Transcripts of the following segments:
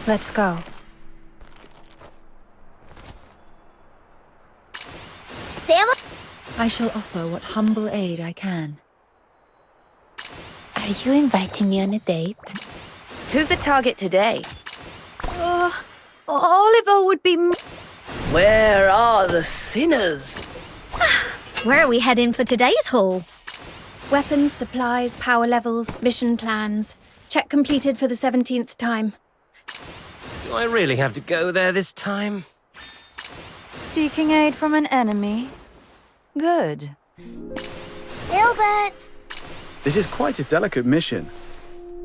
Let's go. Sarah? I shall offer what humble aid I can. Are you inviting me on a date? Who's the target today? Oliver would be... Where are the sinners? Where are we heading for today's haul? Weapons, supplies, power levels, mission plans. Check completed for the 17th time. Do I really have to go there this time? Seeking aid from an enemy? Good. Gilbert! This is quite a delicate mission.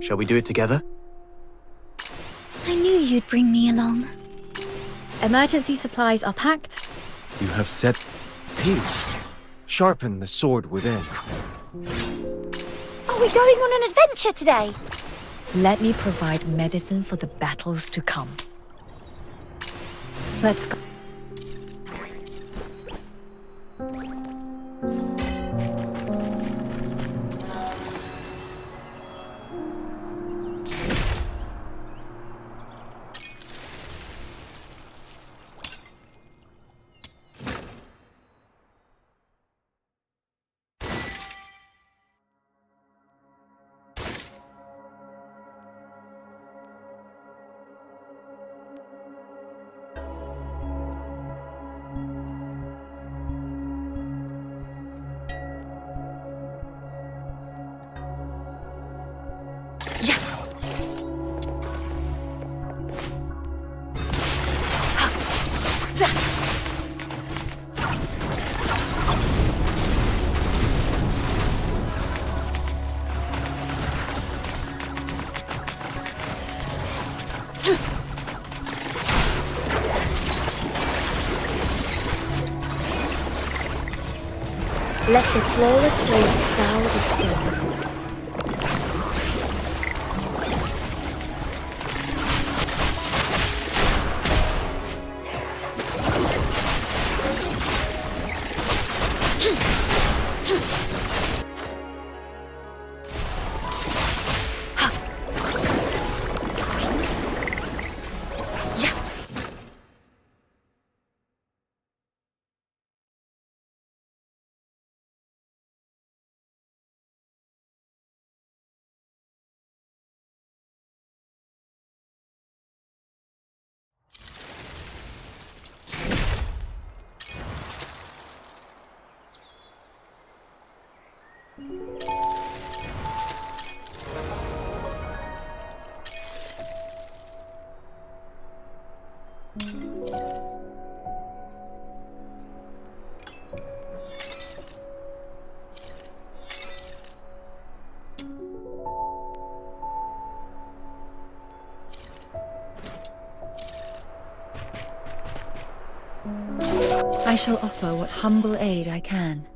Shall we do it together? I knew you'd bring me along. Emergency supplies are packed. You have said peace. Sharpen the sword within. Are we going on an adventure today? Let me provide medicine for the battles to come. Let's go. Let the flawless flow scour the storm. I shall offer what humble aid I can.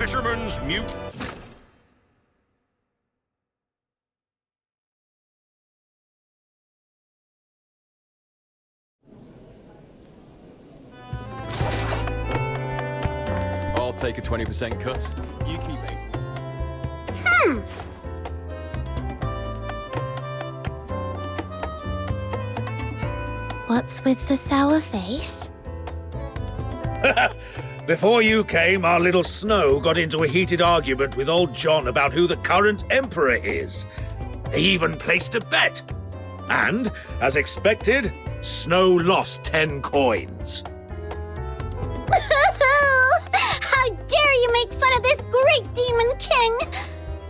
fisherman's mute. I'll take a 20% cut. You keep 8. What's with the sour face? Before you came, our little Snow got into a heated argument with old John about who the current emperor is. They even placed a bet. And, as expected, Snow lost 10 coins. How dare you make fun of this great demon king!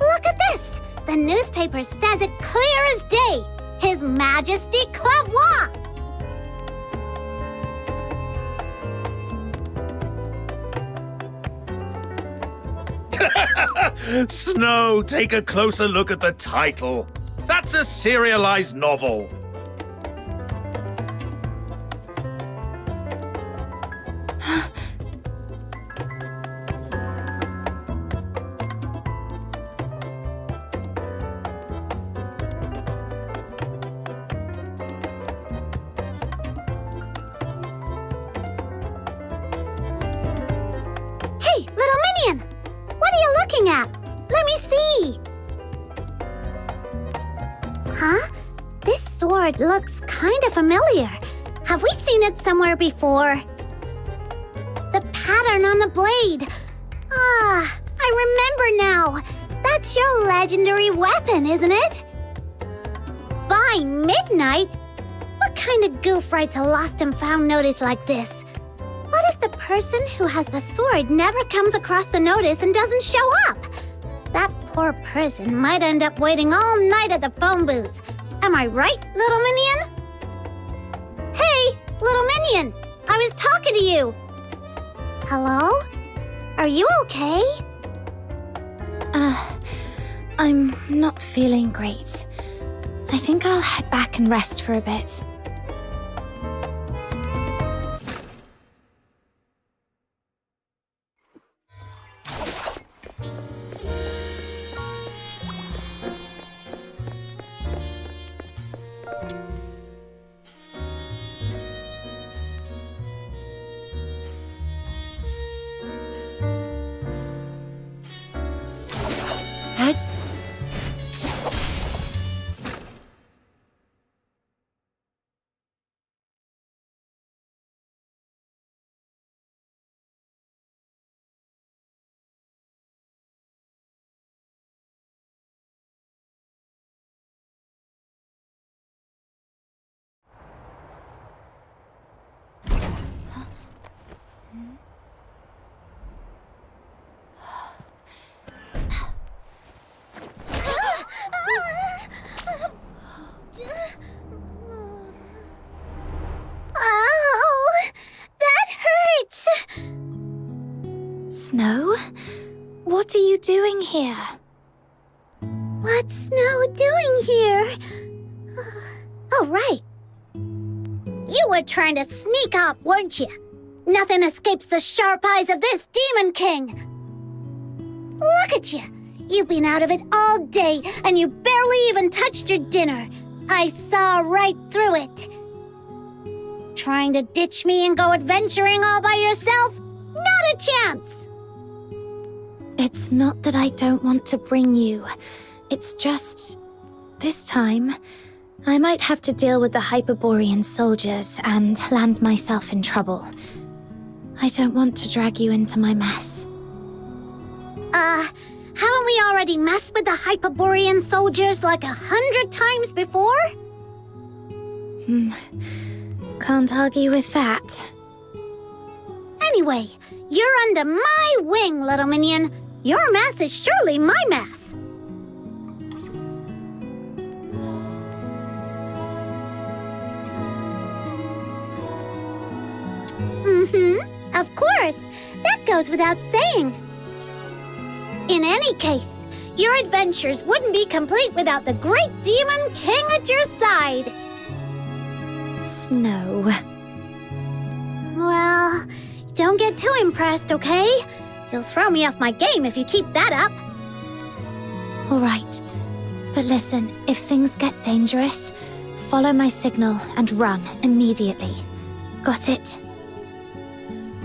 Look at this! The newspaper says it clear as day. His Majesty Clavois! Snow, take a closer look at the title. That's a serialized novel. Hey, little minion! What are you looking at? Let me see! Huh? This sword looks kinda familiar. Have we seen it somewhere before? The pattern on the blade. Ah, I remember now. That's your legendary weapon, isn't it? By midnight? What kind of goof writes a lost and found notice like this? What if the person who has the sword never comes across the notice and doesn't show up? That poor person might end up waiting all night at the phone booth. Am I right, little minion? Hey, little minion! I was talking to you! Hello? Are you okay? I'm not feeling great. I think I'll head back and rest for a bit. Snow? What are you doing here? What's Snow doing here? Oh, right. You were trying to sneak off, weren't you? Nothing escapes the sharp eyes of this Demon King. Look at you. You've been out of it all day, and you barely even touched your dinner. I saw right through it. Trying to ditch me and go adventuring all by yourself? Not a chance! It's not that I don't want to bring you. It's just... this time, I might have to deal with the Hyperborean soldiers and land myself in trouble. I don't want to drag you into my mess. Haven't we already messed with the Hyperborean soldiers like 100 times before? Can't argue with that. Anyway, you're under my wing, little minion. Your mess is surely my mess. Of course. That goes without saying. In any case, your adventures wouldn't be complete without the great Demon King at your side. Snow. Well, don't get too impressed, okay? You'll throw me off my game if you keep that up. All right. But listen, if things get dangerous, follow my signal and run immediately. Got it?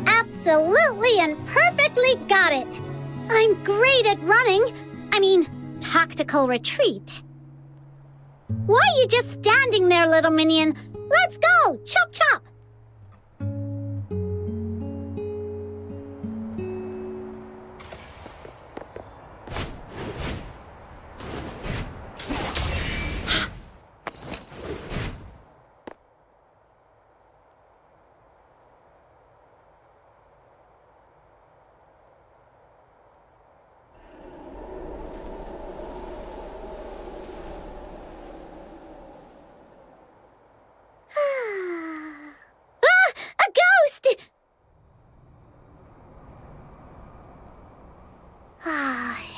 Absolutely and perfectly got it. I'm great at running. I mean, tactical retreat. Why are you just standing there, little minion? Let's go! Chop chop!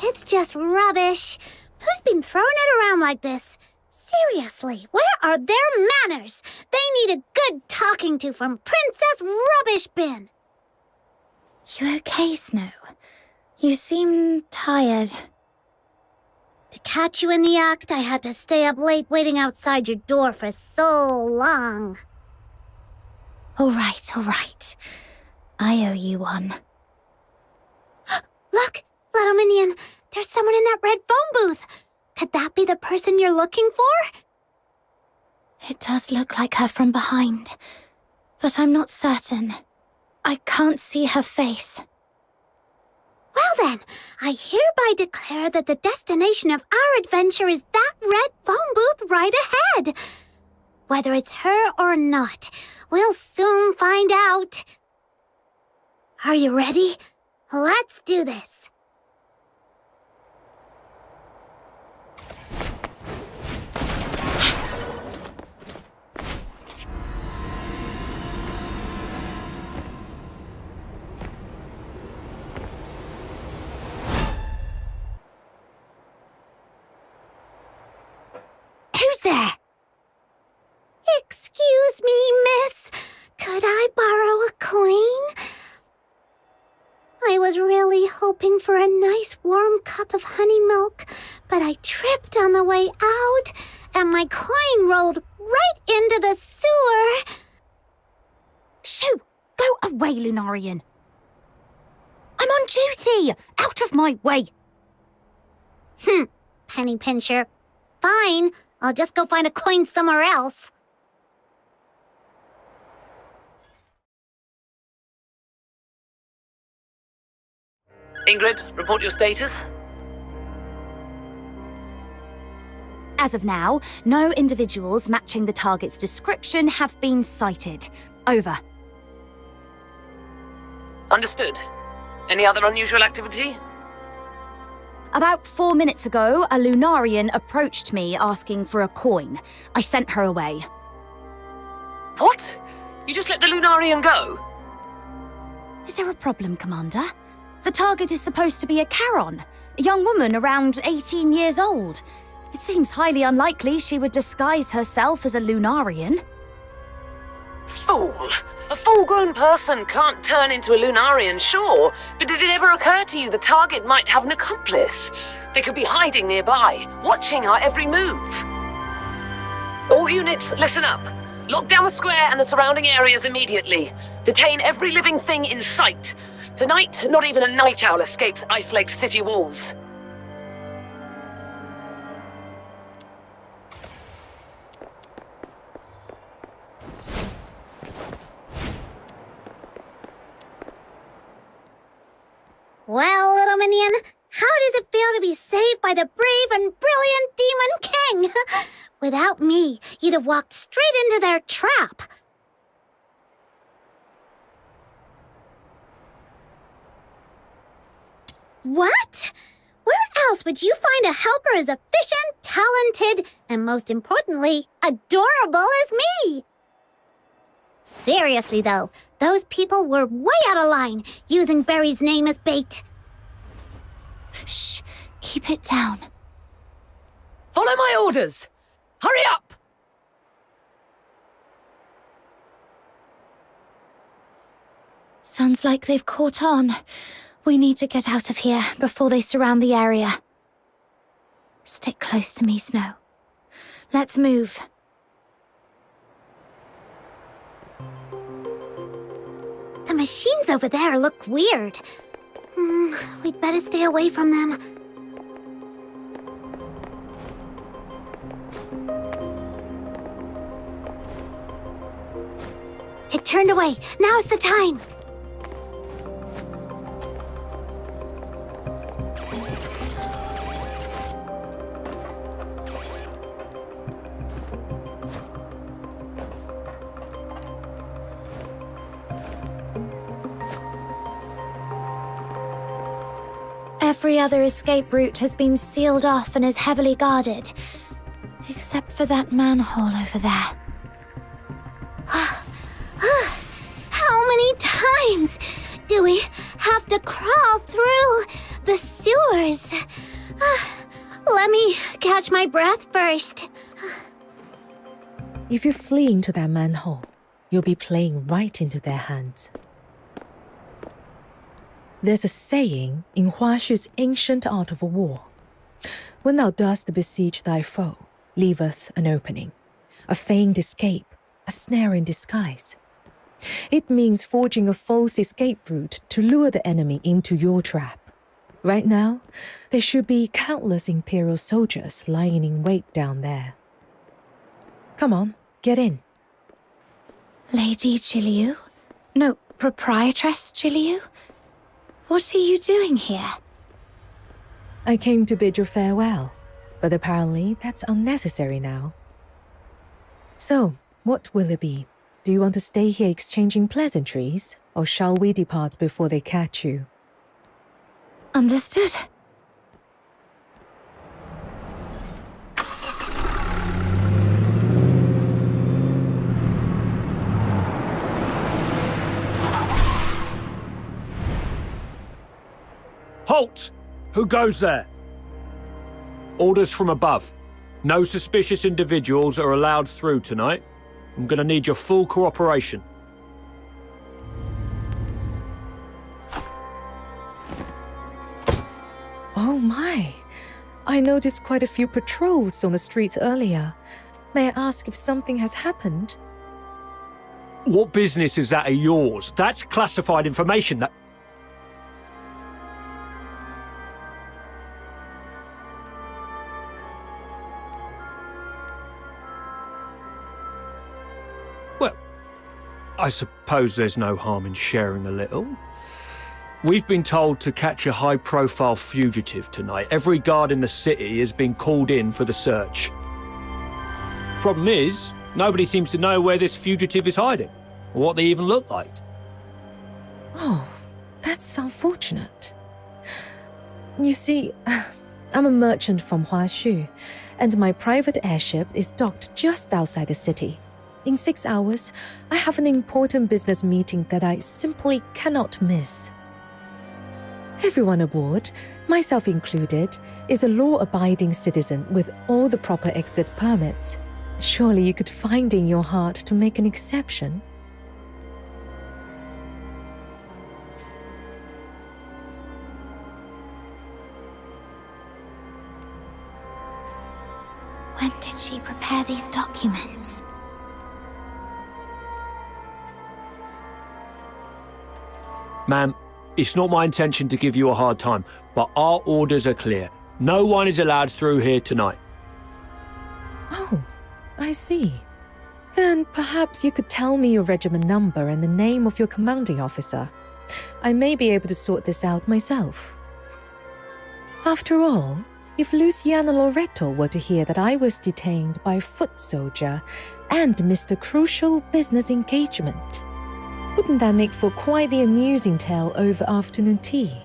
It's just rubbish. Who's been throwing it around like this? Seriously, where are their manners? They need a good talking to from Princess Rubbish Bin. You okay, Snow? You seem tired. To catch you in the act, I had to stay up late waiting outside your door for so long. All right. I owe you one. Look, little minion, there's someone in that red phone booth. Could that be the person you're looking for? It does look like her from behind, but I'm not certain. I can't see her face. Well then, I hereby declare that the destination of our adventure is that red phone booth right ahead. Whether it's her or not, we'll soon find out. Are you ready? Let's do this. Who's there? Excuse me, miss. Could I borrow a coin? I was really hoping for a nice warm cup of honey milk, but I tripped on the way out, and my coin rolled right into the sewer. Shoo! Go away, Lunarian. I'm on duty! Out of my way! Penny pincher. Fine, I'll just go find a coin somewhere else. Ingrid, report your status. As of now, no individuals matching the target's description have been sighted. Over. Understood. Any other unusual activity? About 4 minutes ago, a Lunarian approached me asking for a coin. I sent her away. What? You just let the Lunarian go? Is there a problem, Commander? The target is supposed to be a Charon, a young woman around 18 years old. It seems highly unlikely she would disguise herself as a Lunarian. Fool! A full-grown person can't turn into a Lunarian, sure, but did it ever occur to you the target might have an accomplice? They could be hiding nearby, watching our every move. All units, listen up. Lock down the square and the surrounding areas immediately. Detain every living thing in sight. Tonight, not even a night owl escapes Ice Lake's city walls. Well, little minion, how does it feel to be saved by the brave and brilliant Demon King? Without me, you'd have walked straight into their trap. What? Where else would you find a helper as efficient, talented, and most importantly, adorable as me? Seriously though, those people were way out of line, using Barry's name as bait. Shh, keep it down. Follow my orders! Hurry up! Sounds like they've caught on. We need to get out of here before they surround the area. Stick close to me, Snow. Let's move. The machines over there look weird. We'd better stay away from them. It turned away. Now's the time. Every other escape route has been sealed off and is heavily guarded, except for that manhole over there. How many times do we have to crawl through the sewers? Let me catch my breath first. If you flee into that manhole, you'll be playing right into their hands. There's a saying in Huaxu's ancient art of war. When thou dost besiege thy foe, leaveth an opening, a feigned escape, a snare in disguise. It means forging a false escape route to lure the enemy into your trap. Right now, there should be countless Imperial soldiers lying in wait down there. Come on, get in. Lady Zhiliu? No, Proprietress Zhiliu? What are you doing here? I came to bid you farewell, but apparently that's unnecessary now. So, what will it be? Do you want to stay here exchanging pleasantries, or shall we depart before they catch you? Understood. Halt! Who goes there? Orders from above. No suspicious individuals are allowed through tonight. I'm gonna need your full cooperation. Oh my! I noticed quite a few patrols on the streets earlier. May I ask if something has happened? What business is that of yours? That's classified information that... Well, I suppose there's no harm in sharing a little. We've been told to catch a high-profile fugitive tonight. Every guard in the city has been called in for the search. Problem is, nobody seems to know where this fugitive is hiding, or what they even look like. Oh, that's unfortunate. You see, I'm a merchant from Huaxu, and my private airship is docked just outside the city. In 6 hours, I have an important business meeting that I simply cannot miss. Everyone aboard, myself included, is a law-abiding citizen with all the proper exit permits. Surely you could find in your heart to make an exception. When did she prepare these documents? Ma'am, it's not my intention to give you a hard time, but our orders are clear. No one is allowed through here tonight. Oh, I see. Then perhaps you could tell me your regiment number and the name of your commanding officer. I may be able to sort this out myself. After all, if Luciana Loreto were to hear that I was detained by a foot soldier and missed a crucial business engagement, wouldn't that make for quite the amusing tale over afternoon tea?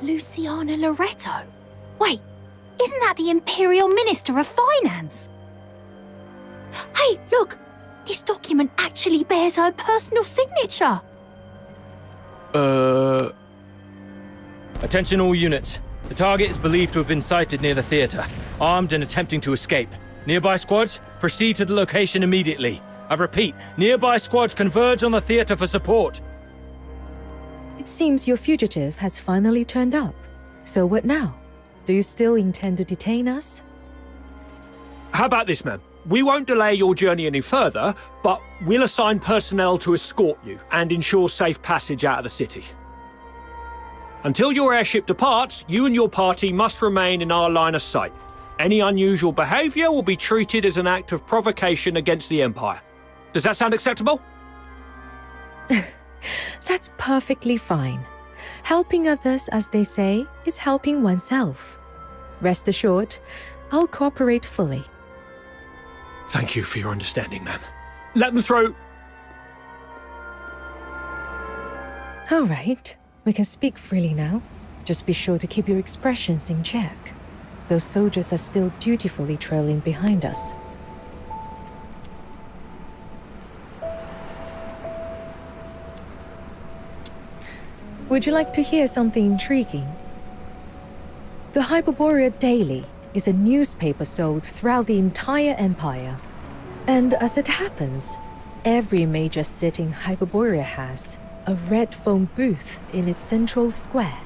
Luciana Loreto? Wait, isn't that the Imperial Minister of Finance? Hey, look! This document actually bears her personal signature! Attention all units. The target is believed to have been sighted near the theatre, armed and attempting to escape. Nearby squads, proceed to the location immediately. I repeat, nearby squads converge on the theatre for support. It seems your fugitive has finally turned up. So what now? Do you still intend to detain us? How about this, ma'am? We won't delay your journey any further, but we'll assign personnel to escort you and ensure safe passage out of the city. Until your airship departs, you and your party must remain in our line of sight. Any unusual behavior will be treated as an act of provocation against the Empire. Does that sound acceptable? That's perfectly fine. Helping others, as they say, is helping oneself. Rest assured, I'll cooperate fully. Thank you for your understanding, ma'am. Let them through. All right, we can speak freely now. Just be sure to keep your expressions in check. Those soldiers are still dutifully trailing behind us. Would you like to hear something intriguing? The Hyperborea Daily is a newspaper sold throughout the entire empire. And as it happens, every major city in Hyperborea has a red phone booth in its central square.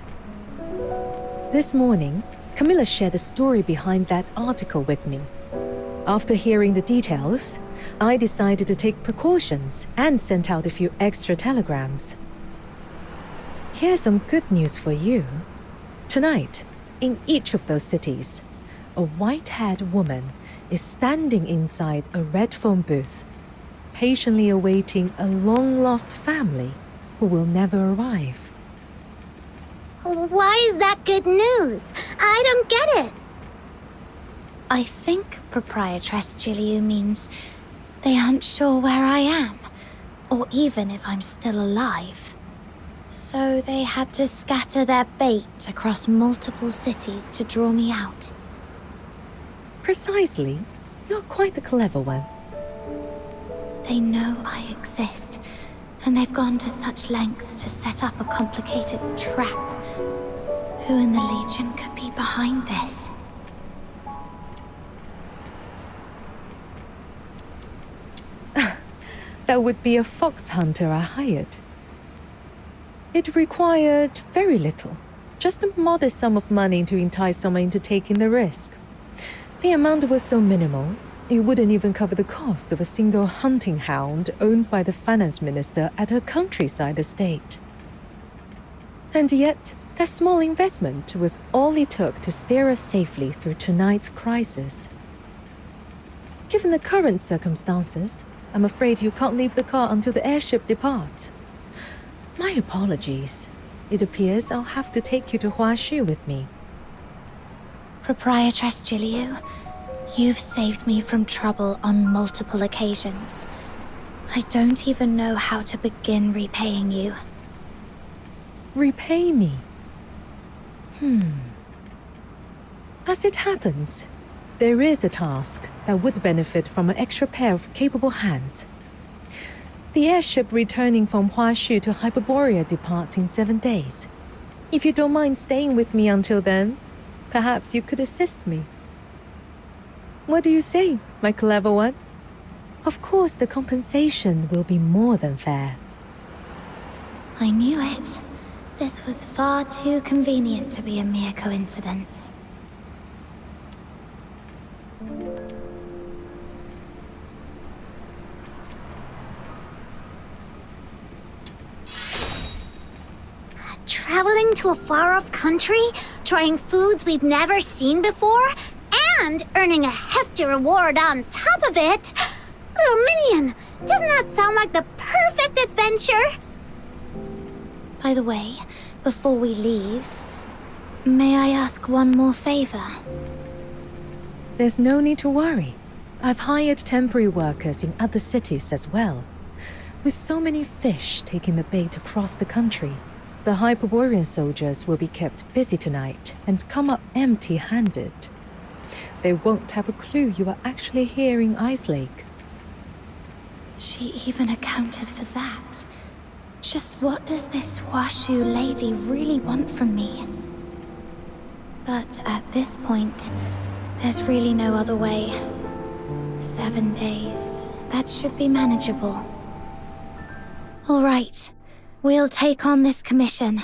This morning, Camilla shared the story behind that article with me. After hearing the details, I decided to take precautions and sent out a few extra telegrams. Here's some good news for you. Tonight, in each of those cities, a white-haired woman is standing inside a red phone booth, patiently awaiting a long-lost family who will never arrive. Why is that good news? I don't get it. I think Proprietress Zhiliu means they aren't sure where I am, or even if I'm still alive. So they had to scatter their bait across multiple cities to draw me out. Precisely. You're quite the clever one. They know I exist, and they've gone to such lengths to set up a complicated trap. Who in the Legion could be behind this? That would be a fox hunter I hired. It required very little. Just a modest sum of money to entice someone into taking the risk. The amount was so minimal, it wouldn't even cover the cost of a single hunting hound owned by the finance minister at her countryside estate. And yet, that small investment was all it took to steer us safely through tonight's crisis. Given the current circumstances, I'm afraid you can't leave the car until the airship departs. My apologies. It appears I'll have to take you to Huaxu with me. Proprietress Zhiliu, you've saved me from trouble on multiple occasions. I don't even know how to begin repaying you. Repay me? As it happens, there is a task that would benefit from an extra pair of capable hands. The airship returning from Huaxu to Hyperborea departs in 7 days. If you don't mind staying with me until then, perhaps you could assist me. What do you say, my clever one? Of course, the compensation will be more than fair. I knew it. This was far too convenient to be a mere coincidence. Traveling to a far-off country, trying foods we've never seen before, and earning a hefty reward on top of it. Little Minion, doesn't that sound like the perfect adventure? By the way, before we leave, may I ask one more favor? There's no need to worry. I've hired temporary workers in other cities as well. With so many fish taking the bait across the country, the Hyperborean soldiers will be kept busy tonight and come up empty-handed. They won't have a clue you are actually here in Ice Lake. She even accounted for that. Just what does this Huaxu lady really want from me? But at this point, there's really no other way. 7 days, that should be manageable. All right, We'll take on this commission.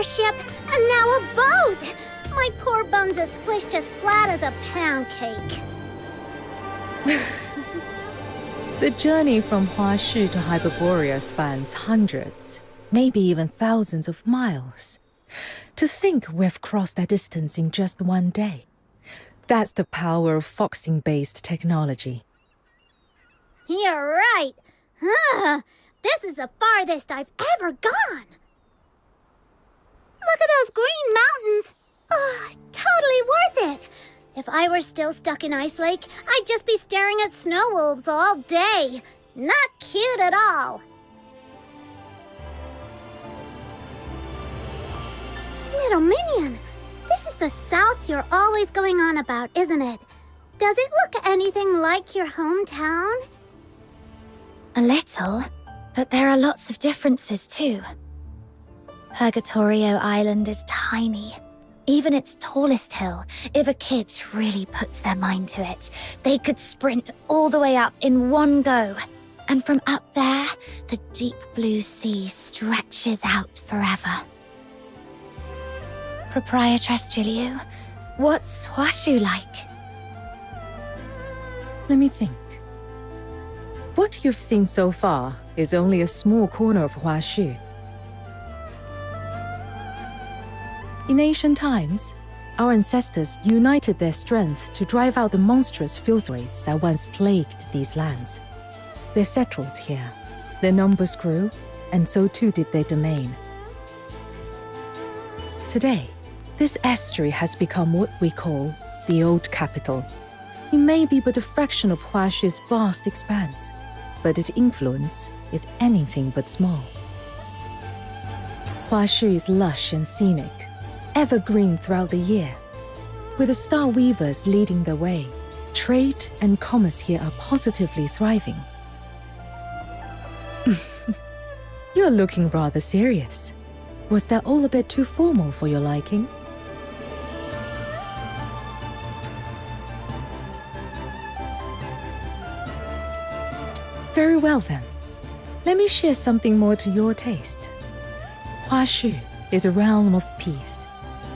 Ship, and now a boat! My poor bones are squished as flat as a pound cake. The journey from Huaxu to Hyperborea spans hundreds, maybe even thousands of miles. To think we've crossed that distance in just one day. That's the power of foxing-based technology. You're right. This is the farthest I've ever gone. Look at those green mountains! Oh, totally worth it! If I were still stuck in Ice Lake, I'd just be staring at snow wolves all day. Not cute at all. Little Minion, this is the South you're always going on about, isn't it? Does it look anything like your hometown? A little, but there are lots of differences too. Purgatorio Island is tiny. Even its tallest hill, if a kid really puts their mind to it, they could sprint all the way up in one go. And from up there, the deep blue sea stretches out forever. Proprietress Zhiliu, what's Huaxu like? Let me think. What you've seen so far is only a small corner of Huaxu. In ancient times, our ancestors united their strength to drive out the monstrous filth raids that once plagued these lands. They settled here, their numbers grew, and so too did their domain. Today, this estuary has become what we call the Old Capital. It may be but a fraction of Huaxu's vast expanse, but its influence is anything but small. Huaxu is lush and scenic, evergreen throughout the year. With the Star Weavers leading the way, trade and commerce here are positively thriving. You're looking rather serious. Was that all a bit too formal for your liking? Very well then. Let me share something more to your taste. Huaxu is a realm of peace,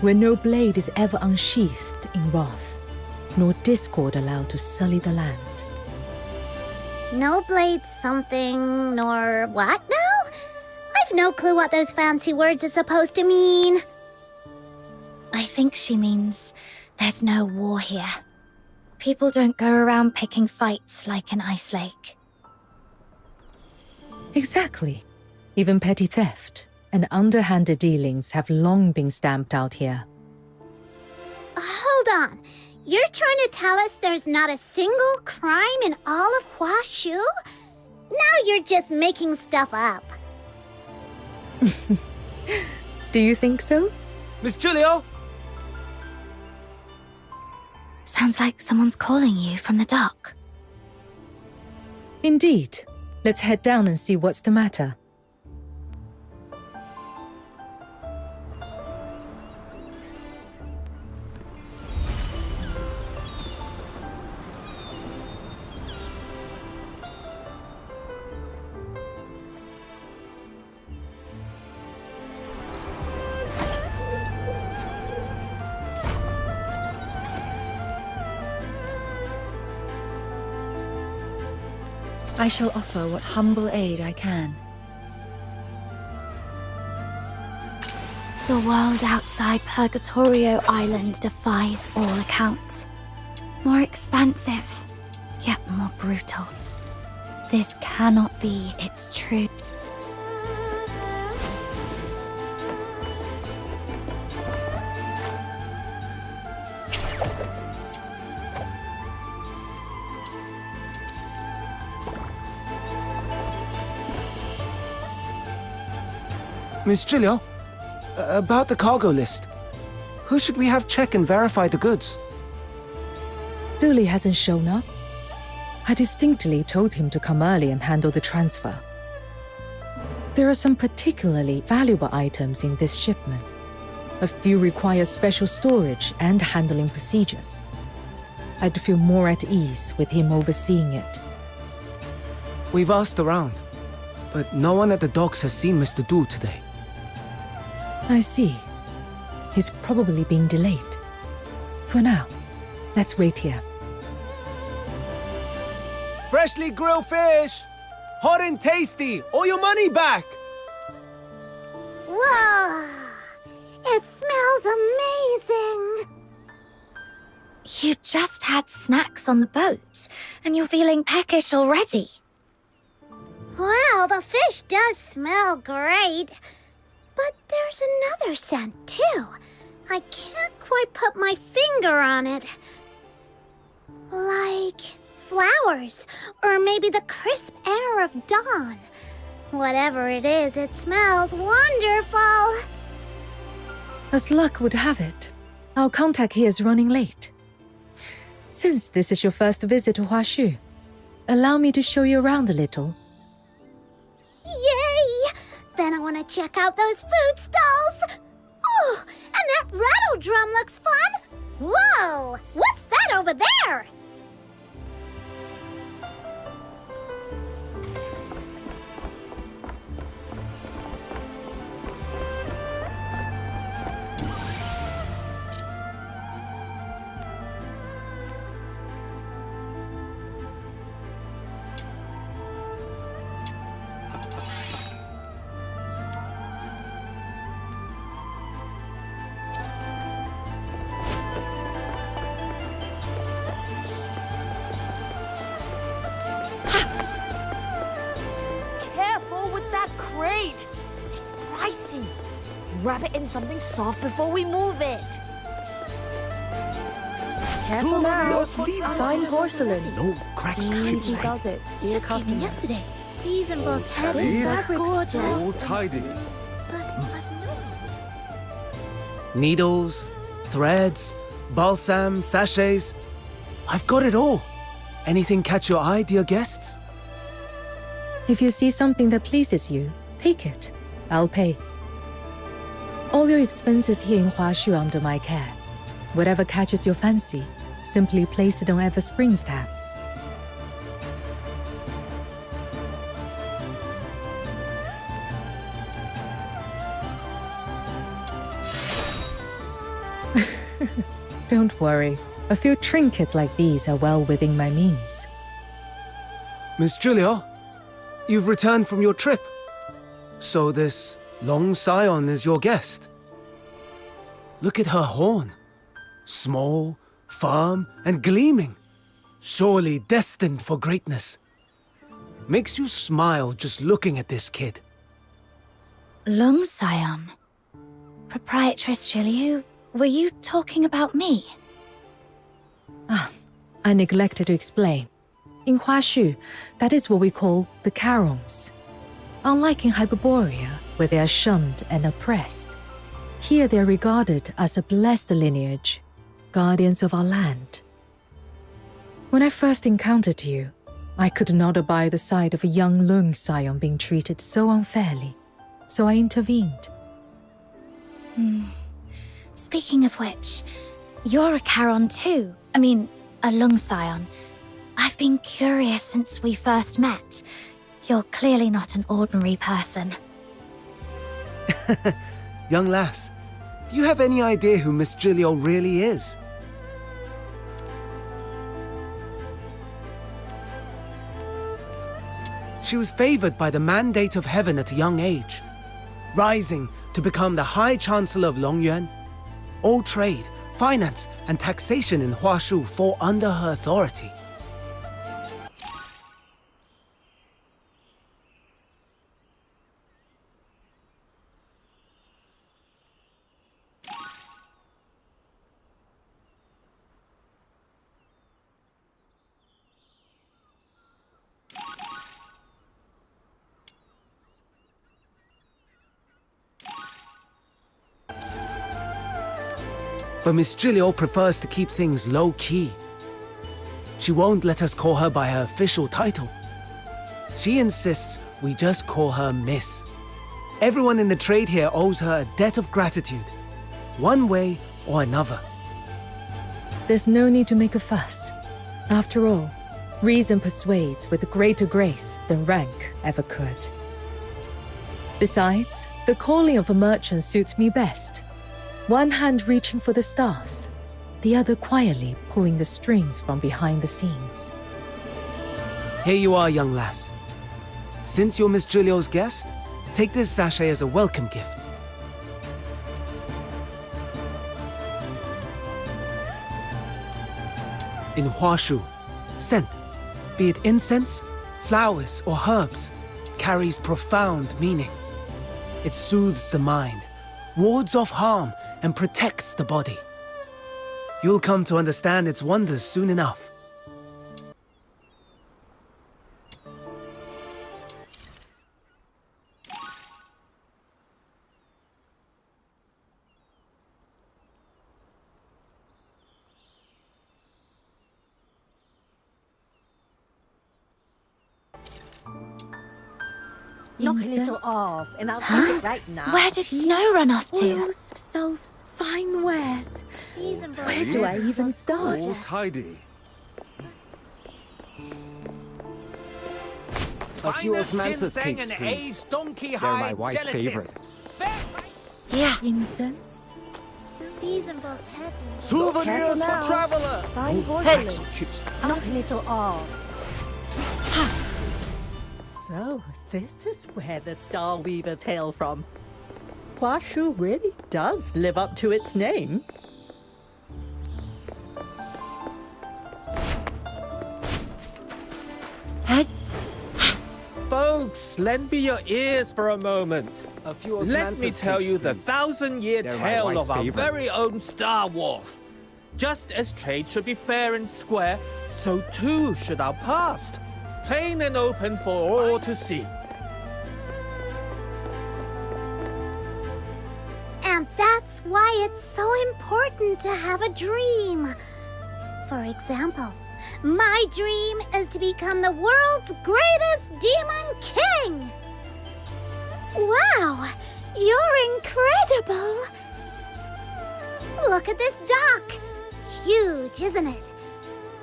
where no blade is ever unsheathed in wrath, nor discord allowed to sully the land. No blade something, nor what now? I've no clue what those fancy words are supposed to mean. I think she means there's no war here. People don't go around picking fights like in Ice Lake. Exactly. Even petty theft and underhanded dealings have long been stamped out here. Hold on. You're trying to tell us there's not a single crime in all of Huaxu? Now you're just making stuff up. Do you think so? Miss Zhiliu! Sounds like someone's calling you from the dock. Indeed. Let's head down and see what's the matter. I shall offer what humble aid I can. The world outside Purgatorio Island defies all accounts. More expansive, yet more brutal. This cannot be its truth. Miss Zhiliu, about the cargo list. Who should we have check and verify the goods? Dooley hasn't shown up. I distinctly told him to come early and handle the transfer. There are some particularly valuable items in this shipment. A few require special storage and handling procedures. I'd feel more at ease with him overseeing it. We've asked around, but no one at the docks has seen Mr. Du today. I see. He's probably being delayed. For now, let's wait here. Freshly grilled fish! Hot and tasty! All your money back! Whoa! It smells amazing! You just had snacks on the boat, and you're feeling peckish already. Wow, the fish does smell great. But there's another scent, too. I can't quite put my finger on it. Like flowers, or maybe the crisp air of dawn. Whatever it is, it smells wonderful. As luck would have it, our contact here is running late. Since this is your first visit to Huaxu, allow me to show you around a little. Yay! Then I want to check out those food stalls. Oh, and that rattle drum looks fun. Whoa! What's that over there? Great! It's pricey. Wrap it in something soft before we move it. Careful now. Fine porcelain. No cracks. Easy does it. Dear Just came customer. yesterday. These embossed heavy This fabric gorgeous. All tidy. Needles, threads, balsam, sachets. I've got it all. Anything catch your eye, dear guests? If you see something that pleases you, take it. I'll pay. All your expenses here in Huaxu are under my care. Whatever catches your fancy, simply place it on Ever Spring's tab. Don't worry. A few trinkets like these are well within my means. Miss Zhiliu, you've returned from your trip. So this long scion is your guest. Look at her horn. Small, firm, and gleaming. Surely destined for greatness. Makes you smile just looking at this kid. Long Scion. Proprietress Zhiliu, were you talking about me? I neglected to explain. In Huaxu, that is what we call the Carons. Unlike in Hyperborea, where they are shunned and oppressed, here they are regarded as a blessed lineage, guardians of our land. When I first encountered you, I could not abide the sight of a young Lung Scion being treated so unfairly, so I intervened. Speaking of which, you're a Charon too. I mean, a Lung Scion. I've been curious since we first met. You're clearly not an ordinary person. Young lass, do you have any idea who Miss Zhiliu really is? She was favored by the mandate of heaven at a young age, rising to become the High Chancellor of Longyuan. All trade, finance, and taxation in Huaxu fall under her authority. But Miss Zhiliu prefers to keep things low-key. She won't let us call her by her official title. She insists we just call her Miss. Everyone in the trade here owes her a debt of gratitude, one way or another. There's no need to make a fuss. After all, reason persuades with greater grace than rank ever could. Besides, the calling of a merchant suits me best. One hand reaching for the stars, the other quietly pulling the strings from behind the scenes. Here you are, young lass. Since you're Miss Zhiliu's guest, take this sachet as a welcome gift. In Huaxu, scent, be it incense, flowers, or herbs, carries profound meaning. It soothes the mind, wards off harm, and protects the body. You'll come to understand its wonders soon enough. Knock a little off, and I'll take it right now. Where did Snow run off to? Oils, salves, fine wares. Where do I even start? All tidy. A few osmanthus cakes, please. They're my wife's favorite. Yeah. Incense? These embossed headlands. Souvenirs for traveler! Fine Hey! porcelain. Knock a little off. So, this is where the Star Weavers hail from. Huaxu really does live up to its name. Folks, lend me your ears for a moment. Let me tell you the 1,000-year tale of our very own Star Wolf. Just as trade should be fair and square, so too should our past. Plain and open for all to see. And that's why it's so important to have a dream. For example, my dream is to become the world's greatest demon king! Wow, you're incredible! Look at this dock! Huge, isn't it?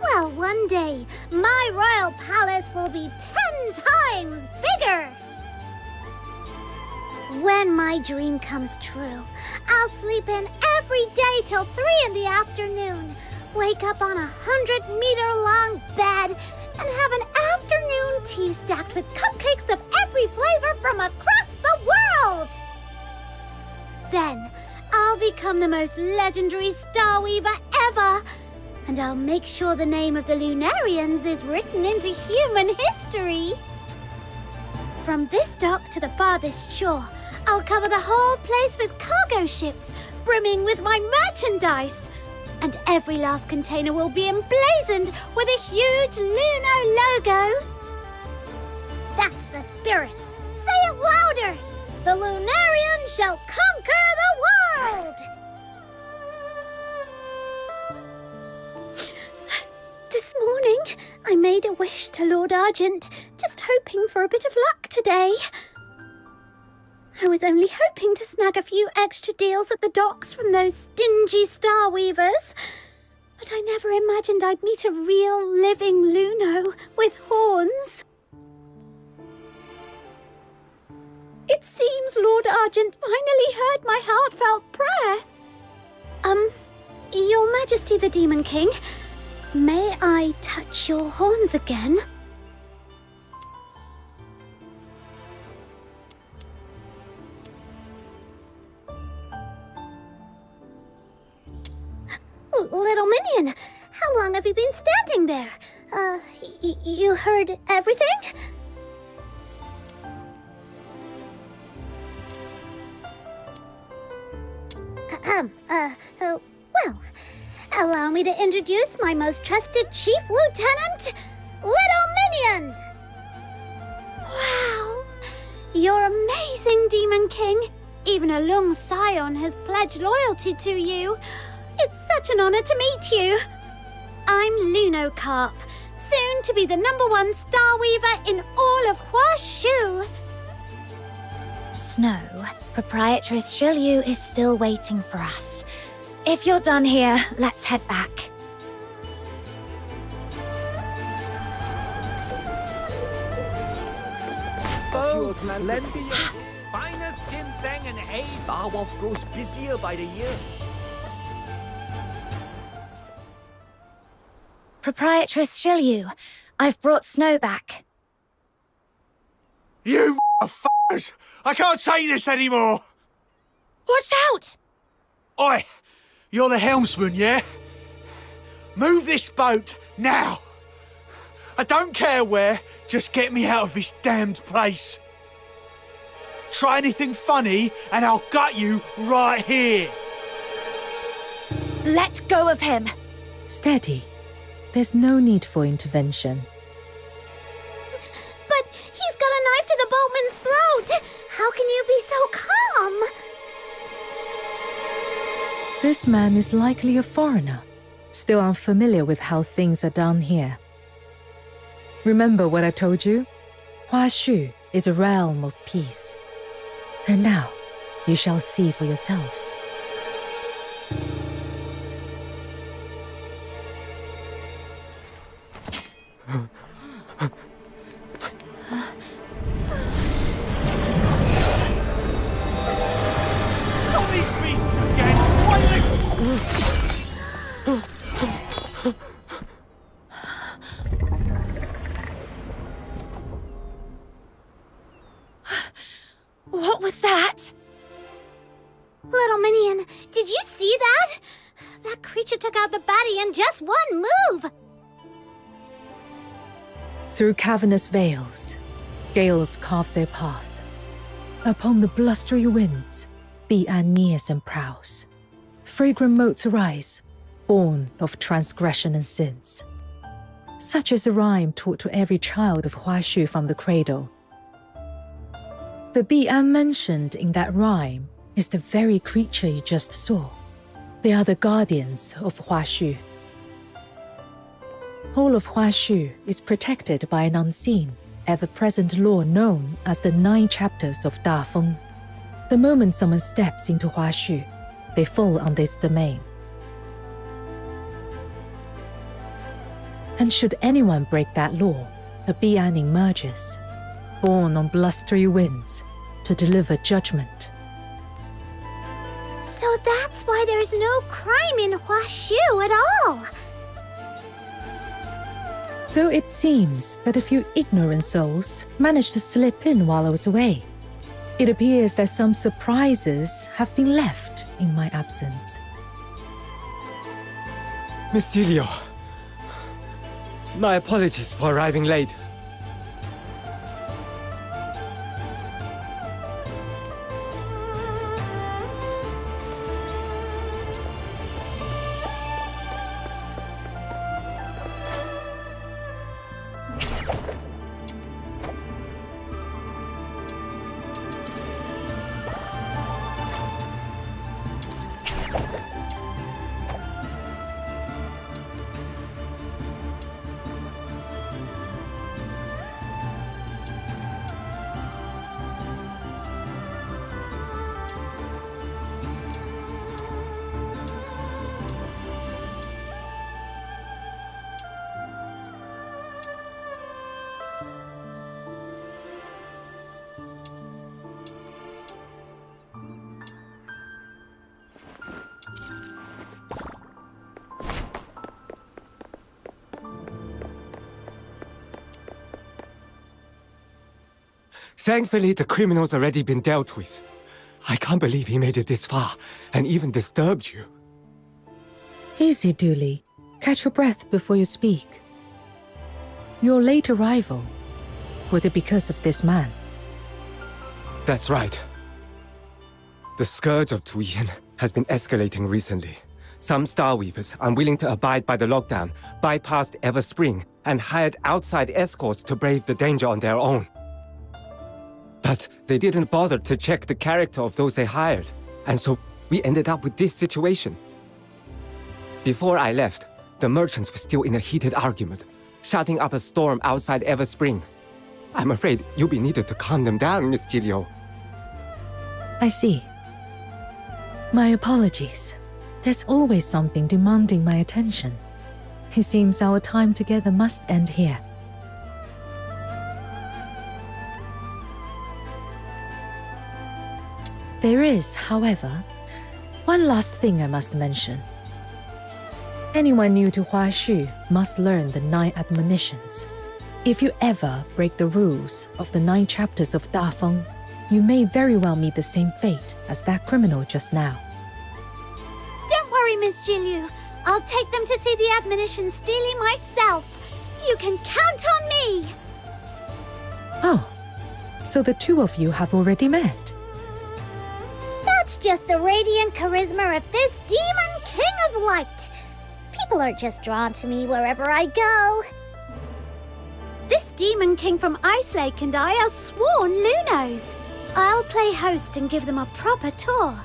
Well, one day, my royal palace will be 10 times bigger! When my dream comes true, I'll sleep in every day till 3 in the afternoon, wake up on a 100-meter-long bed, and have an afternoon tea stacked with cupcakes of every flavor from across the world! Then, I'll become the most legendary Star Weaver ever, and I'll make sure the name of the Lunarians is written into human history. From this dock to the farthest shore, I'll cover the whole place with cargo ships, brimming with my merchandise. And every last container will be emblazoned with a huge Luno logo. That's the spirit. Say it louder. The Lunarians shall conquer the world. This morning, I made a wish to Lord Argent, just hoping for a bit of luck today. I was only hoping to snag a few extra deals at the docks from those stingy Star Weavers. But I never imagined I'd meet a real living Luno with horns. It seems Lord Argent finally heard my heartfelt prayer. Your Majesty the Demon King, may I touch your horns again? little minion, how long have you been standing there? You heard everything? Well, allow me to introduce my most trusted Chief Lieutenant, Little Minion! Wow! You're amazing, Demon King. Even a Lung Scion has pledged loyalty to you. It's such an honor to meet you. I'm Lunocarp, soon to be the #1 Star Weaver in all of Huaxu. Snow, Proprietress Zhiliu is still waiting for us. If you're done here, let's head back. Finest ginseng and age. Star Wolf grows busier by the year. Proprietress Zhiliu, I've brought Snow back. You motherfuckers! I can't take this anymore! Watch out! Oi! You're the helmsman, yeah? Move this boat, now! I don't care where, just get me out of this damned place. Try anything funny, and I'll gut you right here! Let go of him! Steady. There's no need for intervention. But he's got a knife to the boatman's throat! How can you be so calm? This man is likely a foreigner, still unfamiliar with how things are done here. Remember what I told you? Huaxu is a realm of peace. And now, you shall see for yourselves. Not these beasts again! Why do they... What was that? Little Minion, did you see that? That creature took out the baddie in just one move! Through cavernous veils, gales carve their path. Upon the blustery winds, Bi'an nears and prowls. Fragrant motes arise, born of transgression and sins. Such is a rhyme taught to every child of Huaxu from the cradle. The Bi'an mentioned in that rhyme is the very creature you just saw. They are the guardians of Huaxu. All of Huaxu is protected by an unseen, ever-present law known as the 9 chapters of Dafeng. The moment someone steps into Huaxu, they fall under its domain. And should anyone break that law, a Bi'an emerges, born on blustery winds, to deliver judgment. So that's why there's no crime in Huaxu at all! Though it seems that a few ignorant souls managed to slip in while I was away, it appears that some surprises have been left in my absence. Miss Zhiliu, my apologies for arriving late. Thankfully, the criminal's already been dealt with. I can't believe he made it this far, and even disturbed you. Easy, Dooley. Catch your breath before you speak. Your late arrival, was it because of this man? That's right. The scourge of Tuyin has been escalating recently. Some Starweavers, unwilling to abide by the lockdown, bypassed Everspring and hired outside escorts to brave the danger on their own. But they didn't bother to check the character of those they hired, and so we ended up with this situation. Before I left, the merchants were still in a heated argument, shouting up a storm outside Everspring. I'm afraid you'll be needed to calm them down, Miss Zhiliu. I see. My apologies. There's always something demanding my attention. It seems our time together must end here. There is, however, one last thing I must mention. Anyone new to Huaxu must learn the 9 admonitions. If you ever break the rules of the 9 chapters of Dafeng, you may very well meet the same fate as that criminal just now. Don't worry, Miss Zhiliu. I'll take them to see the admonitions daily myself. You can count on me. Oh, so the two of you have already met. That's just the radiant charisma of this demon king of light. People are just drawn to me wherever I go. This demon king from Ice Lake and I are sworn Lunos. I'll play host and give them a proper tour.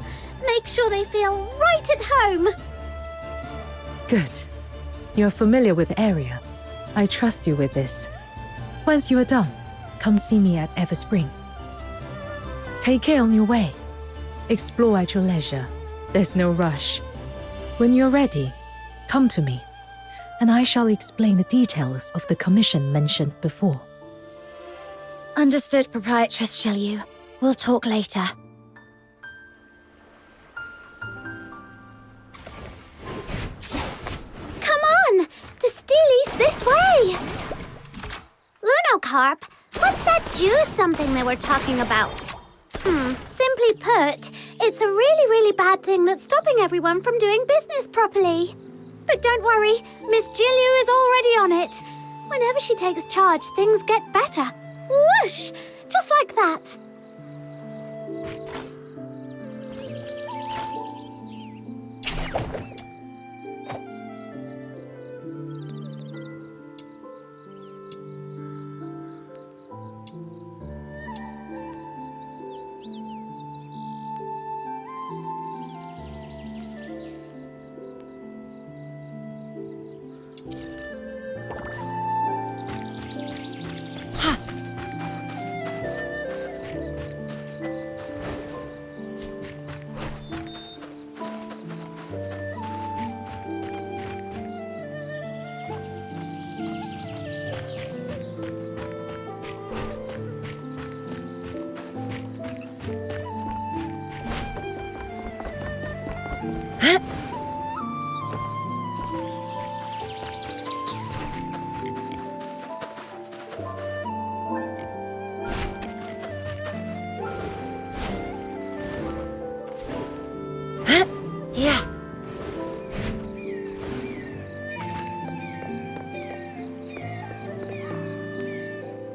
Make sure they feel right at home. Good. You're familiar with the area. I trust you with this. Once you are done, come see me at Everspring. Take care on your way. Explore at your leisure. There's no rush. When you're ready, come to me, and I shall explain the details of the commission mentioned before. Understood, Proprietress Zhiliu. We'll talk later. Come on! The Steely's this way! Lunocarp, what's that juice something they were talking about? Simply put, it's a really bad thing that's stopping everyone from doing business properly. But don't worry, Miss Zhiliu is already on it. Whenever she takes charge, things get better. Whoosh! Just like that.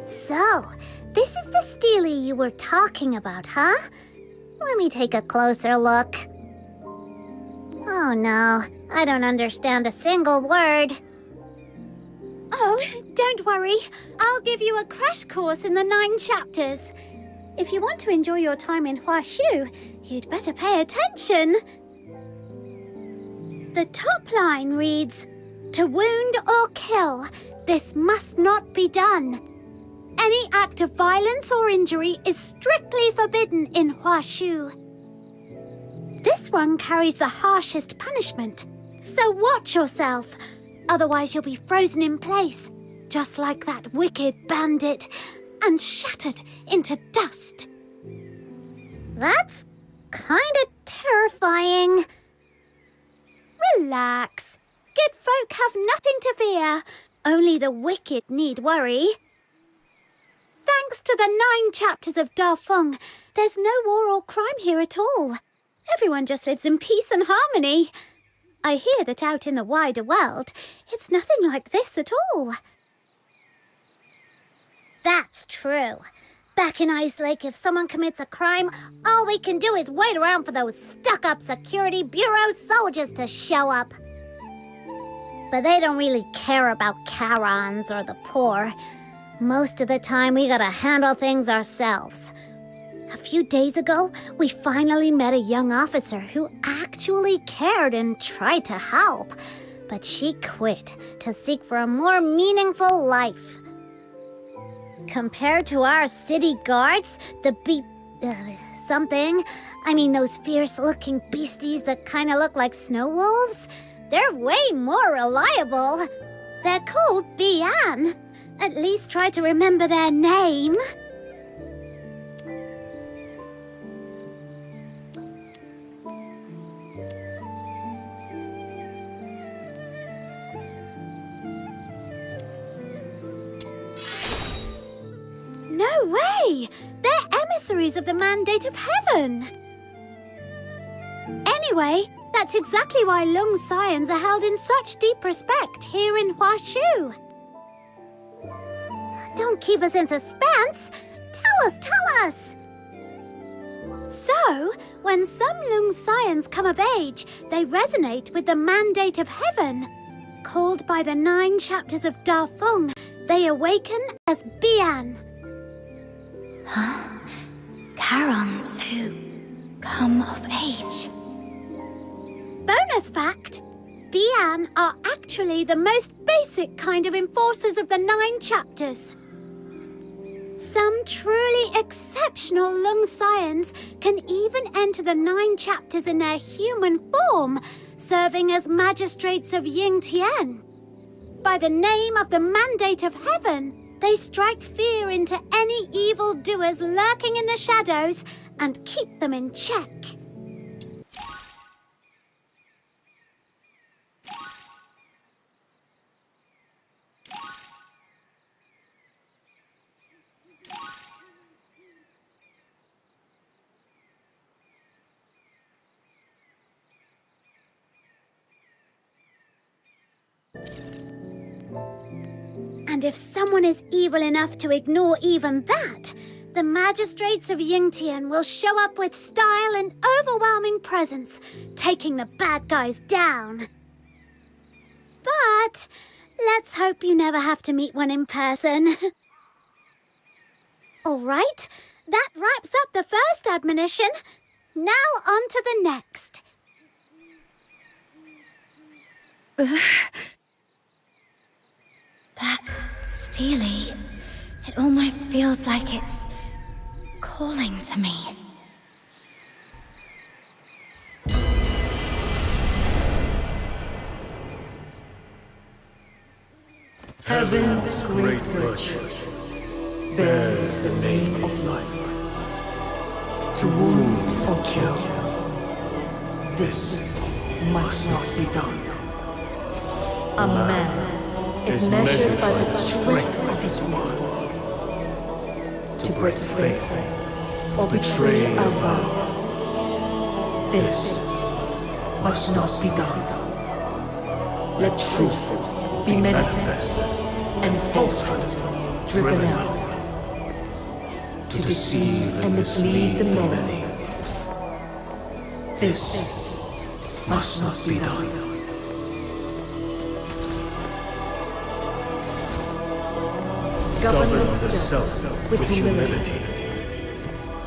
So, this is the Steely you were talking about, huh? Let me take a closer look. Oh no, I don't understand a single word. Oh, don't worry. I'll give you a crash course in the 9 chapters. If you want to enjoy your time in Huaxu, you'd better pay attention. The top line reads, "To wound or kill, this must not be done. Any act of violence or injury is strictly forbidden in Huaxu." This one carries the harshest punishment, so watch yourself. Otherwise you'll be frozen in place, just like that wicked bandit, and shattered into dust. That's kinda terrifying. Relax. Good folk have nothing to fear. Only the wicked need worry. Thanks to the 9 chapters of Dafeng, there's no war or crime here at all. Everyone just lives in peace and harmony. I hear that out in the wider world, it's nothing like this at all. That's true. Back in Ice Lake, if someone commits a crime, all we can do is wait around for those stuck-up Security Bureau soldiers to show up. But they don't really care about Karons or the poor. Most of the time, we gotta handle things ourselves. A few days ago, we finally met a young officer who actually cared and tried to help. But she quit to seek for a more meaningful life. Compared to our city guards, the something, I mean those fierce-looking beasties that kinda look like snow wolves, they're way more reliable. They're called Bian. At least try to remember their name. No way! They're emissaries of the Mandate of Heaven! Anyway, that's exactly why Lung Scions are held in such deep respect here in Huaxu. Don't keep us in suspense! Tell us! So, when some Lung Scions come of age, they resonate with the Mandate of Heaven. Called by the 9 chapters of Da Feng, they awaken as Bian. Huh? Karons who come of age. Bonus fact! Bian are actually the most basic kind of enforcers of the 9 chapters. Some truly exceptional Lung Scions can even enter the 9 chapters in their human form, serving as magistrates of Yingtian. By the name of the Mandate of Heaven, they strike fear into any evildoers lurking in the shadows and keep them in check. And if someone is evil enough to ignore even that, the magistrates of Yingtian will show up with style and overwhelming presence, taking the bad guys down. But let's hope you never have to meet one in person. All right, that wraps up the first admonition. Now on to the next. That steely, it almost feels like it's calling to me. Heaven's great virtue bears the name of life. To wound or kill, this must not be done. A man is measured by the strength of his word. To break faith or betray a vow, this must not be done. Let truth be manifest and falsehood driven out, to deceive and mislead the many. This must not be done. Govern the self with humility.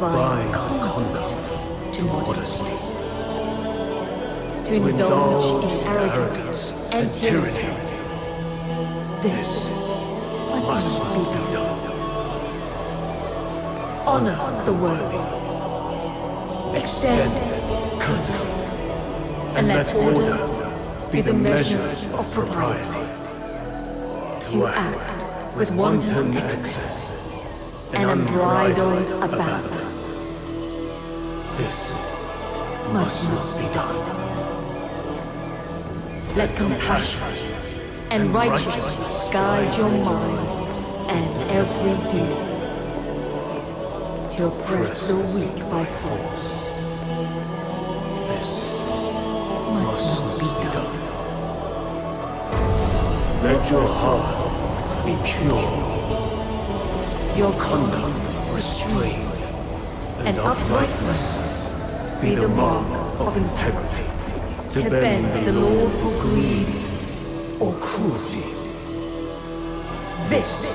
Bind conduct to modesty. To indulge in arrogance and tyranny. This must not be done. Honor the worthy. Extend courtesy. And let order be the measure of propriety. To act with wanton excess and unbridled abandon. This must not be done. Let compassion and righteousness guide your mind and every deed. To oppress the weak by force. This must not be done. Let your heart be pure, your conduct restrained, and uprightness be the mark of integrity. To bend the law for greed or cruelty. This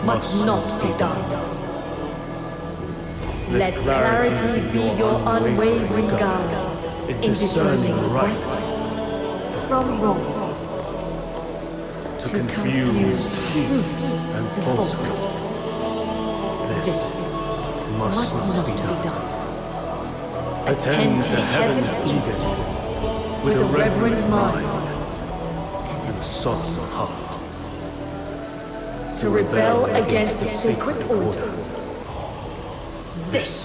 must not be done. Let clarity be your unwavering guide in discerning right from wrong. To confuse truth and falsehood. This must not be done. Attend to heaven's Eden with a reverent mind and a solemn heart. To rebel against the sacred order. This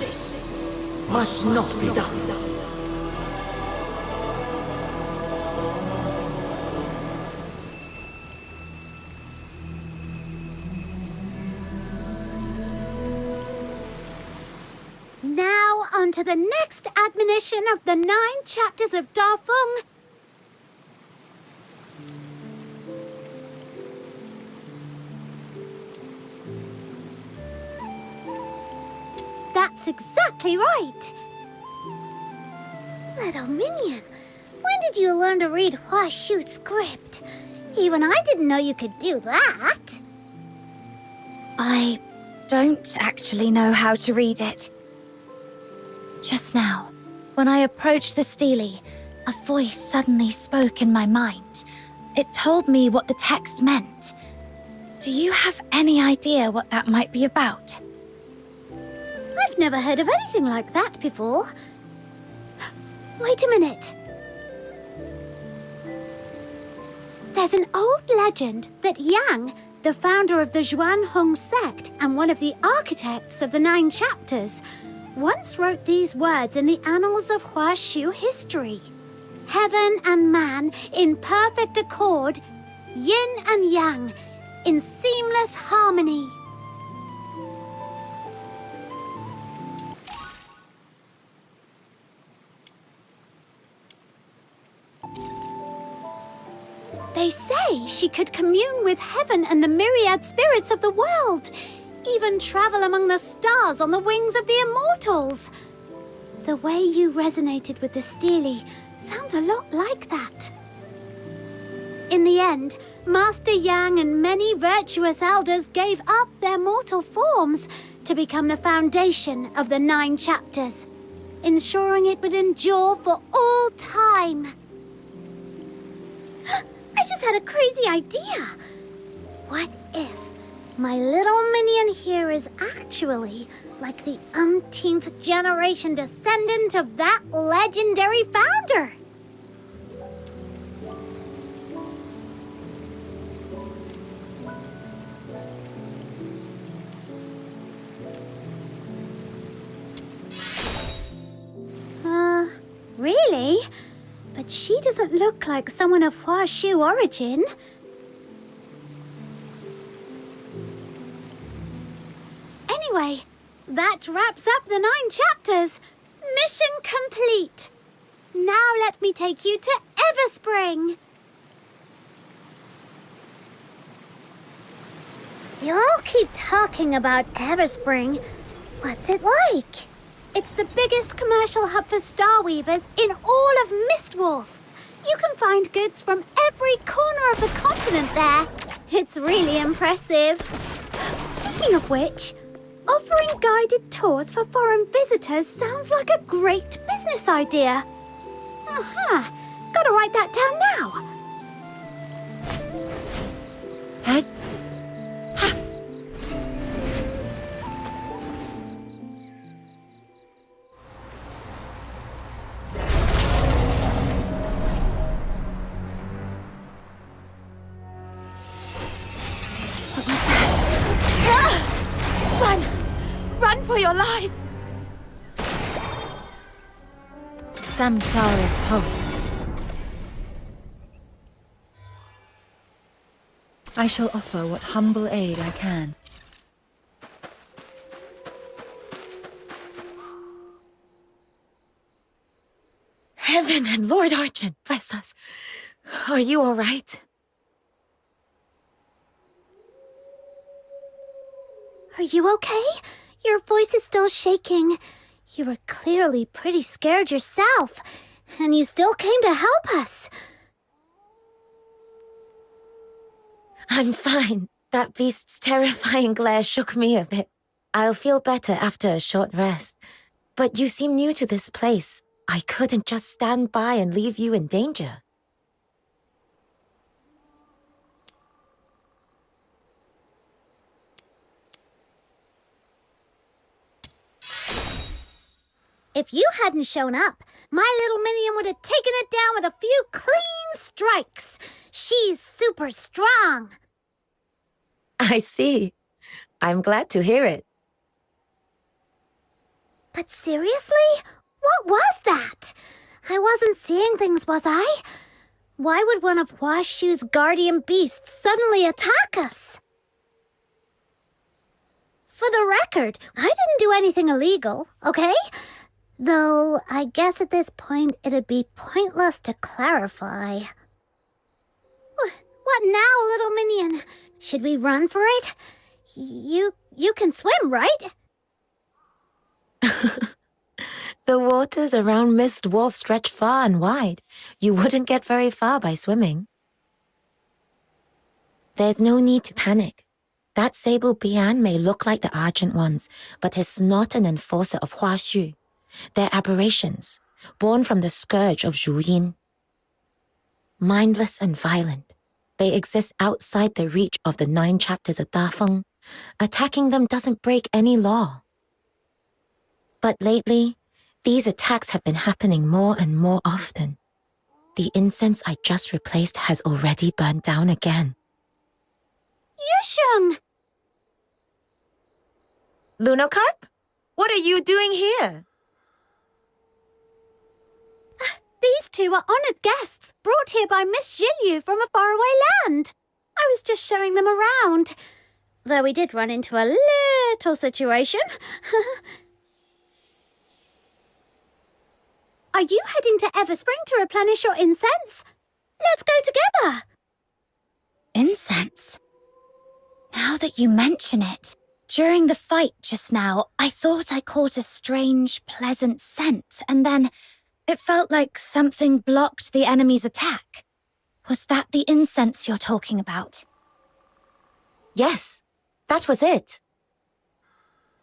must not be done. Now, on to the next admonition of the 9 chapters of Da Feng. That's exactly right. Little minion, when did you learn to read Huaxu script? Even I didn't know you could do that. I don't actually know how to read it. Just now, when I approached the stele, a voice suddenly spoke in my mind. It told me what the text meant. Do you have any idea what that might be about? I've never heard of anything like that before. Wait a minute. There's an old legend that Yang, the founder of the Zhuanhong sect and one of the architects of the 9 chapters, once wrote these words in the annals of Huaxu history. Heaven and man in perfect accord, yin and yang, in seamless harmony. They say she could commune with heaven and the myriad spirits of the world, even travel among the stars on the wings of the immortals. The way you resonated with the stele sounds a lot like that. In the end, Master Yang and many virtuous elders gave up their mortal forms to become the foundation of the 9 chapters, ensuring it would endure for all time. I just had a crazy idea. What if my little minion here is actually like the umpteenth generation descendant of that legendary founder? Really? But she doesn't look like someone of Huaxu origin. Anyway, that wraps up the 9 chapters. Mission complete. Now let me take you to Everspring. You all keep talking about Everspring. What's it like? It's the biggest commercial hub for Star Weavers in all of Mistwolf. You can find goods from every corner of the continent there. It's really impressive. Speaking of which, offering guided tours for foreign visitors sounds like a great business idea. Aha! Gotta write that down now. Run for your lives! Samsara's pulse. I shall offer what humble aid I can. Heaven and Lord Archon, bless us. Are you all right? Are you okay? Your voice is still shaking. You were clearly pretty scared yourself, and you still came to help us. I'm fine. That beast's terrifying glare shook me a bit. I'll feel better after a short rest. But you seem new to this place. I couldn't just stand by and leave you in danger. If you hadn't shown up, my little minion would have taken it down with a few clean strikes. She's super strong. I see. I'm glad to hear it. But seriously? What was that? I wasn't seeing things, was I? Why would one of Huaxu's guardian beasts suddenly attack us? For the record, I didn't do anything illegal, okay? Though, I guess at this point it'd be pointless to clarify. What now, little minion? Should we run for it? You can swim, right? The waters around Mist Wharf stretch far and wide. You wouldn't get very far by swimming. There's no need to panic. That sable Bian may look like the Argent ones, but is not an enforcer of Huaxu. They're aberrations, born from the scourge of Zhu. Mindless and violent, they exist outside the reach of the 9 chapters of Dafeng. Attacking them doesn't break any law. But lately, these attacks have been happening more and more often. The incense I just replaced has already burned down again. Yusheng! Lunocarp? What are you doing here? These two are honored guests, brought here by Miss Zhiliu from a faraway land. I was just showing them around. Though we did run into a little situation. Are you heading to Everspring to replenish your incense? Let's go together. Incense? Now that you mention it, during the fight just now, I thought I caught a strange, pleasant scent, and then it felt like something blocked the enemy's attack. Was that the incense you're talking about? Yes, that was it.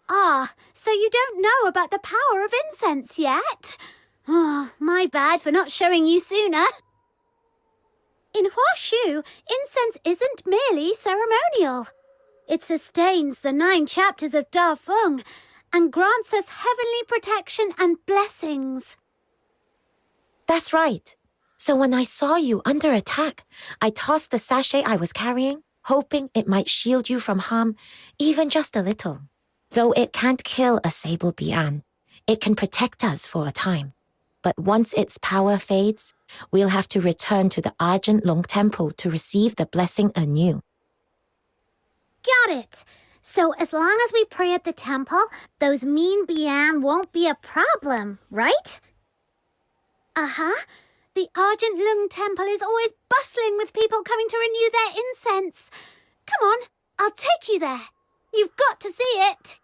Ah, so you don't know about the power of incense yet? Oh, my bad for not showing you sooner. In Huaxu, incense isn't merely ceremonial. It sustains the 9 chapters of Dafeng and grants us heavenly protection and blessings. That's right. So when I saw you under attack, I tossed the sachet I was carrying, hoping it might shield you from harm, even just a little. Though it can't kill a Sable Bian, it can protect us for a time. But once its power fades, we'll have to return to the Argent Long Temple to receive the blessing anew. Got it. So as long as we pray at the temple, those mean Bian won't be a problem, right? Uh-huh. The Argent Lung Temple is always bustling with people coming to renew their incense. Come on, I'll take you there. You've got to see it.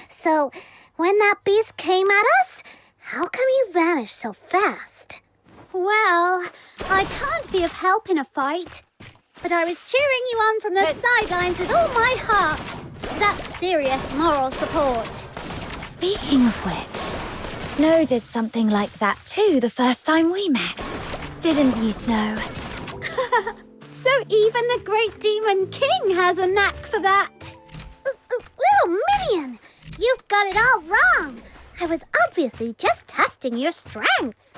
So, when that beast came at us, how come you vanished so fast? Well, I can't be of help in a fight, but I was cheering you on from the sidelines with all my heart. That's serious moral support. Speaking of which, Snow did something like that too the first time we met. Didn't you, Snow? So even the great demon king has a knack for that. Little minion, you've got it all wrong. I was obviously just testing your strength.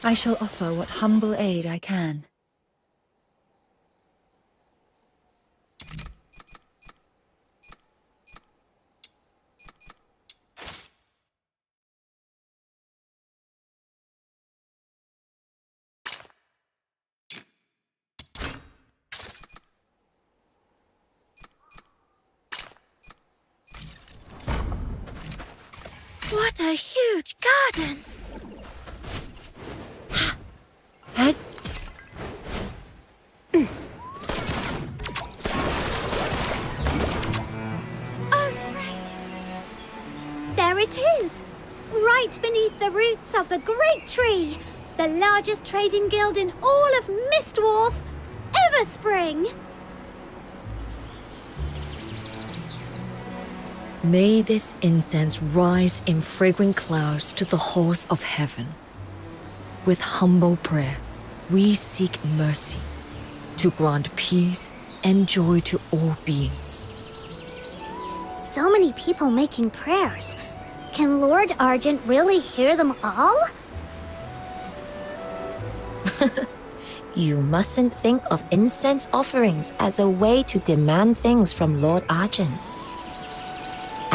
I shall offer what humble aid I can. What a huge garden! There it is! Right beneath the roots of the great tree! The largest trading guild in all of Mistwolf, Everspring! May this incense rise in fragrant clouds to the halls of heaven. With humble prayer, we seek mercy to grant peace and joy to all beings. So many people making prayers. Can Lord Argent really hear them all? You mustn't think of incense offerings as a way to demand things from Lord Argent.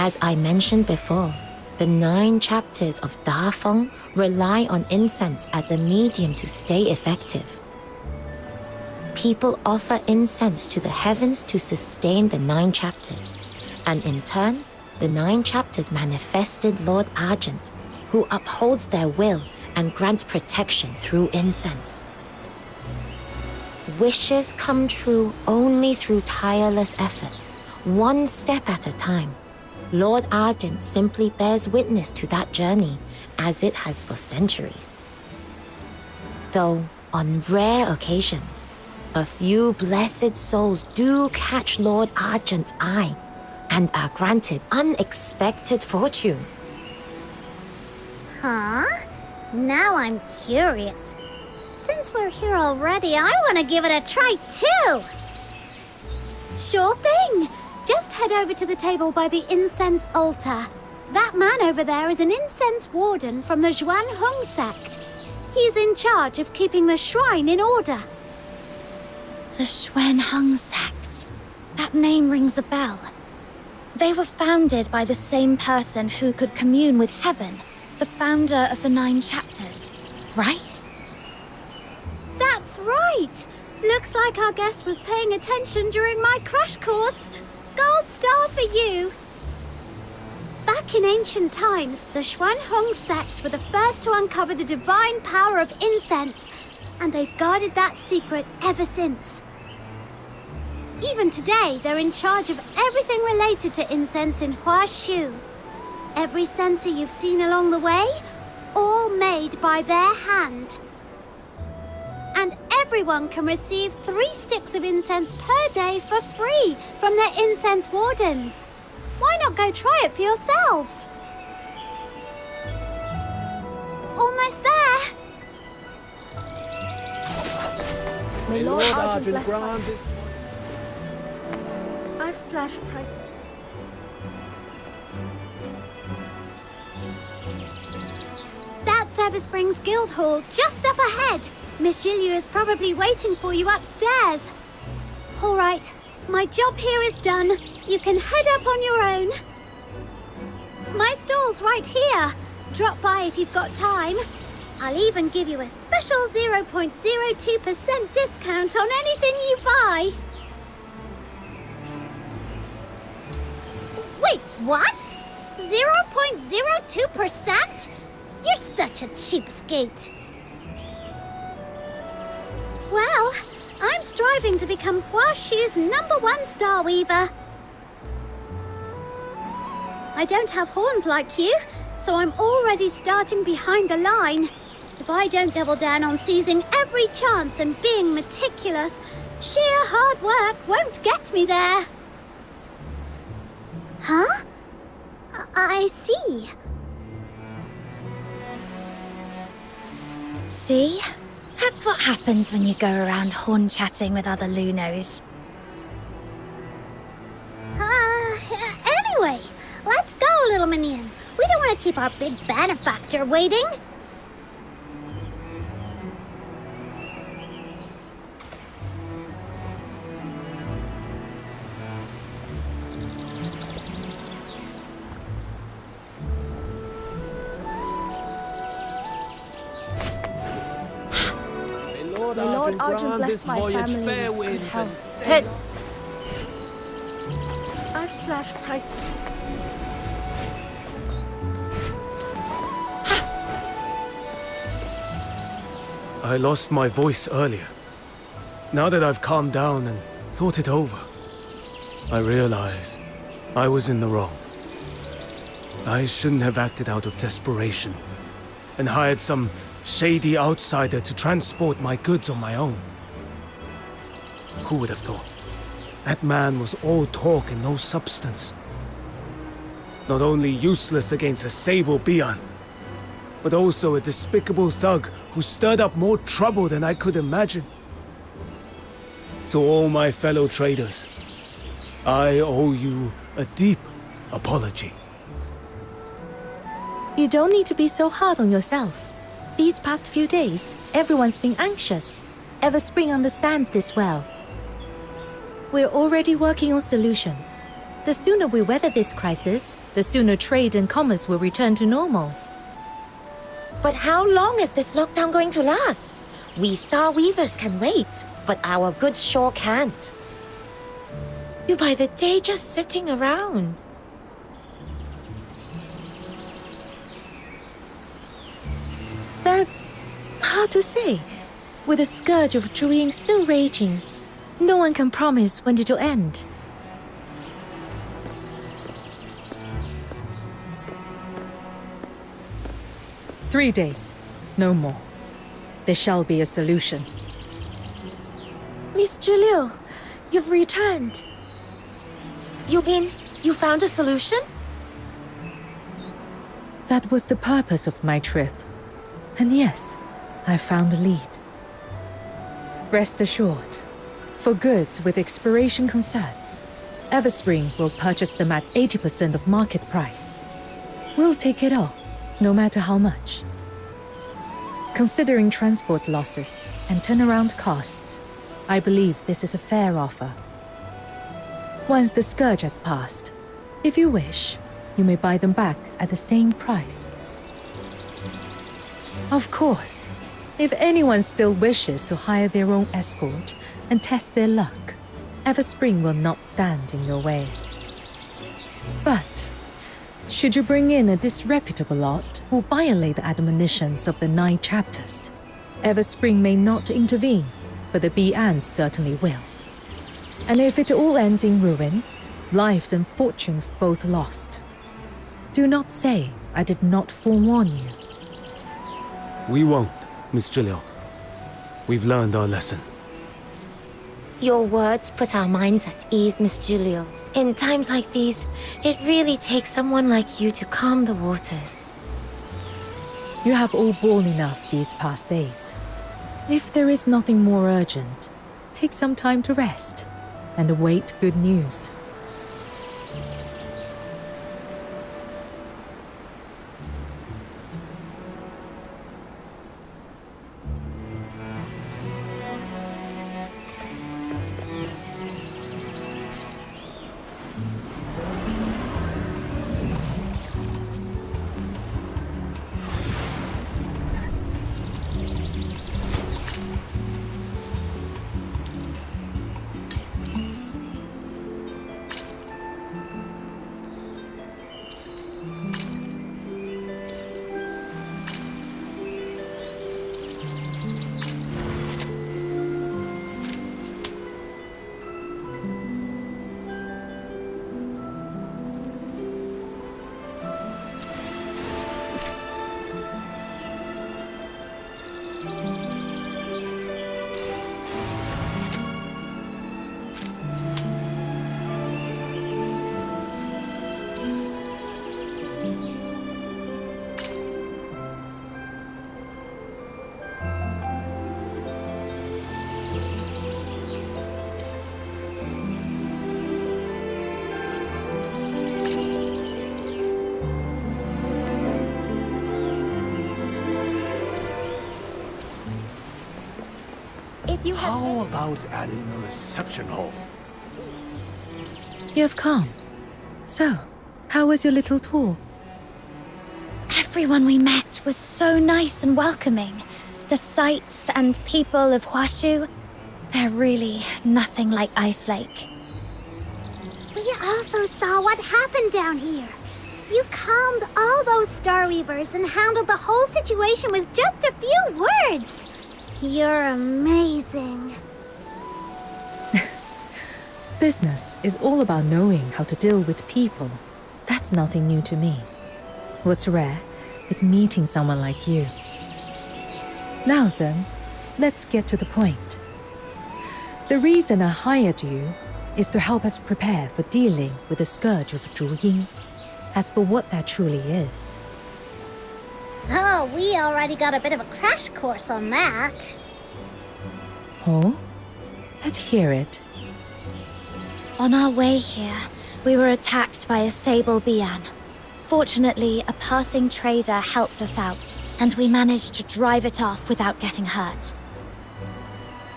As I mentioned before, the 9 chapters of Da Feng rely on incense as a medium to stay effective. People offer incense to the heavens to sustain the 9 chapters, and in turn, the 9 chapters manifested Lord Argent, who upholds their will and grants protection through incense. Wishes come true only through tireless effort, one step at a time. Lord Argent simply bears witness to that journey, as it has for centuries. Though, on rare occasions, a few blessed souls do catch Lord Argent's eye and are granted unexpected fortune. Huh? Now I'm curious. Since we're here already, I want to give it a try too! Sure thing! Just head over to the table by the incense altar. That man over there is an incense warden from the Zhuan Hong sect. He's in charge of keeping the shrine in order. The Xuan Hung sect. That name rings a bell. They were founded by the same person who could commune with heaven, the founder of the 9 chapters, right? That's right! Looks like our guest was paying attention during my crash course. Gold star for you! Back in ancient times, the Xuan Hong sect were the first to uncover the divine power of incense, and they've guarded that secret ever since. Even today, they're in charge of everything related to incense in Huaxu. Every censer you've seen along the way, all made by their hand. And everyone can receive 3 sticks of incense per day for free from their incense wardens. Why not go try it for yourselves? Almost there. May Lord Argent grant this. I've slashed prices. That's Everspring's Guild Hall, just up ahead. Miss Zhiliu is probably waiting for you upstairs. All right, my job here is done. You can head up on your own. My stall's right here. Drop by if you've got time. I'll even give you a special 0.02% discount on anything you buy. Wait, what? 0.02%? You're such a cheapskate. Well, I'm striving to become Huaxu's #1 Star Weaver. I don't have horns like you, so I'm already starting behind the line. If I don't double down on seizing every chance and being meticulous, sheer hard work won't get me there. Huh? I see. See? That's what happens when you go around horn-chatting with other Lunos. Anyway, let's go, little minion. We don't want to keep our big benefactor waiting. May Lord Argent bless my family fair with winds health. and I've slashed prices. I lost my voice earlier. Now that I've calmed down and thought it over, I realize I was in the wrong. I shouldn't have acted out of desperation and hired some shady outsider to transport my goods on my own. Who would have thought? That man was all talk and no substance. Not only useless against a sable Bian, but also a despicable thug who stirred up more trouble than I could imagine. To all my fellow traders, I owe you a deep apology. You don't need to be so hard on yourself. These past few days, everyone's been anxious. Everspring understands this well. We're already working on solutions. The sooner we weather this crisis, the sooner trade and commerce will return to normal. But how long is this lockdown going to last? We Star Weavers can wait, but our goods sure can't. You by the day just sitting around. That's hard to say. With the scourge of Zhiliu still raging, no one can promise when it'll end. "3 days, no more. There shall be a solution." Miss Zhiliu, you've returned. You mean you found a solution? That was the purpose of my trip. And yes, I found a lead. Rest assured, for goods with expiration concerns, Everspring will purchase them at 80% of market price. We'll take it all, no matter how much. Considering transport losses and turnaround costs, I believe this is a fair offer. Once the scourge has passed, if you wish, you may buy them back at the same price. Of course, if anyone still wishes to hire their own escort and test their luck, Everspring will not stand in your way. But should you bring in a disreputable lot or violate the admonitions of the 9 chapters, Everspring may not intervene, but the Bian certainly will. And if it all ends in ruin, lives and fortunes both lost, do not say I did not forewarn you. We won't, Miss Zhiliu. We've learned our lesson. Your words put our minds at ease, Miss Zhiliu. In times like these, it really takes someone like you to calm the waters. You have all borne enough these past days. If there is nothing more urgent, take some time to rest and await good news. How about adding a reception hall? You have come. So, how was your little tour? Everyone we met was so nice and welcoming. The sights and people of Huaxu, they're really nothing like Ice Lake. We also saw what happened down here. You calmed all those Star Weavers and handled the whole situation with just a few words. You're amazing. Business is all about knowing how to deal with people. That's nothing new to me. What's rare is meeting someone like you. Now then, let's get to the point. The reason I hired you is to help us prepare for dealing with the scourge of Zhiying. As for what that truly is. Oh, we already got a bit of a crash course on that. Oh? Let's hear it. On our way here, we were attacked by a sable Bian. Fortunately, a passing trader helped us out, and we managed to drive it off without getting hurt.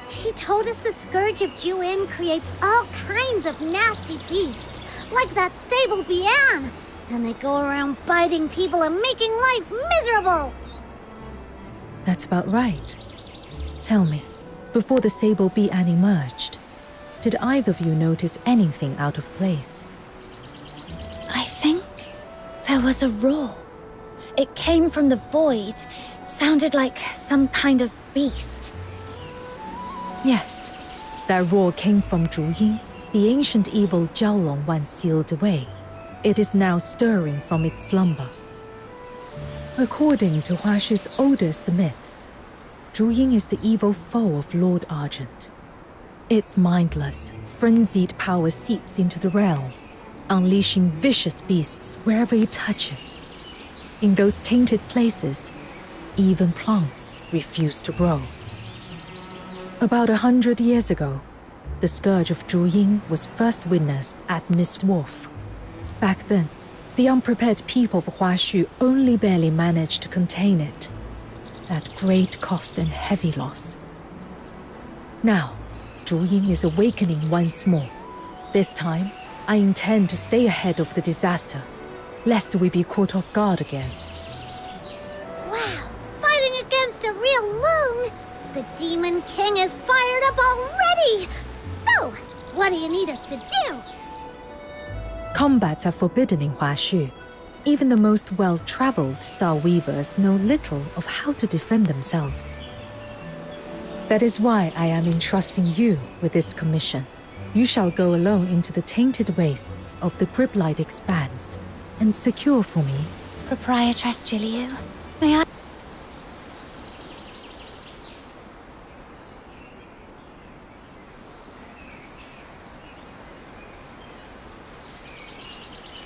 She told us the Scourge of Zhiying creates all kinds of nasty beasts, like that sable Bian, and they go around biting people and making life miserable. That's about right. Tell me, before the sable Bian emerged, did either of you notice anything out of place? I think there was a roar. It came from the void, sounded like some kind of beast. Yes, that roar came from Zhiying, the ancient evil Zhaolong once sealed away. It is now stirring from its slumber. According to Huaxu's oldest myths, Zhiying is the evil foe of Lord Argent. Its mindless, frenzied power seeps into the realm, unleashing vicious beasts wherever it touches. In those tainted places, even plants refuse to grow. About 100 years ago, the scourge of Zhiying was first witnessed at Mist Wolf. Back then, the unprepared people of Huaxu only barely managed to contain it, at great cost and heavy loss. Now, Zhiying is awakening once more. This time, I intend to stay ahead of the disaster, lest we be caught off guard again. Wow, fighting against a real loon! The Demon King is fired up already! So, what do you need us to do? Combats are forbidden in Huaxu. Even the most well-traveled Star Weavers know little of how to defend themselves. That is why I am entrusting you with this commission. You shall go alone into the tainted wastes of the Griplight Expanse and secure for me... Proprietress Zhiliu, may I...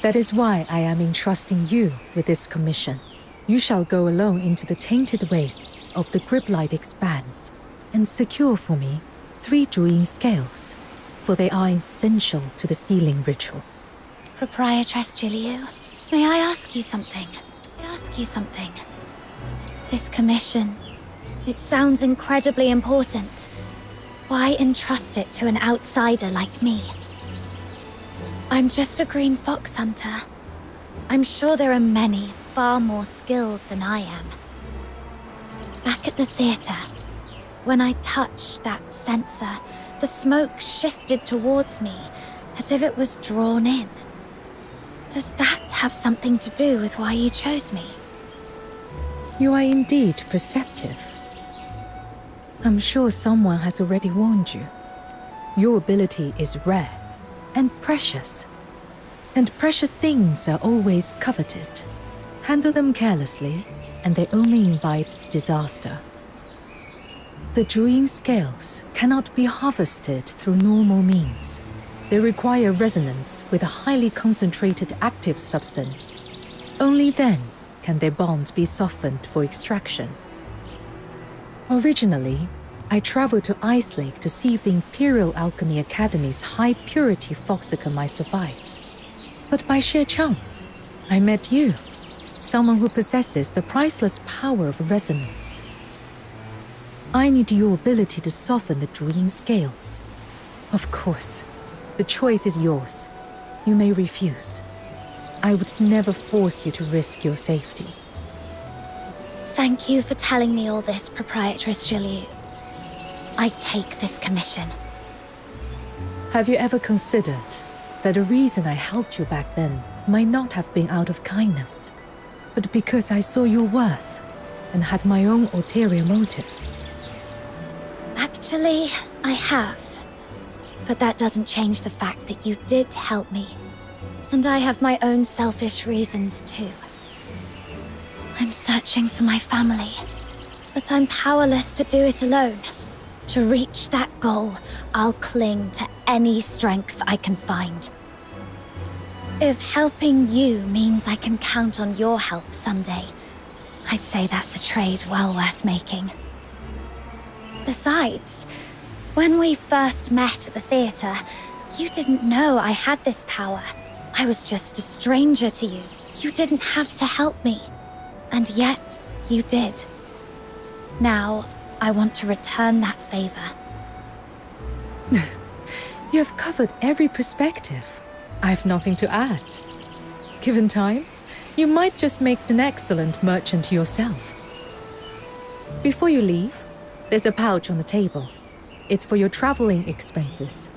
That is why I am entrusting you with this commission. You shall go alone into the tainted wastes of the Griplight Expanse and secure for me 3 Zhiying scales, for they are essential to the sealing ritual. Proprietress Zhiliu, may I ask you something? This commission, it sounds incredibly important. Why entrust it to an outsider like me? I'm just a green fox hunter. I'm sure there are many far more skilled than I am. Back at the theater, when I touched that sensor, the smoke shifted towards me, as if it was drawn in. Does that have something to do with why you chose me? You are indeed perceptive. I'm sure someone has already warned you. Your ability is rare and precious. And precious things are always coveted. Handle them carelessly, and they only invite disaster. The Zhiying scales cannot be harvested through normal means. They require resonance with a highly concentrated active substance. Only then can their bonds be softened for extraction. Originally, I traveled to Ice Lake to see if the Imperial Alchemy Academy's high-purity foxicum might suffice. But by sheer chance, I met you, someone who possesses the priceless power of resonance. I need your ability to soften the Zhiying scales. Of course, the choice is yours. You may refuse. I would never force you to risk your safety. Thank you for telling me all this, Proprietress Zhiliu. I take this commission. Have you ever considered that the reason I helped you back then might not have been out of kindness, but because I saw your worth and had my own ulterior motive? Actually, I have. But that doesn't change the fact that you did help me. And I have my own selfish reasons too. I'm searching for my family, but I'm powerless to do it alone. To reach that goal, I'll cling to any strength I can find. If helping you means I can count on your help someday, I'd say that's a trade well worth making. Besides, when we first met at the theater, you didn't know I had this power. I was just a stranger to you. You didn't have to help me. And yet, you did. Now, I want to return that favor. You have covered every perspective. I have nothing to add. Given time, you might just make an excellent merchant yourself. Before you leave, there's a pouch on the table. It's for your traveling expenses.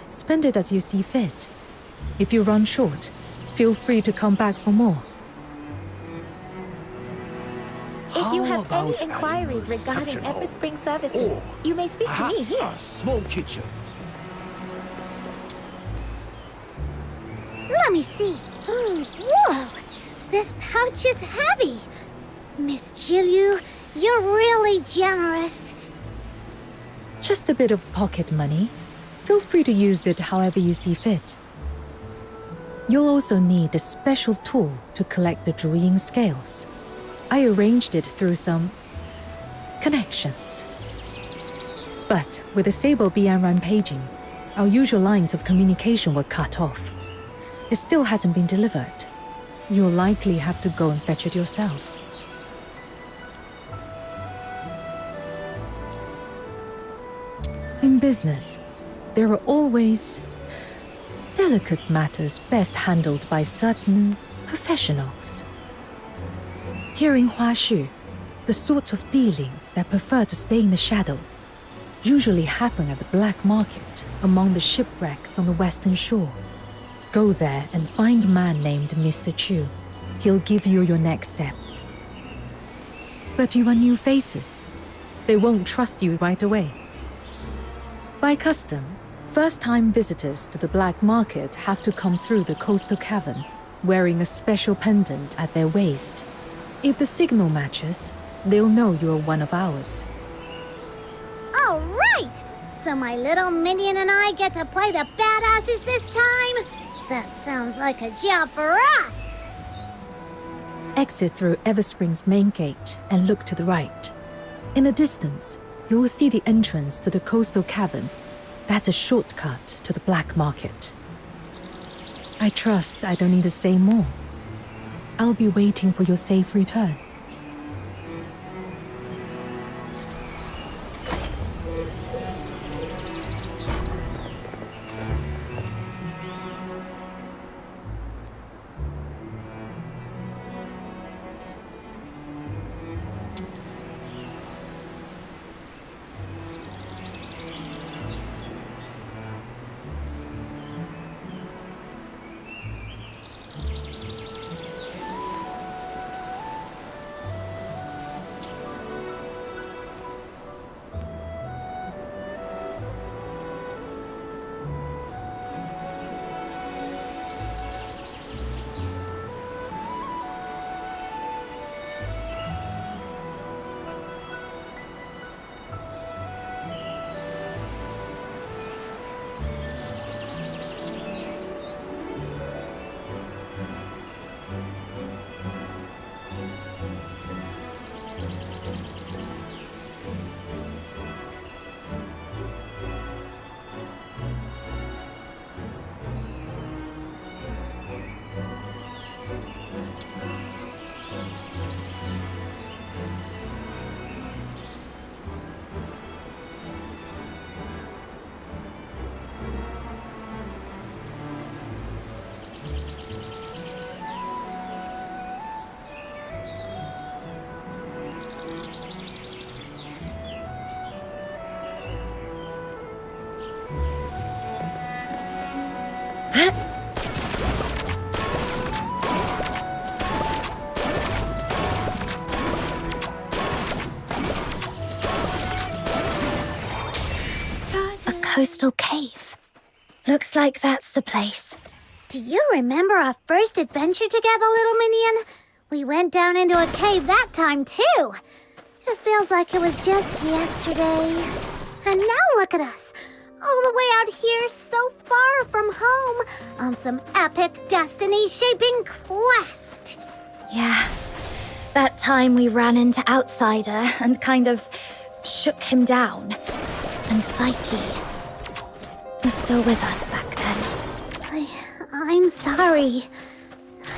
Spend it as you see fit. If you run short, feel free to come back for more. If you have any about inquiries regarding reception Everspring services, Or you may speak to me perhaps here. a small kitchen. Let me see. Whoa! This pouch is heavy. Miss Zhiliu, you're really generous. Just a bit of pocket money. Feel free to use it however you see fit. You'll also need a special tool to collect the Druiding scales. I arranged it through some connections. But with the Sable Bian rampaging, our usual lines of communication were cut off. It still hasn't been delivered. You'll likely have to go and fetch it yourself. In business, there are always delicate matters best handled by certain professionals. Here in Huaxu, the sorts of dealings that prefer to stay in the shadows usually happen at the black market among the shipwrecks on the western shore. Go there and find a man named Mr. Chu. He'll give you your next steps. But you are new faces. They won't trust you right away. By custom, first-time visitors to the black market have to come through the coastal cavern, wearing a special pendant at their waist. If the signal matches, they'll know you're one of ours. All right! So my little minion and I get to play the badasses this time? That sounds like a job for us! Exit through Everspring's main gate and look to the right. In the distance, you will see the entrance to the coastal cavern. That's a shortcut to the black market. I trust I don't need to say more. I'll be waiting for your safe return. coastal cave. Looks like that's the place. Do you remember our first adventure together, little minion? We went down into a cave that time, too. It feels like it was just yesterday. And now look at us, all the way out here so far from home, on some epic destiny-shaping quest. Yeah. That time we ran into Outsider and kind of shook him down. And Psyche was still with us back then. I'm sorry.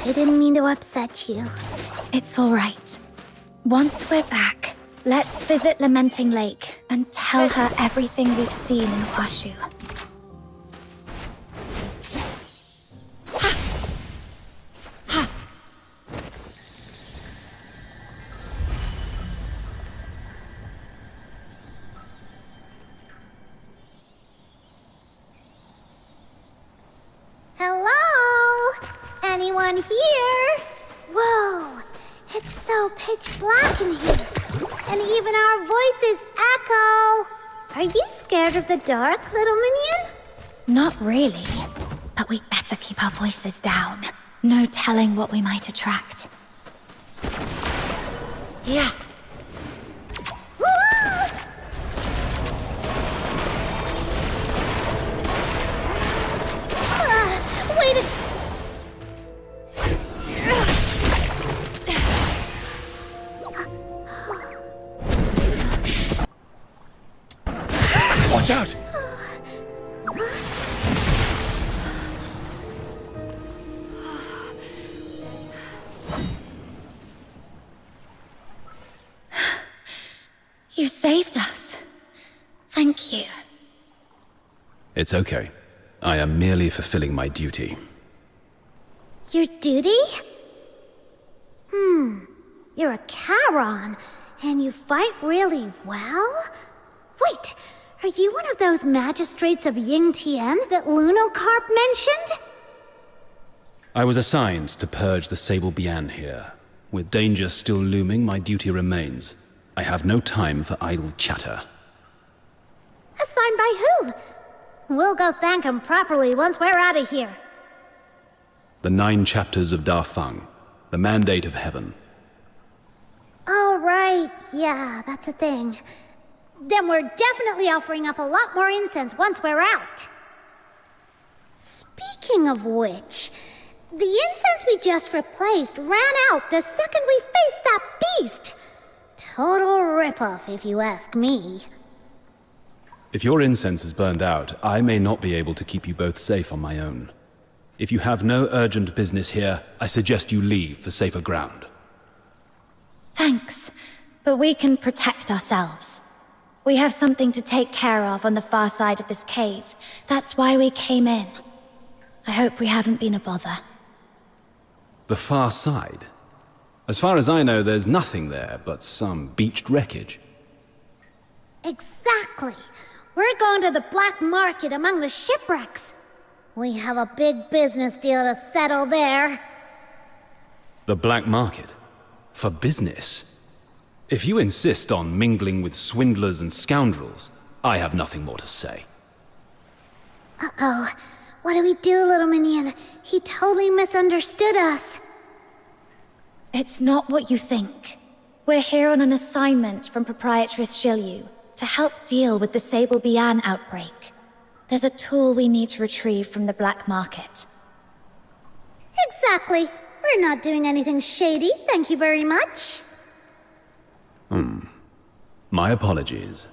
I didn't mean to upset you. It's all right. Once we're back, let's visit Lamenting Lake and tell her everything we've seen in Huaxu. Hello? Anyone here? Whoa, it's so pitch black in here. And even our voices echo. Are you scared of the dark, little minion? Not really, but we'd better keep our voices down. No telling what we might attract. Yeah. Wait a... Watch out! You saved us. Thank you. It's okay. I am merely fulfilling my duty. Your duty? You're a Charon, and you fight really well? Wait, are you one of those magistrates of Ying Tian that Lunocarp mentioned? I was assigned to purge the Sable Bian here. With danger still looming, my duty remains. I have no time for idle chatter. Assigned by who? We'll go thank him properly once we're out of here. The 9 chapters of Da Feng, the mandate of heaven. Oh, right. Yeah, that's a thing. Then we're definitely offering up a lot more incense once we're out. Speaking of which, the incense we just replaced ran out the second we faced that beast. Total ripoff, if you ask me. If your incense is burned out, I may not be able to keep you both safe on my own. If you have no urgent business here, I suggest you leave for safer ground. Thanks, but we can protect ourselves. We have something to take care of on the far side of this cave. That's why we came in. I hope we haven't been a bother. The far side? As far as I know, there's nothing there but some beached wreckage. Exactly. We're going to the black market among the shipwrecks. We have a big business deal to settle there. The black market? For business? If you insist on mingling with swindlers and scoundrels, I have nothing more to say. Uh-oh. What do we do, little minion? He totally misunderstood us. It's not what you think. We're here on an assignment from Proprietress Zhiliu to help deal with the Sable Bian outbreak. There's a tool we need to retrieve from the black market. Exactly. We're not doing anything shady, thank you very much. My apologies.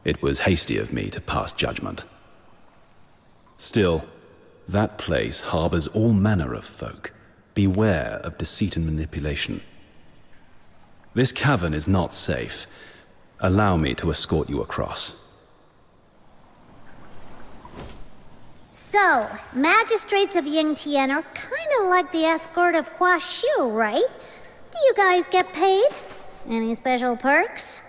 It was hasty of me to pass judgment. Still, that place harbors all manner of folk. Beware of deceit and manipulation. This cavern is not safe. Allow me to escort you across. So, magistrates of Ying Tian are kind of like the escort of Huaxu, right? Do you guys get paid? Any special perks?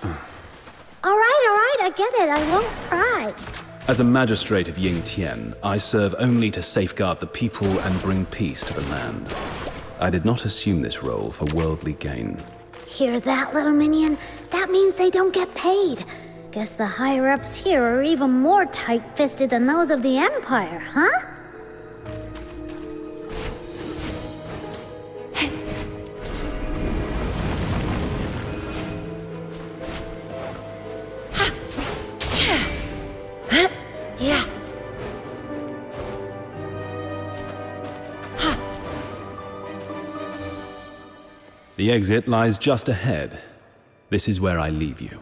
All right, I get it. I won't cry. As a magistrate of Ying Tian, I serve only to safeguard the people and bring peace to the land. I did not assume this role for worldly gain. Hear that, little minion? That means they don't get paid. Guess the higher-ups here are even more tight-fisted than those of the Empire, huh? Yeah. The exit lies just ahead. This is where I leave you.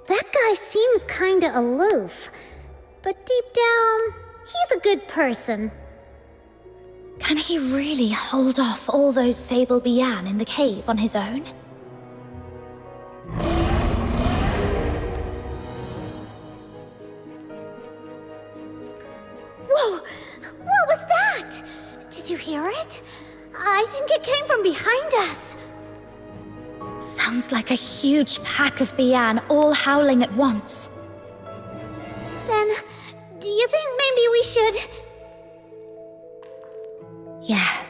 That guy seems kinda aloof, but deep down, he's a good person. Can he really hold off all those Sable Bian in the cave on his own? Whoa! What was that? Did you hear it? I think it came from behind us. Sounds like a huge pack of Bian all howling at once. Then, do you think maybe we should... Yeah,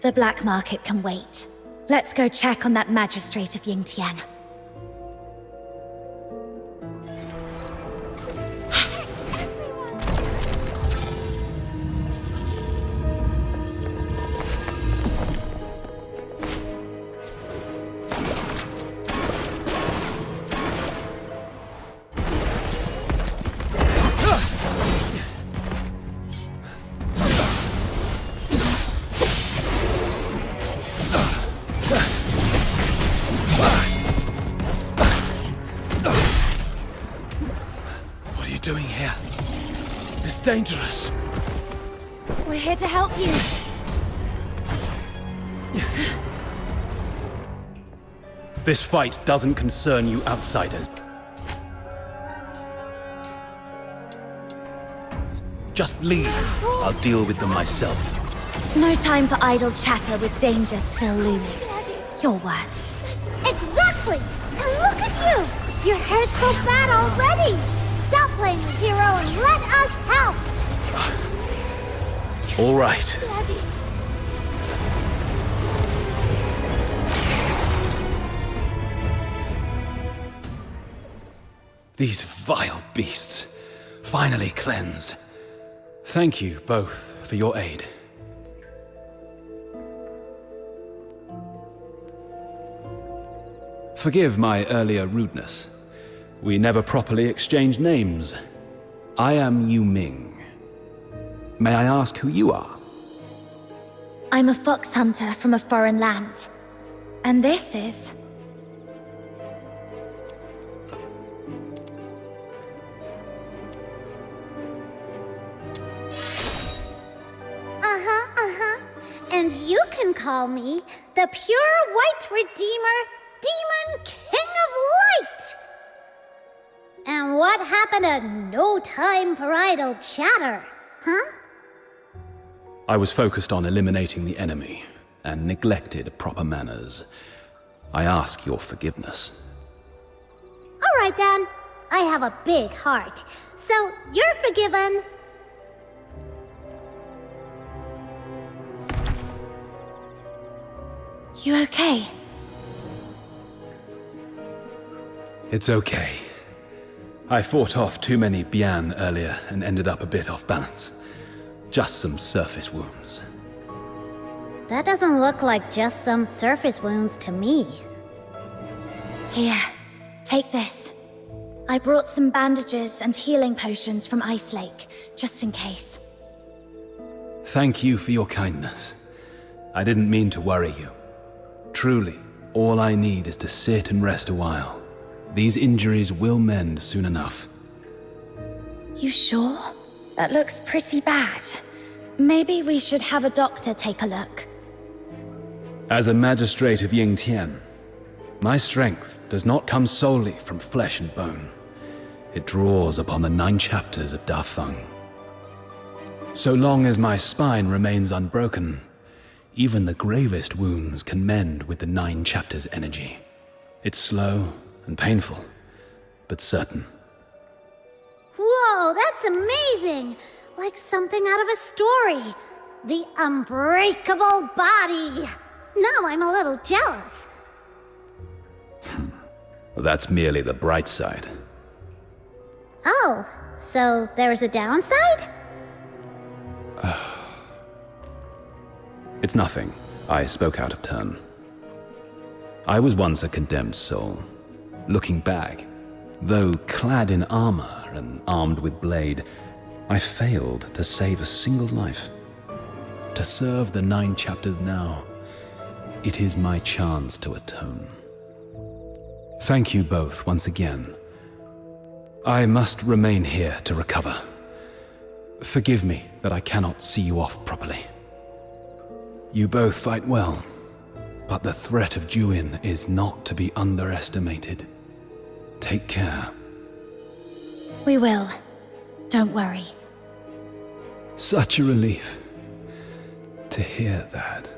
the black market can wait. Let's go check on that magistrate of Yingtian. Dangerous. We're here to help you. This fight doesn't concern you outsiders. Just leave. I'll deal with them myself. No time for idle chatter with danger still looming. Your words. Exactly! And look at you! Your hair's so bad already! Stop playing the hero and let us help! All right. These vile beasts, finally cleansed. Thank you both for your aid. Forgive my earlier rudeness. We never properly exchanged names. I am Yu Ming. May I ask who you are? I'm a fox hunter from a foreign land. And this is... And you can call me the Pure White Redeemer, Demon King of Light! And what happened to no time for idle chatter, huh? I was focused on eliminating the enemy, and neglected proper manners. I ask your forgiveness. All right then. I have a big heart, so you're forgiven. You okay? It's okay. I fought off too many Bian earlier and ended up a bit off balance. Just some surface wounds. That doesn't look like just some surface wounds to me. Here, take this. I brought some bandages and healing potions from Ice Lake, just in case. Thank you for your kindness. I didn't mean to worry you. Truly, all I need is to sit and rest a while. These injuries will mend soon enough. You sure? That looks pretty bad. Maybe we should have a doctor take a look. As a magistrate of Yingtian, my strength does not come solely from flesh and bone. It draws upon the 9 chapters of Da Feng. So long as my spine remains unbroken, even the gravest wounds can mend with the 9 chapters' energy. It's slow and painful, but certain. Whoa! Whoa, that's amazing! Like something out of a story. The unbreakable body. Now I'm a little jealous. That's merely the bright side. Oh, so there's a downside? It's nothing. I spoke out of turn. I was once a condemned soul. Looking back, though clad in armor and armed with blade, I failed to save a single life. To serve the 9 chapters now, it is my chance to atone. Thank you both once again. I must remain here to recover. Forgive me that I cannot see you off properly. You both fight well, but the threat of Juin is not to be underestimated. Take care. We will. Don't worry. Such a relief to hear that.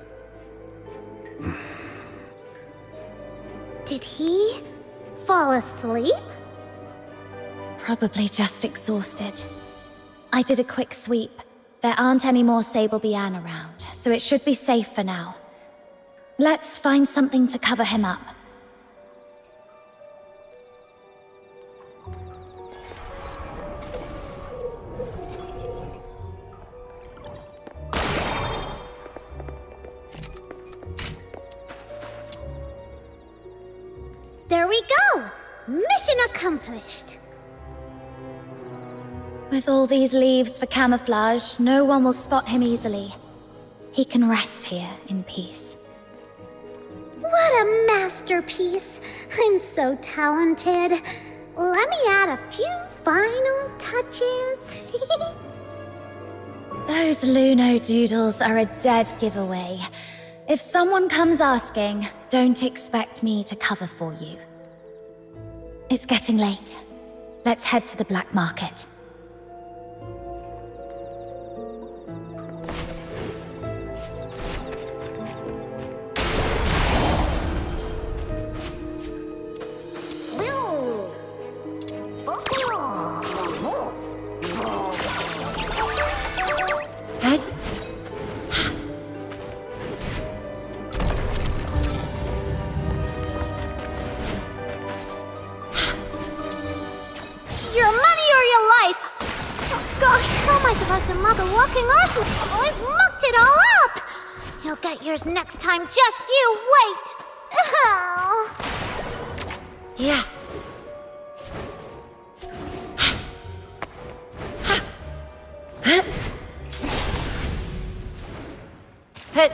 Did he fall asleep? Probably just exhausted. I did a quick sweep. There aren't any more Sable Bian around, so it should be safe for now. Let's find something to cover him up. There we go! Mission accomplished! With all these leaves for camouflage, no one will spot him easily. He can rest here in peace. What a masterpiece! I'm so talented. Let me add a few final touches. Those Luno doodles are a dead giveaway. If someone comes asking, don't expect me to cover for you. It's getting late. Let's head to the black market. Yours next time, just you wait! Oh. Yeah. Hit.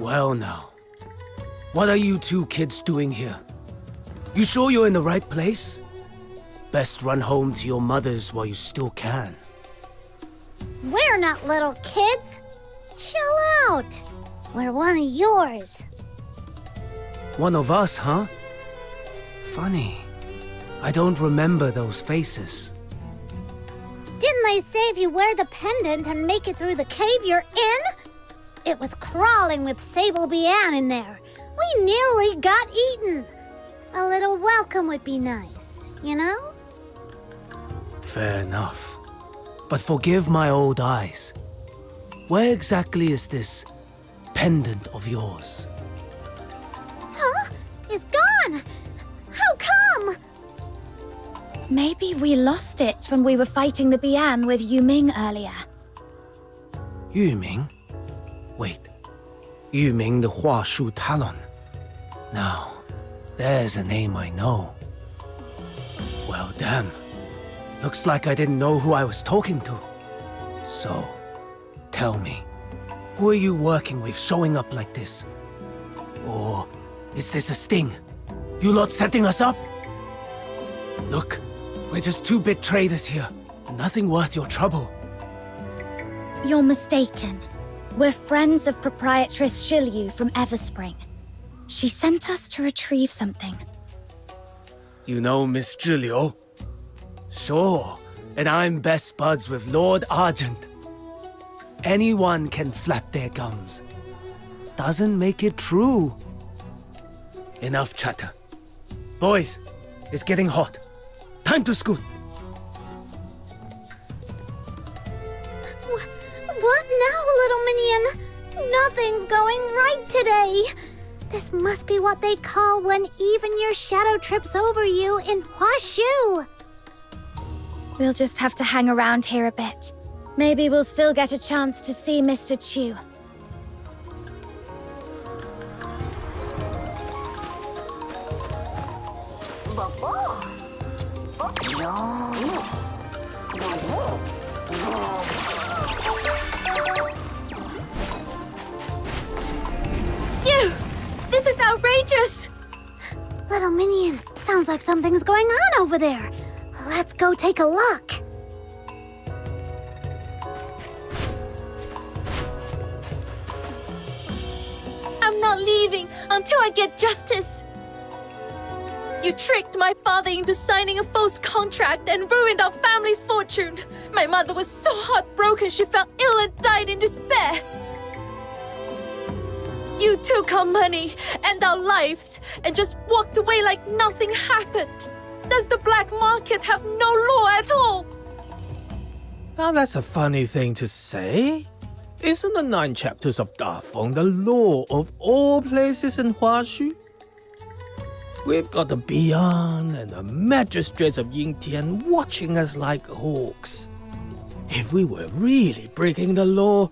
Well now, what are you two kids doing here? You sure you're in the right place? Best run home to your mothers while you still can. We're not little kids. Chill out. We're one of yours. One of us, huh? Funny. I don't remember those faces. Didn't they say if you wear the pendant and make it through the cave, you're in? It was crawling with Sable Bian in there. We nearly got eaten. A little welcome would be nice, you know? Fair enough. But forgive my old eyes. Where exactly is this pendant of yours? Huh? It's gone! How come? Maybe we lost it when we were fighting the Bian with Yuming earlier. Yuming? Wait. Yuming the Huaxu Talon. Now, there's a name I know. Well, damn. Looks like I didn't know who I was talking to. So, tell me, who are you working with showing up like this? Or is this a sting? You lot setting us up? Look, we're just two big traders here. Nothing worth your trouble. You're mistaken. We're friends of proprietress Zhiliu from Everspring. She sent us to retrieve something. You know Miss Zhiliu? Sure, and I'm best buds with Lord Argent. Anyone can flap their gums. Doesn't make it true. Enough chatter. Boys, it's getting hot. Time to scoot. What now, little minion? Nothing's going right today. This must be what they call when even your shadow trips over you in Huaxu. We'll just have to hang around here a bit. Maybe we'll still get a chance to see Mr. Chu. You! This is outrageous! Little minion, sounds like something's going on over there. Let's go take a look. I'm not leaving until I get justice. You tricked my father into signing a false contract and ruined our family's fortune. My mother was so heartbroken she fell ill and died in despair. You took our money and our lives and just walked away like nothing happened. Does the black market have no law at all? Now that's a funny thing to say. Isn't the 9 chapters of Dafeng the law of all places in Huaxu? We've got the Beyond and the magistrates of Yingtian watching us like hawks. If we were really breaking the law,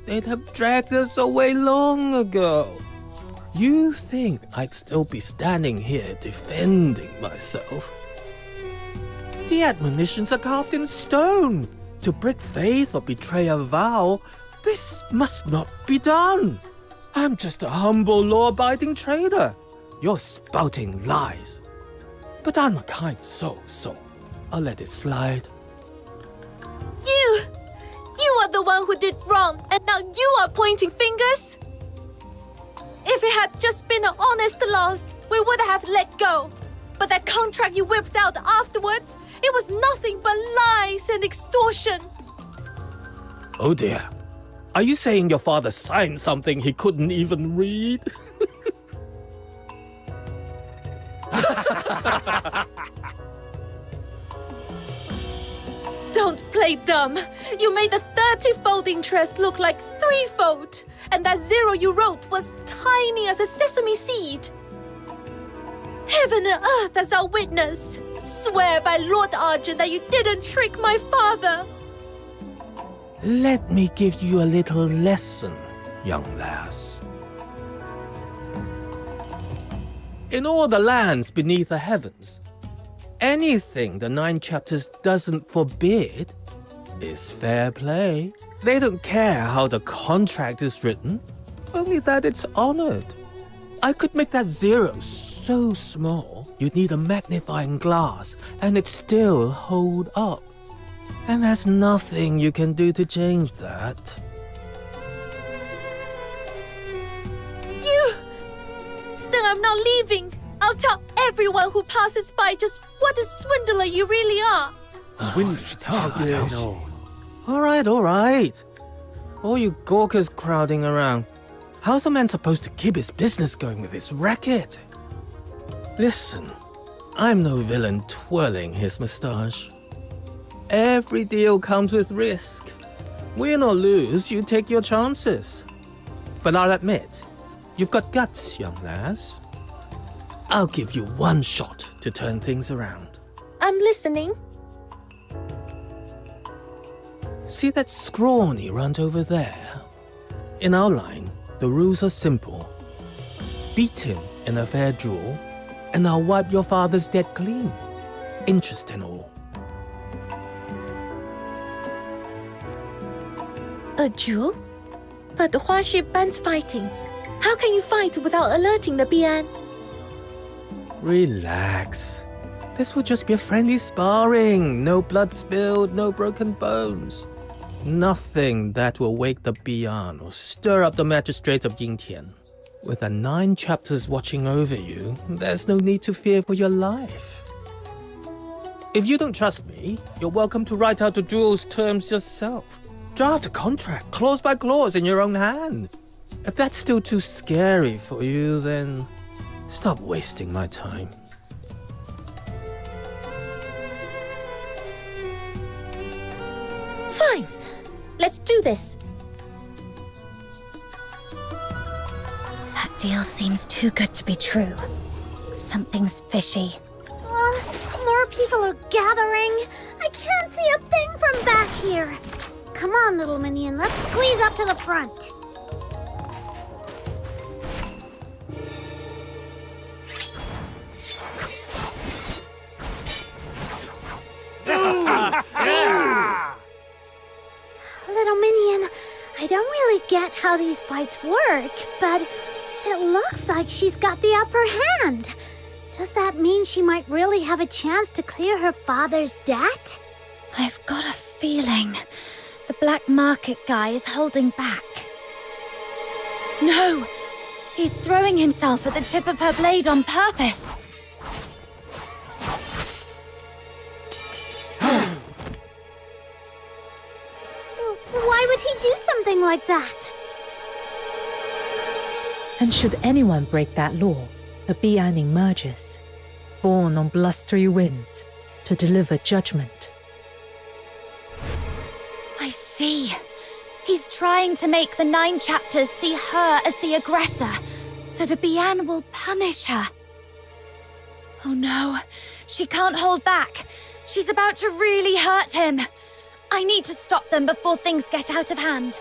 they'd have dragged us away long ago. You think I'd still be standing here defending myself? The admonitions are carved in stone. To break faith or betray a vow, this must not be done. I'm just a humble law-abiding trader. You're spouting lies. But I'm a kind soul, so I'll let it slide. You are the one who did wrong, and now you are pointing fingers? If it had just been an honest loss, we would have let go. But that contract you whipped out afterwards, it was nothing but lies and extortion. Oh dear. Are you saying your father signed something he couldn't even read? Don't play dumb. You made the 30-fold interest look like 3-fold. And that 0 you wrote was tiny as a sesame seed. Heaven and earth as our witness. Swear by Lord Argent that you didn't trick my father. Let me give you a little lesson, young lass. In all the lands beneath the heavens, anything the 9 chapters doesn't forbid is fair play. They don't care how the contract is written, only that it's honored. I could make that 0 so small, you'd need a magnifying glass, and it'd still hold up. And there's nothing you can do to change that. Then I'm not leaving. I'll tell everyone who passes by just what a swindler you really are. Swindler? No. All right. All you gawkers crowding around. How's a man supposed to keep his business going with this racket? Listen, I'm no villain twirling his moustache. Every deal comes with risk. Win or lose, you take your chances. But I'll admit, you've got guts, young lass. I'll give you one shot to turn things around. I'm listening. See that scrawny runt over there? In our line, the rules are simple. Beat him in a fair duel, and I'll wipe your father's debt clean. Interest and all. A duel? But Huaxu bans fighting. How can you fight without alerting the Bian? Relax. This will just be a friendly sparring. No blood spilled, no broken bones. Nothing that will wake the Bian or stir up the magistrates of Yingtian. With the 9 chapters watching over you, there's no need to fear for your life. If you don't trust me, you're welcome to write out the duel's terms yourself. Draft a contract, clause by clause, in your own hand. If that's still too scary for you, then stop wasting my time. Fine. Let's do this. That deal seems too good to be true. Something's fishy. More people are gathering. I can't see a thing from back here. Come on, little minion, let's squeeze up to the front. Little minion, I don't really get how these fights work, but it looks like she's got the upper hand. Does that mean she might really have a chance to clear her father's debt? I've got a feeling the black market guy is holding back. No! He's throwing himself at the tip of her blade on purpose. Why would he do something like that? And should anyone break that law, a Bian emerges, born on blustery winds, to deliver judgment. I see. He's trying to make the 9 chapters see her as the aggressor, so the Bian will punish her. Oh no, she can't hold back. She's about to really hurt him. I need to stop them before things get out of hand.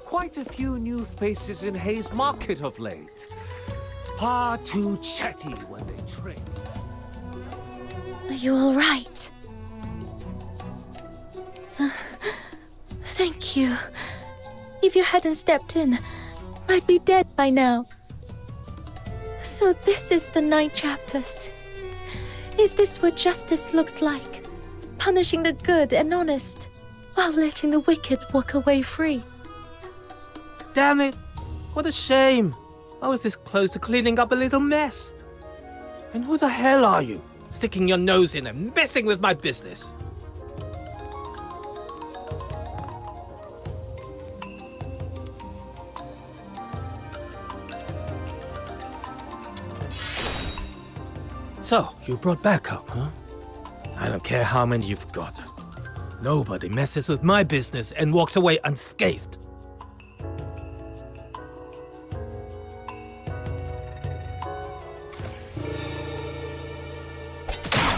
Quite a few new faces in Hayes Market of late. Far too chatty when they trade. Are you all right? Thank you. If you hadn't stepped in, I'd be dead by now. So this is the 9 chapters. Is this what justice looks like? Punishing the good and honest, while letting the wicked walk away free. Damn it! What a shame! I was this close to cleaning up a little mess. And who the hell are you? Sticking your nose in and messing with my business. So, you brought backup, huh? I don't care how many you've got. Nobody messes with my business and walks away unscathed.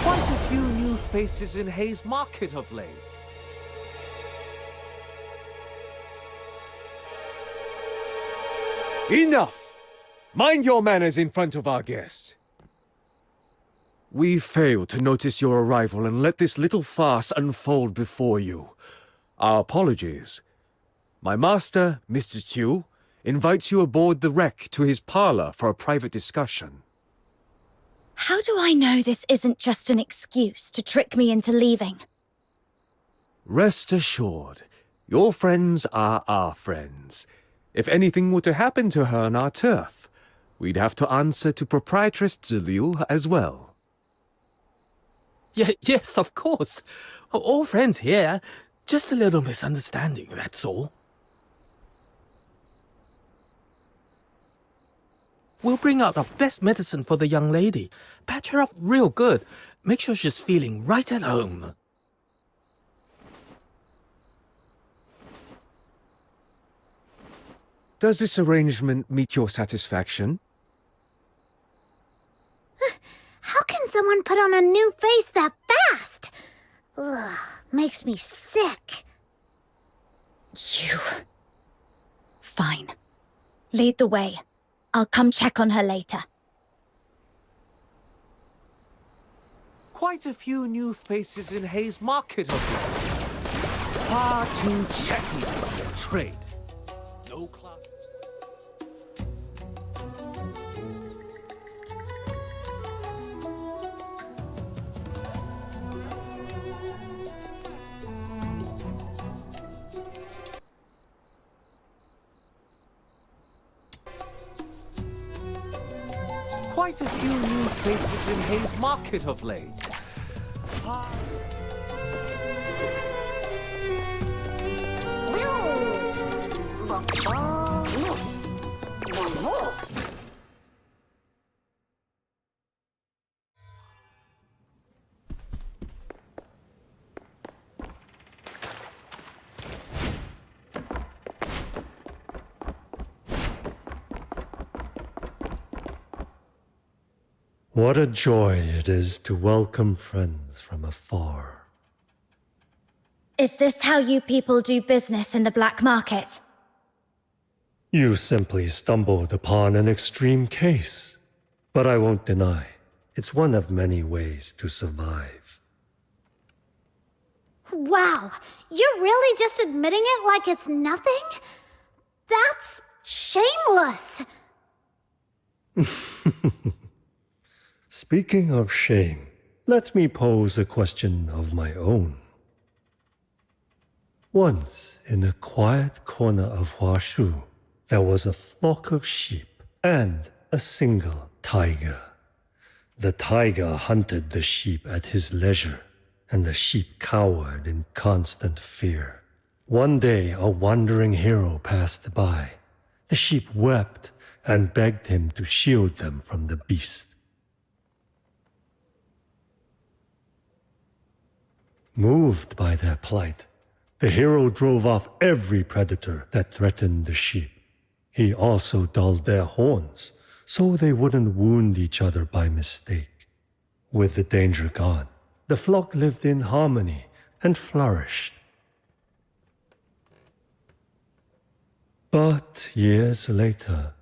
Quite a few new faces in Hayes Market of late. Enough! Mind your manners in front of our guest. We failed to notice your arrival and let this little farce unfold before you. Our apologies. My master, Mr. Chu, invites you aboard the wreck to his parlor for a private discussion. How do I know this isn't just an excuse to trick me into leaving? Rest assured, your friends are our friends. If anything were to happen to her on our turf, we'd have to answer to proprietress Zhiliu as well. Yes, of course. All friends here. Just a little misunderstanding, that's all. We'll bring out our best medicine for the young lady. Patch her up real good. Make sure she's feeling right at home. Does this arrangement meet your satisfaction? How can someone put on a new face that fast? Ugh, makes me sick. You. Fine. Lead the way. I'll come check on her later. Quite a few new faces in Hayes Market of late. Far too chatty for their trade. No class. Quite a few new faces in Hayes Market of late. What a joy it is to welcome friends from afar. Is this how you people do business in the black market? You simply stumbled upon an extreme case, but I won't deny, it's one of many ways to survive. Wow, you're really just admitting it like it's nothing? That's shameless! Speaking of shame, let me pose a question of my own. Once, in a quiet corner of Huaxu, there was a flock of sheep and a single tiger. The tiger hunted the sheep at his leisure, and the sheep cowered in constant fear. One day, a wandering hero passed by. The sheep wept and begged him to shield them from the beast. Moved by their plight, the hero drove off every predator that threatened the sheep. He also dulled their horns, so they wouldn't wound each other by mistake. With the danger gone, the flock lived in harmony and flourished. But years later,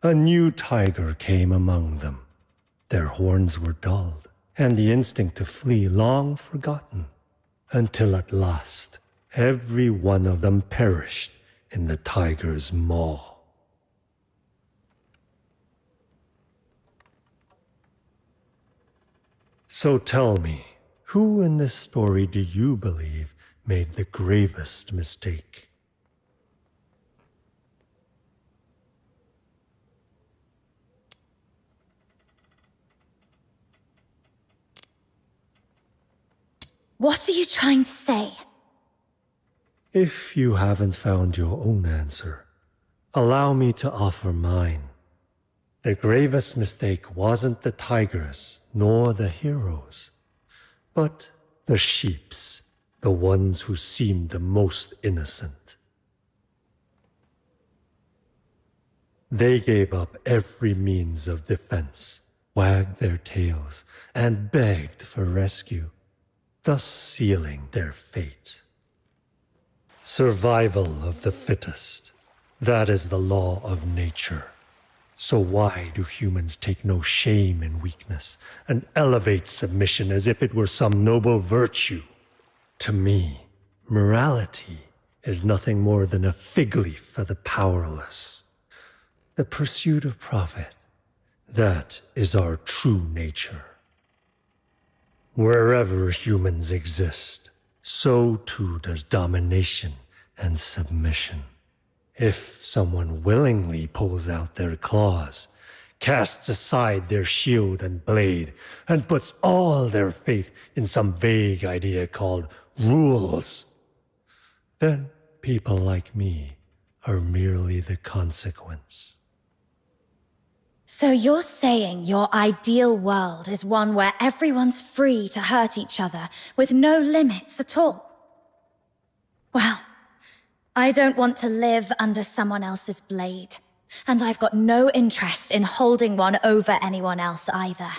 a new tiger came among them. Their horns were dulled, and the instinct to flee long forgotten. Until at last, every one of them perished in the tiger's maw. So tell me, who in this story do you believe made the gravest mistake? What are you trying to say? If you haven't found your own answer, allow me to offer mine. The gravest mistake wasn't the tigers nor the heroes, but the sheeps, the ones who seemed the most innocent. They gave up every means of defense, wagged their tails, and begged for rescue, thus sealing their fate. Survival of the fittest. That is the law of nature. So why do humans take no shame in weakness and elevate submission as if it were some noble virtue? To me, morality is nothing more than a fig leaf for the powerless. The pursuit of profit, that is our true nature. Wherever humans exist, so too does domination and submission. If someone willingly pulls out their claws, casts aside their shield and blade, and puts all their faith in some vague idea called rules, then people like me are merely the consequence. So you're saying your ideal world is one where everyone's free to hurt each other with no limits at all? Well, I don't want to live under someone else's blade, and I've got no interest in holding one over anyone else either.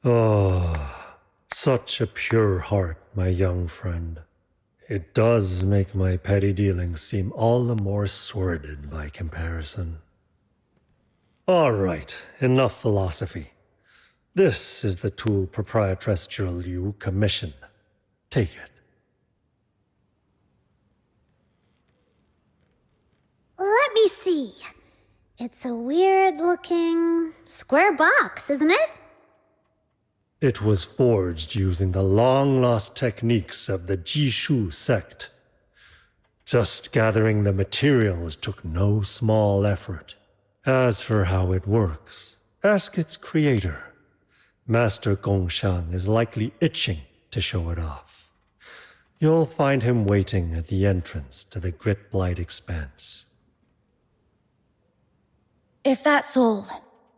Oh, Such a pure heart, my young friend. It does make my petty dealings seem all the more sordid by comparison. All right, enough philosophy. This is the tool proprietress Zhiliu commissioned. Take it. Let me see. It's a weird-looking square box, isn't it? It was forged using the long-lost techniques of the Jishu sect. Just gathering the materials took no small effort. As for how it works, ask its creator. Master Gongshang is likely itching to show it off. You'll find him waiting at the entrance to the Grit-Blight Expanse. If that's all,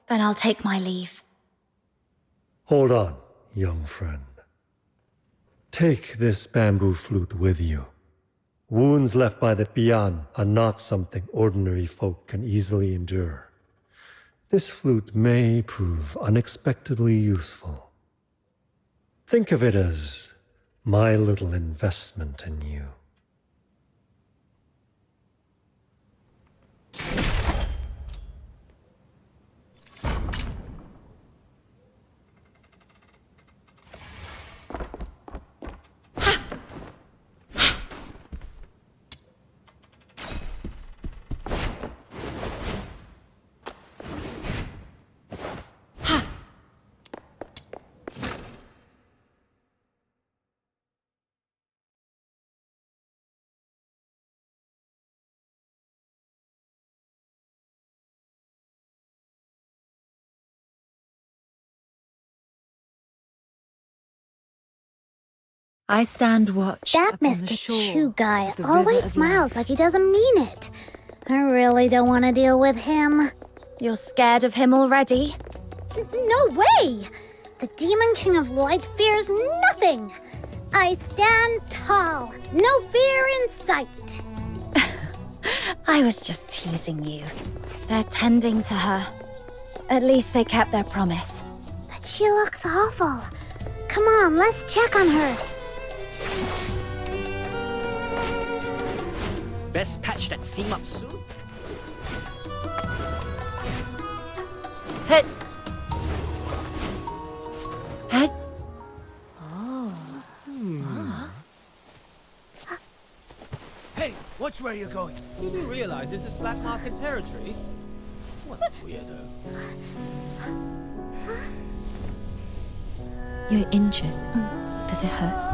then I'll take my leave. Hold on, young friend. Take this bamboo flute with you. Wounds left by the Bian are not something ordinary folk can easily endure. This flute may prove unexpectedly useful. Think of it as my little investment in you. I stand watch That upon the Mr. shore Chu guy of the always river of smiles like he doesn't mean it. I really don't want to deal with him. You're scared of him already? No way! The Demon King of Light fears nothing. I stand tall, no fear in sight. I was just teasing you. They're tending to her. At least they kept their promise. But she looks awful. Come on, let's check on her. Best patch that seam up soon. Head. Head. Oh. Hey, watch where you're going. You do realize this is black market territory? What a weirdo. You're injured. Does it hurt?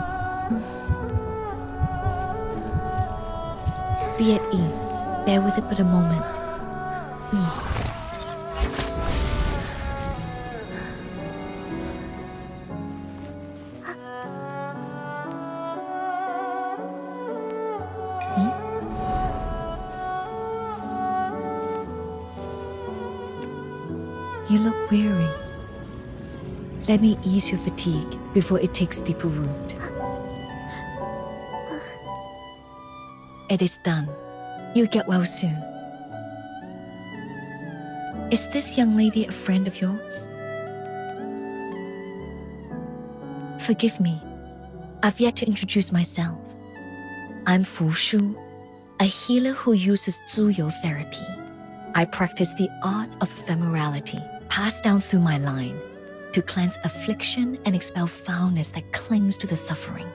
Be at ease. Bear with it but a moment. You look weary. Let me ease your fatigue before it takes deeper root. It is done. You'll get well soon. Is this young lady a friend of yours? Forgive me. I've yet to introduce myself. I'm Fushu, a healer who uses Zhiliu therapy. I practice the art of ephemerality, passed down through my line, to cleanse affliction and expel foulness that clings to the suffering.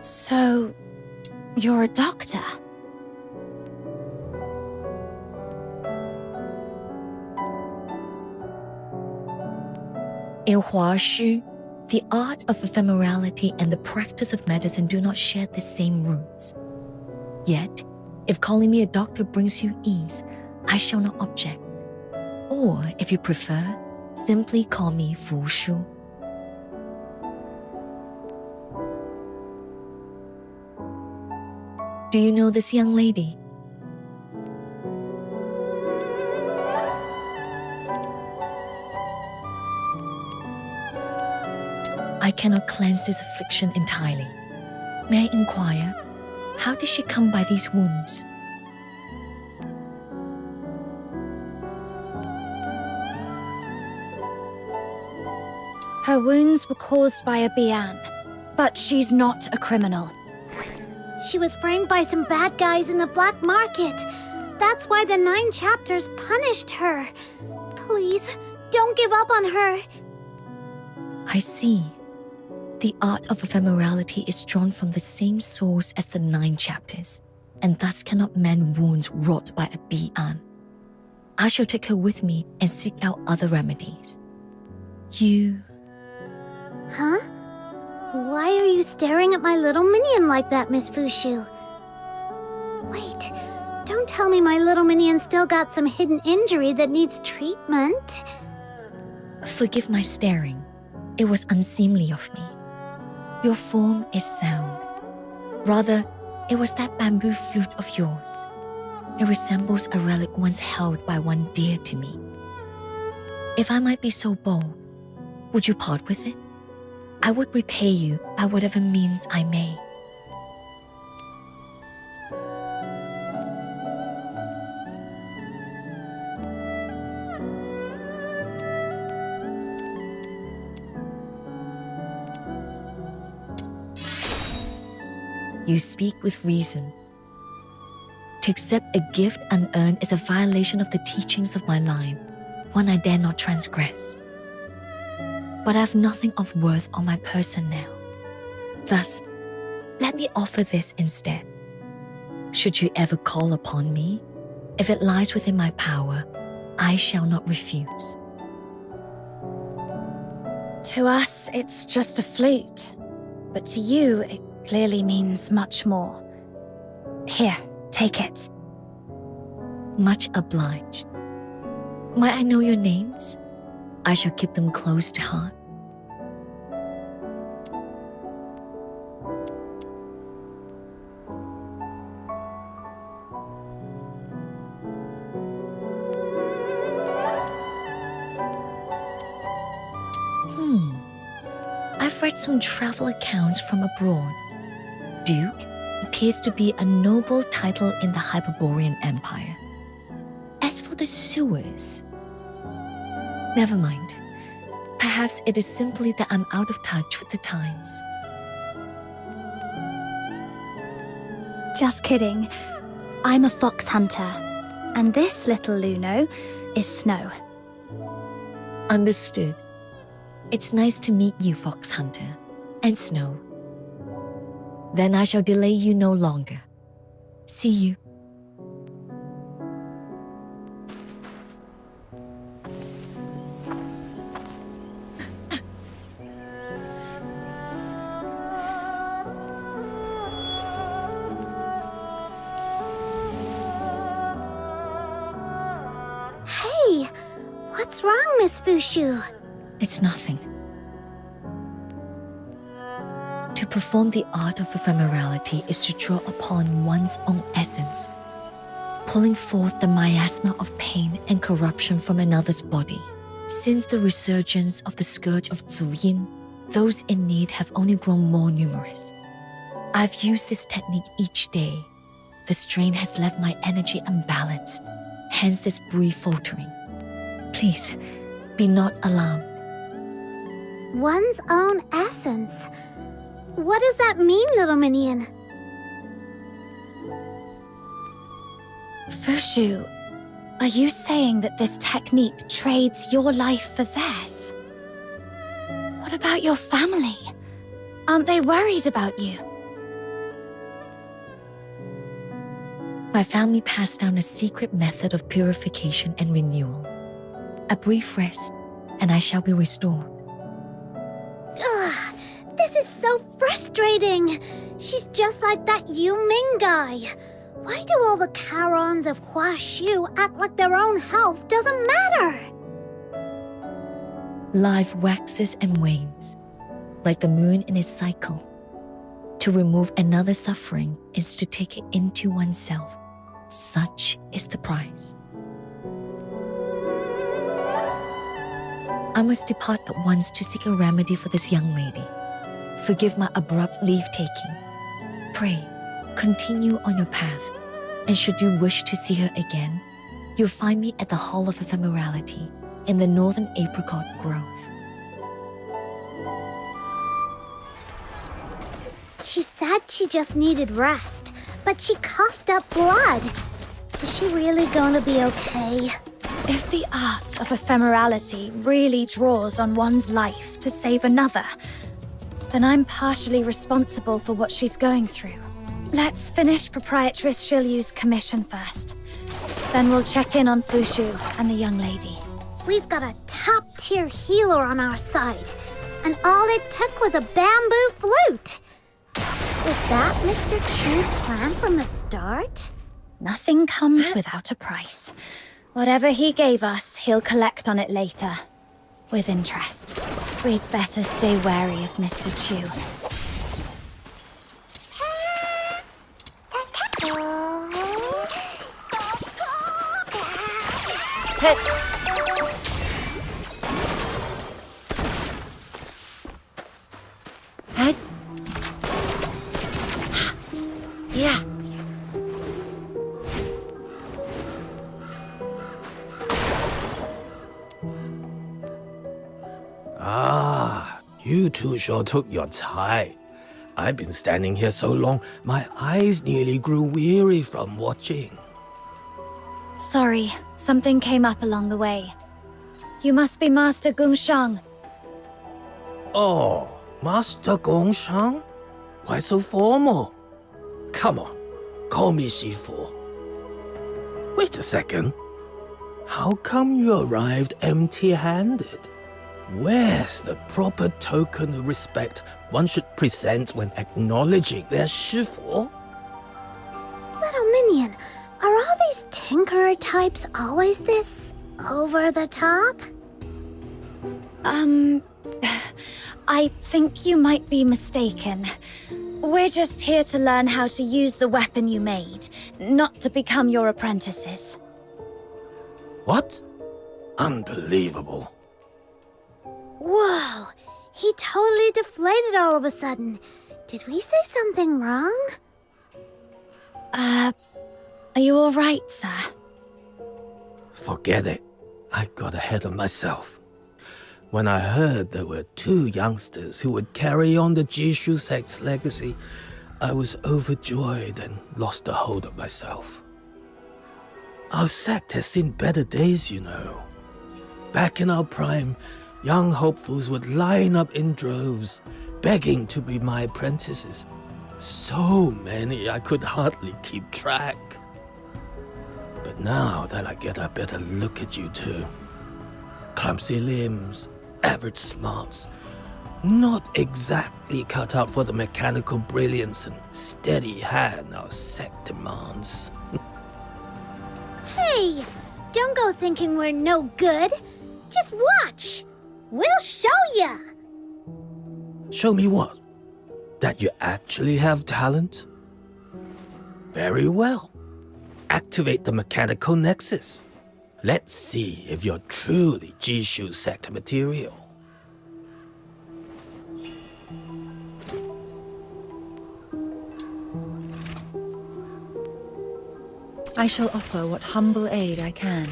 So, you're a doctor? In Huaxu, the art of ephemerality and the practice of medicine do not share the same roots. Yet, if calling me a doctor brings you ease, I shall not object. Or, if you prefer, simply call me Fushu. Do you know this young lady? cannot cleanse this affliction entirely. May I inquire, how did she come by these wounds? Her wounds were caused by a Bian, but she's not a criminal. She was framed by some bad guys in the black market. That's why the 9 chapters punished her. Please, don't give up on her. I see. The art of ephemerality is drawn from the same source as the 9 chapters, and thus cannot mend wounds wrought by a Bian. I shall take her with me and seek out other remedies. You... Huh? Why are you staring at my little minion like that, Miss Fushu? Wait, don't tell me my little minion still got some hidden injury that needs treatment. Forgive my staring. It was unseemly of me. Your form is sound. Rather, it was that bamboo flute of yours. It resembles a relic once held by one dear to me. If I might be so bold, would you part with it? I would repay you by whatever means I may. You speak with reason. To accept a gift unearned is a violation of the teachings of my line, one I dare not transgress. But I have nothing of worth on my person now. Thus, let me offer this instead. Should you ever call upon me, if it lies within my power, I shall not refuse. To us, it's just a flute. But to you, it clearly means much more. Here, take it. Much obliged. Might I know your names? I shall keep them close to heart. I've read some travel accounts from abroad. Duke appears to be a noble title in the Hyperborean Empire. As for the sewers, never mind. Perhaps it is simply that I'm out of touch with the times. Just kidding. I'm a fox hunter. And this little Luno is Snow. Understood. It's nice to meet you, Fox Hunter. And Snow. Then I shall delay you no longer. See you. Hey, what's wrong, Miss Fushu? It's nothing. To perform the art of ephemerality is to draw upon one's own essence, pulling forth the miasma of pain and corruption from another's body. Since the resurgence of the scourge of Zuyin, those in need have only grown more numerous. I've used this technique each day. The strain has left my energy unbalanced, hence this brief faltering. Please, be not alarmed. One's own essence. What does that mean, little minion? Fushu, are you saying that this technique trades your life for theirs? What about your family? Aren't they worried about you? My family passed down a secret method of purification and renewal. A brief rest, and I shall be restored. Ugh, this is so frustrating. She's just like that Yu Ming guy. Why do all the Charons of Huaxu act like their own health doesn't matter? Life waxes and wanes, like the moon in its cycle. To remove another's suffering is to take it into oneself. Such is the price. I must depart at once to seek a remedy for this young lady. Forgive my abrupt leave-taking. Pray, continue on your path, and should you wish to see her again, you'll find me at the Hall of Ephemerality in the Northern Apricot Grove. She said she just needed rest, but she coughed up blood. Is she really going to be okay? If the art of ephemerality really draws on one's life to save another, then I'm partially responsible for what she's going through. Let's finish Proprietress Zhiliu's commission first. Then we'll check in on Fushu and the young lady. We've got a top-tier healer on our side, and all it took was a bamboo flute. Was that Mr. Chu's plan from the start? Nothing comes without a price. Whatever he gave us, he'll collect on it later. With interest. We'd better stay wary of Mr. Chu. Hey. Hey. Yeah. Ah, you two sure took your time. I've been standing here so long, my eyes nearly grew weary from watching. Sorry, something came up along the way. You must be Master Gongshang. Oh, Master Gongshang? Why so formal? Come on, call me Shifu. Wait a second. How come you arrived empty-handed? Where's the proper token of respect one should present when acknowledging their Shifu? Little Minion, are all these tinkerer types always this over the top? I think you might be mistaken. We're just here to learn how to use the weapon you made, not to become your apprentices. What? Unbelievable. Whoa, he totally deflated all of a sudden. Did we say something wrong? Are you all right, sir? Forget it. I got ahead of myself. When I heard there were 2 youngsters who would carry on the Jishu sect's legacy, I was overjoyed and lost the hold of myself. Our sect has seen better days, you know. Back in our prime, young hopefuls would line up in droves, begging to be my apprentices. So many I could hardly keep track. But now that I get a better look at you two, clumsy limbs, average smarts, not exactly cut out for the mechanical brilliance and steady hand our sect demands. Hey, don't go thinking we're no good. Just watch. We'll show ya. Show me what? That you actually have talent? Very well. Activate the mechanical nexus. Let's see if you're truly Jishu sect material. I shall offer what humble aid I can.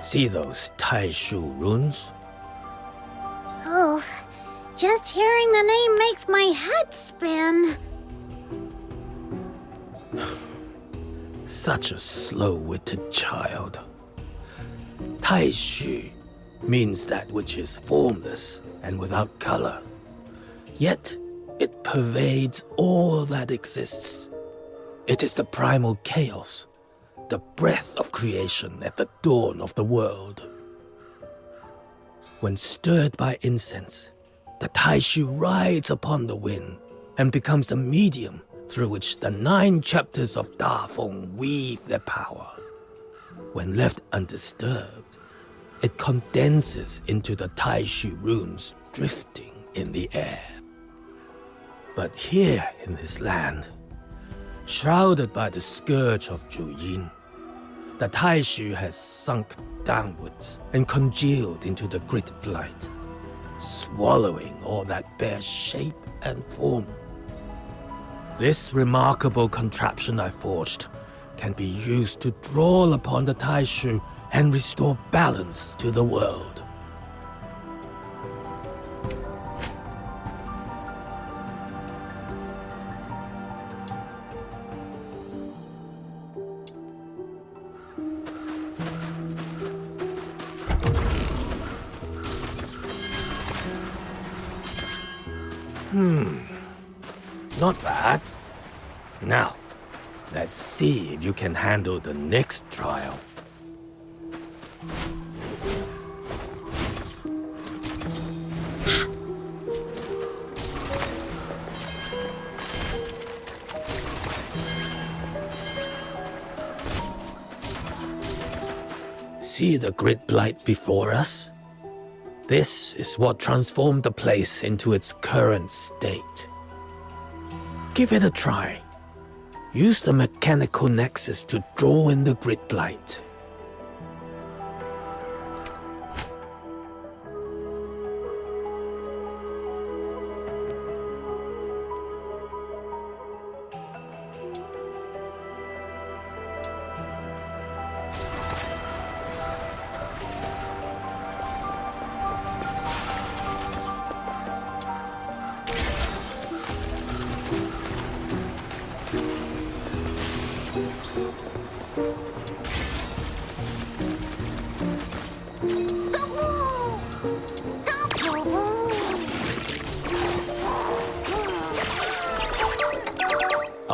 See those Taishu runes? Oh, just hearing the name makes my head spin. Such a slow-witted child. Taishu means that which is formless and without color. Yet, it pervades all that exists. It is the primal chaos, the breath of creation at the dawn of the world. When stirred by incense, the Taishu rides upon the wind and becomes the medium through which the 9 chapters of Da Feng weave their power. When left undisturbed, it condenses into the Taishu runes drifting in the air. But here in this land, shrouded by the scourge of Zhuyin, the Taishu has sunk downwards and congealed into the grit blight, swallowing all that bears shape and form. This remarkable contraption I forged can be used to draw upon the Taishu and restore balance to the world. Not bad. Now, let's see if you can handle the next trial. See the grit blight before us? This is what transformed the place into its current state. Give it a try. Use the mechanical nexus to draw in the grit blight.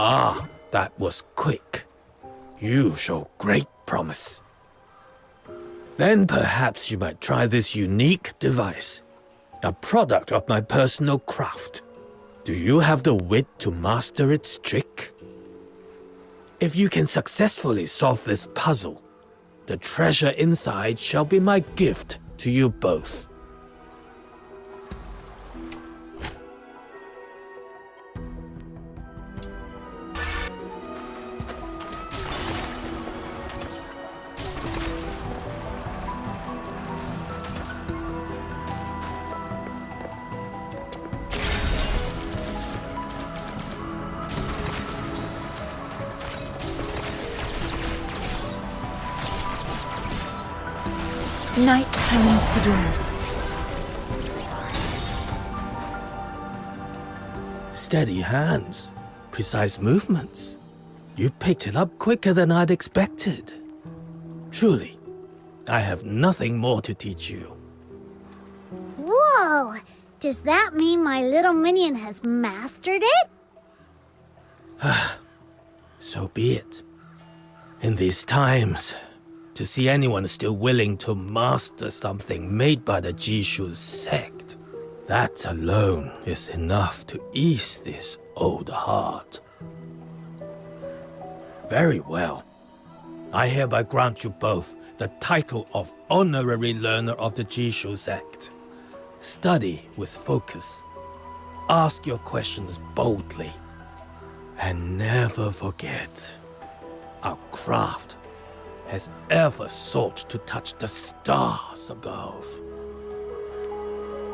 Ah, that was quick. You show great promise. Then perhaps you might try this unique device, a product of my personal craft. Do you have the wit to master its trick? If you can successfully solve this puzzle, the treasure inside shall be my gift to you both. Night turns to dawn. Steady hands, precise movements. You picked it up quicker than I'd expected. Truly, I have nothing more to teach you. Whoa! Does that mean my little minion has mastered it? So be it. In these times, to see anyone still willing to master something made by the Jishu sect, that alone is enough to ease this old heart. Very well. I hereby grant you both the title of Honorary Learner of the Jishu sect. Study with focus. Ask your questions boldly. And never forget, our craft has ever sought to touch the stars above.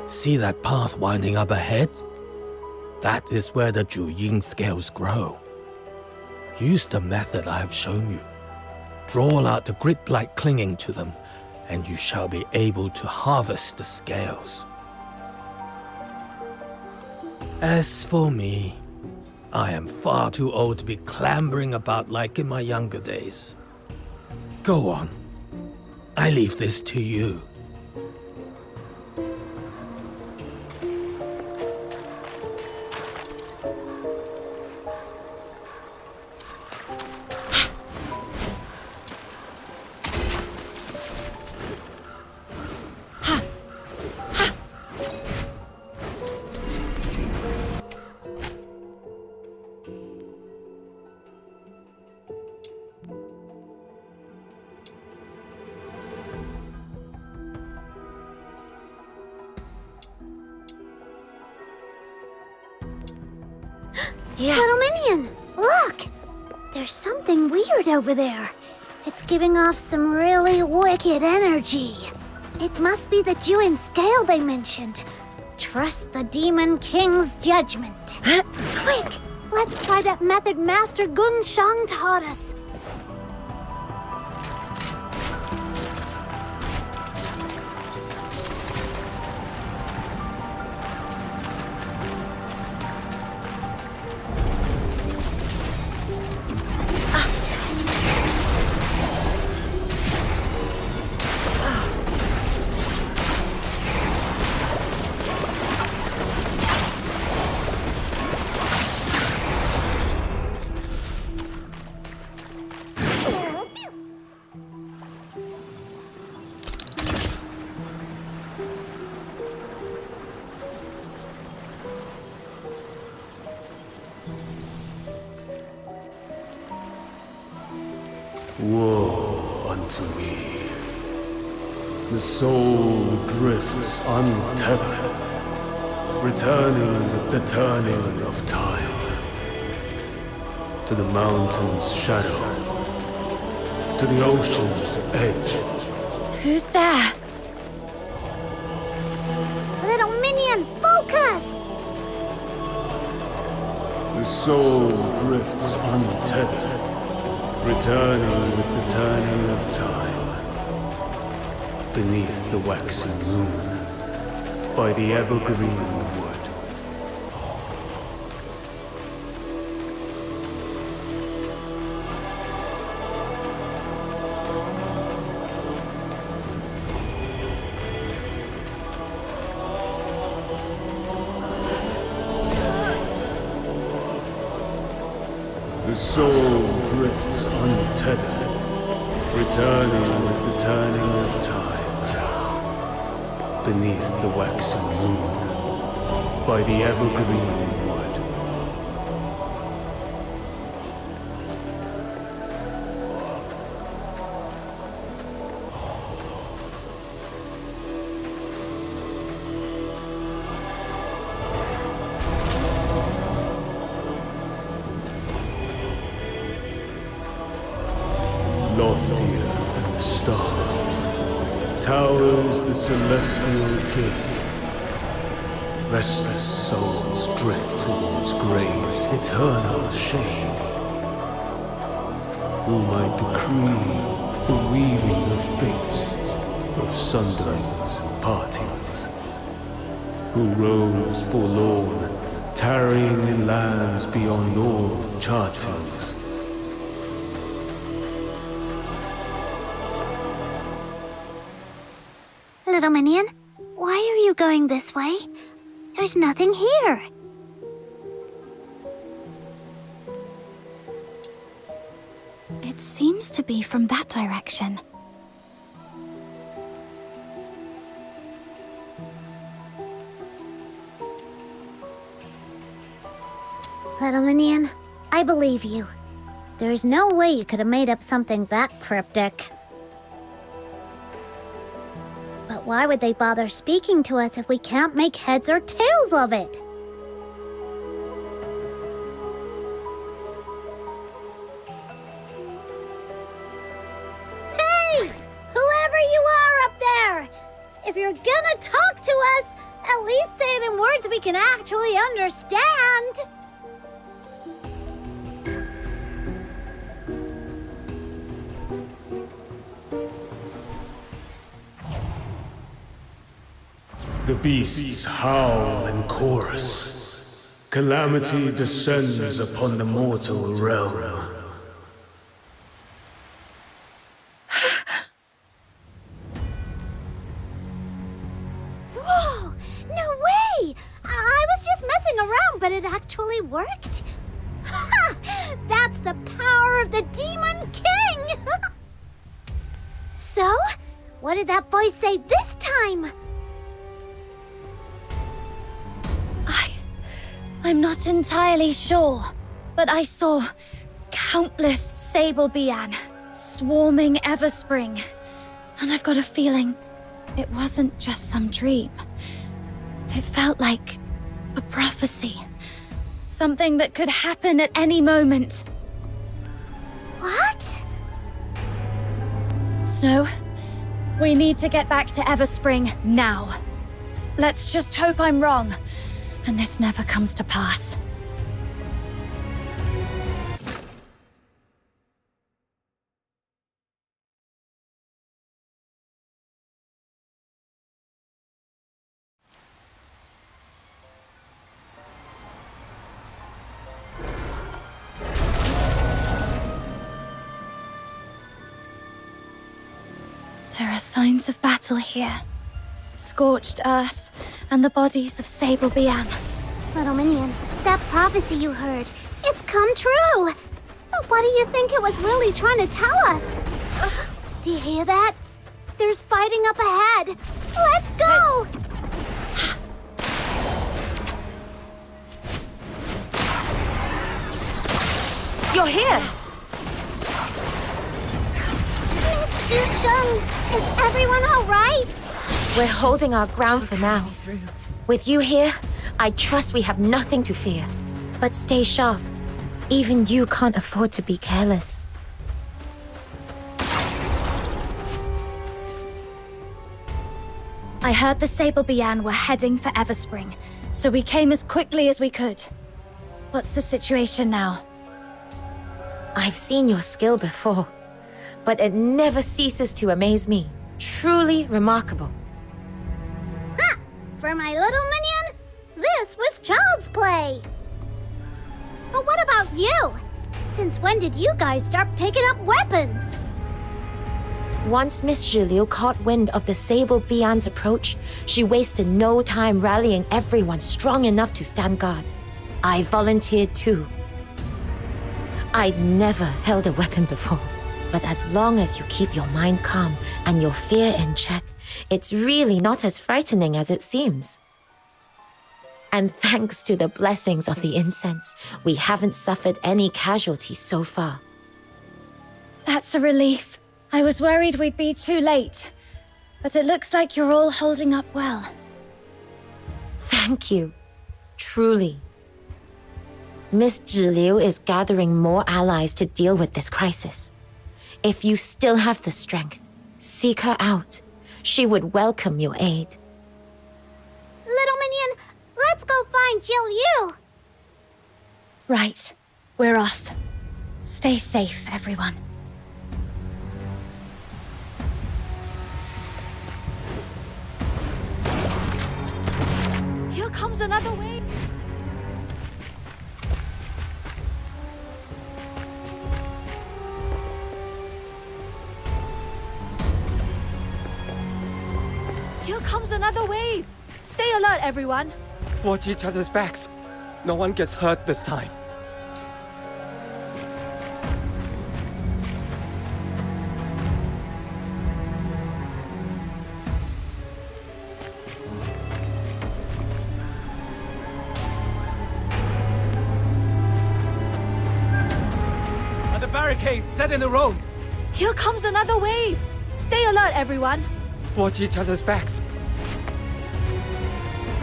See that path winding up ahead? That is where the Zhuyin scales grow. Use the method I have shown you. Draw out the grit blight clinging to them, and you shall be able to harvest the scales. As for me, I am far too old to be clambering about like in my younger days. Go on. I leave this to you. Yeah. Little minion, look! There's something weird over there. It's giving off some really wicked energy. It must be the Juin scale they mentioned. Trust the Demon King's judgment. Quick! Let's try that method Master Gung Shang taught us. Woe unto me. The soul drifts untethered, returning with the turning of time, to the mountain's shadow, to the ocean's edge. Who's there? Little minion, focus! The soul drifts untethered, returning with the turning of time, beneath the waxing moon, by the evergreen wood. The soul drifts untethered, returning with the turning of time, beneath the waxing moon, by the evergreen wood. Loftier than the stars towers the celestial gate. Restless souls drift towards graves' eternal shade. Who might decree the weaving of fates, of sunderings and partings? Who roves forlorn, tarrying in lands beyond all chartings? Little minion, why are you going this way? There's nothing here. It seems to be from that direction. Little minion, I believe you. There's no way you could have made up something that cryptic. But why would they bother speaking to us if we can't make heads or tails of it? Hey! Whoever you are up there! If you're gonna talk to us, at least say it in words we can actually understand! The beasts howl in chorus. Calamity descends upon the mortal realm. Whoa! No way! I was just messing around, but it actually worked. Ha! That's the power of the Demon King! So, what did that voice say this time? I'm not entirely sure, but I saw countless sable bian swarming Everspring, and I've got a feeling it wasn't just some dream. It felt like a prophecy, Something that could happen at any moment. What? Snow, we need to get back to Everspring now. Let's just hope I'm wrong, and this never comes to pass. There are signs of battle here. Scorched earth, and the bodies of Sable Bian. Little minion, that prophecy you heard, it's come true! But what do you think it was really trying to tell us? Do you hear that? There's fighting up ahead! Let's go! You're here! Miss Yusheng, is everyone alright? We're holding our ground for now. With you here, I trust we have nothing to fear. But stay sharp. Even you can't afford to be careless. I heard the Sable Bian were heading for Everspring, so we came as quickly as we could. What's the situation now? I've seen your skill before, but it never ceases to amaze me. Truly remarkable. Ha! For my little minion, this was child's play! But what about you? Since when did you guys start picking up weapons? Once Miss Zhiliu caught wind of the Sable Bian's approach, she wasted no time rallying everyone strong enough to stand guard. I volunteered too. I'd never held a weapon before, but as long as you keep your mind calm and your fear in check, it's really not as frightening as it seems. And thanks to the blessings of the incense, we haven't suffered any casualties so far. That's a relief. I was worried we'd be too late, but it looks like you're all holding up well. Thank you. Truly. Miss Zhiliu is gathering more allies to deal with this crisis. If you still have the strength, seek her out. She would welcome your aid. Little minion, let's go find Zhiliu! Right. We're off. Stay safe, everyone. Here comes another wave! Here comes another wave! Stay alert, everyone! Watch each other's backs. No one gets hurt this time. Are the barricades set in the road? Here comes another wave! Stay alert, everyone! Watch each other's backs.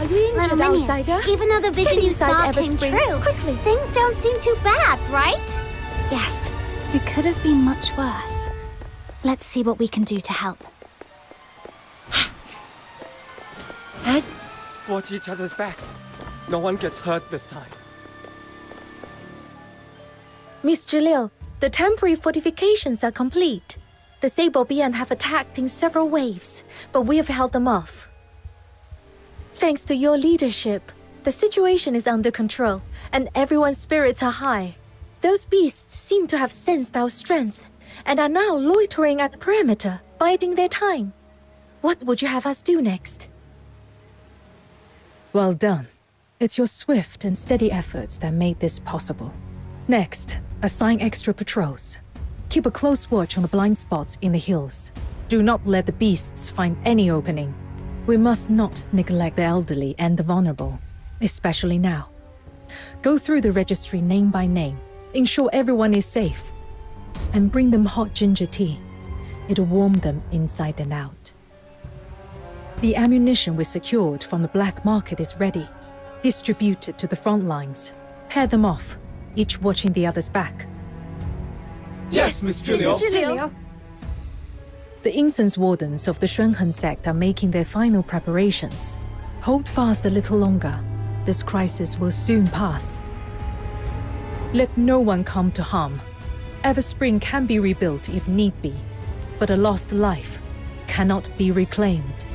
Are you injured, Little minion, outsider? even though the vision Get you inside saw came Everspring, true, quickly! things don't seem too bad, right? Yes, it could have been much worse. Let's see what we can do to help. Ed? Watch each other's backs. No one gets hurt this time. Miss Zhiliu, the temporary fortifications are complete. The Sable Bian have attacked in several waves, but we have held them off. Thanks to your leadership, the situation is under control, and everyone's spirits are high. Those beasts seem to have sensed our strength, and are now loitering at the perimeter, biding their time. What would you have us do next? Well done. It's your swift and steady efforts that made this possible. Next, assign extra patrols. Keep a close watch on the blind spots in the hills. Do not let the beasts find any opening. We must not neglect the elderly and the vulnerable, especially now. Go through the registry name by name, ensure everyone is safe, and bring them hot ginger tea. It'll warm them inside and out. The ammunition we secured from the black market is ready. Distribute it to the front lines. Pair them off, each watching the other's back. Yes, Miss Zhiliu. The incense wardens of the Shunhen sect are making their final preparations. Hold fast a little longer. This crisis will soon pass. Let no one come to harm. Everspring can be rebuilt if need be, but a lost life cannot be reclaimed.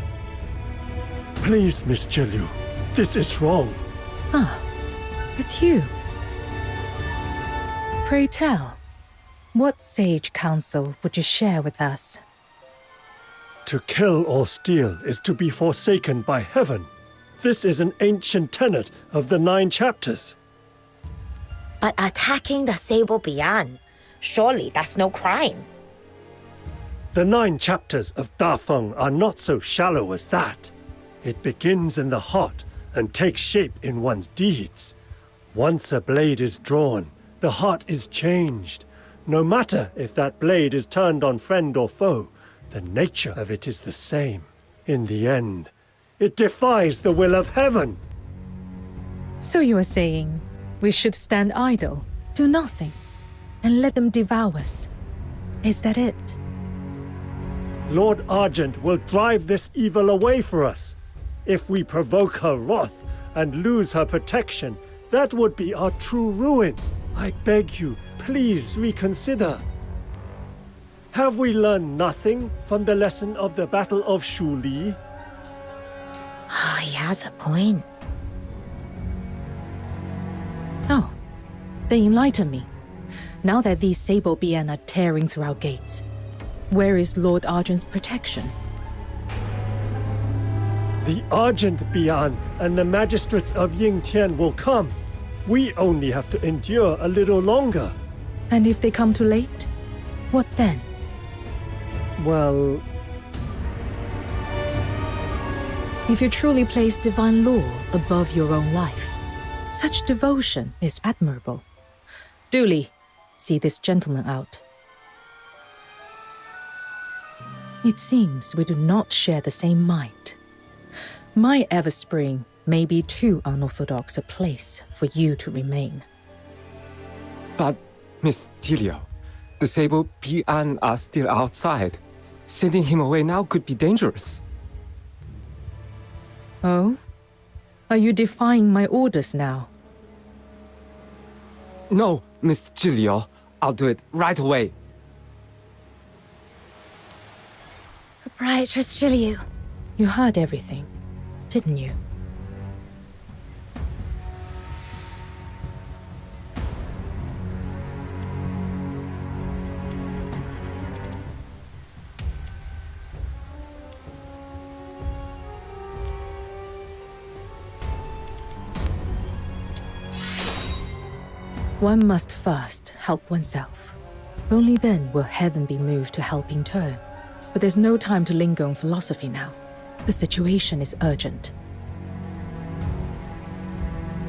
Please, Miss Zhiliu, this is wrong. Ah, it's you. Pray tell, what sage counsel would you share with us? To kill or steal is to be forsaken by heaven. This is an ancient tenet of the 9 chapters. But attacking the Sable Beyond, surely that's no crime. The 9 chapters of Dafeng are not so shallow as that. It begins in the heart and takes shape in one's deeds. Once a blade is drawn, the heart is changed. No matter if that blade is turned on friend or foe, the nature of it is the same. In the end, it defies the will of heaven. So you are saying we should stand idle, do nothing, and let them devour us. Is that it? Lord Argent will drive this evil away for us. If we provoke her wrath and lose her protection, that would be our true ruin. I beg you, please reconsider. Have we learned nothing from the lesson of the Battle of Shuli? He has a point. Oh, they enlighten me. Now that these Sable Bien are tearing through our gates, where is Lord Argent's protection? The Argent Bian and the magistrates of Yingtian will come. We only have to endure a little longer. And if they come too late, what then? Well... If you truly place divine law above your own life, such devotion is admirable. Duly, see this gentleman out. It seems we do not share the same mind. My Everspring may be too unorthodox a place for you to remain. But, Miss Zhiliu, the Sable Bian are still outside. Sending him away now could be dangerous. Oh? Are you defying my orders now? No, Miss Zhiliu. I'll do it right away. Proprietress Zhiliu. You heard everything, didn't you? One must first help oneself. Only then will heaven be moved to help in turn. But there's no time to linger on philosophy now. The situation is urgent.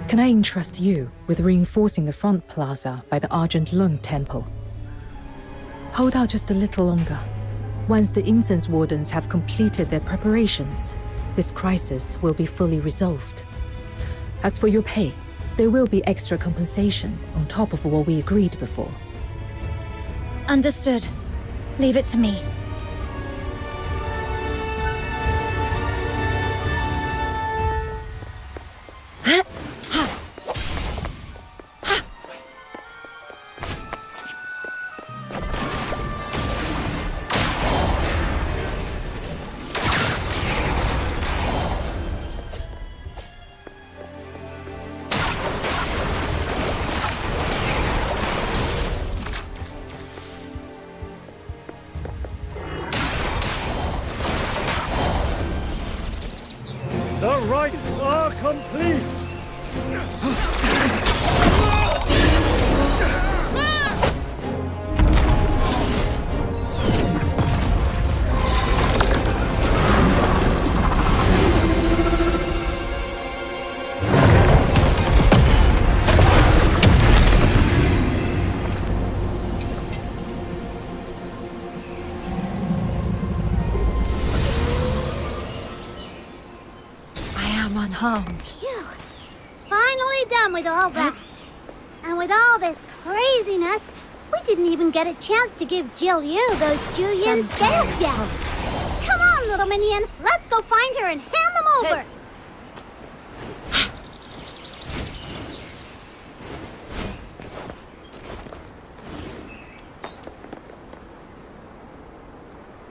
Can I entrust you with reinforcing the front plaza by the Argent Lung Temple? Hold out just a little longer. Once the incense wardens have completed their preparations, this crisis will be fully resolved. As for your pay, there will be extra compensation on top of what we agreed before. Understood. Leave it to me. The rites are complete! Unharmed. Phew. Finally done with all that. And with all this craziness, we didn't even get a chance to give Zhiliu those Julian scales yet. Come on, little minion. Let's go find her and hand them over.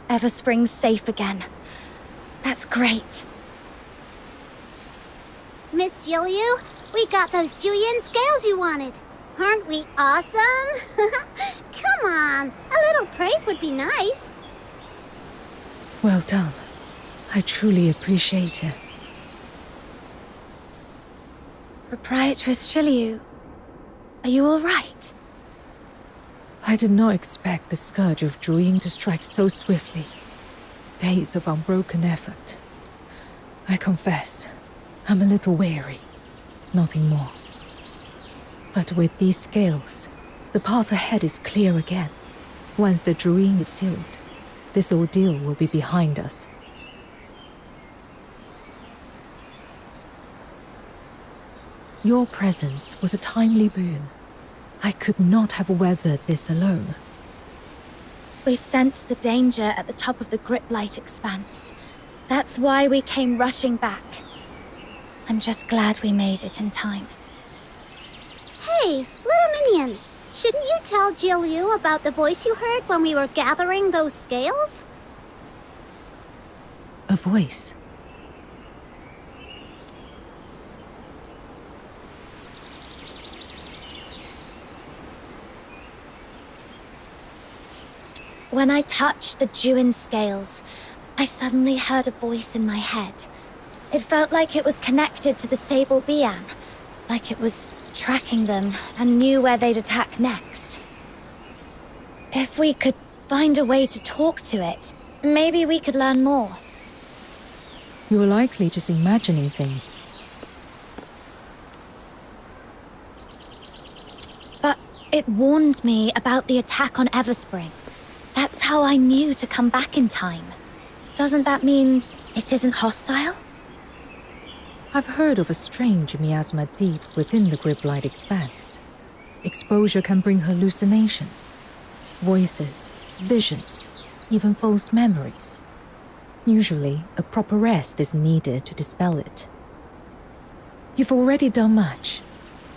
Everspring's safe again. That's great. Miss Zhiliu, we got those Julian scales you wanted. Aren't we awesome? Come on, a little praise would be nice. Well done. I truly appreciate it. Proprietress Zhiliu, are you all right? I did not expect the scourge of Zhuying to strike so swiftly. Days of unbroken effort. I confess, I'm a little weary. Nothing more. But with these scales, the path ahead is clear again. Once the Zhuying is sealed, this ordeal will be behind us. Your presence was a timely boon. I could not have weathered this alone. We sensed the danger at the top of the Griplight expanse. That's why we came rushing back. I'm just glad we made it in time. Hey, little minion. Shouldn't you tell Zhiliu about the voice you heard when we were gathering those scales? A voice? When I touched the Juin scales, I suddenly heard a voice in my head. It felt like it was connected to the Sable Bian, like it was tracking them and knew where they'd attack next. If we could find a way to talk to it, maybe we could learn more. You were likely just imagining things. But it warned me about the attack on Everspring. That's how I knew to come back in time. Doesn't that mean it isn't hostile? I've heard of a strange miasma deep within the Griplight expanse. Exposure can bring hallucinations, voices, visions, even false memories. Usually, a proper rest is needed to dispel it. You've already done much,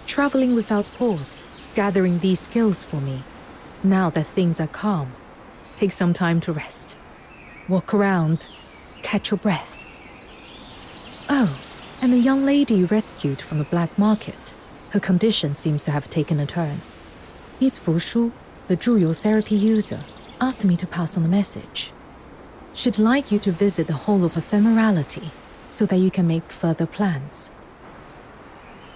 traveling without pause, gathering these skills for me. Now that things are calm, take some time to rest. Walk around, catch your breath. Oh, and the young lady you rescued from the black market. Her condition seems to have taken a turn. Miss Fushu, the Zhuyou therapy user, asked me to pass on a message. She'd like you to visit the Hall of Ephemerality so that you can make further plans.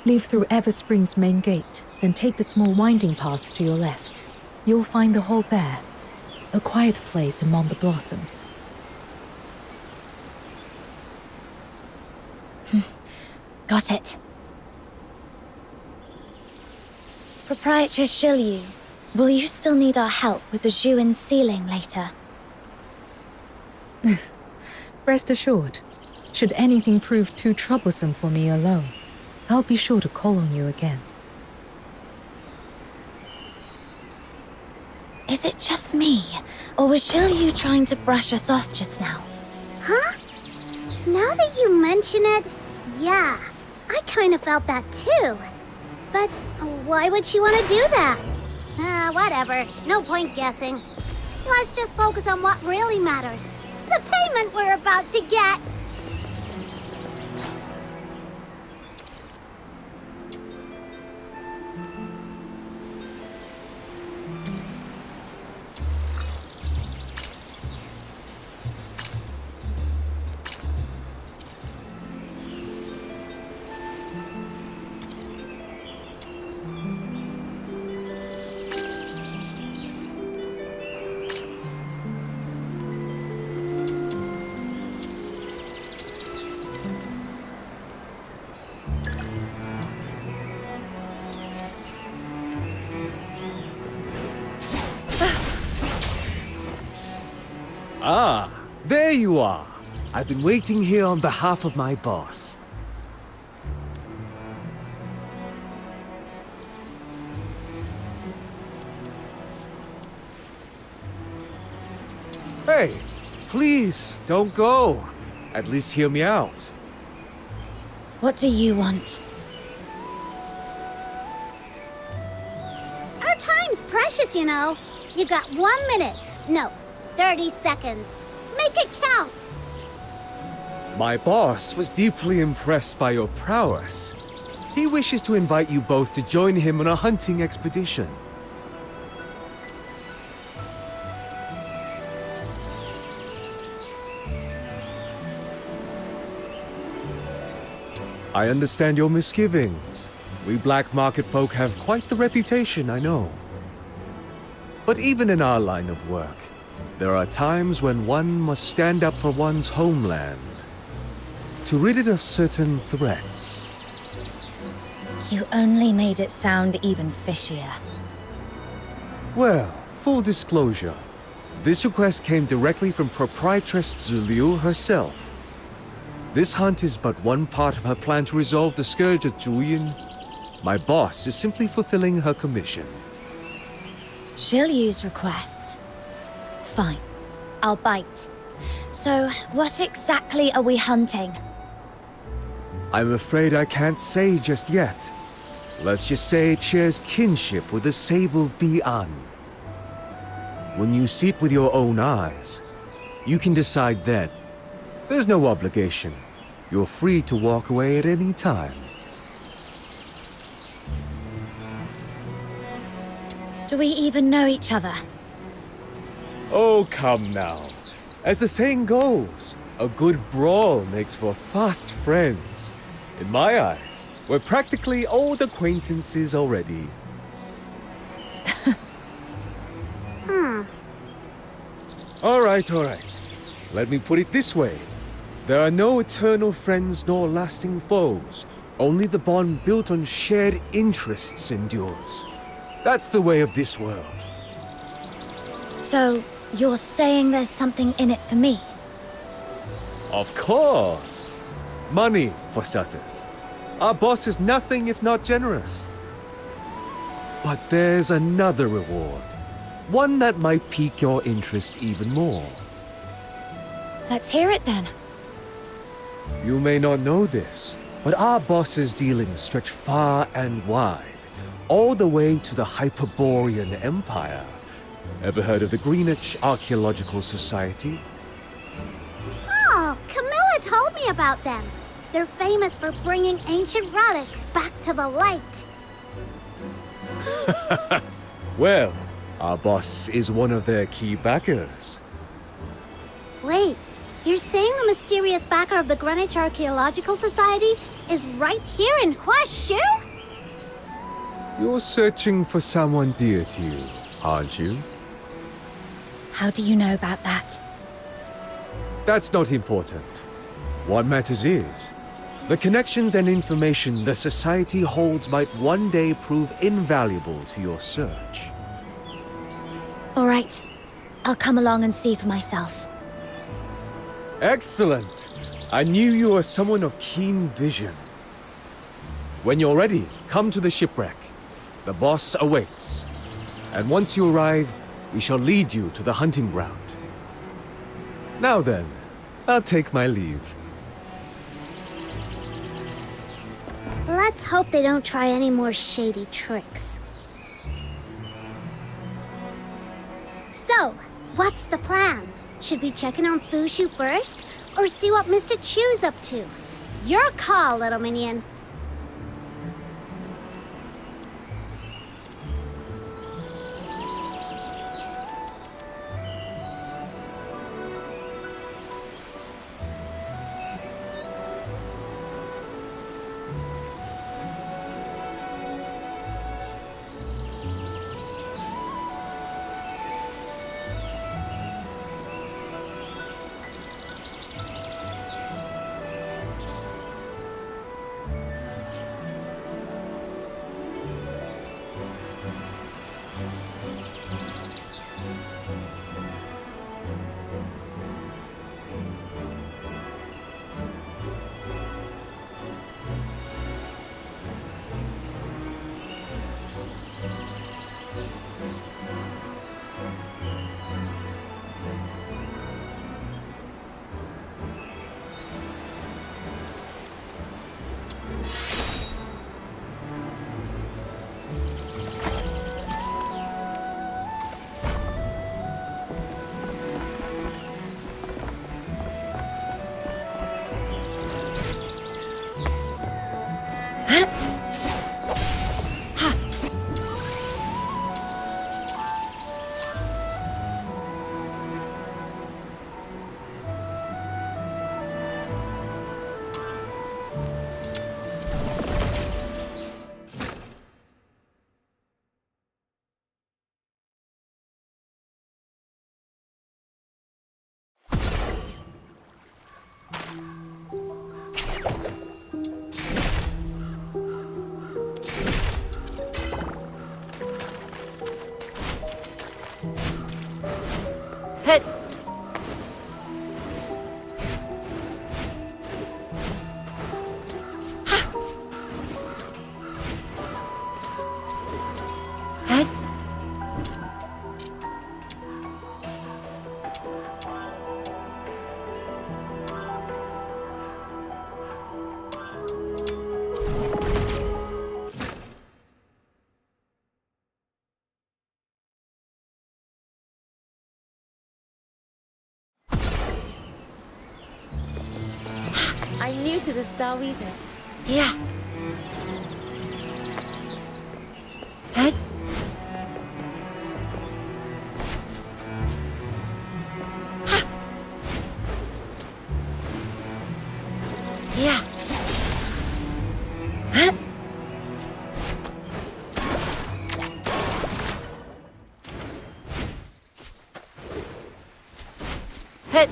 Leave through Everspring's main gate, then take the small winding path to your left. You'll find the hall there. A quiet place among the blossoms. Got it. Proprietress Zhiliu, will you still need our help with the Zhuin sealing later? Rest assured, should anything prove too troublesome for me alone, I'll be sure to call on you again. Is it just me, or was Zhiliu trying to brush us off just now? Huh? Now that you mention it, yeah, I kind of felt that too. But why would she want to do that? Whatever. No point guessing. Let's just focus on what really matters. The payment we're about to get. Ah, there you are. I've been waiting here on behalf of my boss. Hey, please, don't go. At least hear me out. What do you want? Our time's precious, you know. You got 1 minute. No, 30 seconds. Make it count. My boss was deeply impressed by your prowess. He wishes to invite you both to join him on a hunting expedition. I understand your misgivings. We black market folk have quite the reputation, I know. But even in our line of work, there are times when one must stand up for one's homeland to rid it of certain threats. You only made it sound even fishier. Well, full disclosure, this request came directly from proprietress Zhiliu herself. This hunt is but one part of her plan to resolve the scourge of Zhuyin. My boss is simply fulfilling her commission. Zhiliu's request. Fine. I'll bite. So, what exactly are we hunting? I'm afraid I can't say just yet. Let's just say it shares kinship with the sable Bi'an. When you see it with your own eyes, you can decide then. There's no obligation. You're free to walk away at any time. Do we even know each other? Oh, come now. As the saying goes, a good brawl makes for fast friends. In my eyes, we're practically old acquaintances already. All right. Let me put it this way. There are no eternal friends nor lasting foes. Only the bond built on shared interests endures. That's the way of this world. So, you're saying there's something in it for me? Of course. Money, for starters. Our boss is nothing if not generous. But there's another reward. One that might pique your interest even more. Let's hear it then. You may not know this, but our boss's dealings stretch far and wide, all the way to the Hyperborean Empire. Ever heard of the Greenwich Archaeological Society? Oh, Camilla told me about them. They're famous for bringing ancient relics back to the light. Well, our boss is one of their key backers. Wait, you're saying the mysterious backer of the Greenwich Archaeological Society is right here in Huaxu? You're searching for someone dear to you, aren't you? How do you know about that? That's not important. What matters is, the connections and information the Society holds might one day prove invaluable to your search. All right. I'll come along and see for myself. Excellent! I knew you were someone of keen vision. When you're ready, come to the shipwreck. The boss awaits. And once you arrive, we shall lead you to the hunting ground. Now then, I'll take my leave. Let's hope they don't try any more shady tricks. So, what's the plan? Should we check in on Fushu first, or see what Mr. Chu's up to? Your call, little minion. I'm new to the Star Weaver. Yeah. Head. Ha. Yeah. Huh? Hit.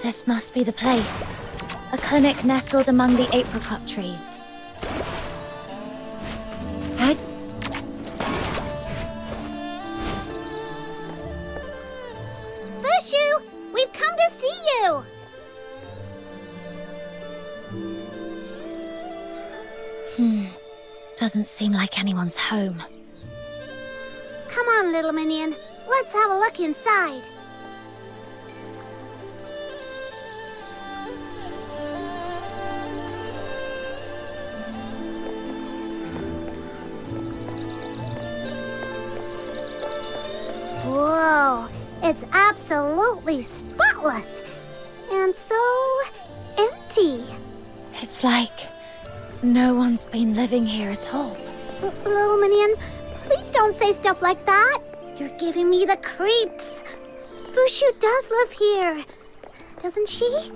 This must be the place. A clinic nestled among the apricot trees. Head. Fushu, we've come to see you! Doesn't seem like anyone's home. Come on, little minion. Let's have a look inside. Whoa, it's absolutely spotless. And so empty. It's like no one's been living here at all. Little minion, please don't say stuff like that. You're giving me the creeps. Fushu does live here, doesn't she?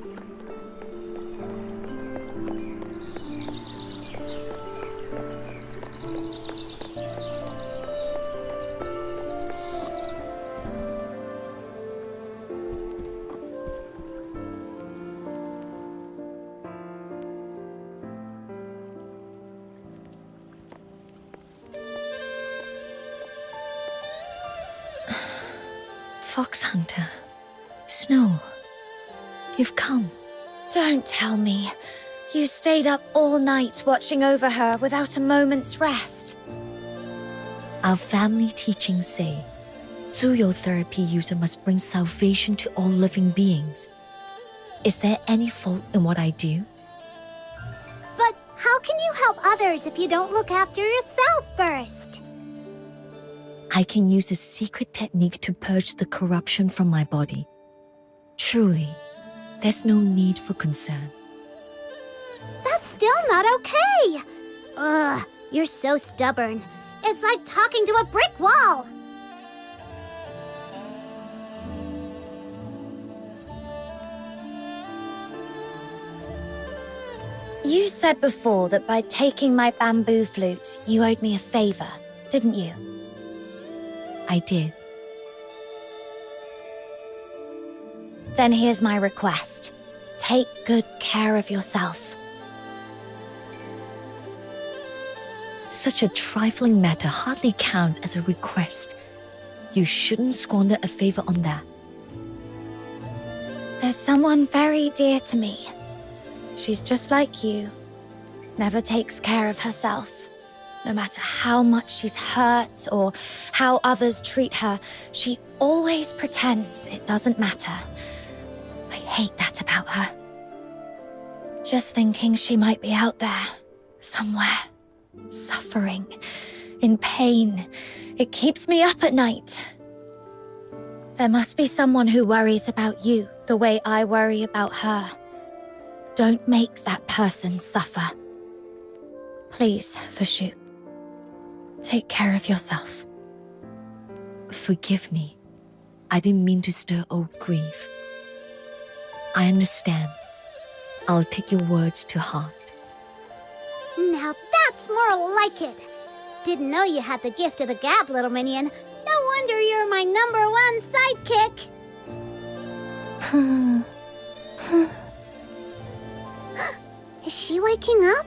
Fox Hunter, Snow, you've come. Don't tell me. You stayed up all night watching over her without a moment's rest. Our family teachings say, Zhiliu therapy user must bring salvation to all living beings. Is there any fault in what I do? But how can you help others if you don't look after yourself first? I can use a secret technique to purge the corruption from my body. Truly, there's no need for concern. That's still not okay. Ugh, you're so stubborn. It's like talking to a brick wall. You said before that by taking my bamboo flute, you owed me a favor, didn't you? I did. Then here's my request. Take good care of yourself. Such a trifling matter hardly counts as a request. You shouldn't squander a favor on that. There's someone very dear to me. She's just like you. Never takes care of herself. No matter how much she's hurt or how others treat her, she always pretends it doesn't matter. I hate that about her. Just thinking she might be out there, somewhere, suffering, in pain. It keeps me up at night. There must be someone who worries about you the way I worry about her. Don't make that person suffer. Please, Fushu. Take care of yourself. Forgive me. I didn't mean to stir old grief. I understand. I'll take your words to heart. Now that's more like it. Didn't know you had the gift of the gab, little minion. No wonder you're my #1 sidekick. Is she waking up?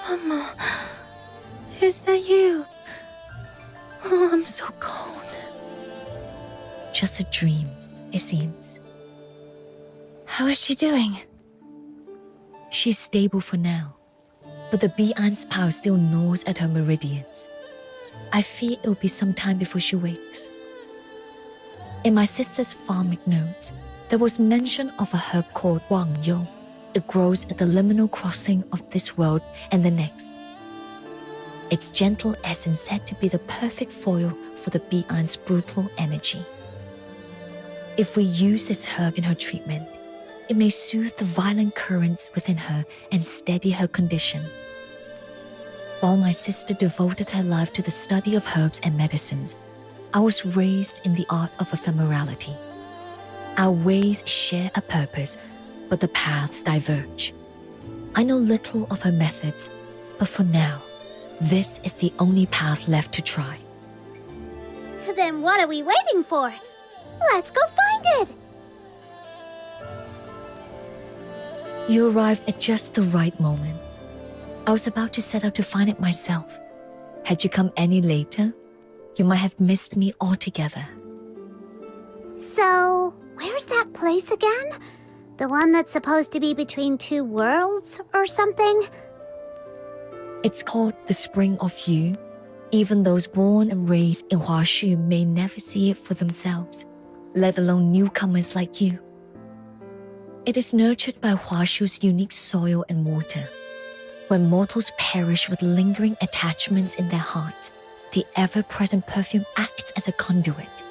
Mama, is that you? Oh, I'm so cold. Just a dream, it seems. How is she doing? She's stable for now, but the bee ant's power still gnaws at her meridians. I fear it will be some time before she wakes. In my sister's farming notes, there was mention of a herb called Huaxu. It grows at the liminal crossing of this world and the next. Its gentle essence said to be the perfect foil for the bee ant's brutal energy. If we use this herb in her treatment, it may soothe the violent currents within her and steady her condition. While my sister devoted her life to the study of herbs and medicines, I was raised in the art of ephemerality. Our ways share a purpose, but the paths diverge. I know little of her methods, but for now, this is the only path left to try. Then what are we waiting for? Let's go find it! You arrived at just the right moment. I was about to set out to find it myself. Had you come any later, you might have missed me altogether. So, where's that place again? The one that's supposed to be between two worlds or something? It's called the Spring of You. Even those born and raised in Huaxu may never see it for themselves, let alone newcomers like you. It is nurtured by Huaxu's unique soil and water. When mortals perish with lingering attachments in their hearts, the ever-present perfume acts as a conduit.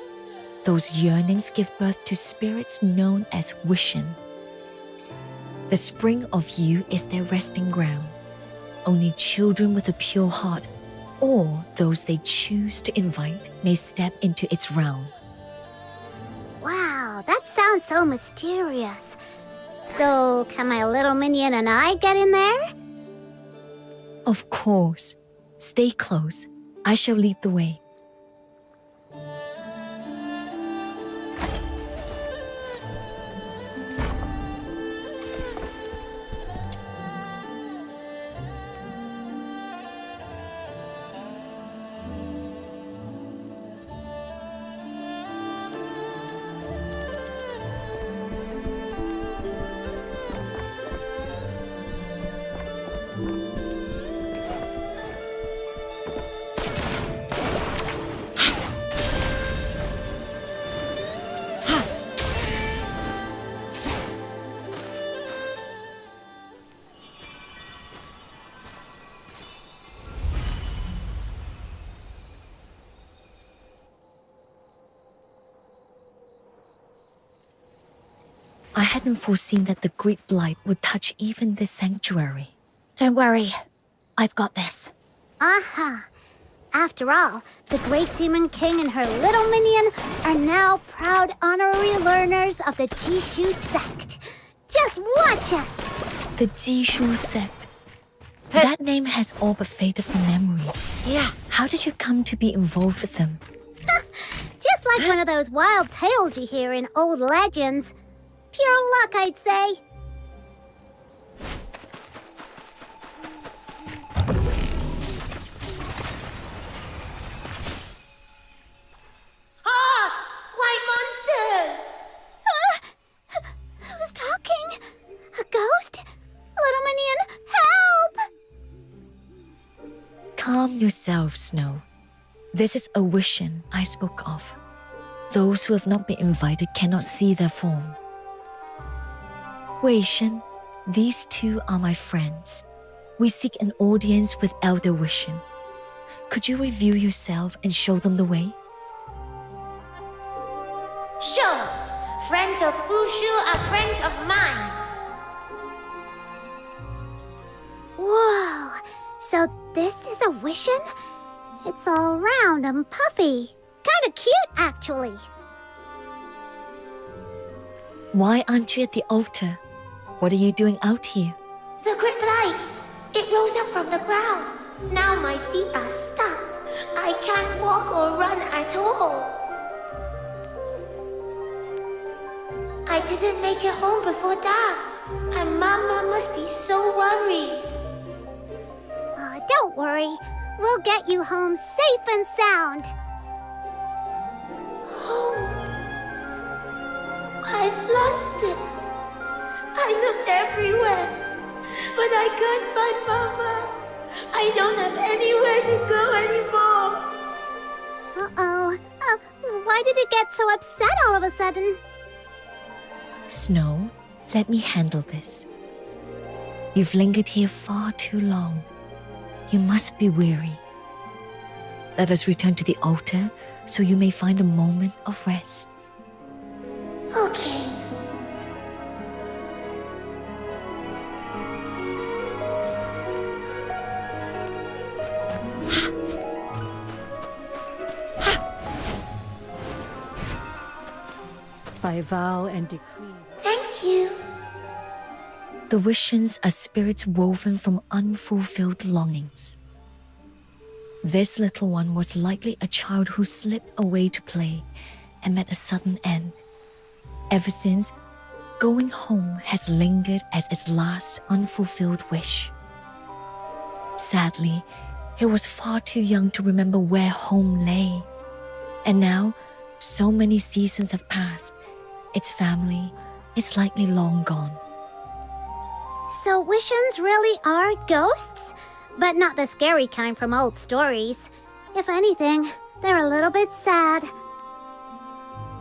Those yearnings give birth to spirits known as Wishin. The Spring of You is their resting ground. Only children with a pure heart, or those they choose to invite, may step into its realm. Wow, that sounds so mysterious. So, can my little minion and I get in there? Of course. Stay close. I shall lead the way. I hadn't foreseen that the Great Blight would touch even this sanctuary. Don't worry. I've got this. Aha! After all, the Great Demon King and her little minion are now proud honorary learners of the Jishu sect. Just watch us! The Jishu sect. That name has all but faded from memory. Yeah. How did you come to be involved with them? Just like one of those wild tales you hear in old legends. Pure luck, I'd say. White monsters! Who's talking? A ghost? Little minion, help! Calm yourself, Snow. This is a Wishin I spoke of. Those who have not been invited cannot see their form. Wei Shen, these two are my friends. We seek an audience with Elder Wishin. Could you reveal yourself and show them the way? Sure. Friends of Fushu are friends of mine. Whoa! So this is a Wishin? It's all round and puffy. Kinda cute, actually. Why aren't you at the altar? What are you doing out here? The Great Blight. It rose up from the ground. Now my feet are stuck. I can't walk or run at all. I didn't make it home before dark. And Mama must be so worried. Don't worry. We'll get you home safe and sound. Home? I've lost it. I looked everywhere, but I can't find Mama. I don't have anywhere to go anymore. Uh-oh. Why did it get so upset all of a sudden? Snow, let me handle this. You've lingered here far too long. You must be weary. Let us return to the altar so you may find a moment of rest. Okay. By vow and decree. Thank you. The Wishens are spirits woven from unfulfilled longings. This little one was likely a child who slipped away to play and met a sudden end. Ever since, going home has lingered as its last unfulfilled wish. Sadly, it was far too young to remember where home lay. And now, so many seasons have passed, its family is likely long gone. So Wishens really are ghosts? But not the scary kind from old stories. If anything, they're a little bit sad.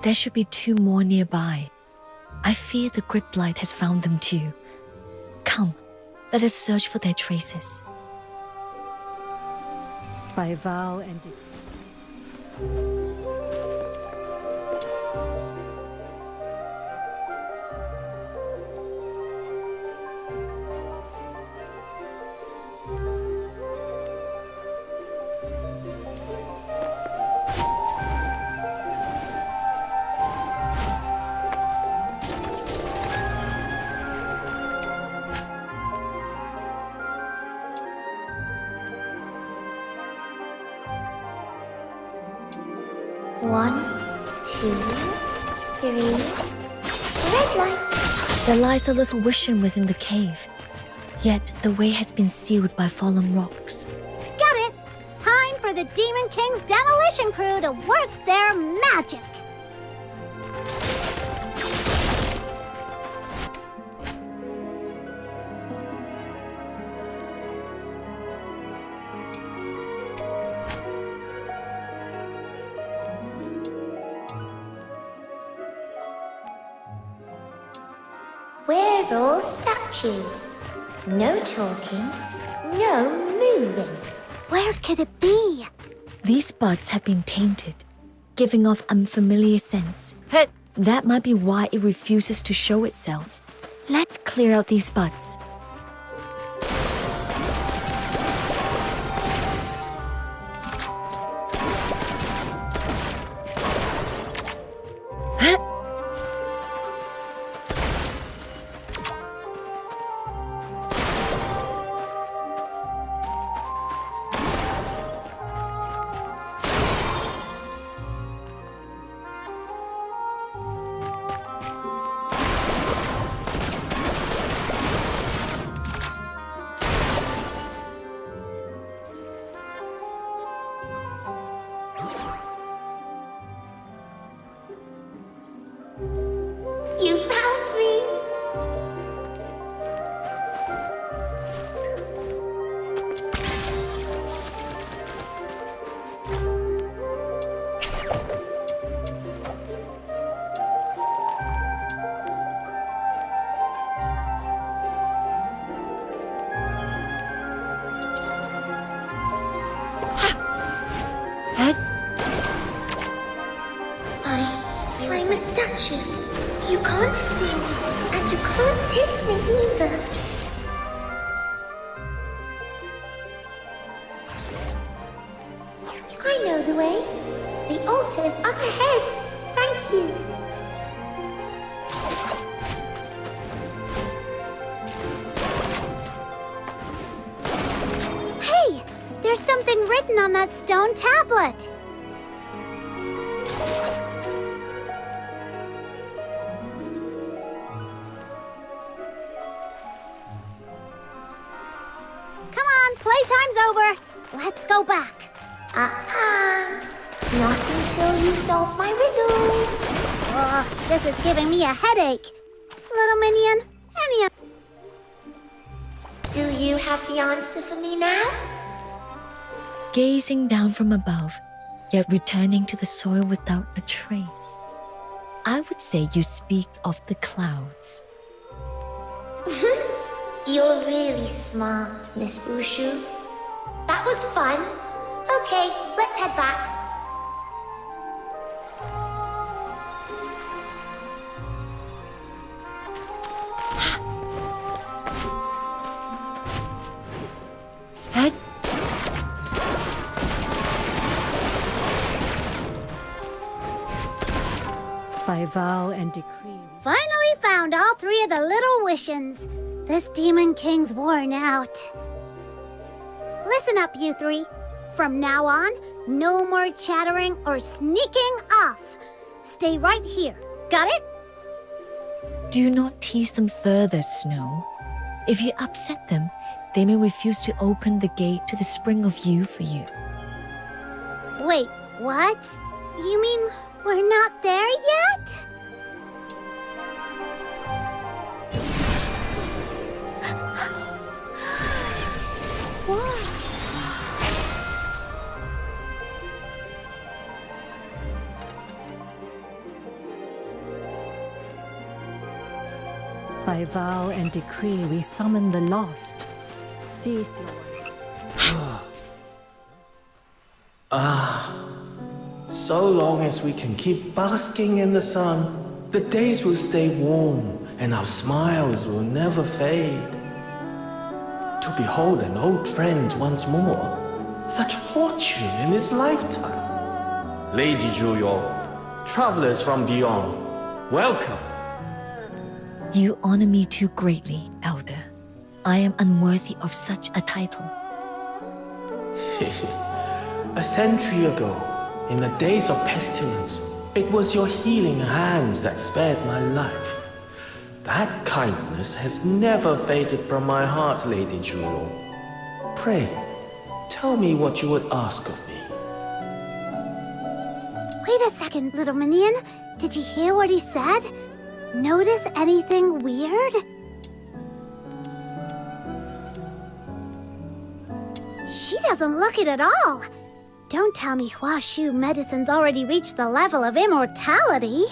There should be 2 more nearby. I fear the Grit Blight has found them too. Come, let us search for their traces. By vow and decree. One, two, three. Red light. There lies a little Wishen within the cave. Yet the way has been sealed by fallen rocks. Got it! Time for the Demon King's demolition crew to work their magic! We're all statues. No talking, no moving. Where could it be? These buds have been tainted, giving off unfamiliar scents. That might be why it refuses to show itself. Let's clear out these buds. You found me. I'm a statue. You can't see me, and you can't hit me either. I know the way. The altar is up ahead. Thank you. Hey! There's something written on that stone tablet! Playtime's over. Let's go back. Not until you solve my riddle. This is giving me a headache. Little minion, any... Do you have the answer for me now? Gazing down from above, yet returning to the soil without a trace. I would say you speak of the clouds. You're really smart, Miss Fushu. That was fun. Okay, let's head back. Head. By vow and decree. Finally found all three of the little wishins. This Demon King's worn out. Listen up, you three. From now on, no more chattering or sneaking off. Stay right here. Got it? Do not tease them further, Snow. If you upset them, they may refuse to open the gate to the spring of you for you. Wait, what? You mean we're not there yet? By vow and decree, we summon the lost. Cease your... So long as we can keep basking in the sun, the days will stay warm and our smiles will never fade. To behold an old friend once more, such fortune in his lifetime. Lady Zhiliu, travelers from beyond, welcome. You honor me too greatly, Elder. I am unworthy of such a title. A century ago, in the days of pestilence, it was your healing hands that spared my life. That kindness has never faded from my heart, Lady Zhiliu. Pray, tell me what you would ask of me. Wait a second, little minion. Did you hear what he said? Notice anything weird? She doesn't look it at all. Don't tell me Huaxu medicine's already reached the level of immortality.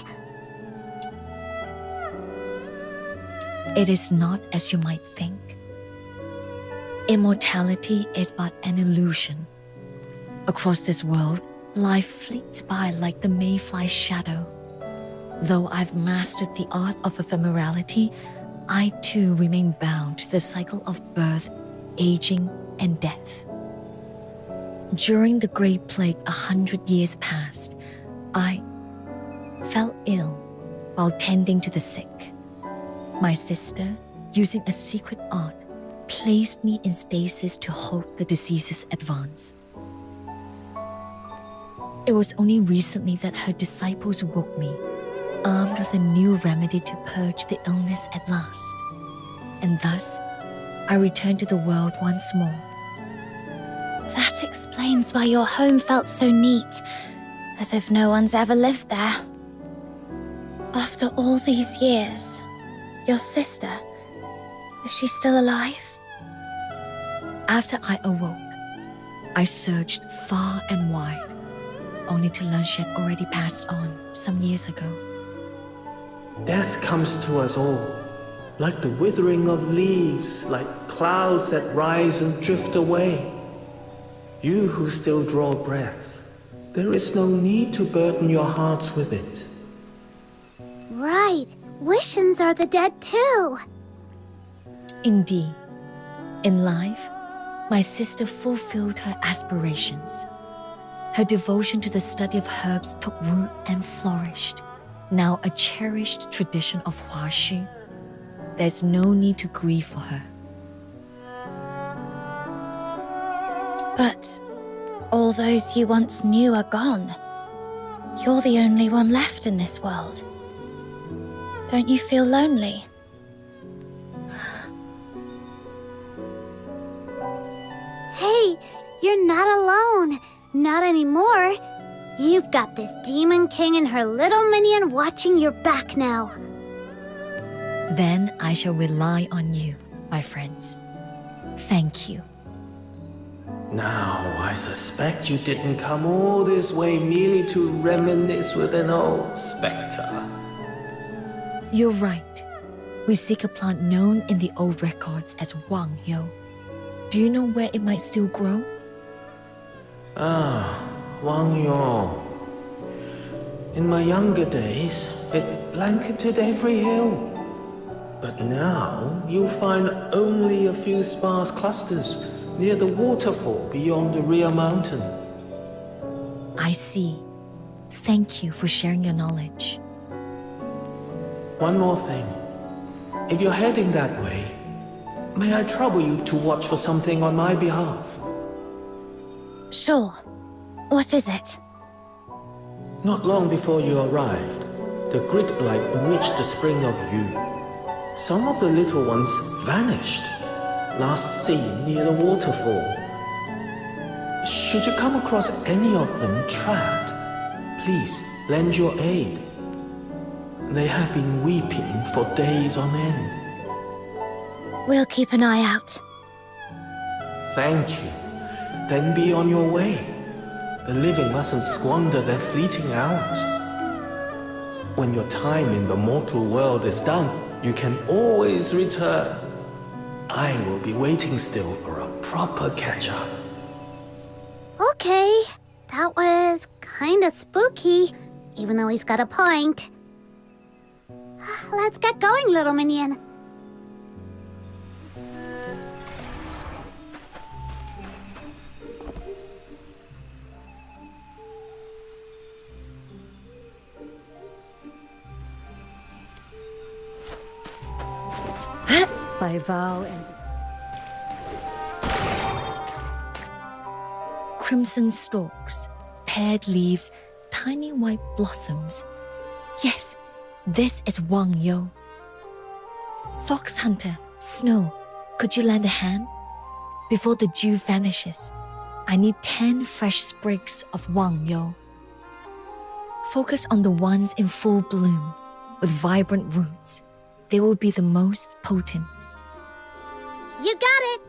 It is not as you might think. Immortality is but an illusion. Across this world, life fleets by like the mayfly's shadow. Though I've mastered the art of ephemerality, I too remain bound to the cycle of birth, aging, and death. During the Great Plague 100 years past, I fell ill while tending to the sick. My sister, using a secret art, placed me in stasis to halt the disease's advance. It was only recently that her disciples woke me, armed with a new remedy to purge the illness at last. And thus, I returned to the world once more. That explains why your home felt so neat, as if no one's ever lived there. After all these years, your sister, is she still alive? After I awoke, I searched far and wide, only to learn she had already passed on some years ago. Death comes to us all, like the withering of leaves, like clouds that rise and drift away. You who still draw breath, there is no need to burden your hearts with it. Right. Wishins are the dead too. Indeed. In life, my sister fulfilled her aspirations. Her devotion to the study of herbs took root and flourished. Now a cherished tradition of Huaxu. There's no need to grieve for her. But all those you once knew are gone. You're the only one left in this world. Don't you feel lonely? worry. You're not alone. Not anymore. You've got this Demon King and her little minion watching your back now. Then I shall rely on you, my friends. Thank you. Now, I suspect you didn't come all this way merely to reminisce with an old spectre. You're right. We seek a plant known in the old records as Wang Yo. Do you know where it might still grow? Ah, Wang Yo. In my younger days, it blanketed every hill. But now, you'll find only a few sparse clusters near the waterfall beyond the rear mountain. I see. Thank you for sharing your knowledge. One more thing. If you're heading that way, may I trouble you to watch for something on my behalf? Sure. What is it? Not long before you arrived, the grid blight reached the spring of Yu. Some of the little ones vanished, last seen near the waterfall. Should you come across any of them trapped, please lend your aid. They have been weeping for days on end. We'll keep an eye out. Thank you. Then be on your way. The living mustn't squander their fleeting hours. When your time in the mortal world is done, you can always return. I will be waiting still for a proper catch-up. Okay, that was kinda spooky, even though he's got a point. Let's get going, little minion. By vow and... Crimson stalks, paired leaves, tiny white blossoms. Yes, this is Wang Yo. Fox Hunter, Snow, could you lend a hand? Before the dew vanishes, I need 10 fresh sprigs of Wang Yo. Focus on the ones in full bloom, with vibrant roots. They will be the most potent. You got it!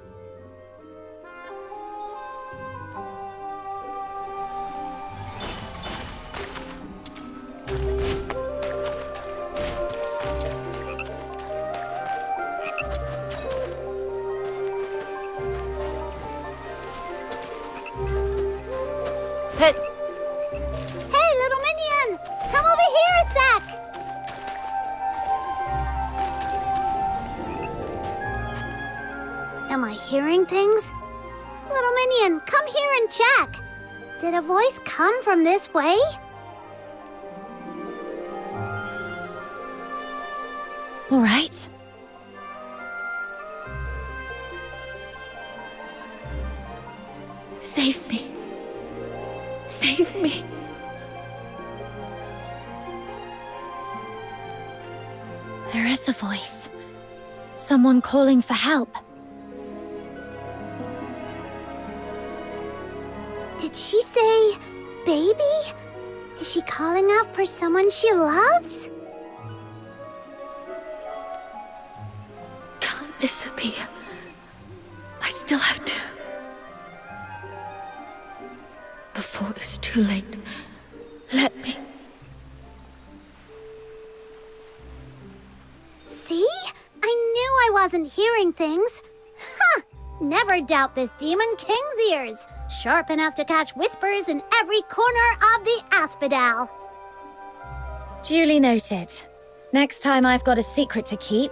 Hey! Hey, little minion! Come over here a sec! Am I hearing things? Little minion, come here and check. Did a voice come from this way? All right. Save me. Save me. There is a voice. Someone calling for help. Did she say baby? Is she calling out for someone she loves? Can't disappear. I still have to. Before it's too late, let me. See? I knew I wasn't hearing things. Ha! Never doubt this Demon King's ears. Sharp enough to catch whispers in every corner of the asphodel. Duly noted. Next time I've got a secret to keep,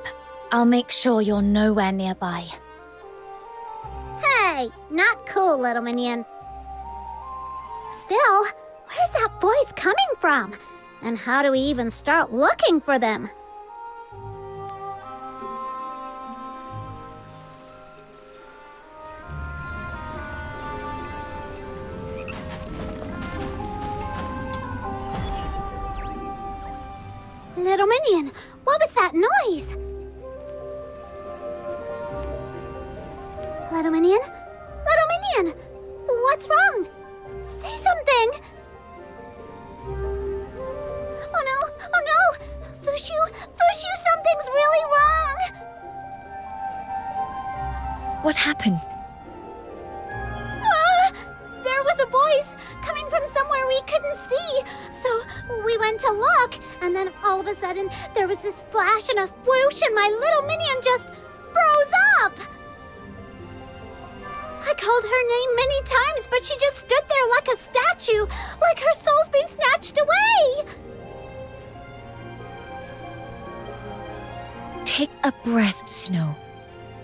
I'll make sure you're nowhere nearby. Hey, not cool, little minion. Still, where's that voice coming from? And how do we even start looking for them? Little minion, what was that noise? Little minion? Little minion! What's wrong? Say something! Oh no! Fushu, something's really wrong! What happened? There was a voice coming from somewhere we couldn't see. So we went to look, and then all of a sudden there was this flash and a whoosh, and my little minion just froze up. I called her name many times, but she just stood there like a statue, like her soul's been snatched away. Take a breath, Snow.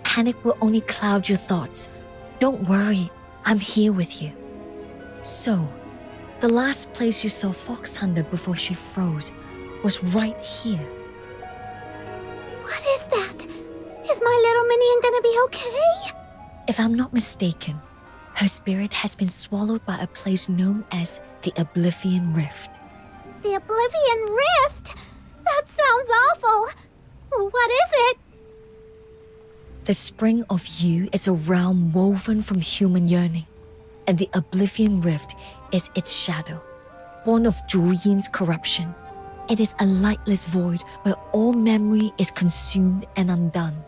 Panic will only cloud your thoughts. Don't worry, I'm here with you. So, the last place you saw Fox Hunter before she froze was right here. What is that? Is my little minion gonna be okay? If I'm not mistaken, her spirit has been swallowed by a place known as the Oblivion Rift. The Oblivion Rift? That sounds awful. What is it? The spring of you is a realm woven from human yearning, and the Oblivion Rift is its shadow, born of Zhu Yin's corruption. It is a lightless void where all memory is consumed and undone.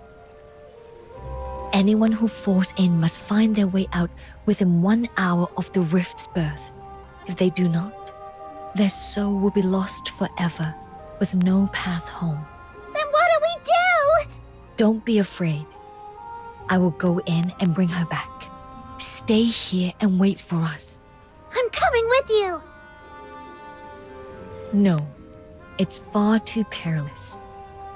Anyone who falls in must find their way out within 1 hour of the rift's birth. If they do not, their soul will be lost forever, with no path home. Then what do we do? Don't be afraid. I will go in and bring her back. Stay here and wait for us. I'm coming with you. No, it's far too perilous.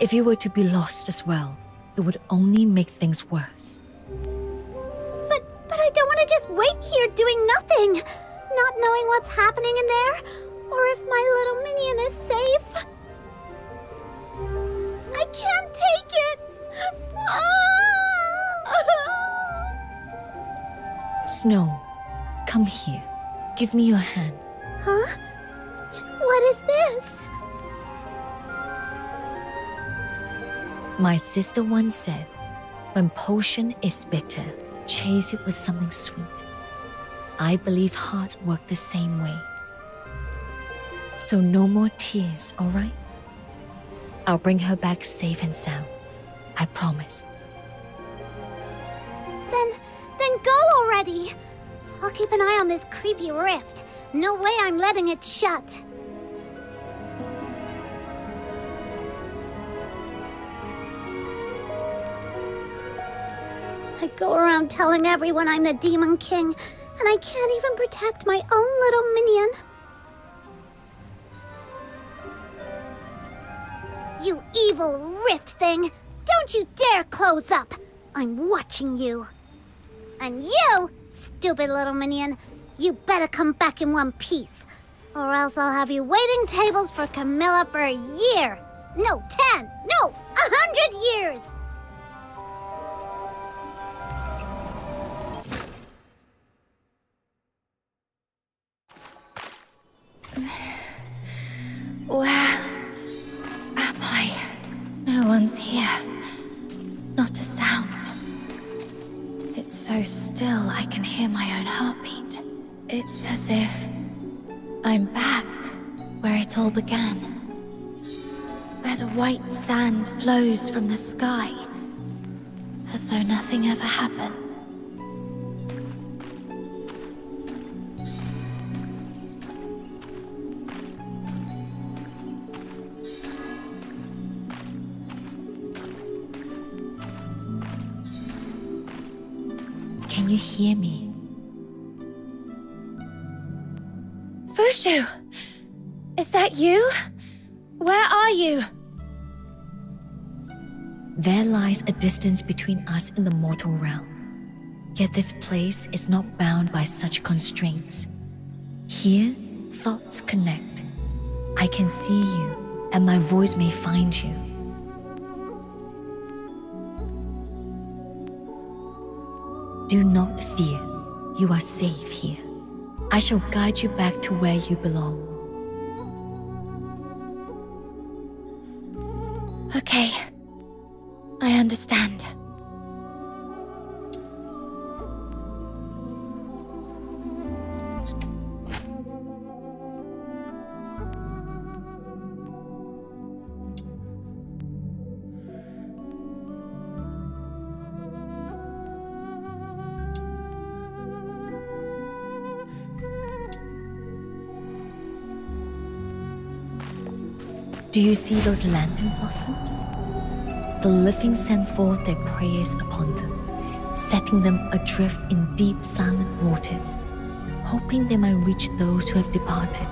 If you were to be lost as well, it would only make things worse. But I don't want to just wait here doing nothing, not knowing what's happening in there, or if my little minion is safe. I can't take it. Snow, come here. Give me your hand. Huh? What is this? My sister once said, when potion is bitter, chase it with something sweet. I believe hearts work the same way. So no more tears, all right? I'll bring her back safe and sound. I promise. Then go already. I'll keep an eye on this creepy rift. No way I'm letting it shut. I go around telling everyone I'm the Demon King, and I can't even protect my own little minion. You evil rift thing! Don't you dare close up! I'm watching you. And you, stupid little minion, you better come back in one piece, or else I'll have you waiting tables for Camilla for a year. No, 10, no, 100 years! Where am I? No one's here. Not a sound. It's so still I can hear my own heartbeat. It's as if I'm back where it all began. Where the white sand flows from the sky, as though nothing ever happened. Can you hear me? Fushu! Is that you? Where are you? There lies a distance between us in the mortal realm. Yet this place is not bound by such constraints. Here, thoughts connect. I can see you, and my voice may find you. Do not fear. You are safe here. I shall guide you back to where you belong. Okay. I understand. Do you see those lantern blossoms? The living send forth their prayers upon them, setting them adrift in deep silent waters, hoping they might reach those who have departed.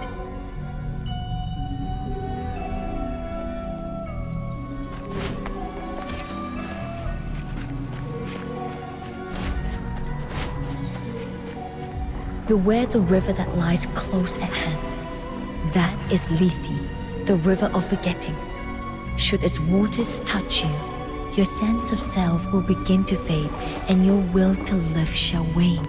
Beware the river that lies close at hand. That is Lethe, the river of forgetting. Should its waters touch you, your sense of self will begin to fade and your will to live shall wane.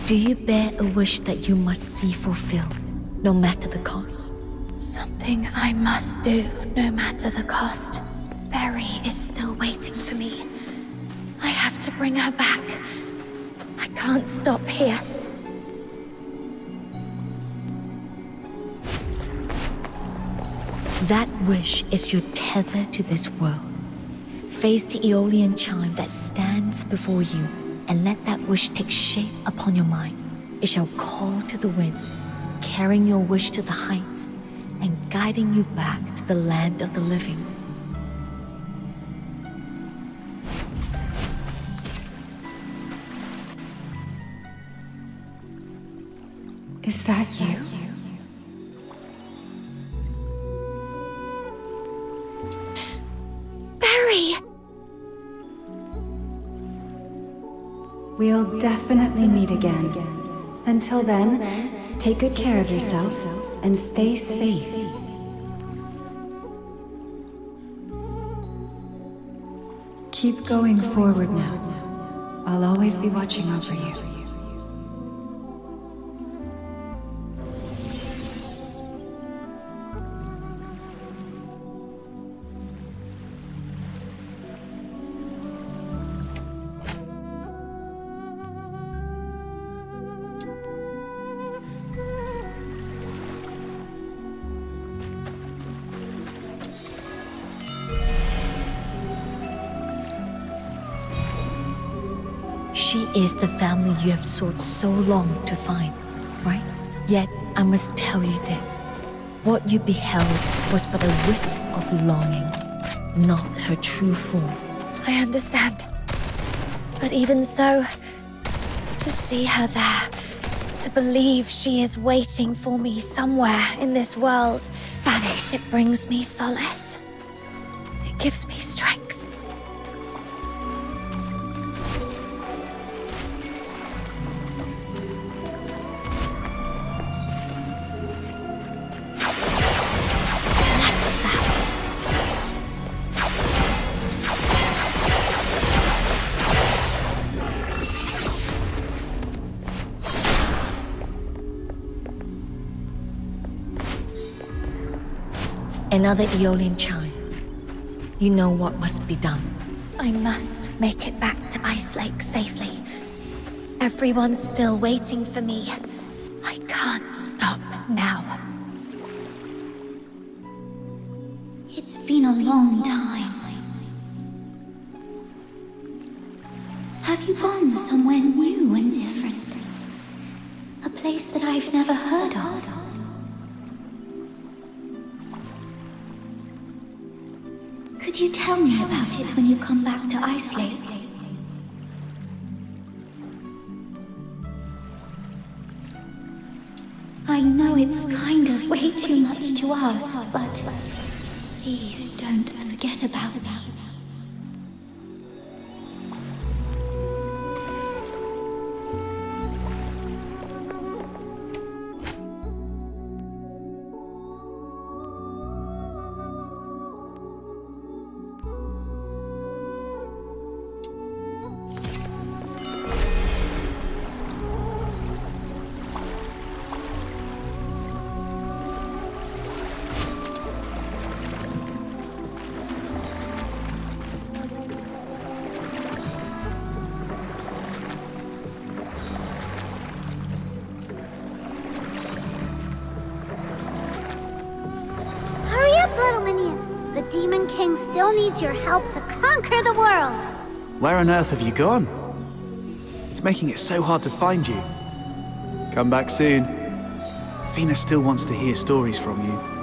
Do you bear a wish that you must see fulfilled, no matter the cost? Something I must do, no matter the cost. Berry is still waiting for me. I have to bring her back. I can't stop here. That wish is your tether to this world. Face the Aeolian chime that stands before you and let that wish take shape upon your mind. It shall call to the wind, carrying your wish to the heights and guiding you back to the land of the living. Is that you? Berry! We'll definitely meet again. Until then, take good care of yourself and stay safe. Keep going forward now. I'll always be watching over you. She is the family you have sought so long to find, right? Yet, I must tell you this. What you beheld was but a wisp of longing, not her true form. I understand. But even so, to see her there, to believe she is waiting for me somewhere in this world, it brings me solace. It gives me strength. Another Aeolian chime. You know what must be done. I must make it back to Ice Lake safely. Everyone's still waiting for me. I can't stop now. It's been a long time. Have you gone somewhere new and different? A place that I've never heard of? Could you tell me about it when you come back to Ice Lake? I know it's kind of way too much to ask, but please don't forget about me. King still needs your help to conquer the world. Where on earth have you gone? It's making it so hard to find you. Come back soon. Fina still wants to hear stories from you.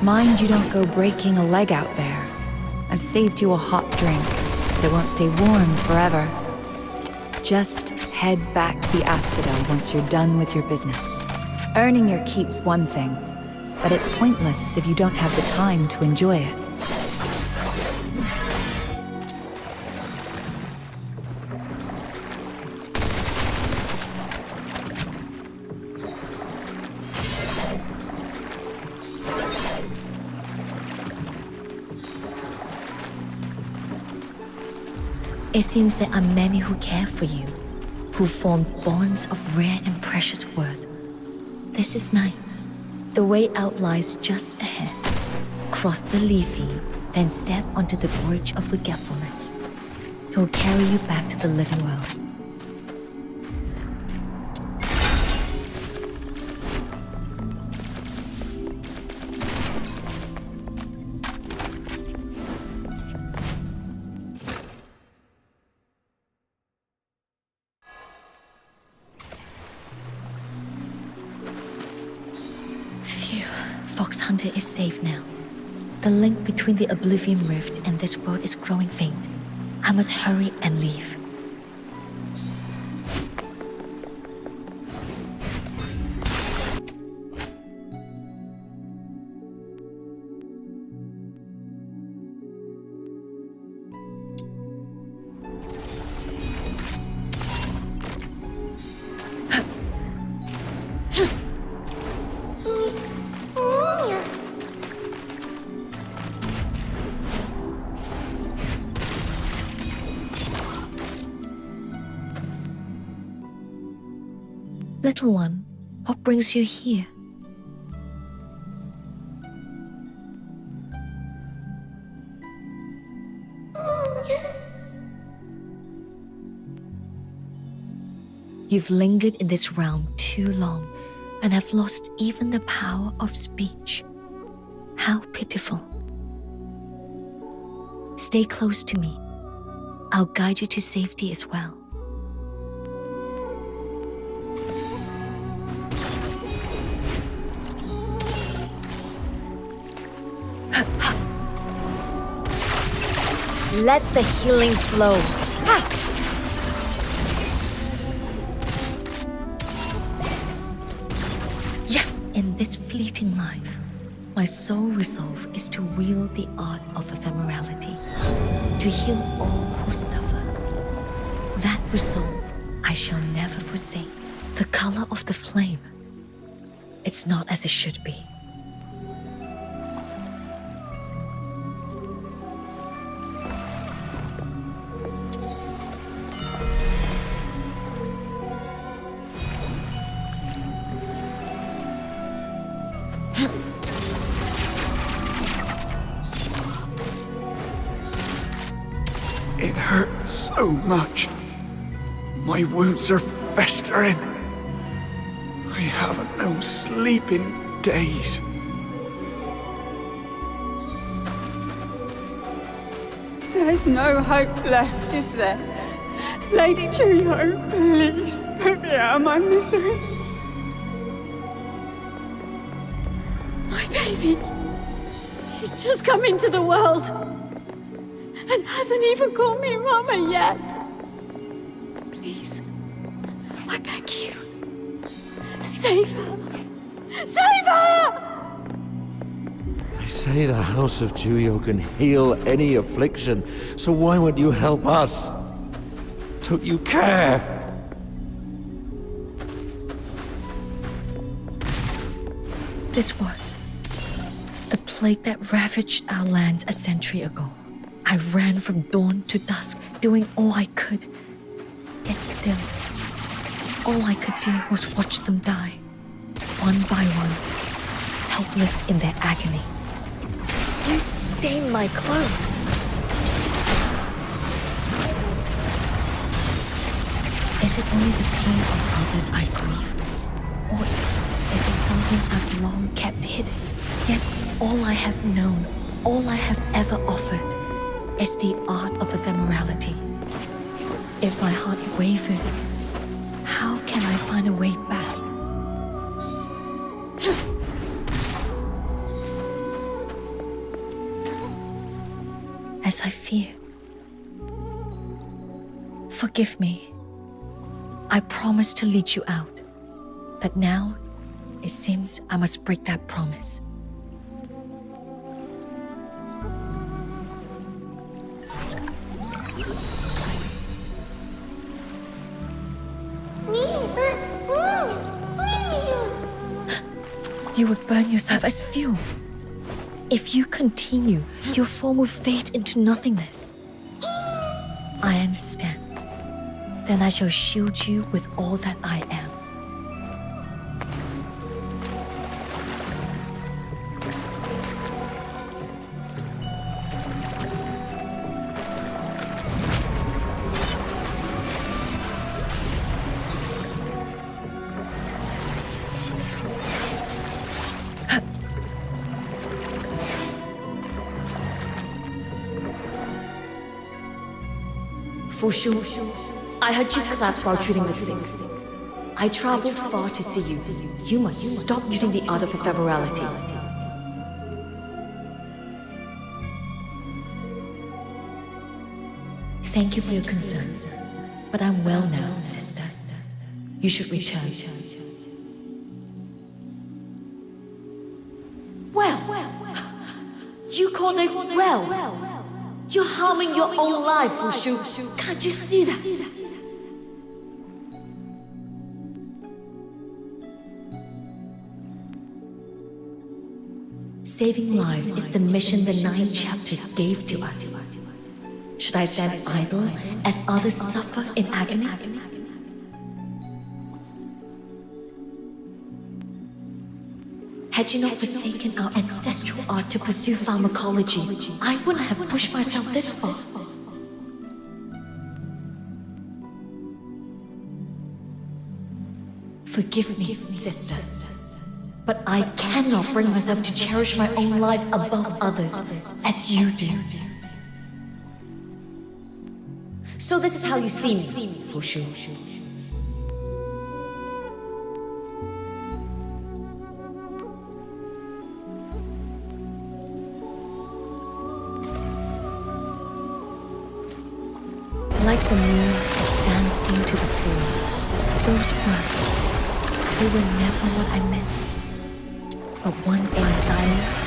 Mind you don't go breaking a leg out there. I've saved you a hot drink, but it won't stay warm forever. Just head back to the Asphodel once you're done with your business. Earning your keep's one thing, but it's pointless if you don't have the time to enjoy it. It seems there are many who care for you, who form bonds of rare and precious worth. This is nice. The way out lies just ahead. Cross the Lethe, then step onto the bridge of forgetfulness. It will carry you back to the living world. Fox Hunter is safe now. The link between the Oblivion Rift and this world is growing faint. I must hurry and leave. Little one, what brings you here? You've lingered in this realm too long and have lost even the power of speech. How pitiful. Stay close to me. I'll guide you to safety as well. Let the healing flow. Yeah. In this fleeting life, my sole resolve is to wield the art of ephemerality, to heal all who suffer. That resolve I shall never forsake. The color of the flame. It's not as it should be. It hurts so much. My wounds are festering. I haven't known sleep in days. There's no hope left, is there? Lady Zhiliu, please put me out of my misery. My baby, she's just come into the world and hasn't even called me Mama yet. Please, I beg you, save her! Save her! They say the House of Zhiliu can heal any affliction, so why would you help us? Don't you care? This was the plague that ravaged our lands a century ago. I ran from dawn to dusk, doing all I could. Yet still, All I could do was watch them die, one by one, helpless in their agony. You stain my clothes. Is it only the pain of others I grieve? Or is it something I've long kept hidden? Yet all I have known, all I have ever offered, is the art of ephemerality. If my heart wavers, how can I find a way back? As I feared. Forgive me. I promised to lead you out, but now it seems I must break that promise. You would burn yourself as fuel. If you continue, your form will fade into nothingness. I understand. Then I shall shield you with all that I am. Fushu, I heard you collapse while treating the sick. I traveled far to see you. You must stop using the art of ephemerality. Thank you for your concern, but I'm well now, sister. You should return. Well, you call this well? You're harming your own life, Fushu. Can't you see that? Saving lives is the mission the 9 chapters gave to us. Should I stand idle as others suffer in agony? Had you not forsaken our ancestral art to pursue pharmacology, I wouldn't have pushed myself this far. Forgive me, sister, but I cannot bring myself to cherish my own life above others, as you do. So this is how you see me, Fushu. Like the moon dancing to the floor. Those words, they were never what I meant. But once in silence,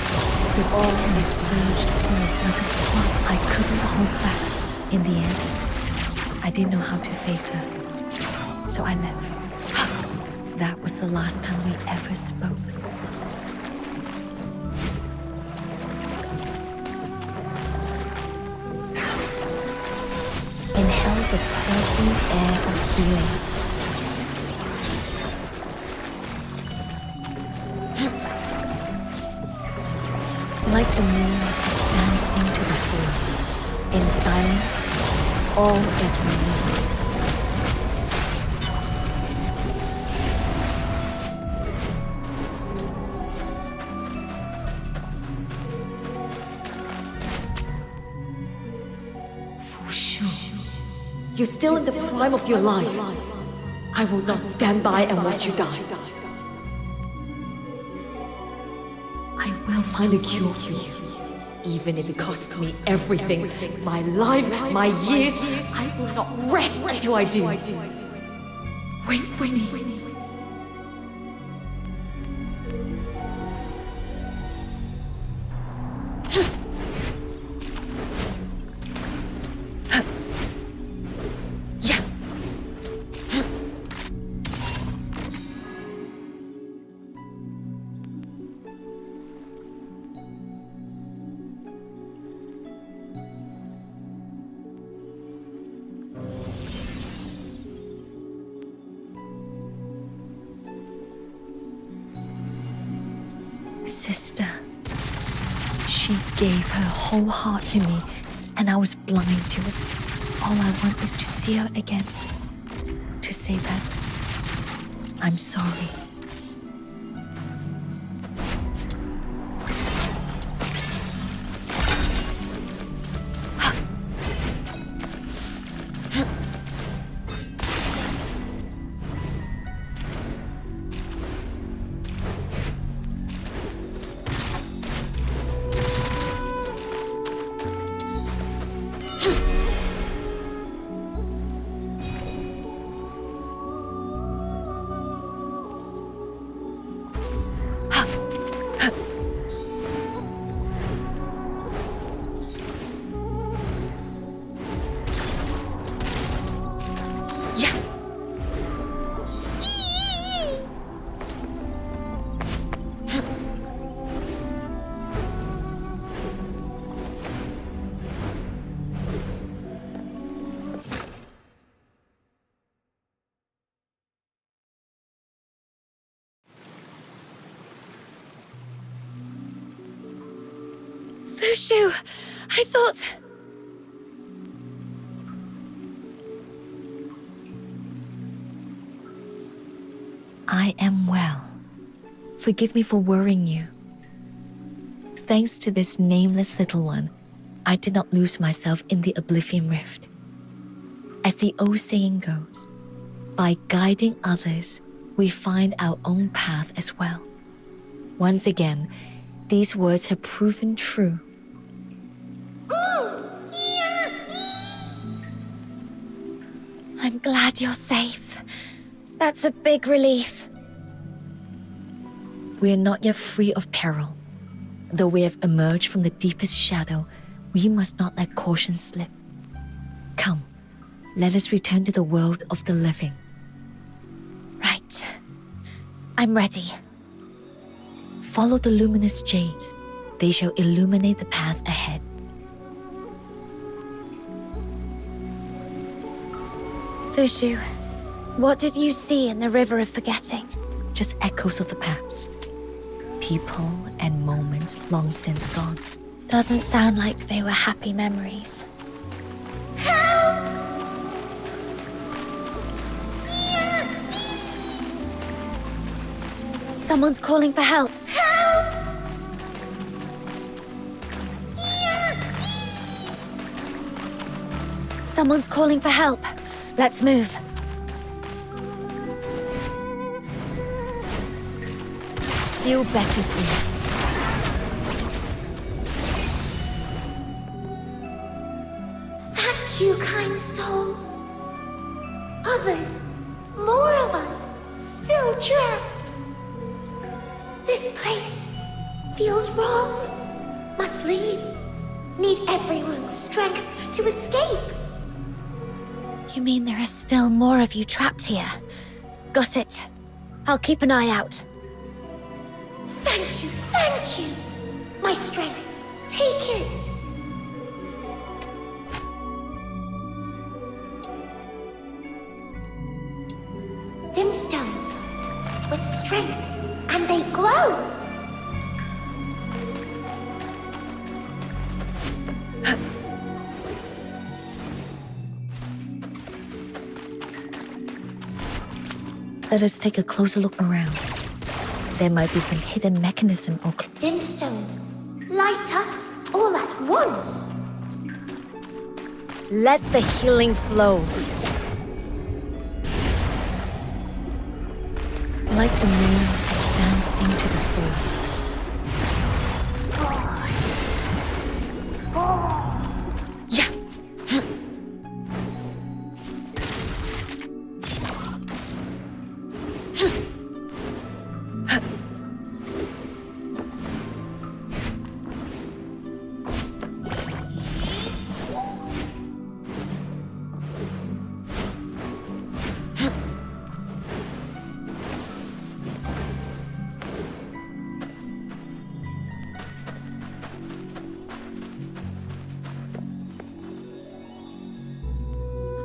the autumn surged forth like a flood I couldn't hold back. In the end, I didn't know how to face her. So I left. That was the last time we ever spoke. Inhale the perfumed air of healing. Like the moon dancing to the floor. In silence, all is renewed. You're still in the prime of your life. I will not stand by and watch you die. I will find a cure for you. Even if it costs me everything, my life, my years, I will not rest until I do. Wait for me. Sister. She gave her whole heart to me, and I was blind to it. All I want is to see her again. To say that I'm sorry. Fushu, I thought... I am well. Forgive me for worrying you. Thanks to this nameless little one, I did not lose myself in the Oblivion Rift. As the old saying goes, by guiding others, we find our own path as well. Once again, these words have proven true. I'm glad you're safe. That's a big relief. We are not yet free of peril. Though we have emerged from the deepest shadow, we must not let caution slip. Come, let us return to the world of the living. Right. I'm ready. Follow the luminous jades. They shall illuminate the path ahead. Fushu, what did you see in the River of Forgetting? Just echoes of the past. People and moments long since gone. Doesn't sound like they were happy memories. Someone's calling for help. Someone's calling for help. Let's move. Feel better soon. Thank you, kind soul. Others, more of us, still trapped. This place feels wrong. Must leave. Need everyone's strength to escape. You mean there are still more of you trapped here? Got it. I'll keep an eye out. Thank you. My strength, take it. Dim stones with strength, and they glow. Let us take a closer look around. There might be some hidden mechanism or... Dim stones light up all at once. Let the healing flow. Like the moon advancing to the full. Yeah.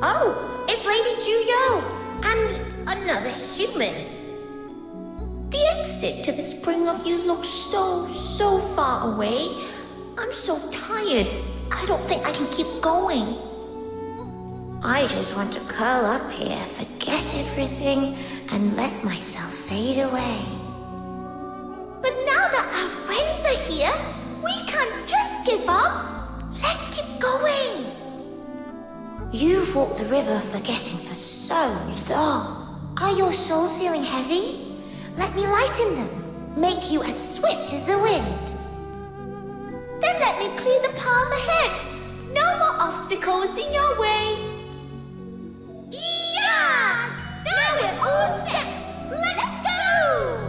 Oh, it's Lady Zhiliu and another human. Bien exit to the spring of you looks so far away. I'm so tired. I don't think I can keep going. I just want to curl up here, forget everything, and let myself fade away. But now that our friends are here, we can't just give up. Let's keep going. You've walked the river forgetting for so long. Are your souls feeling heavy? Let me lighten them, make you as swift as the wind. Then let me clear the path ahead. No more obstacles in your way. Yeah! Now we're all set. Let's go!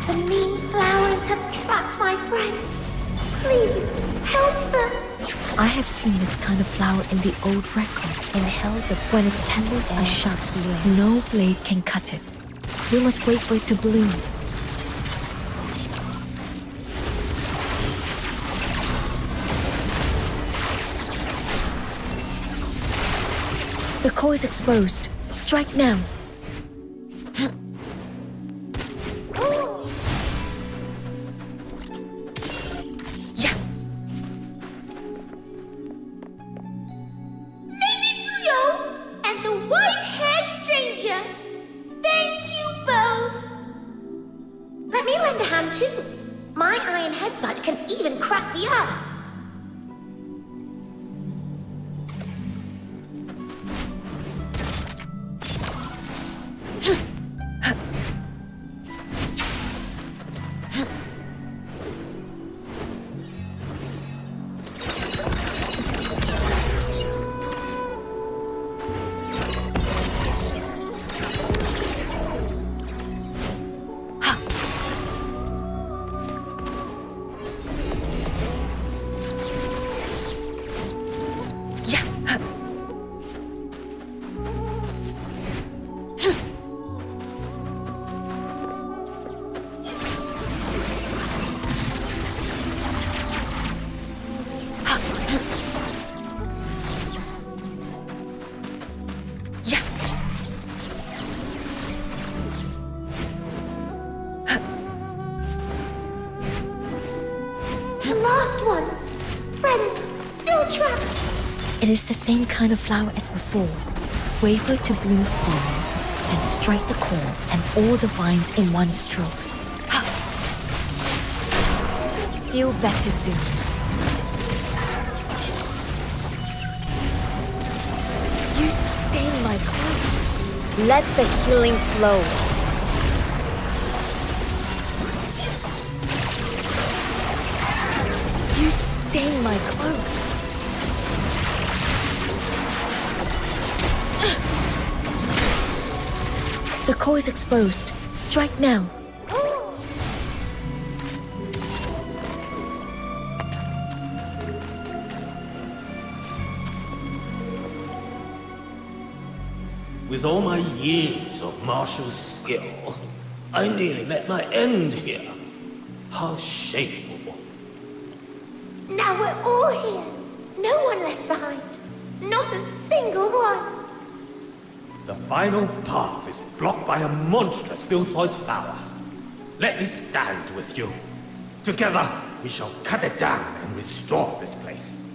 The mean flowers have trapped my friends. Please, help them. I have seen this kind of flower in the old records and held that when its petals are sharp, no blade can cut it. We must wait for it to bloom. The core is exposed. Strike now. It is the same kind of flower as before. Wait for it to bloom fully, then strike the core and all the vines in one stroke. Feel better soon. You stain my clothes. Let the healing flow. You stain my clothes. The core is exposed. Strike now. With all my years of martial skill, I nearly met my end here. How shameful. Now we're all here. No one left behind. Not a single one. The final path is blocked by a monstrous Bilthoid flower. Let me stand with you. Together, we shall cut it down and restore this place.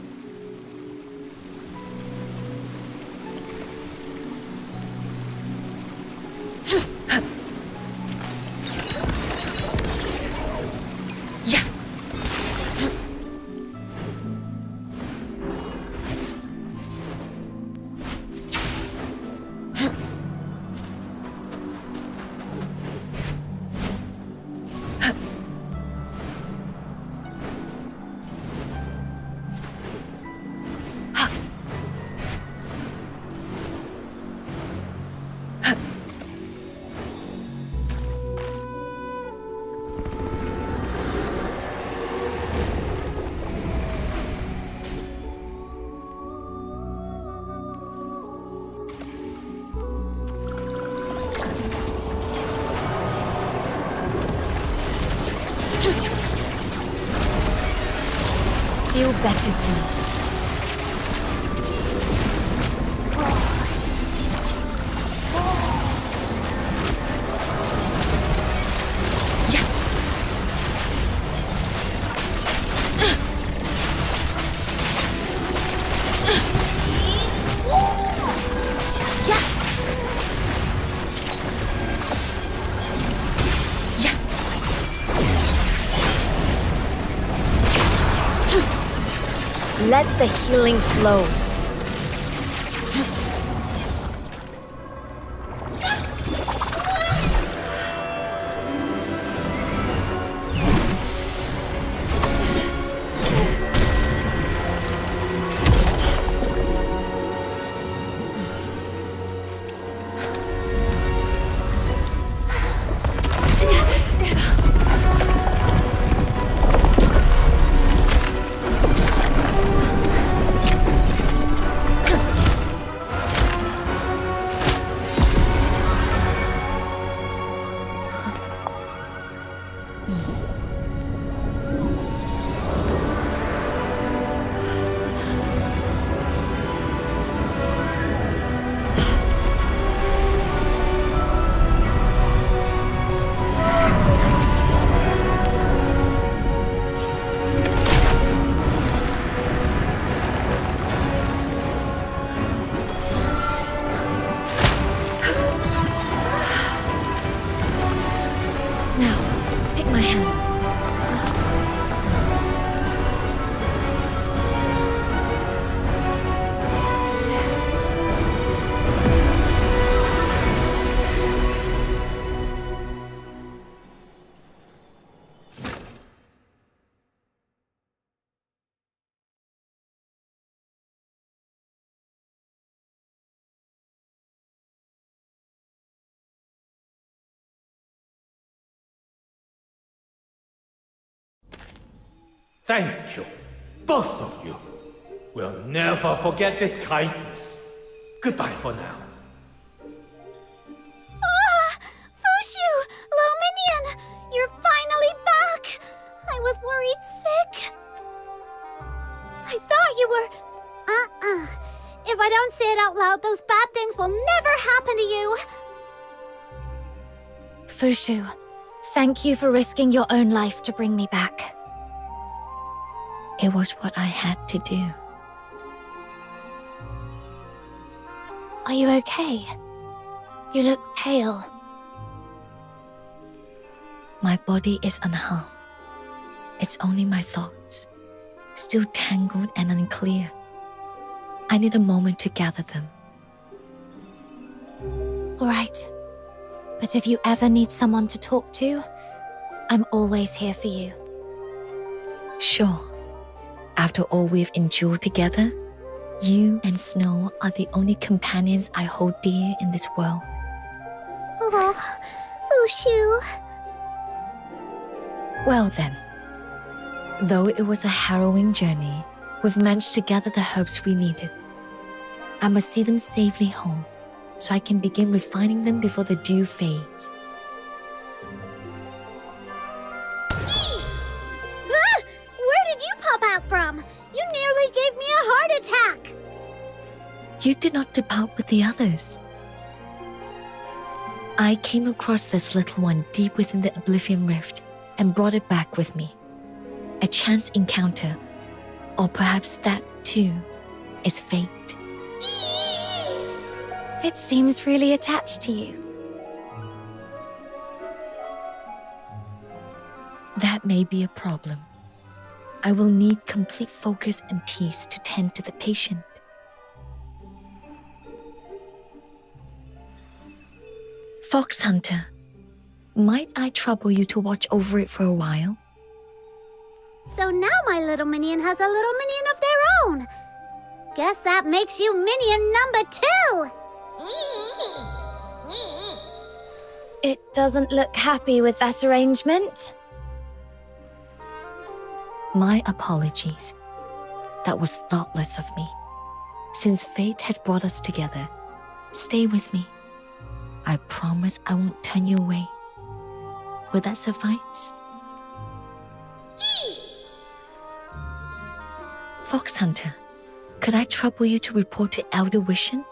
feel better soon. Let the healing flow. Thank you, both of you. We'll never forget this kindness. Goodbye for now. Ah! Fushu! Little Minion! You're finally back! I was worried sick. I thought you were... If I don't say it out loud, those bad things will never happen to you. Fushu, thank you for risking your own life to bring me back. It was what I had to do. Are you okay? You look pale. My body is unharmed. It's only my thoughts, still tangled and unclear. I need a moment to gather them. All right. But if you ever need someone to talk to, I'm always here for you. Sure. After all we've endured together, you and Snow are the only companions I hold dear in this world. Oh, Fushu. Well then, though it was a harrowing journey, we've managed to gather the herbs we needed. I must see them safely home, so I can begin refining them before the dew fades. Where did you pop out from? You nearly gave me a heart attack. You did not depart with the others. I came across this little one deep within the Oblivion Rift and brought it back with me. A chance encounter, or perhaps that too is fate. It seems really attached to you. That may be a problem. I will need complete focus and peace to tend to the patient. Fox Hunter, might I trouble you to watch over it for a while? So now my little minion has a little minion of their own. Guess that makes you minion number 2. It doesn't look happy with that arrangement. My apologies. That was thoughtless of me. Since fate has brought us together, stay with me. I promise I won't turn you away. Will that suffice? Fox Hunter, could I trouble you to report to Elder Wishen?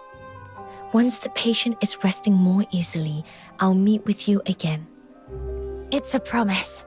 Once the patient is resting more easily, I'll meet with you again. It's a promise.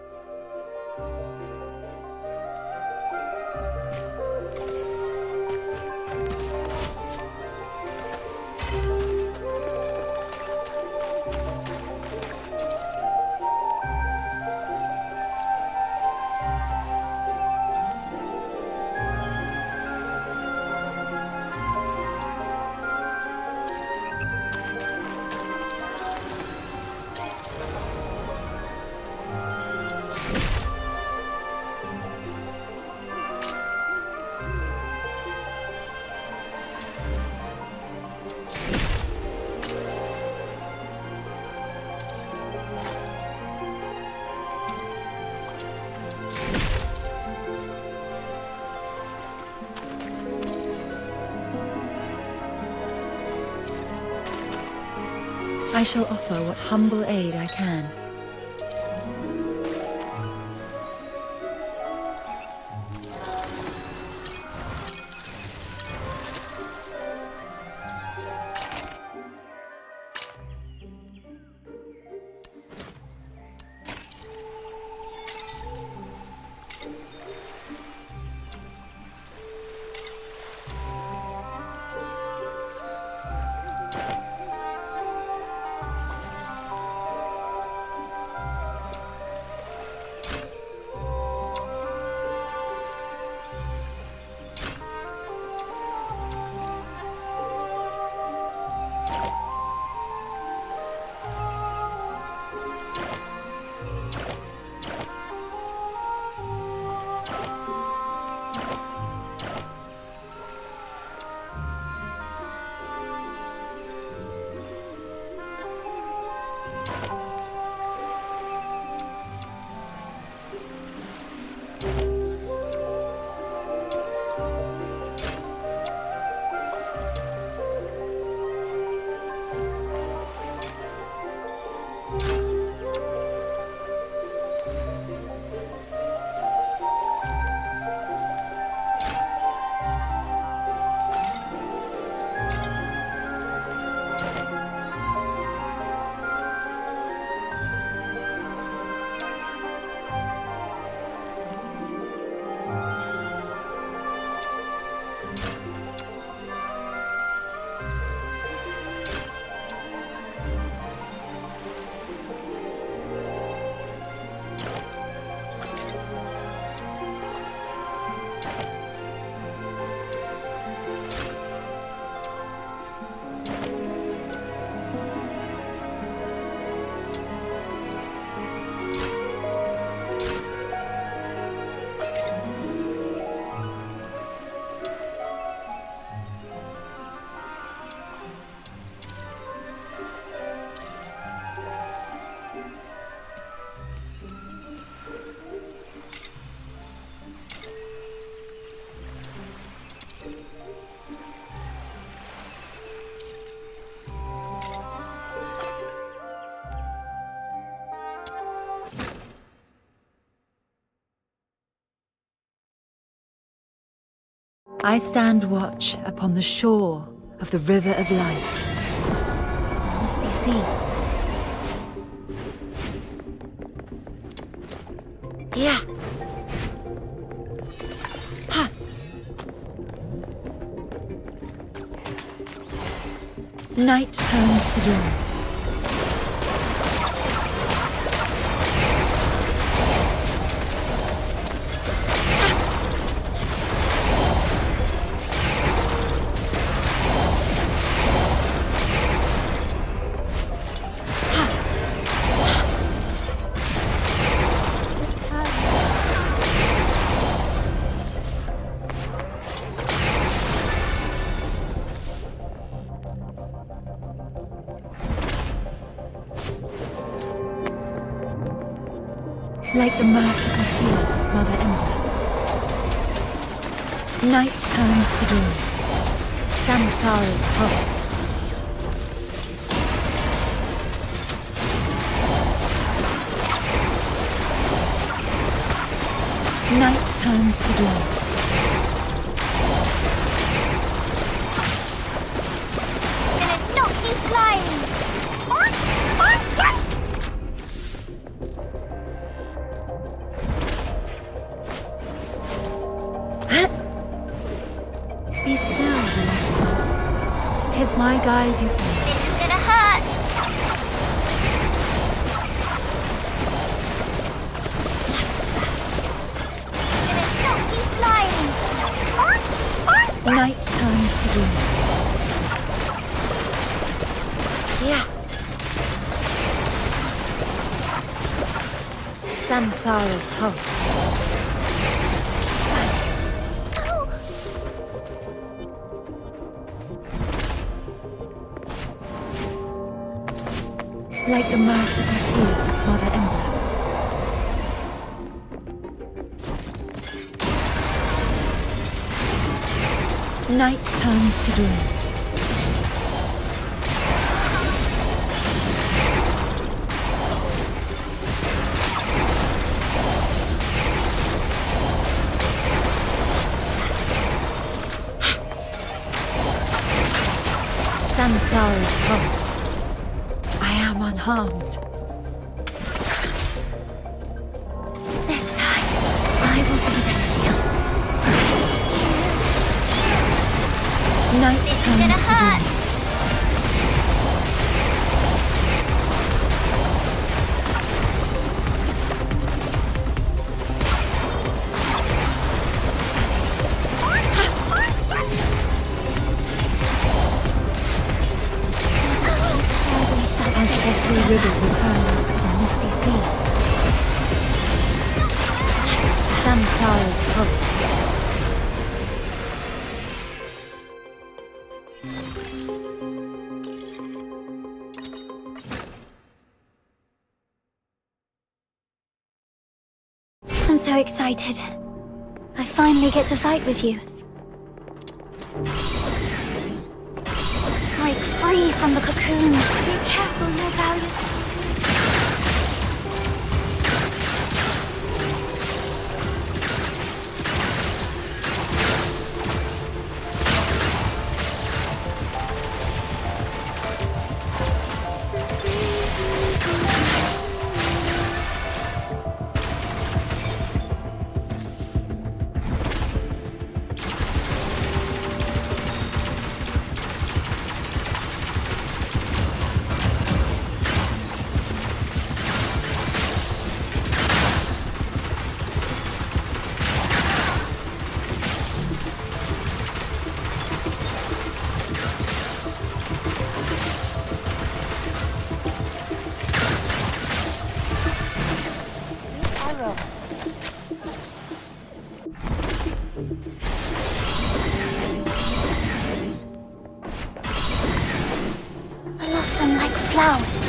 I shall offer what humble aid I can. I stand watch upon the shore of the river of life. Misty sea. Yeah. Ha. Night turns to dawn. Like the merciful tears of Mother Emily. Night turns to dawn. Samsara's pulse. Night turns to dawn. my guide you follow. This is gonna hurt! Gonna help you flying! Night turns to doom. Yeah. Samsara's pulse. Like the merciful tears of Mother Ember. Night turns to doom. Samsara's pulse. I am unharmed. This time, I will be the shield. Night This is turns gonna to hurt! doom. As every river returns to the misty sea. Samsara's pulse. I'm so excited. I finally get to fight with you. Break free from the cocoon. Be careful, my valiant. Blossom like flowers.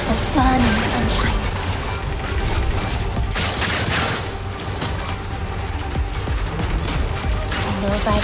Of burning sunshine. Nobody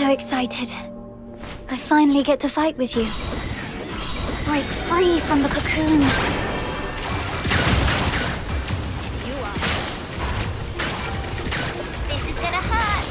so excited. I finally get to fight with you. Break free from the cocoon. This is gonna hurt.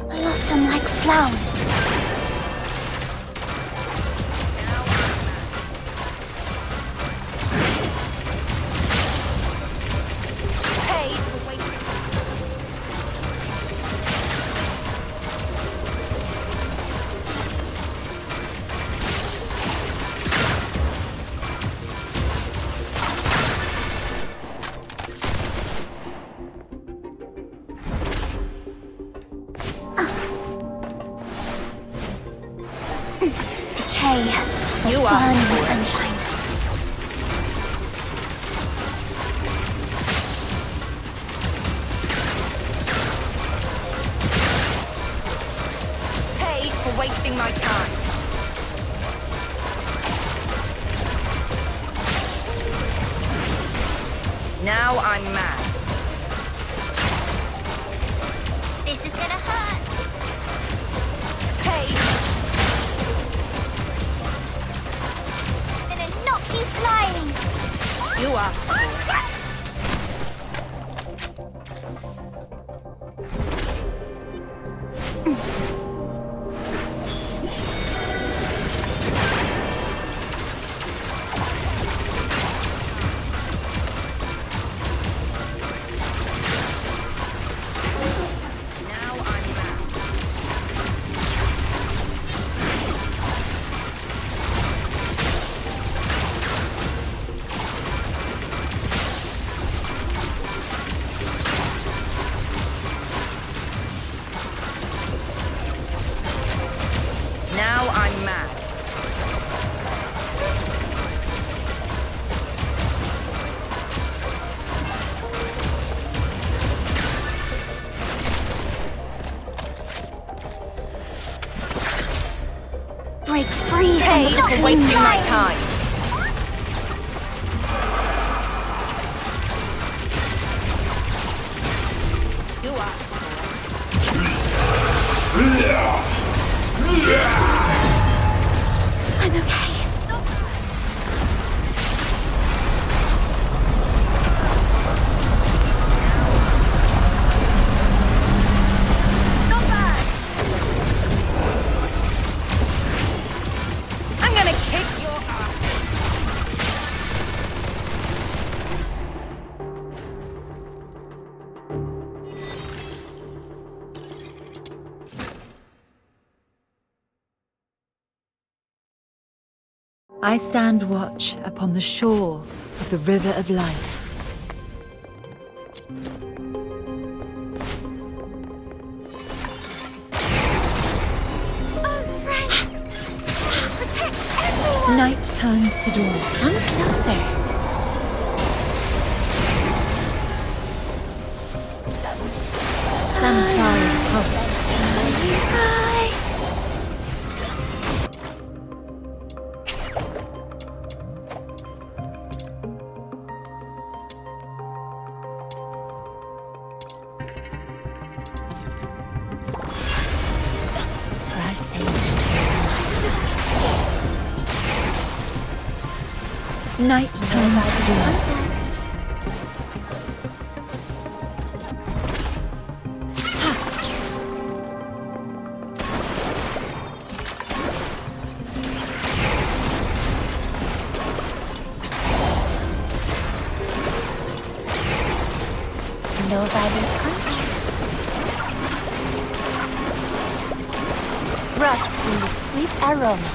Blossom like flowers. Decay. You burn in the sunshine. Paid for wasting my time. Now I'm mad. This is gonna hurt. Paid. Gonna knock you flying. You asked for it. Now I'm mad. Break free Paid from the for wasting my cocoon. time. You are. I'm okay. I'm gonna kick your ass. I stand watch upon the shore of the river of life. Oh, friend. Protect everyone. Night turns to dawn. Come closer. Samsara's pulse. Night turns to dawn. No violent contact. Rot in the sweet aroma.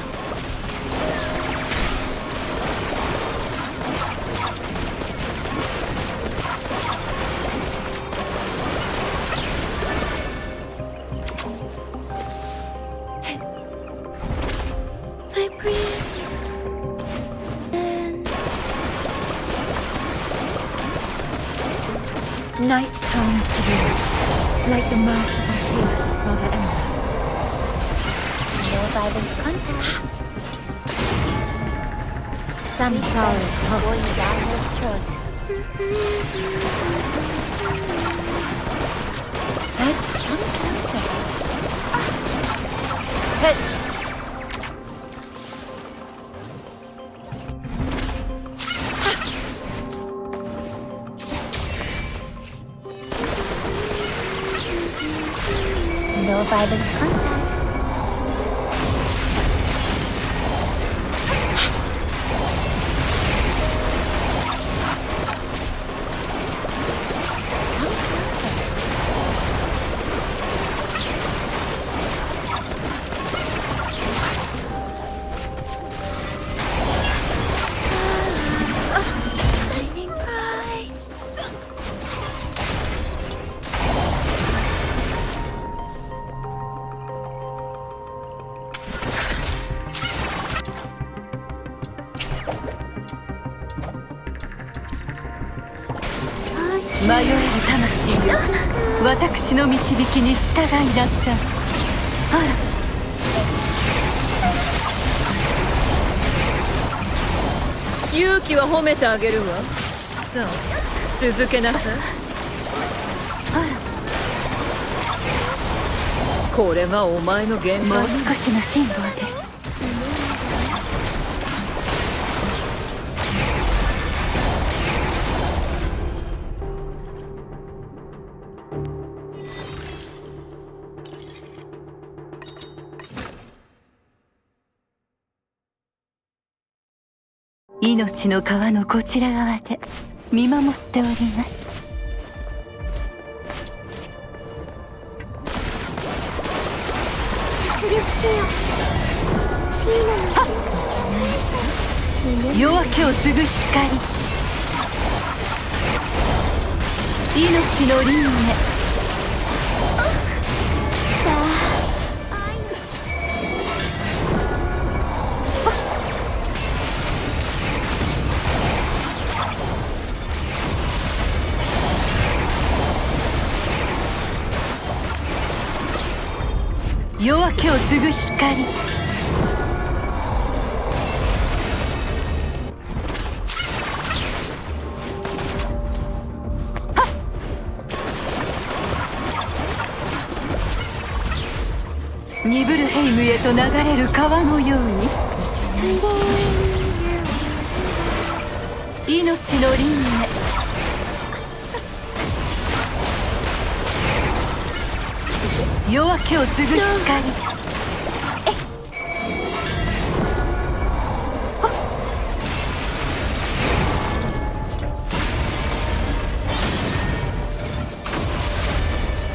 My Night turns to blue, like the merciful tears of Mother Emma. No violent contact. Samsara's Going down your throat. Head, come closer. Head. No violent contact.迷える魂よ、私の導きに従いなさい。あら、勇気は褒めてあげるわ。さあ、続けなさい。あら、これがお前の限界。もう少しの辛抱です。命の川のこちら側で見守っております。夜明けを継ぐ光、命の輪廻。夜明けを継ぐ光、ニブルヘイムへと流れる川のように、命の輪廻。夜明けを継ぐ光、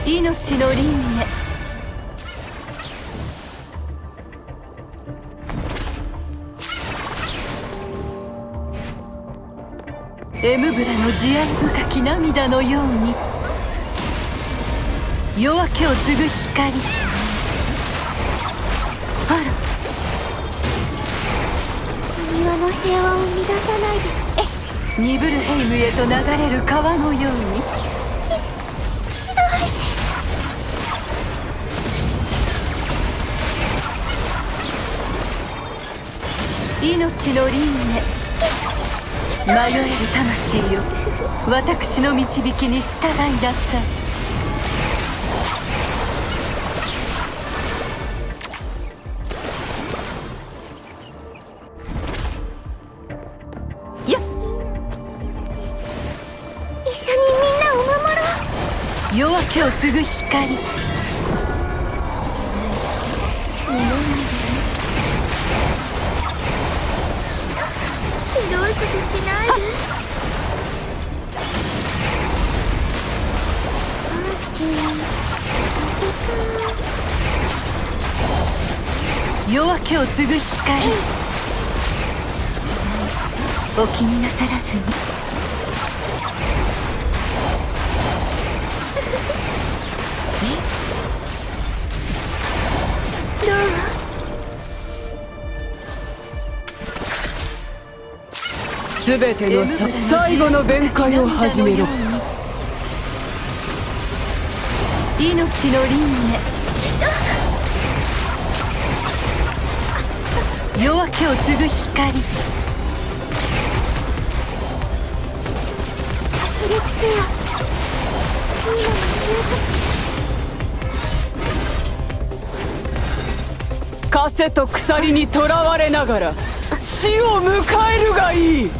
命の輪廻。エムブラの慈愛深き涙のように、夜明けを継ぐ光。あら、庭の平和を乱さないで。ニブルヘイムへと流れる川のように、命の輪廻。迷える魂よ、私の導きに従いなさい。夜明けを継ぐ光、ひどいことしないで。夜明けを継ぐ光、お気になさらずに。すべての最後の弁解を始めろ。命の輪廻、夜明けを継ぐ光、殺戮せよ。枷と鎖にとらわれながら死を迎えるがいい。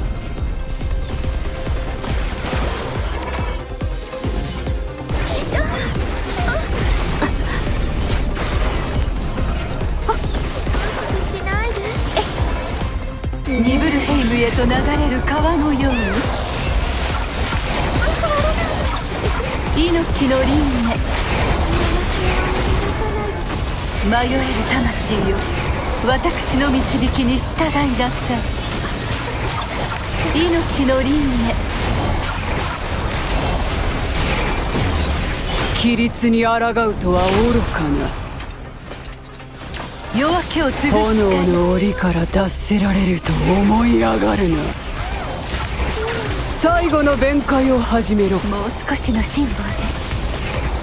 ニブルヘイムへと流れる川のように、命の輪廻、迷える魂よ、私の導きに従いなさい。命の輪廻、規律に抗うとは愚かな。夜明けを継ぐ炎の檻から脱せられると思い上がるな。最後の弁解を始めろ。もう少しの辛抱です。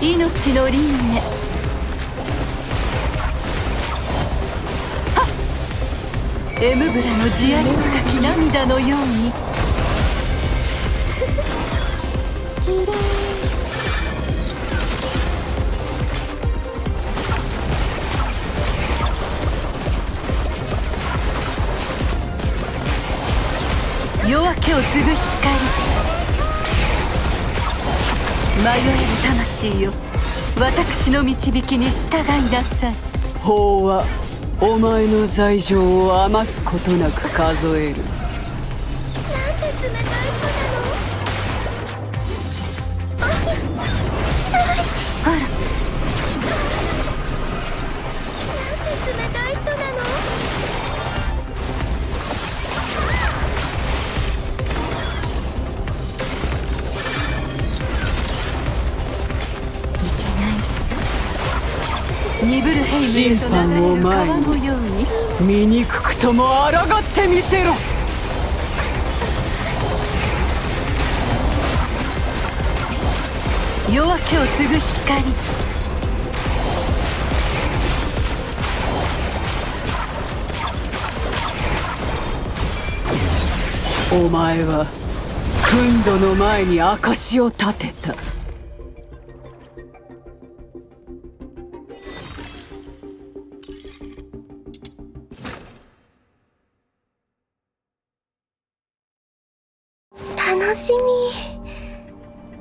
命の輪廻、はっ、エムブラの地あり深き涙のように。きれい。夜明けを継ぐ光、迷える魂よ、私の導きに従いなさい。法はお前の罪状を余すことなく数える。あら、冷たい人なの？ニブルヘイムへと流れる川のように、醜くとも抗ってみせろ。夜明けを継ぐ光、お前は訓度の前に証を立てた。楽しみ。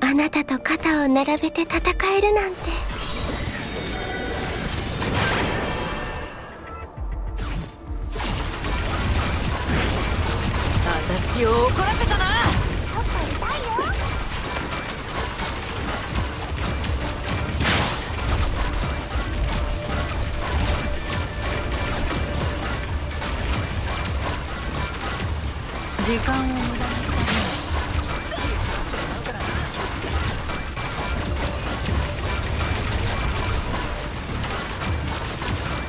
あなたと肩を並べて戦えるなんて。私を怒らせたな。時間を無駄にしたね。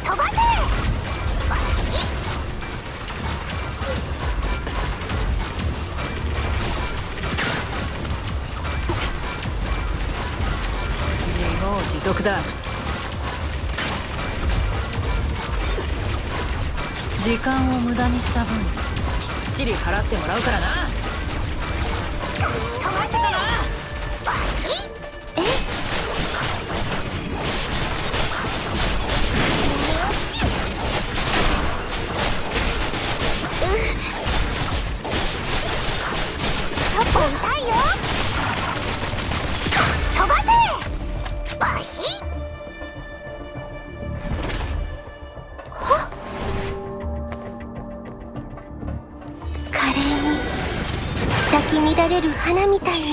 飛ばせ！自業自得だ。時間を無駄にした分、きっちり払ってもらうからな。飛ばせたな！ちょっと痛いよ。飛ばせ！バヒッ！はっ！華麗に咲き乱れる花みたいに。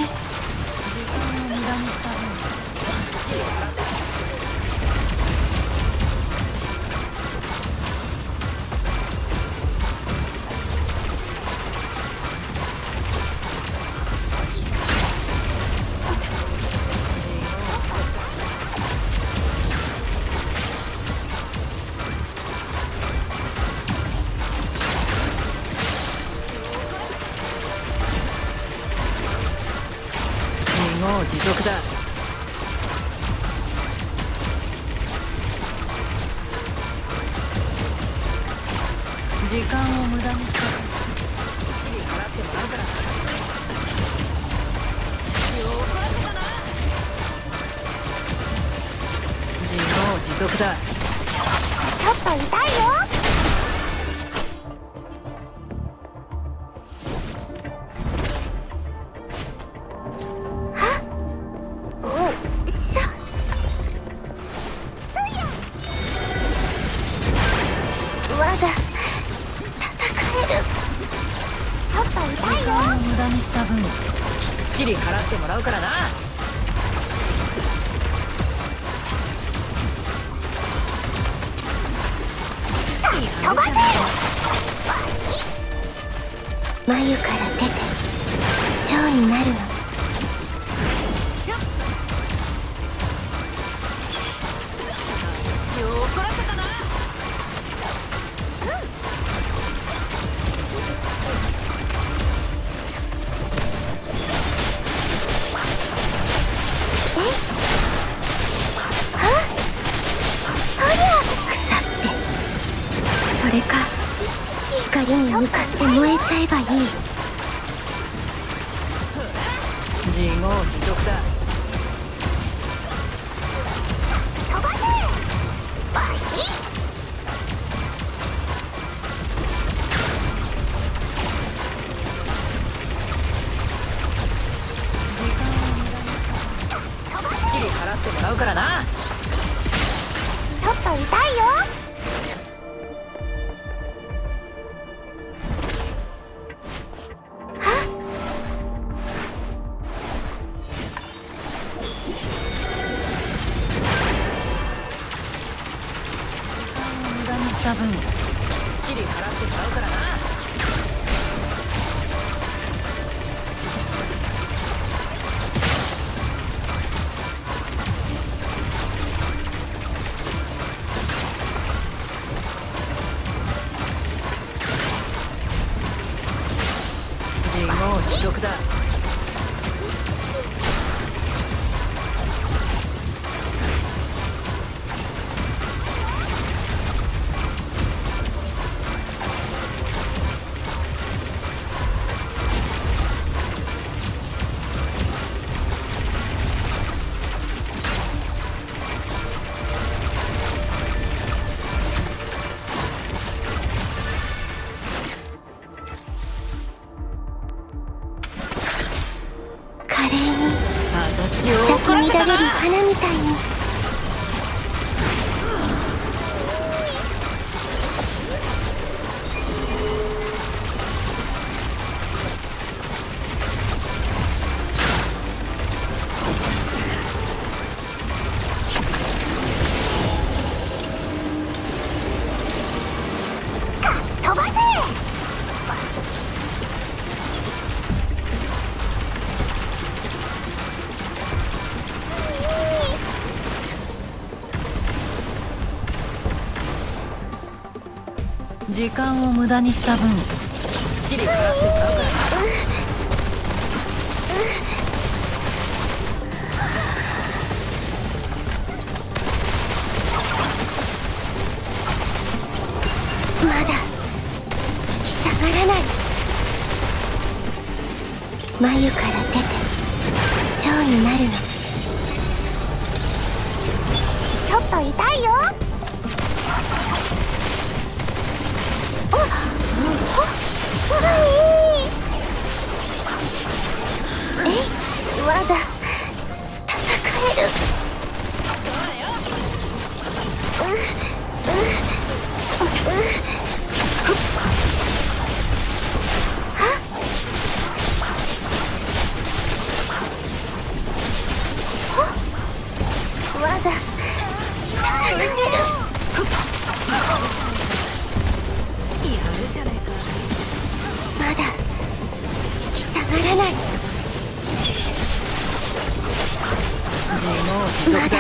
自業自得だ。時間を無駄にした。日々払ってもらうから。怒らせたな。自業自得だ。ちょっと痛いよ。無駄にした分きっちり払ってもらうからな。飛ばせ。眉から出て蝶になるの。怒らせたな。それか光に向かって燃えちゃえばいい。自業自得だ。飛ばせ。バシッ。きっちり払ってもらうからな。ちょっと痛いよ。した分きっちり払ってもらうからな。自業自得だ。咲き乱れる花みたいに。飛ばせ。時間を無駄にした分きっちり払ってもらうからな。まだ引き下がらない。眉から出て蝶になるの。ちょっと痛いよ。まだ戦える。まだ戦える。まだ引き下がらない。自業自得だ。まだ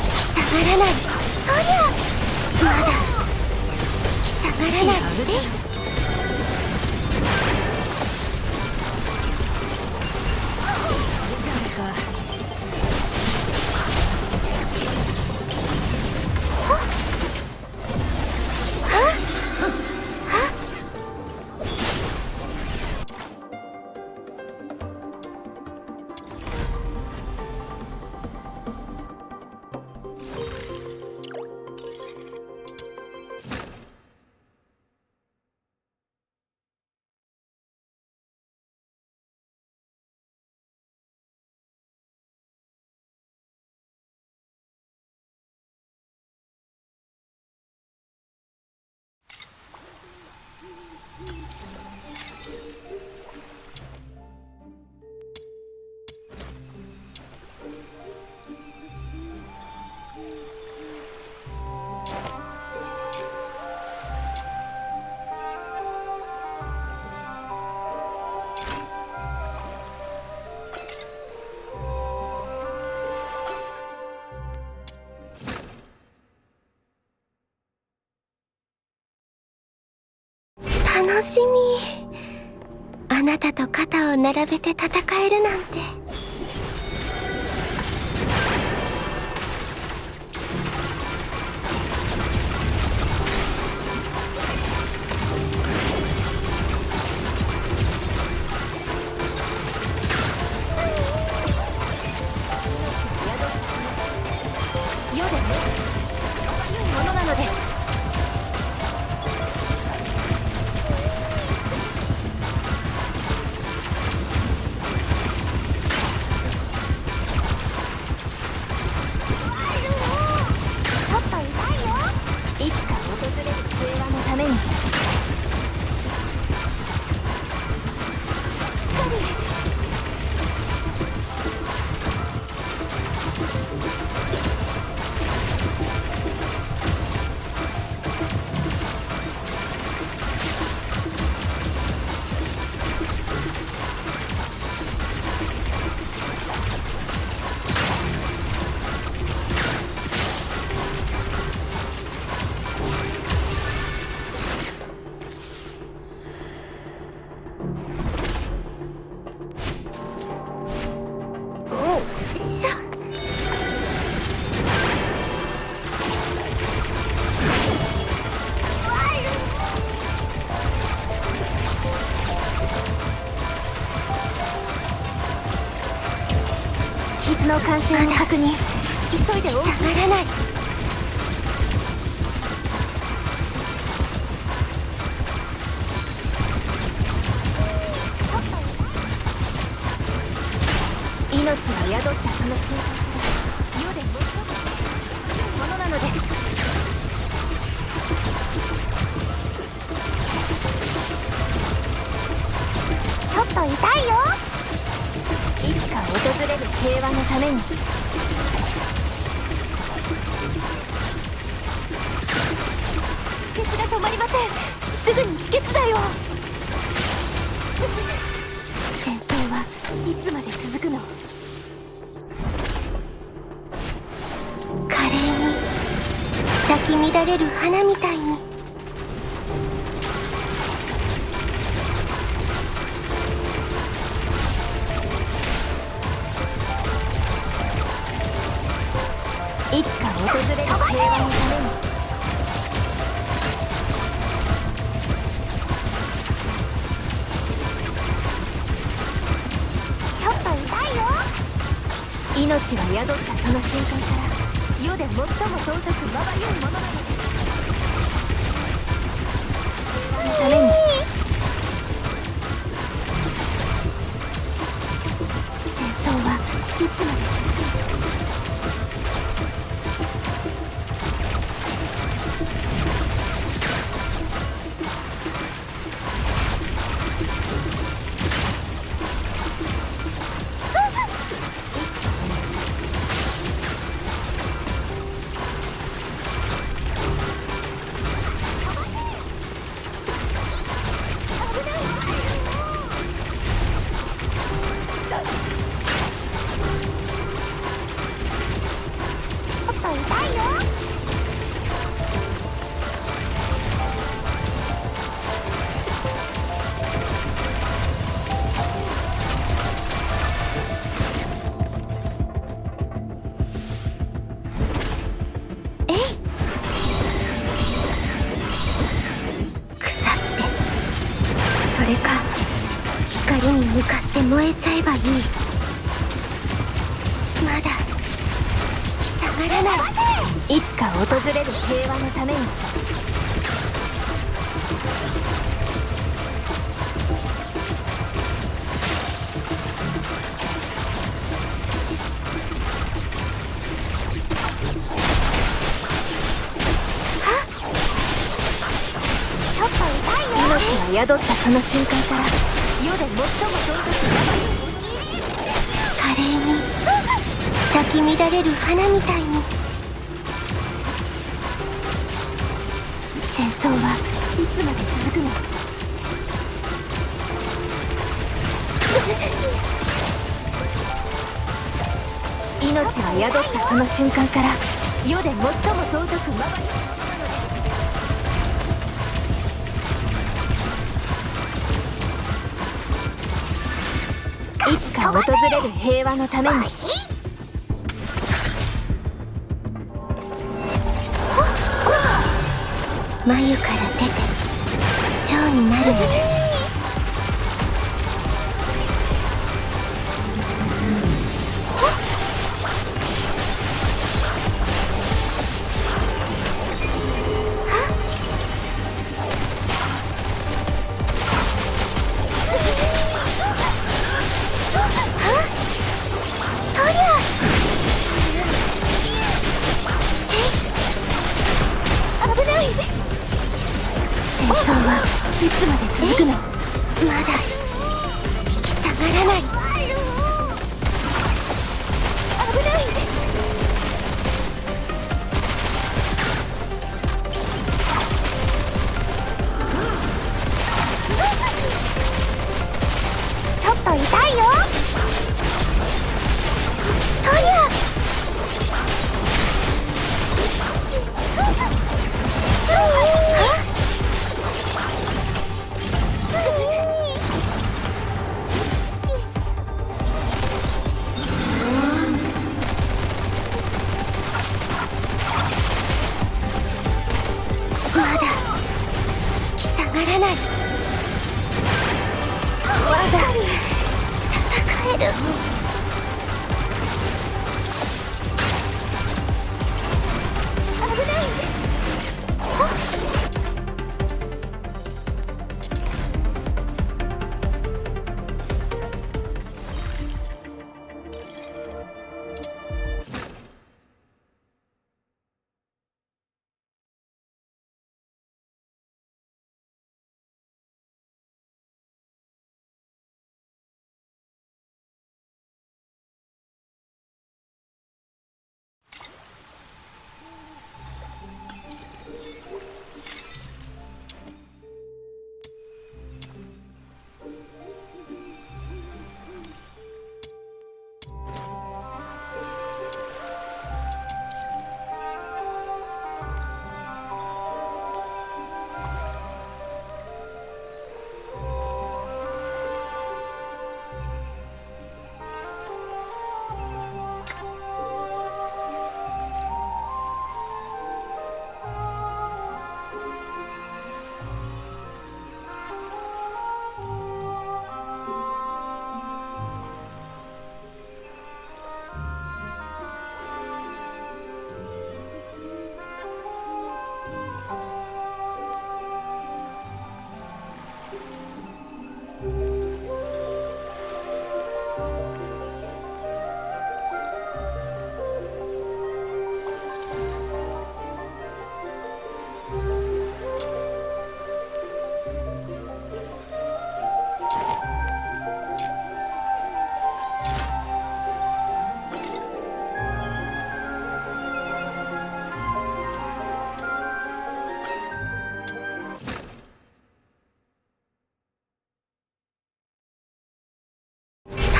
引き下がらない。おりゃ。まだ引き下がらない。楽しみ。あなたと肩を並べて戦えるなんて。世でも良いものなのです。いつか訪れる平和のために。傷の感染を確認。急いで下がらない。命が宿ったその瞬間から世で最も強いものなのです。ちょっと痛いよ。いつか訪れる平和のために。止血が止まりません。すぐに止血剤を。戦争はいつまで続くの？華麗に咲き乱れる花みたいに。いつか訪れる平和のために。ちょっと痛いよ。命が宿ったその瞬間から世で最も尊くまばゆいものなのです。平和のために。戦争はいつまで続くの？光に向かって燃えちゃえばいい。まだ引き下がらない。いつか訪れる平和のために。ちょっと痛いよ。命が宿ったその瞬間から世で最も尊く華麗に咲き乱れる花みたいに。戦争はいつまで続くの？命が宿ったその瞬間から世で最も尊くまばゆいものなのです。いつか訪れる平和のために。眉から出て蝶になるのだ。いつまで続くの？まだ引き下がらない。危ない。ちょっと痛いよ。トリア。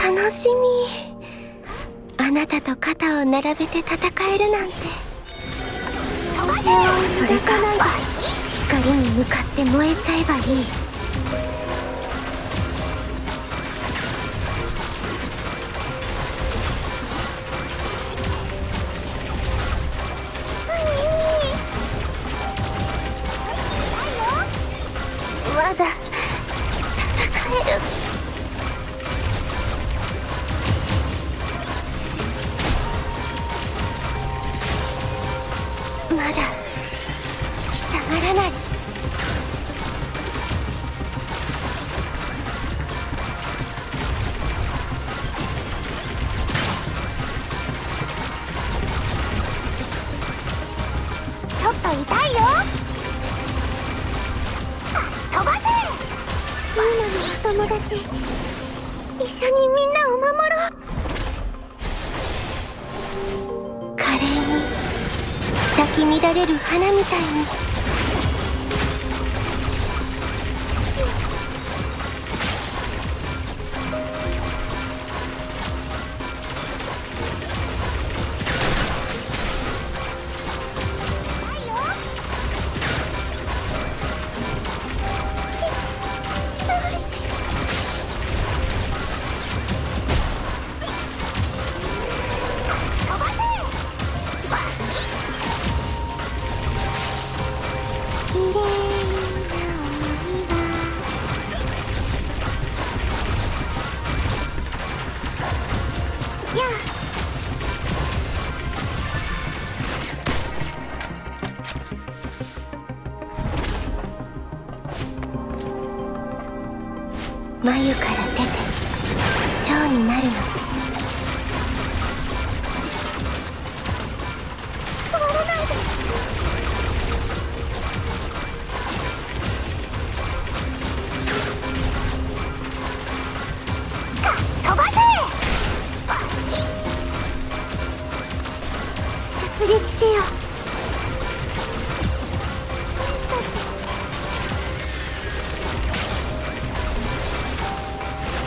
楽しみ。あなたと肩を並べて戦えるなんて。それか光に向かって燃えちゃえばいい。まだ戦える。まだ引き下がらない。ちょっと痛いよ。飛ばせ。いいのに友達、一緒にみんなを守ろう。華麗に咲き乱れる花みたいに。眉から出て蝶になるの。止まらないで。飛ばせ。出撃せよ。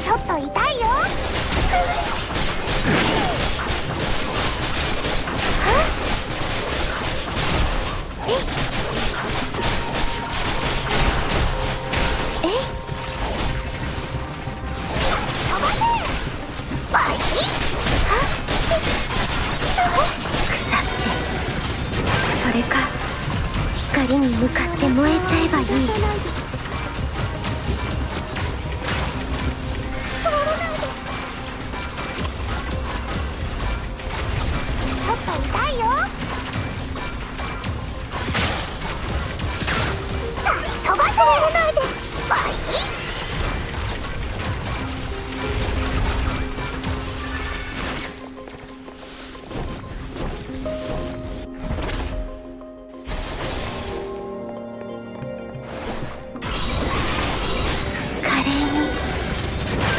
ちょっと痛いよ。それか光に向かって燃えちゃえばいい。ちょっと痛いよ。飛ばせないで。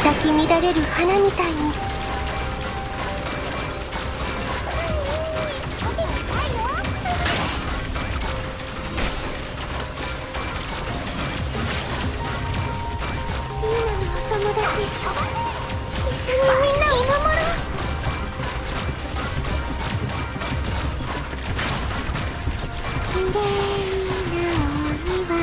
咲き乱れる花みたいに。みんなのお友達、一緒にみんなを守ろう。綺麗なお庭。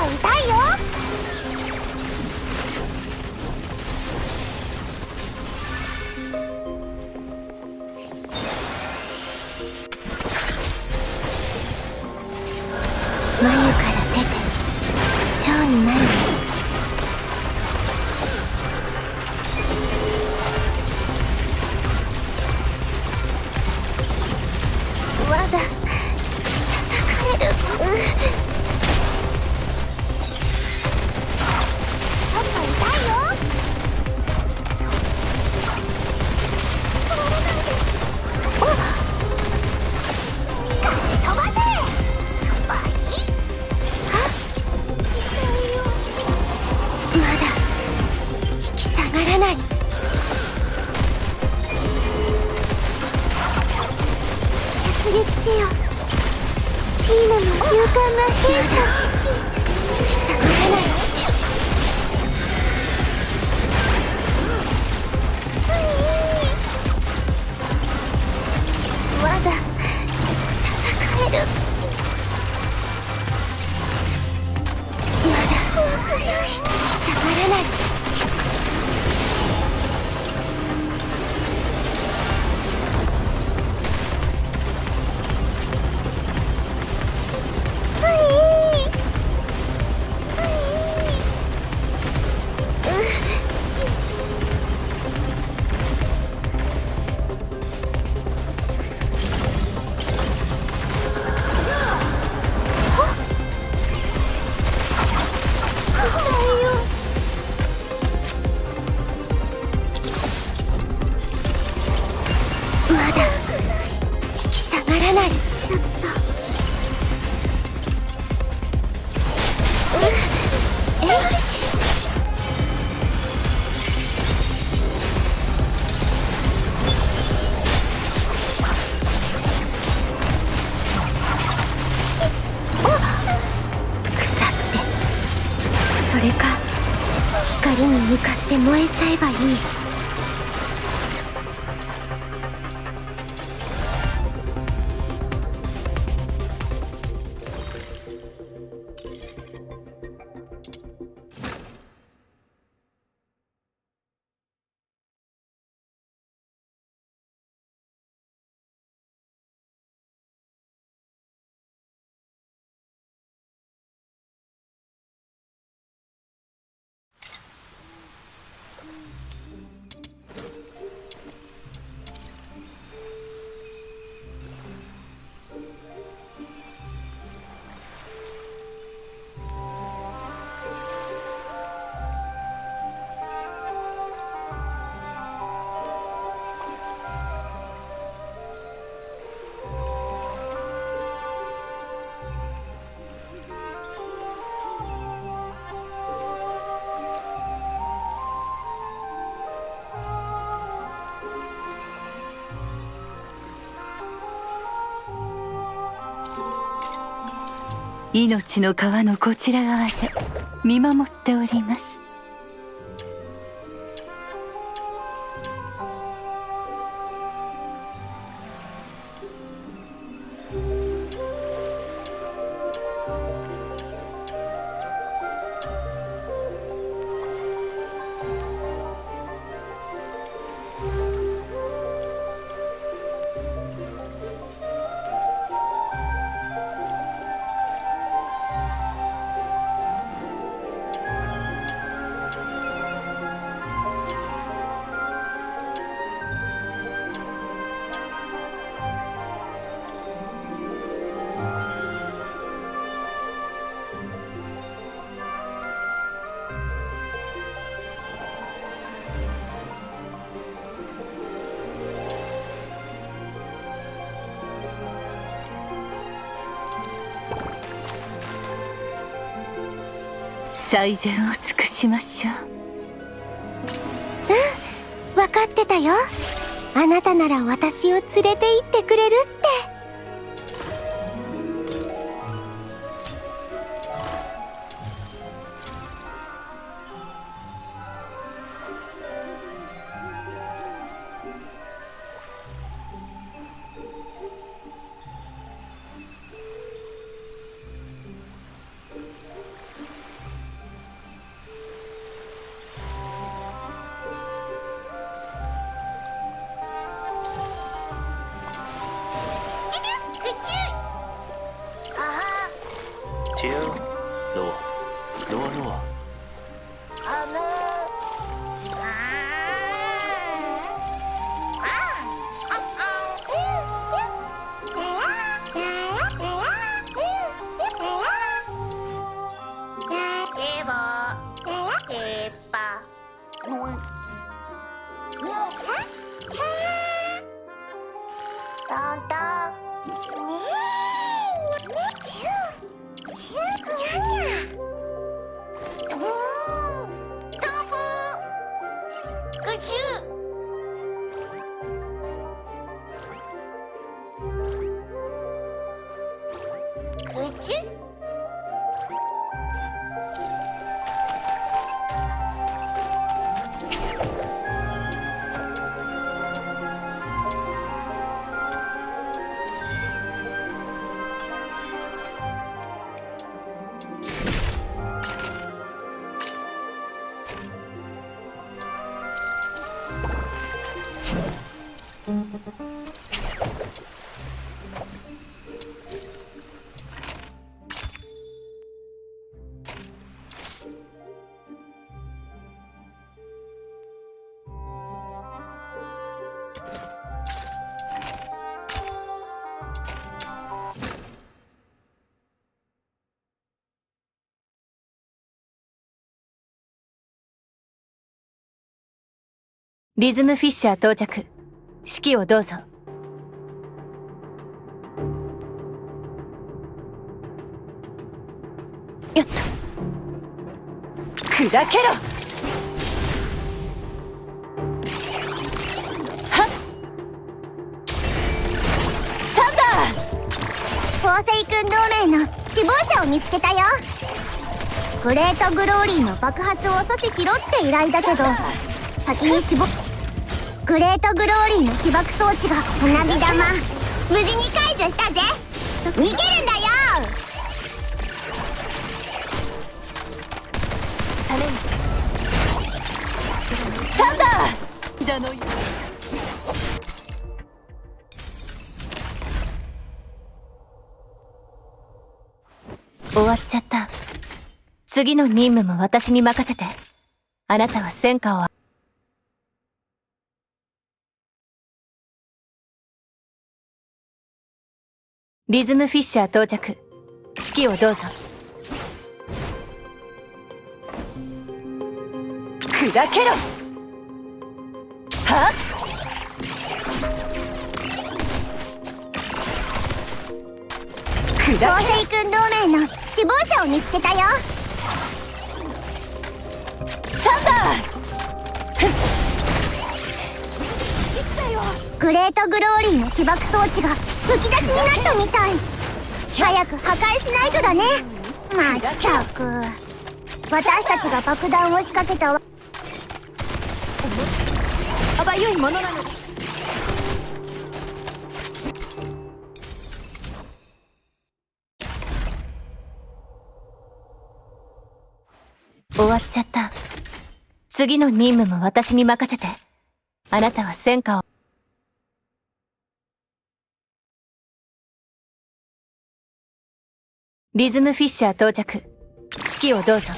痛いよ。眉から出て蝶になる。まだ叩かれる。出撃せよ。ピーナの勇敢な兵士たち。貴様らなら。まだ戦える。まだ貴様らなら。それか光に向かって燃えちゃえばいい。命の川のこちら側で見守っております。最善を尽くしましょう。分かってたよ。あなたなら私を連れて行ってくれるって。リズムフィッシャー到着。指揮をどうぞ。よっと。砕けろ。はっ。サンダー。フォーセイ君同盟の死亡者を見つけたよ。グレートグローリーの爆発を阻止しろって依頼だけど、先にグレートグローリーの起爆装置が花火玉無事に解除したぜ。逃げるんだよ。サンダーだのよ。終わっちゃった。次の任務も私に任せて。あなたは戦果を。リズムフィッシャー到着。指揮をどうぞ。砕けろ。はっ。フォーセイ君同盟の死亡者を見つけたよ。サンダー。グレートグローリーの起爆装置がむき出しになったみたい。早く破壊しないとだね。まったく、私たちが爆弾を仕掛けたわ。あばゆいものなの。終わっちゃった。次の任務も私に任せて。あなたは戦果を。リズムフィッシャー到着。指揮をどうぞ。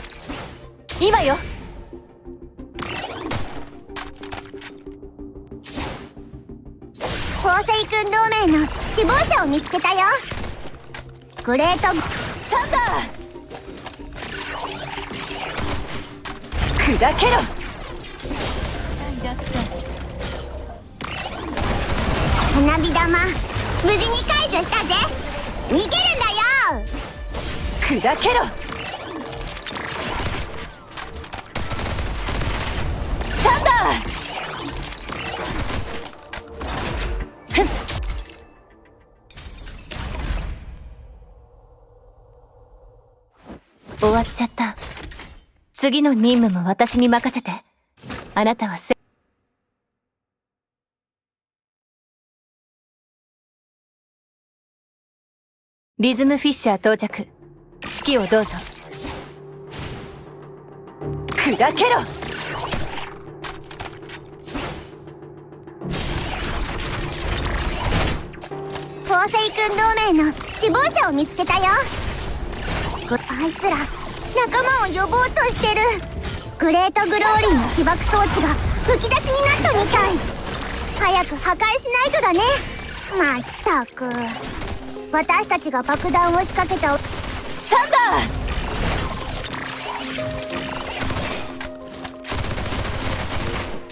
今よ。宝石君同盟の死亡者を見つけたよ。グレートサンダー。砕けろ。花火玉無事に解除したぜ。逃げるんだよ。砕けろ。サンダー。終わっちゃった。次の任務も私に任せて。あなたはリズムフィッシャー到着。指揮をどうぞ。砕けろ。宝石君同盟の死亡者を見つけたよ。あいつら仲間を呼ぼうとしてる。グレートグローリーの起爆装置が吹き出しになったみたい。早く破壊しないとだね。まったく、私たちが爆弾を仕掛けた。サンダー。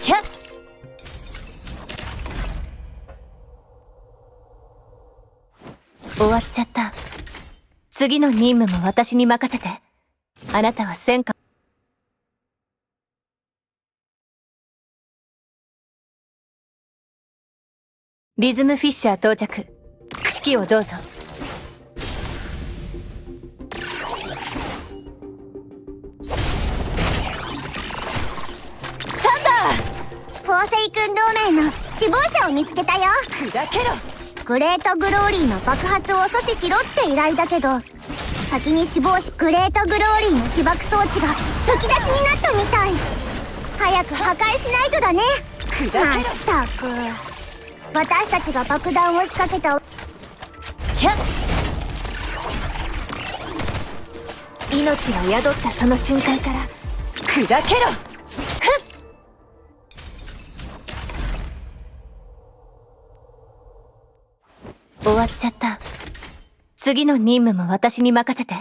ひゃっ。終わっちゃった。次の任務も私に任せて。あなたは戦果。リズムフィッシャー到着。指揮をどうぞ。サンダー。宝石君同盟の死亡者を見つけたよ。砕けろ。グレートグローリーの爆発を阻止しろって依頼だけど、先に死亡し、グレートグローリーの起爆装置が吹き出しになったみたい。早く破壊しないとだね。まったく、私たちが爆弾を仕掛けた。ひゃっ。命が宿ったその瞬間から砕けろ。ふっ。終わっちゃった。次の任務も私に任せて。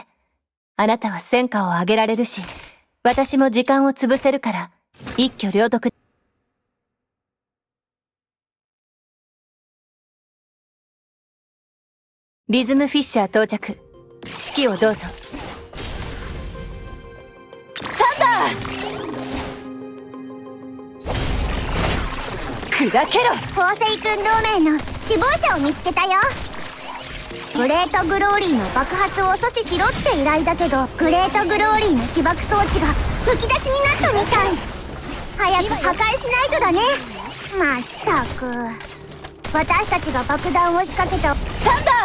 あなたは戦果を上げられるし、私も時間を潰せるから、一挙両得。リズムフィッシャー到着。指揮をどうぞ。サンダー。砕けろ。宝石君同盟の死亡者を見つけたよ。グレートグローリーの爆発を阻止しろって依頼だけど、グレートグローリーの起爆装置が吹き出しになったみたい。早く破壊しないとだね。まったく、私たちが爆弾を仕掛けた。サンダー。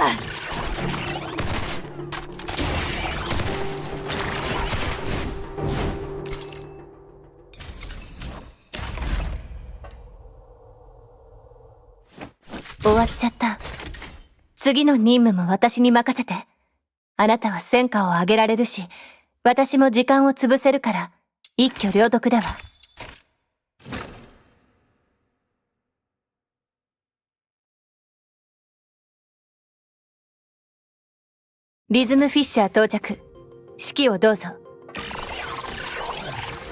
終わっちゃった。次の任務も私に任せて。あなたは戦果を上げられるし、私も時間を潰せるから、一挙両得だわ。リズムフィッシャー到着。指揮をどうぞ。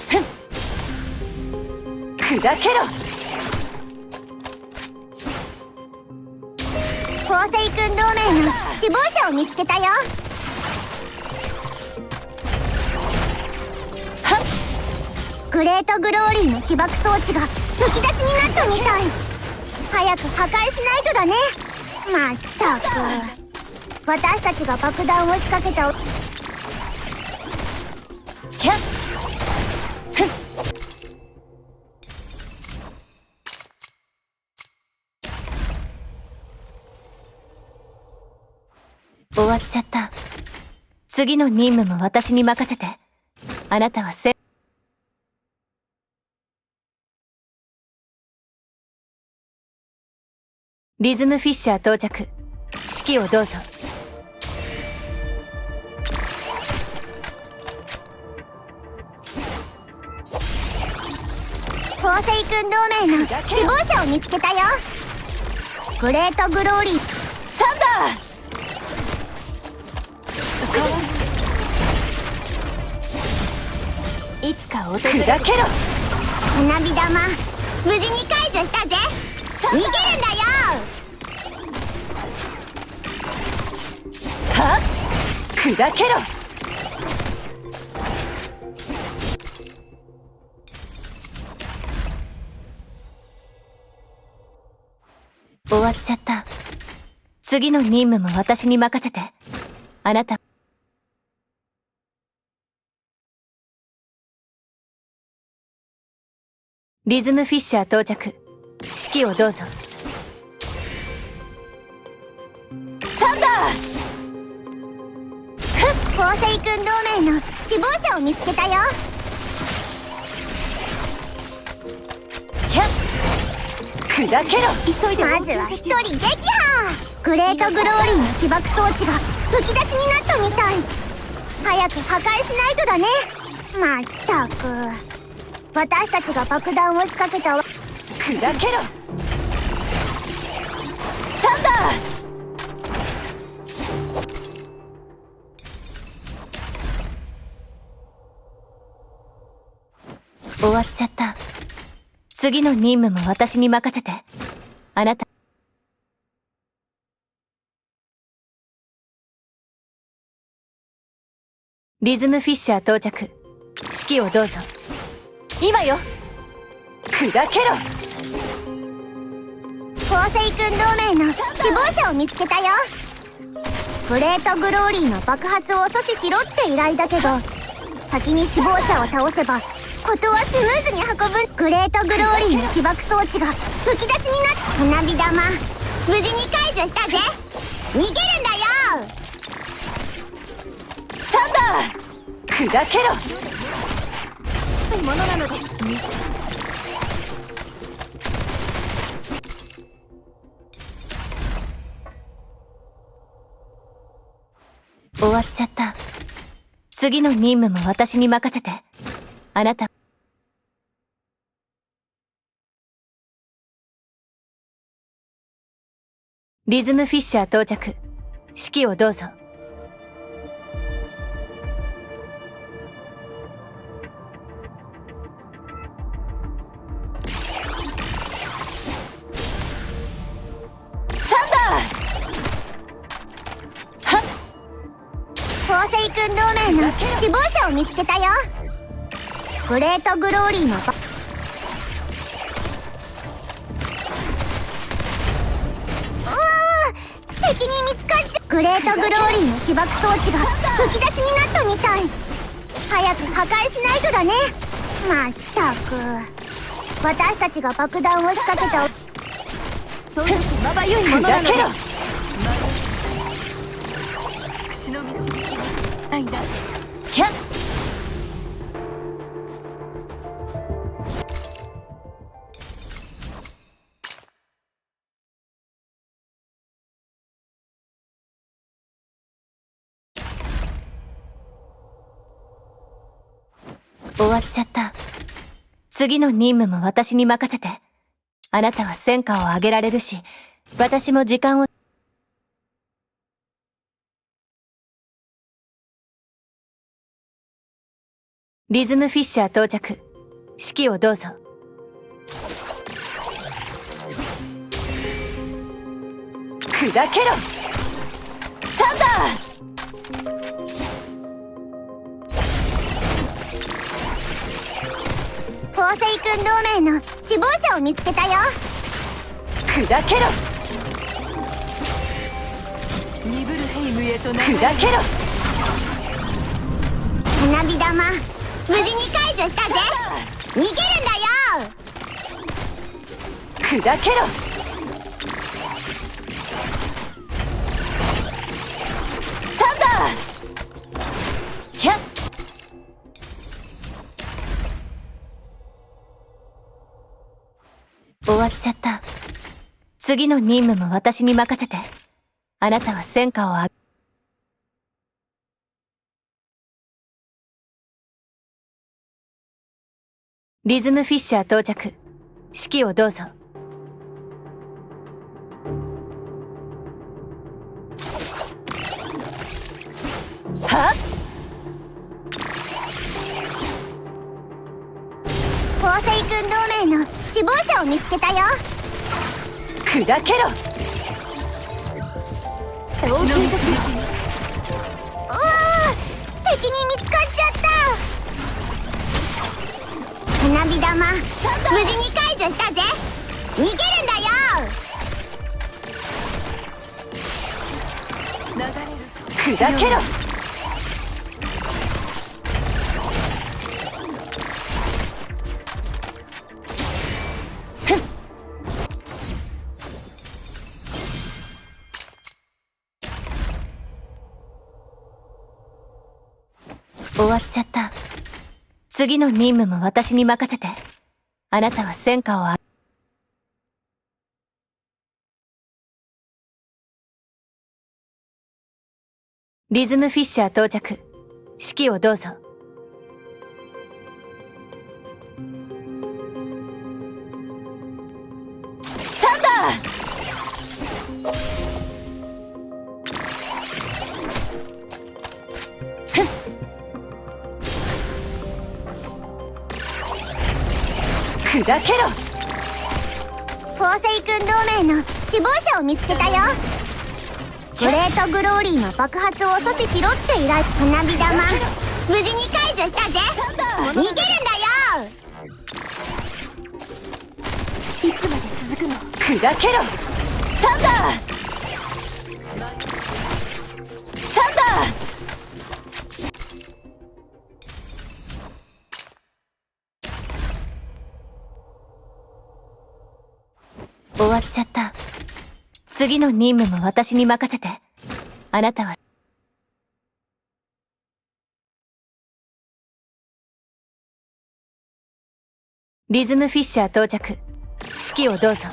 ふん。砕けろ。宝石君同盟の死亡者を見つけたよ。はっ。グレートグローリーの起爆装置が吹き出しになったみたい。早く破壊しないとだね。まったく、私たちが爆弾を仕掛けた。キャッ終わっちゃった。次の任務も私に任せて。あなたはリズムフィッシャー到着。指揮をどうぞ。構成軍同盟の死亡者を見つけたよ。グレートグローリーサンダー。いつか訪れる。砕けろ。花火玉無事に解除したぜ。逃げるんだよ。はっ砕けろ。終わっちゃった。次の任務も私に任せて。あなたリズムフィッシャー到着。指揮をどうぞ。サンダー。構成軍同盟の死亡者を見つけたよ。キャッ砕けろ。急いで。まずは一人撃破。グレートグローリーの起爆装置がむき出しになったみたい。早く破壊しないとだね。まったく私たちが爆弾を仕掛けたわ。砕けろ。サンダー。終わっちゃった。次の任務も私に任せて。あなたリズムフィッシャー到着。指揮をどうぞ。今よ。砕けろ。構成軍同盟の死亡者を見つけたよ。グレートグローリーの爆発を阻止しろって依頼だけど、先に死亡者を倒せばことはスムーズに運ぶ。グレートグローリーの起爆装置がむき出しになった。花火玉無事に解除したぜ。逃げるんだよ。サンダー。砕けろ。ものなので。終わっちゃった。次の任務も私に任せて。あなたリズムフィッシャー到着。指揮をどうぞ。サンダー。はっ構成軍同盟の死亡者を見つけたよ。グレートグローリーの敵に見つかっちゃう。グレートグローリーの起爆装置がむき出しになったみたい。早く破壊しないとだね。まったく私たちが爆弾を仕掛けた。まばゆいものなので。キャッ終わっちゃった。次の任務も私に任せて。あなたは戦果を上げられるし、私も時間を。リズムフィッシャー到着。指揮をどうぞ。砕けろ。サンダー。構成軍同盟の死亡者を見つけたよ。砕けろ。鈍る砕けろ。花火玉無事に解除したぜ。逃げるんだよ。砕けろ。サンダー。キャッ。終わっちゃった。次の任務も私に任せて。あなたは戦果をリズムフィッシャー到着。指揮をどうぞ。はっ。構成軍同盟の死亡者を見つけたよ。砕けろ。おお、敵に見つかっちゃった。花火玉無事に解除したぜ。逃げるんだよ。砕けろ。終わっちゃった。次の任務も私に任せて。あなたは戦果をリズムフィッシャー到着。指揮をどうぞ。サンダー。砕けろ。構成軍同盟の死亡者を見つけたよ。グレートグローリーの爆発を阻止しろって依頼。花火玉無事に解除したぜ。逃げるんだよ。いつまで続くの。砕けろ。サンダー。サンダー。終わっちゃった。次の任務も私に任せて。あなたはリズムフィッシャー到着。指揮をどうぞ。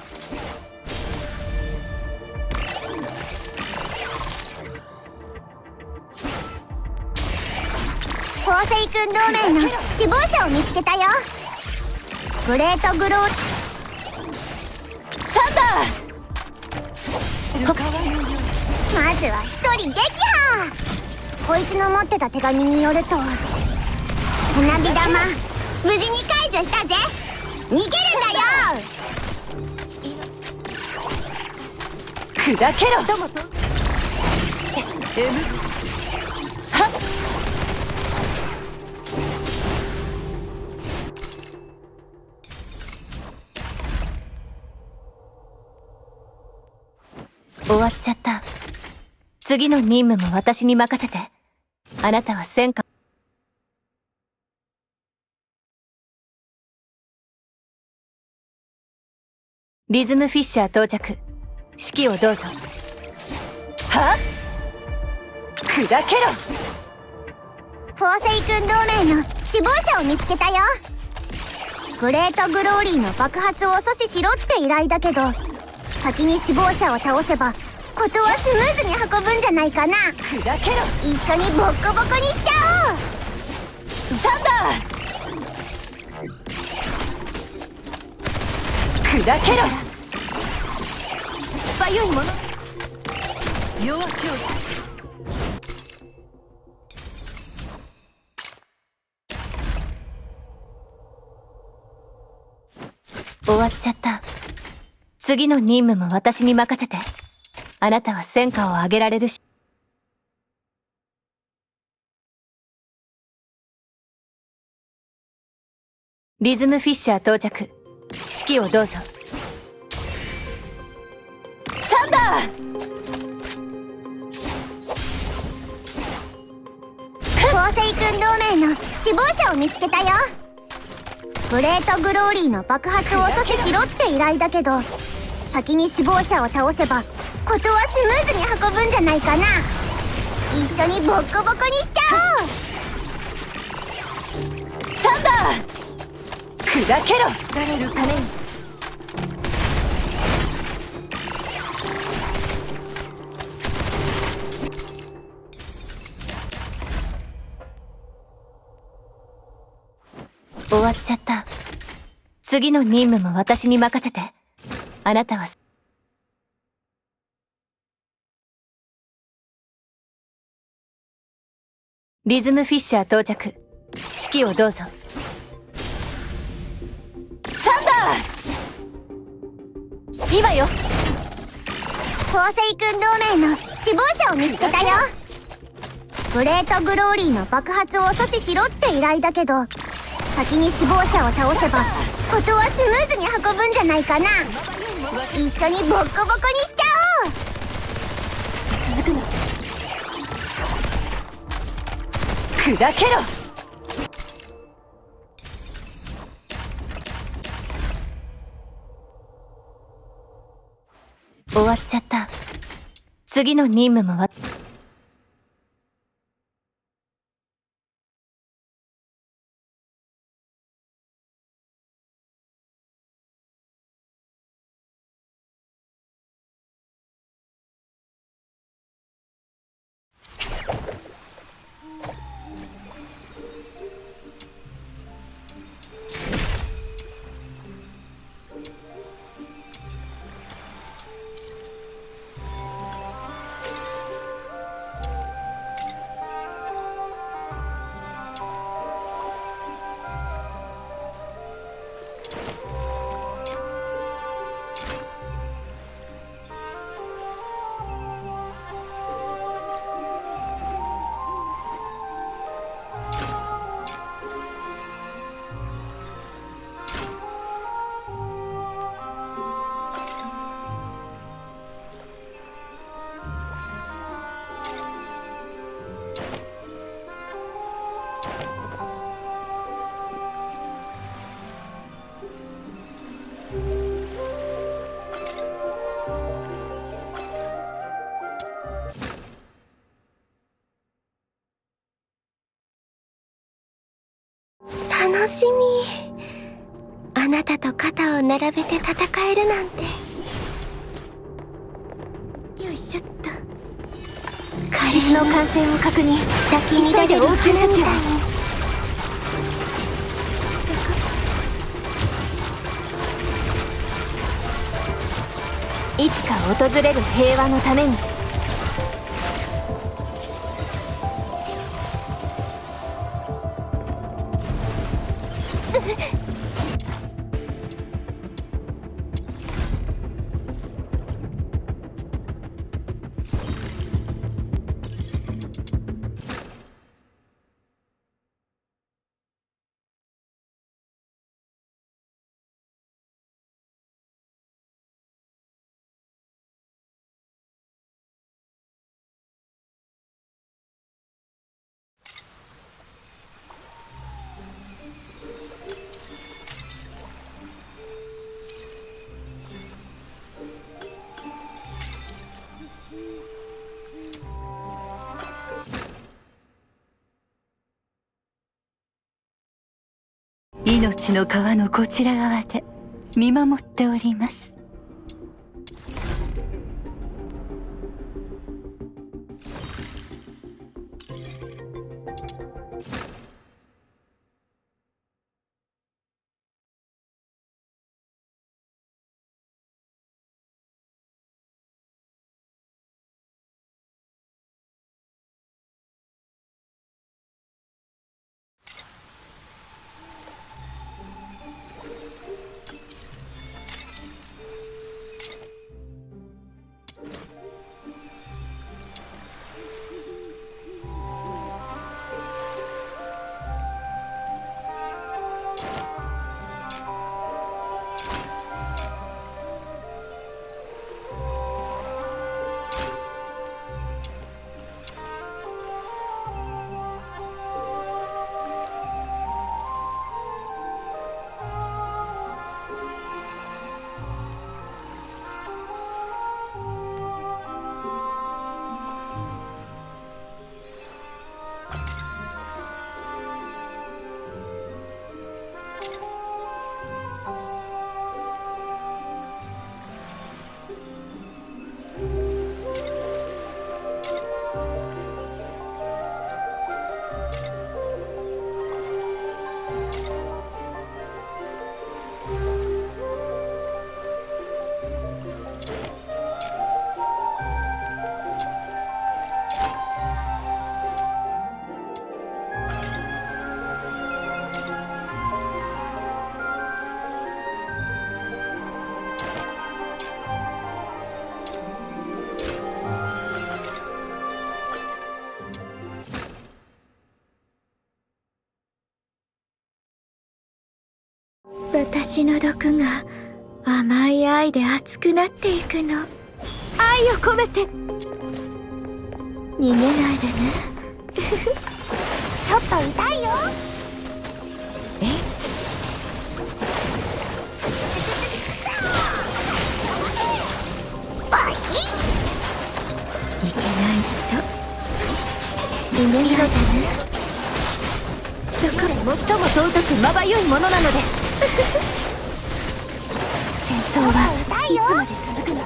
構成軍同盟の死亡者を見つけたよ。グレートグローサンダー。まずは一人撃破。こいつの持ってた手紙によると、花火玉無事に解除したぜ。逃げるんだよ。砕けろ。はっ。終わっちゃった。次の任務も私に任せて。あなたは戦果。リズムフィッシャー到着。指揮をどうぞ。はっ。砕けろ。構成軍同盟の死亡者を見つけたよ。グレートグローリーの爆発を阻止しろって依頼だけど、先に死亡者を倒せばことはスムーズに運ぶんじゃないかな。砕けろ。一緒にボッコボコにしちゃおう。サンダー。砕けろ。強いもの。弱気を。終わっちゃった。次の任務も私に任せて。あなたは戦果を上げられるし。リズムフィッシャー到着。指揮をどうぞ。サンダー。星君同盟の死亡者を見つけたよ。グレートグローリーの爆発を阻止しろって依頼だけど、先に死亡者を倒せば事はスムーズに運ぶんじゃないかな。一緒にボッコボコにしちゃおう。サンダー砕けろ。誰るために。終わっちゃった。次の任務も私に任せて。あなたはリズムフィッシャー到着。指揮をどうぞ。サンダー今よ。宝星君同盟の死亡者を見つけたよ。グレートグローリーの爆発を阻止しろって依頼だけど、先に死亡者を倒せば事はスムーズに運ぶんじゃないかな。一緒にボッコボコにしちゃおう。続くの。砕けろ。終わっちゃった。次の任務も楽しみ。あなたと肩を並べて戦えるなんて。よいしょっと。傷の感染を確認。先に出て応急処置を。いつか訪れる平和のために。命の川のこちら側で見守っております。私の毒が甘い愛で熱くなっていくの。愛を込めて。逃げないでね。ちょっと痛いよ。バヒッ。いけない人。逃げないでね。そこで最も尊くまばゆいものなのです。戦争はいつまで続くの？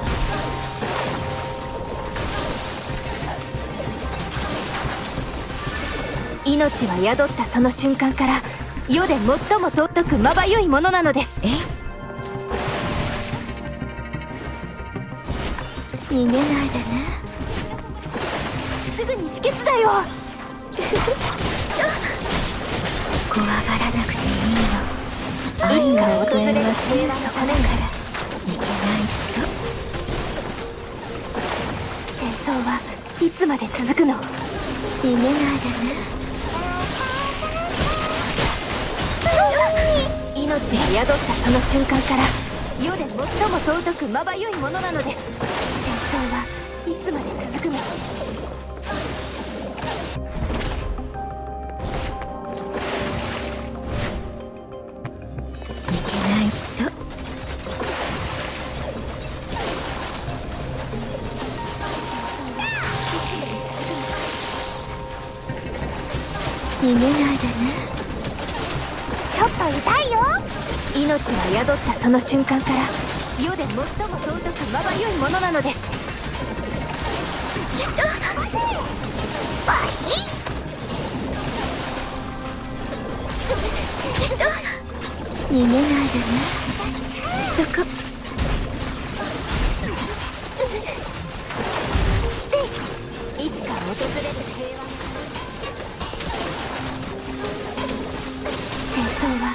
命は宿ったその瞬間から世で最も尊くまばゆいものなのです。逃げないでね。すぐに止血だよ。怖がらなくていいの。愛が訪れるすぐそこだから。いけない人。戦争はいつまで続くの？逃げないでね。命が宿ったその瞬間から世で最も尊くまばゆいものなのです。戦争はいつまで続くの？いけない人。逃げないでね。ちょっと痛いよ。命は宿ったその瞬間から世で最も尊くまばゆいものなのです。バヒッ。逃げないでね。そこ。いつか訪れる平和の戦争はい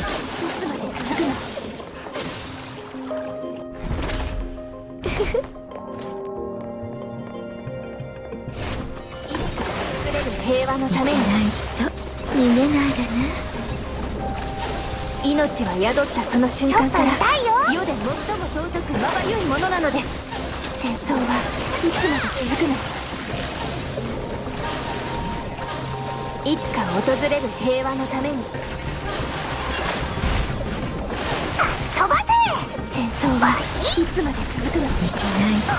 つまで続くの？いつか訪れる平和のために。いけない人。逃げないでね。命は宿ったその瞬間から世で最も尊くまばゆいものなのです。戦争はいつまで続くの？いつか訪れる平和のために。飛ばせ。戦争はいつまで続くの？いけない人。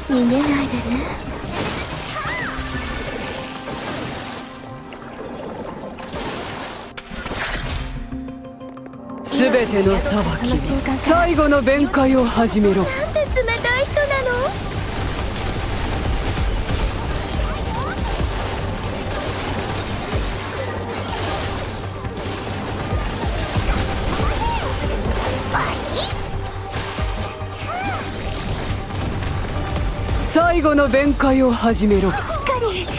逃げないでね。すべての裁き、最後の弁解を始めろ。なんて冷たい人なの？最後の弁解を始めろ。しっかり。いけない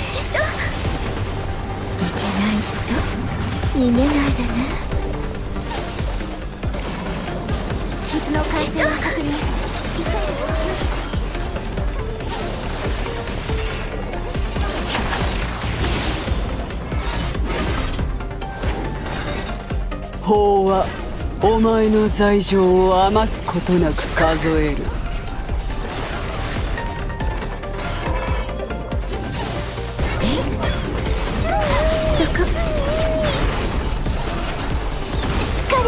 人。逃げないでね。傷の回転を確認。法はお前の罪状を余すことなく数える。そこ。しっかり。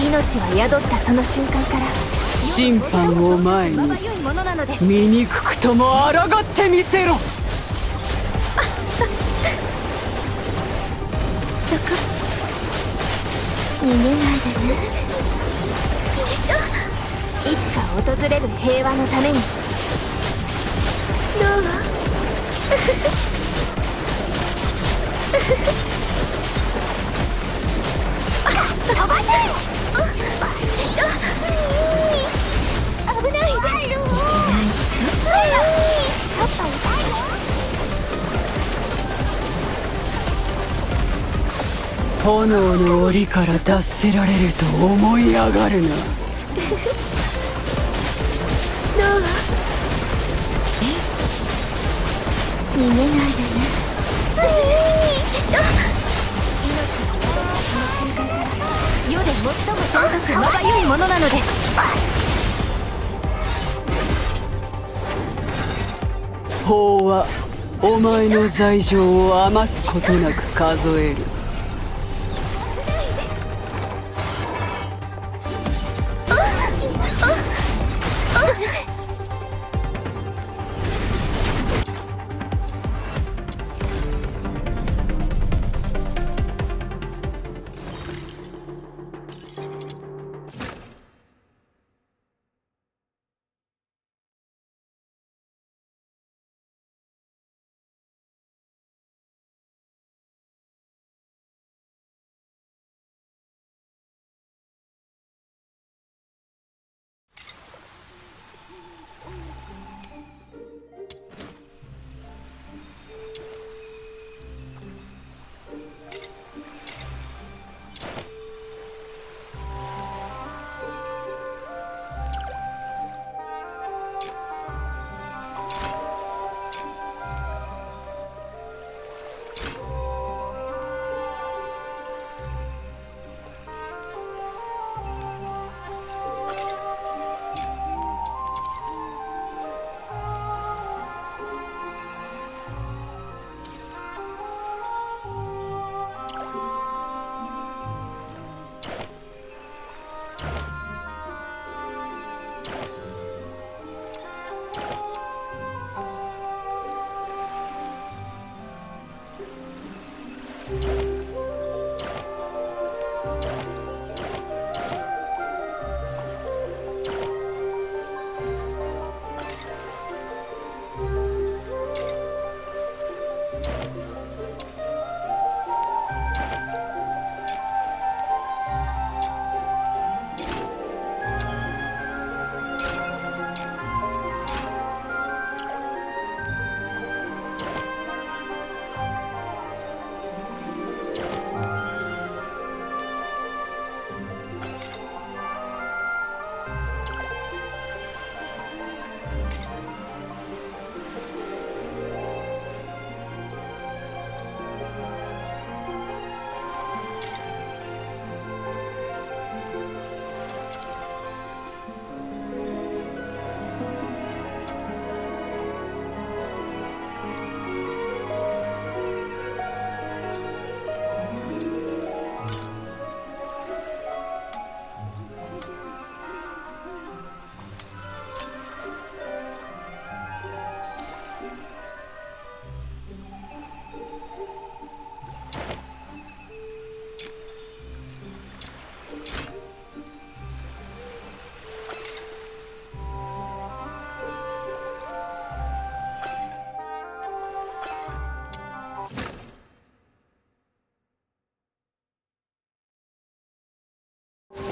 命は宿ったその瞬間から審判を前に醜くとも抗ってみせろ。そこ。逃げないでね。いつか訪れる平和のために。どう？飛ばせ。危ない。いけない人。ちょっと痛いよ。炎の檻から脱せられると思い上がるな。逃げないでね。世で最も尊くまばゆいものなのです。法はお前の罪状を余すことなく数える。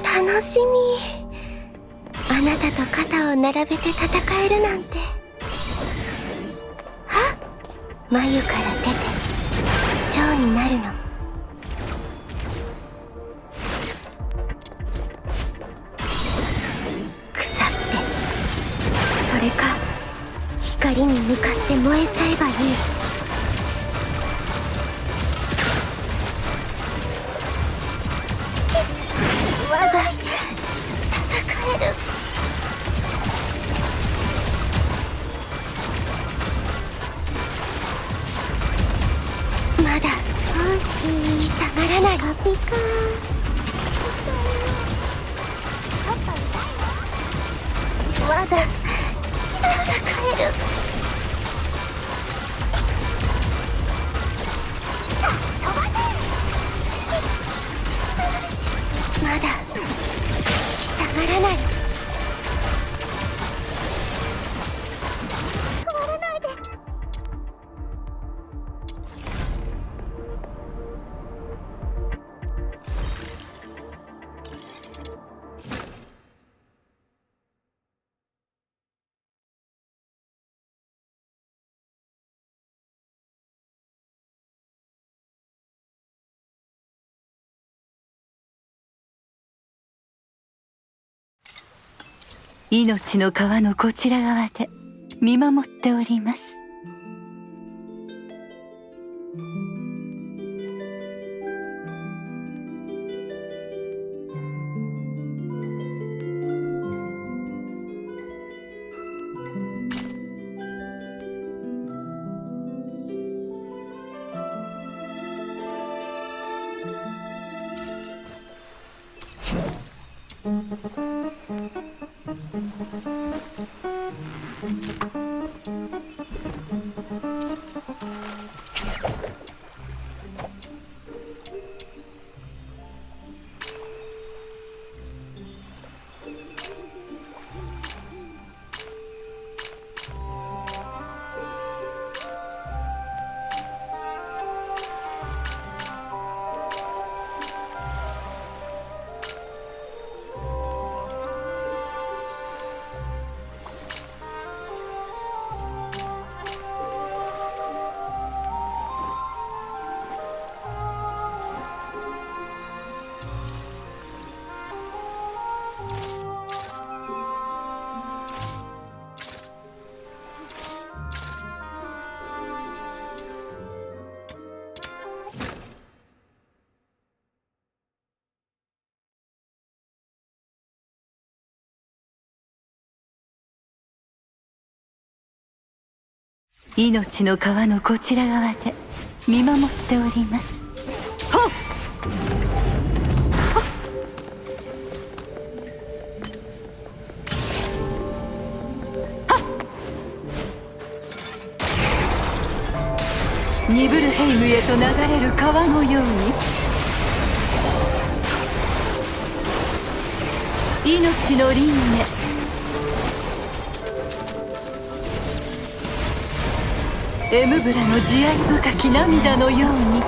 楽しみ。あなたと肩を並べて戦えるなんて。はっ、眉から出て蝶になるの。腐って、それか光に向かって燃えちゃえばいい。まだ戦える。まだ下がらない。カピカまだ戦える。まだ下がらない。止まらないで。命の川のこちら側で見守っております。命の川のこちら側で見守っております。はっ！ニブルヘイムへと流れる川のように命の輪廻、エムブラの慈愛深き涙のように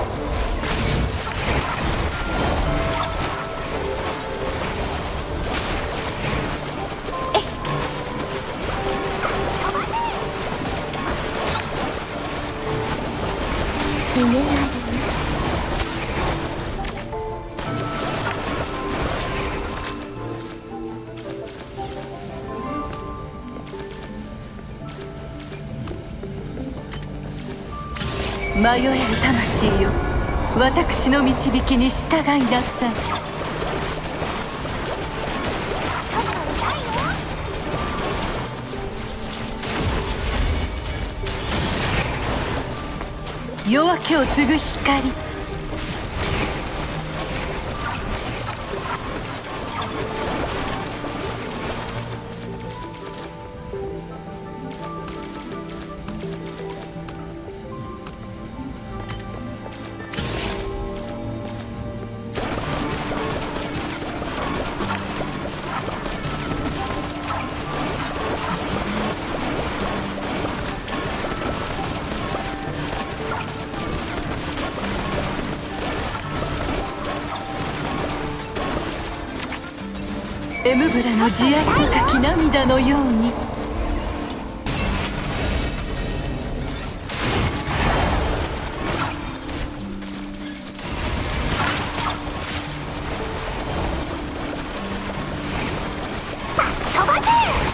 迷える魂よ、私の導きに従いなさい。夜明けを継ぐ光、エムブラの慈愛深き涙のように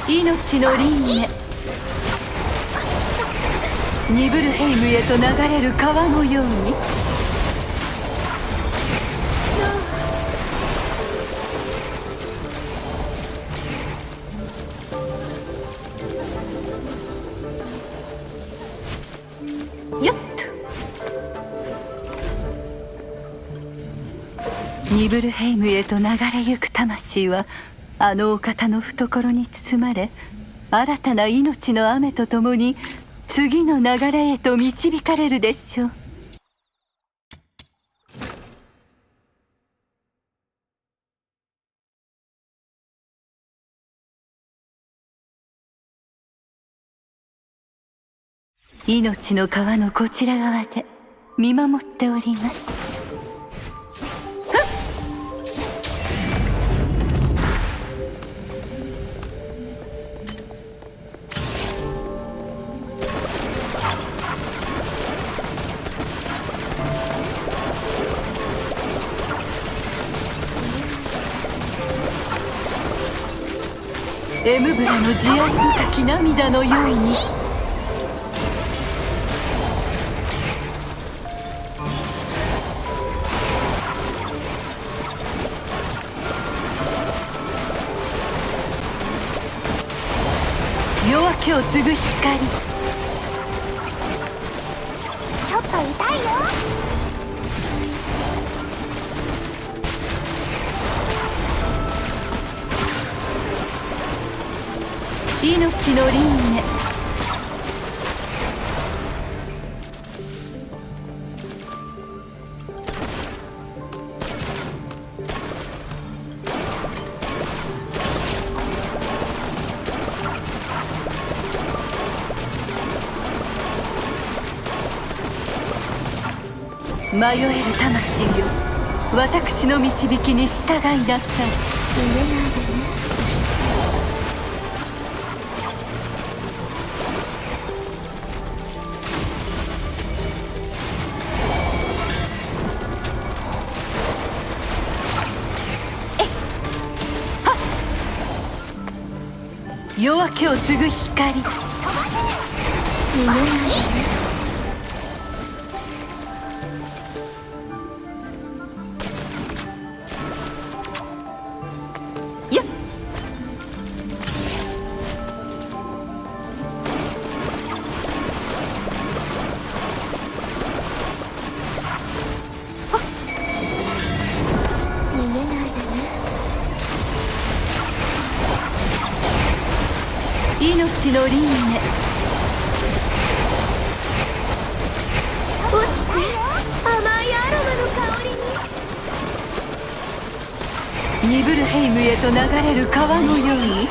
命の輪廻、ニブルヘイムへと流れる川のようによっと。ニブルヘイムへと流れゆく魂はあのお方の懐に包まれ、新たな命の雨とともに次の流れへと導かれるでしょう。命の川のこちら側で見守っております。エムブラの慈愛深き涙のように夜明けを継ぐ光、ちょっと痛いよ。命の輪廻。迷える魂よ、私の導きに従いなさい。夜明けを継ぐ光。命の輪廻。落ちて甘いアロマの香りに。ニブルヘイムへと流れる川のように。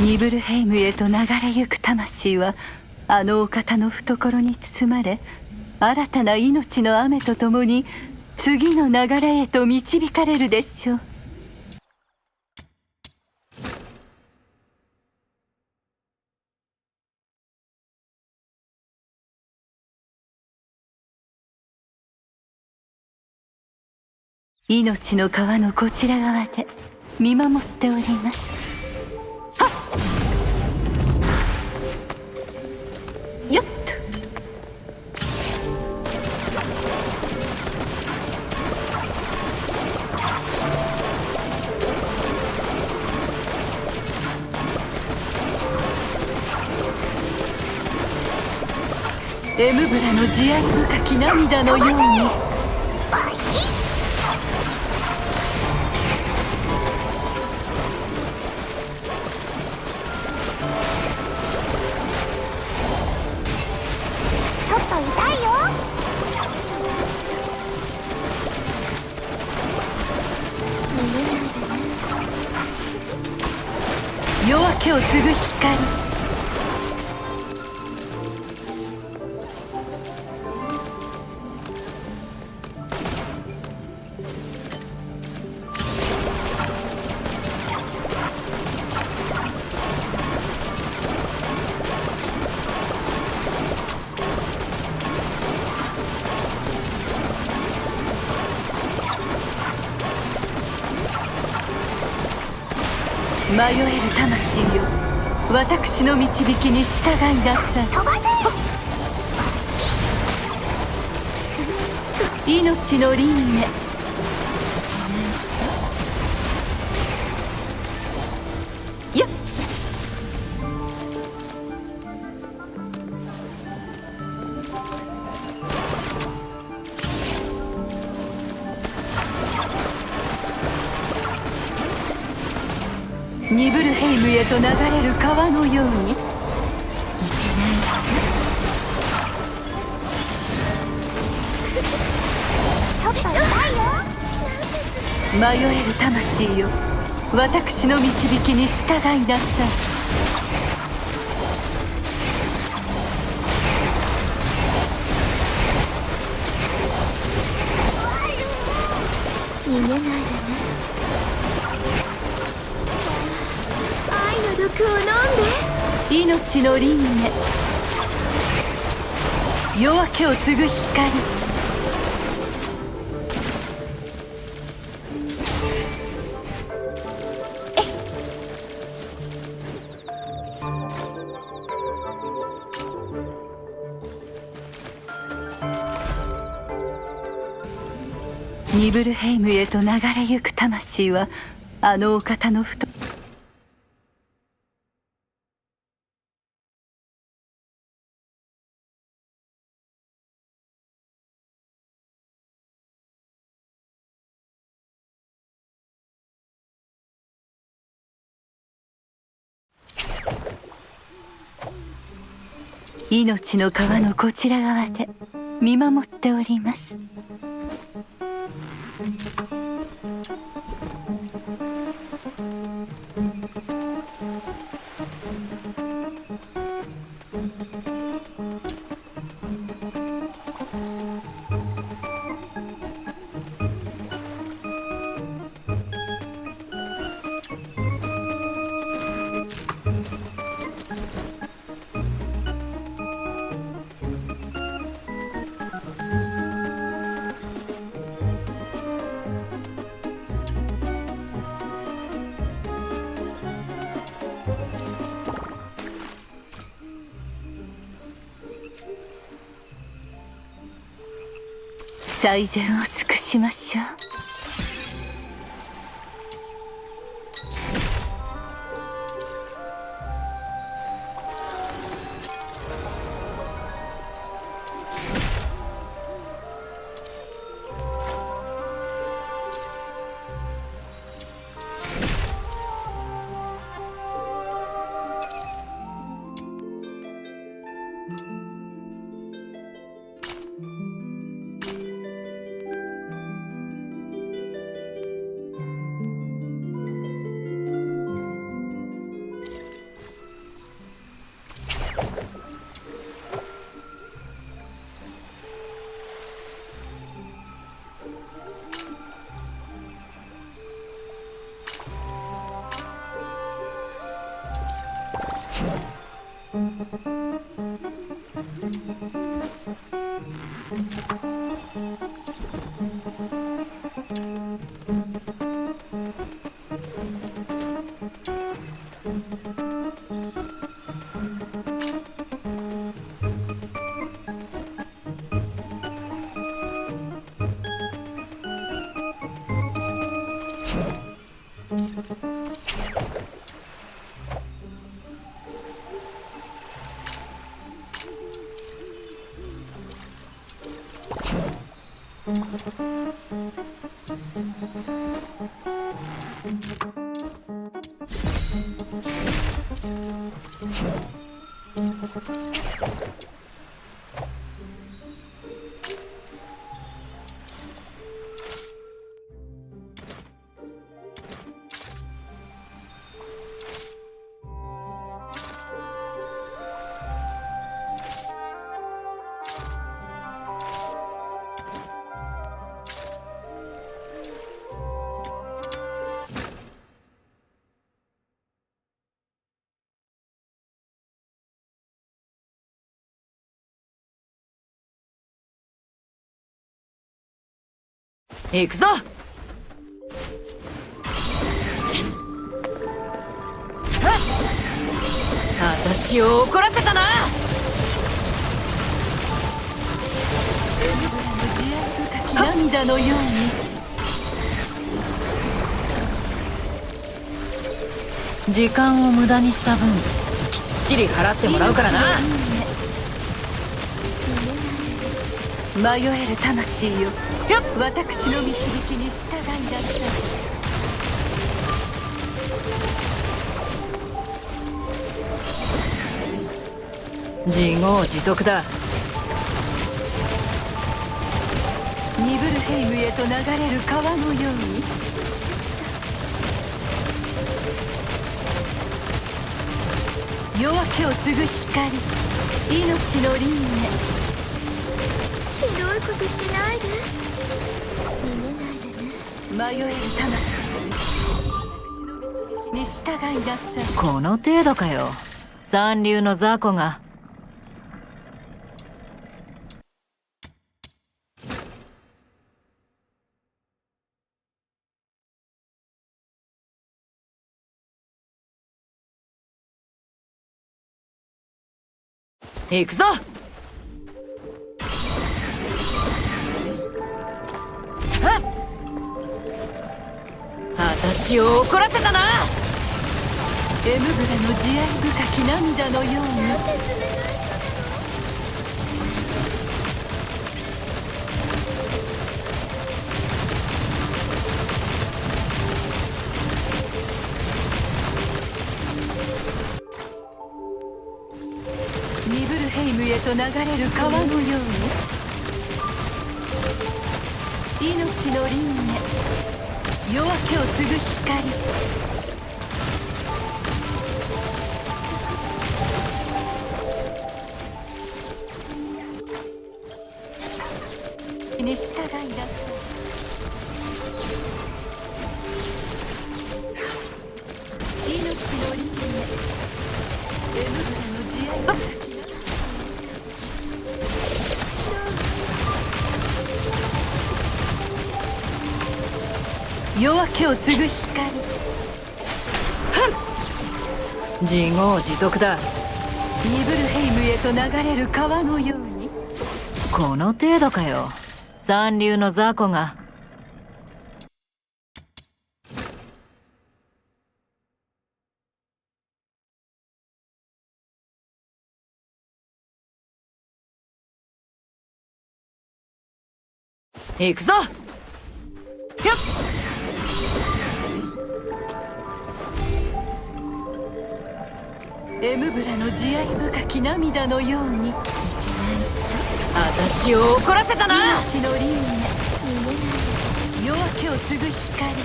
ニブルヘイムへと流れゆく魂はあのお方の懐に包まれ、新たな命の雨とともに次の流れへと導かれるでしょう。命の川のこちら側で見守っております。よっと。エムブラの慈愛深き涙のように。夜明けを継ぐ光。迷える魂よ、私の導きに従いなさい。飛ばせ。命の輪廻。やっ。ニブルヘイムへと流れる川のように。迷える魂よ、私の導きに従いなさい。逃げないでね。毒を飲んで。命の輪廻。夜明けを継ぐ光。ニブルヘイムへと流れゆく魂はあのお方の命の川のこちら側で見守っております。最善を尽くしましょう。行くぞ。私を怒らせたな。涙のように時間を無駄にした分きっちり払ってもらうからな。迷える魂よ、私の導きに従いなさい。自業自得だ。ニブルヘイムへと流れる川のように夜明けを継ぐ光、命の輪廻。ひどいことしないで。逃げないでね。迷える魂に従いなさい。この程度かよ、三流の雑魚が。行くぞ。私を怒らせたな。エムブラの慈愛深き涙のように。ニブルヘイムへと流れる川のように、命の輪廻、夜明けを継ぐ光。に従いなさい。命の輪廻、エムブラの慈愛深き夜明けを継ぐ光。自業自得だ。ニブルヘイムへと流れる川のように。この程度かよ。三流の雑魚が。行くぞ。ひょっ。エムブラの慈愛深き涙のように。私を怒らせたな。命の輪廻、夜明けを継ぐ光。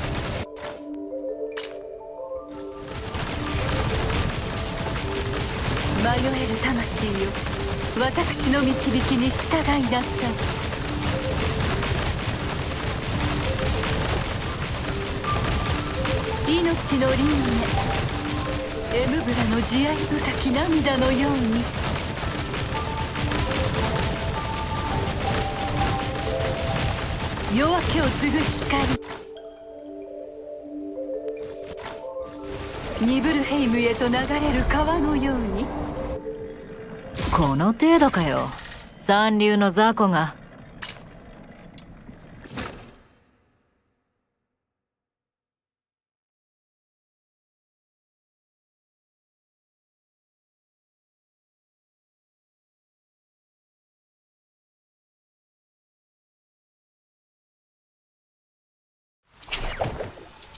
迷える魂よ、私の導きに従いなさい。命の輪廻、エムブラの慈愛深き涙のように。夜明けを継ぐ光。ニブルヘイムへと流れる川のように。この程度かよ。三流の雑魚が。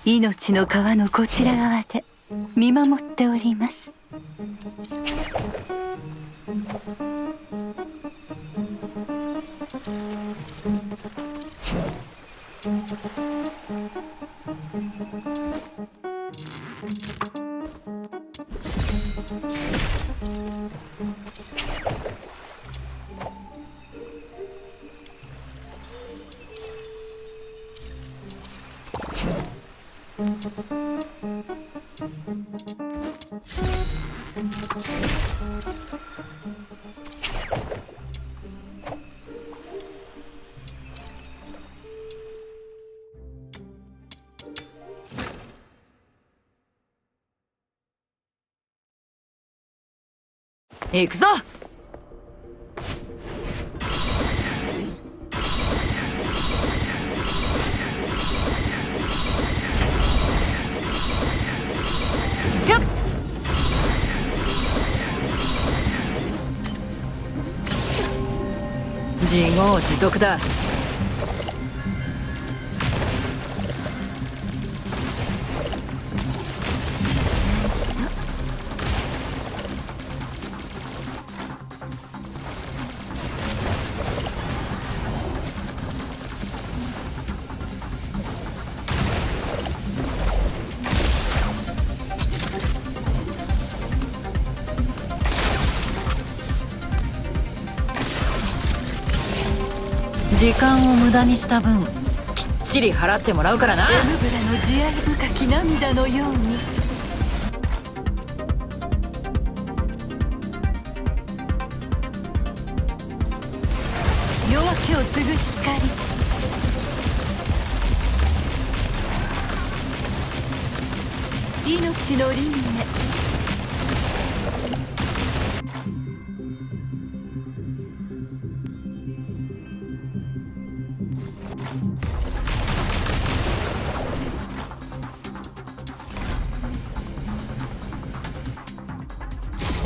命の川のこちら側で見守っております。行くぞ。ひょっ。自業自得だ。時間を無駄にした分、きっちり払ってもらうからな。エムブラの慈愛深き涙のように。夜明けを継ぐ光。命の輪廻。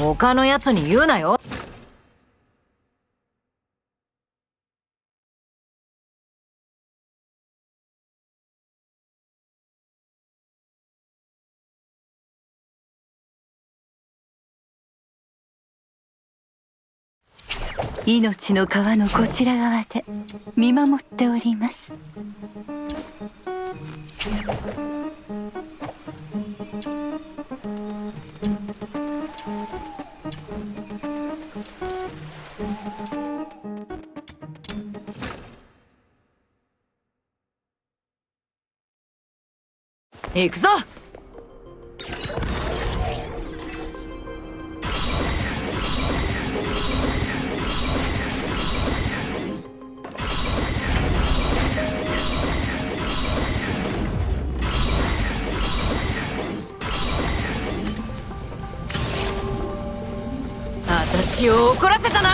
他のやつに言うなよ。命の川のこちら側で見守っております。行くぞ。私を怒らせたな。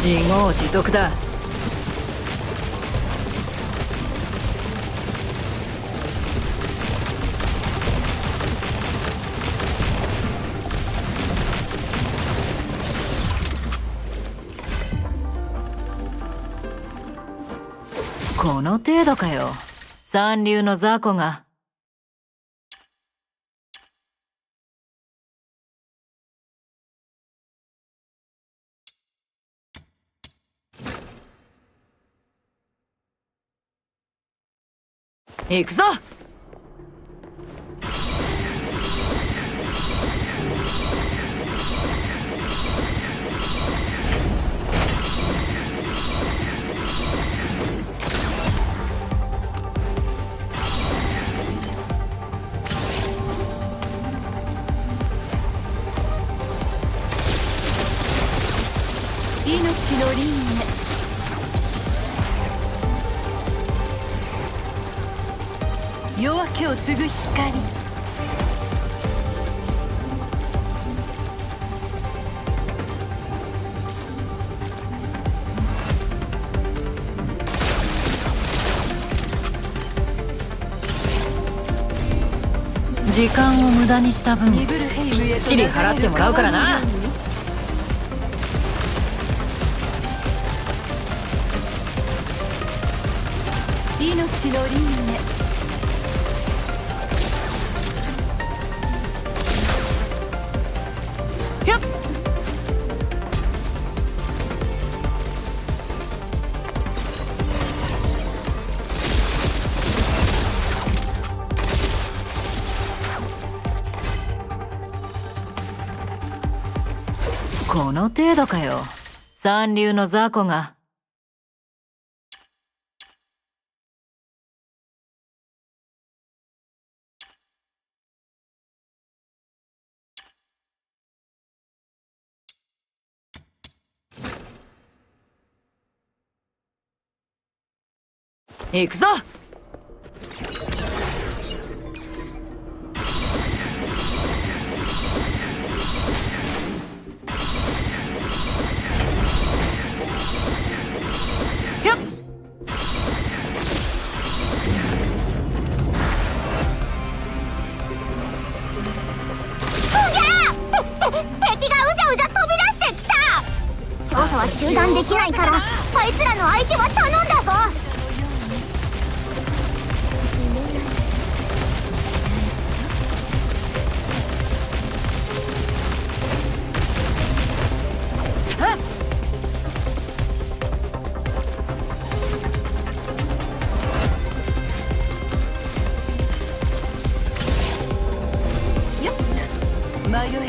自業自得だ。この程度かよ。三流の雑魚が。行くぞ。命の輪廻、夜明けを継ぐ光。時間を無駄にした分、きっちり払ってもらうからな。命の輪廻、よっ。この程度かよ。三流の雑魚が。行くぞ。よっ。敵がうじゃうじゃ飛び出してきた。調査は中断できないから、あいつらの相手は頼んだぞ。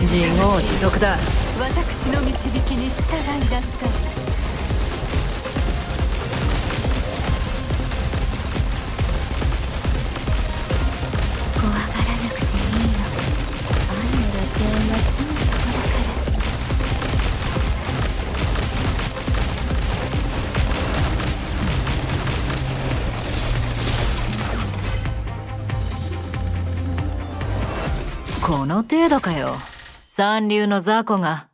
自業自得だ。私の導きに従いなさい。怖がらなくていいの。愛の楽園はすぐそこだから。この程度かよ。三流の雑魚が。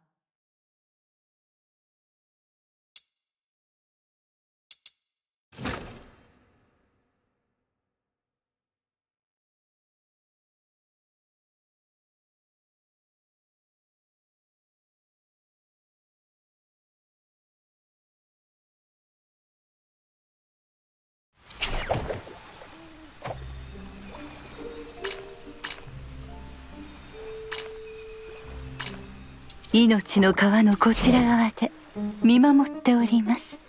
命の川のこちら側で見守っております。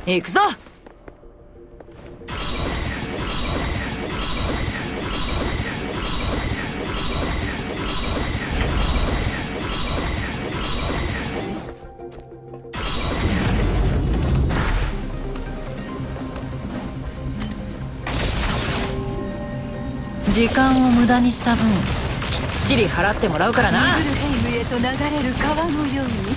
行くぞ。時間を無駄にした分、きっちり払ってもらうからな。ニブルヘイムへと流れる川のように。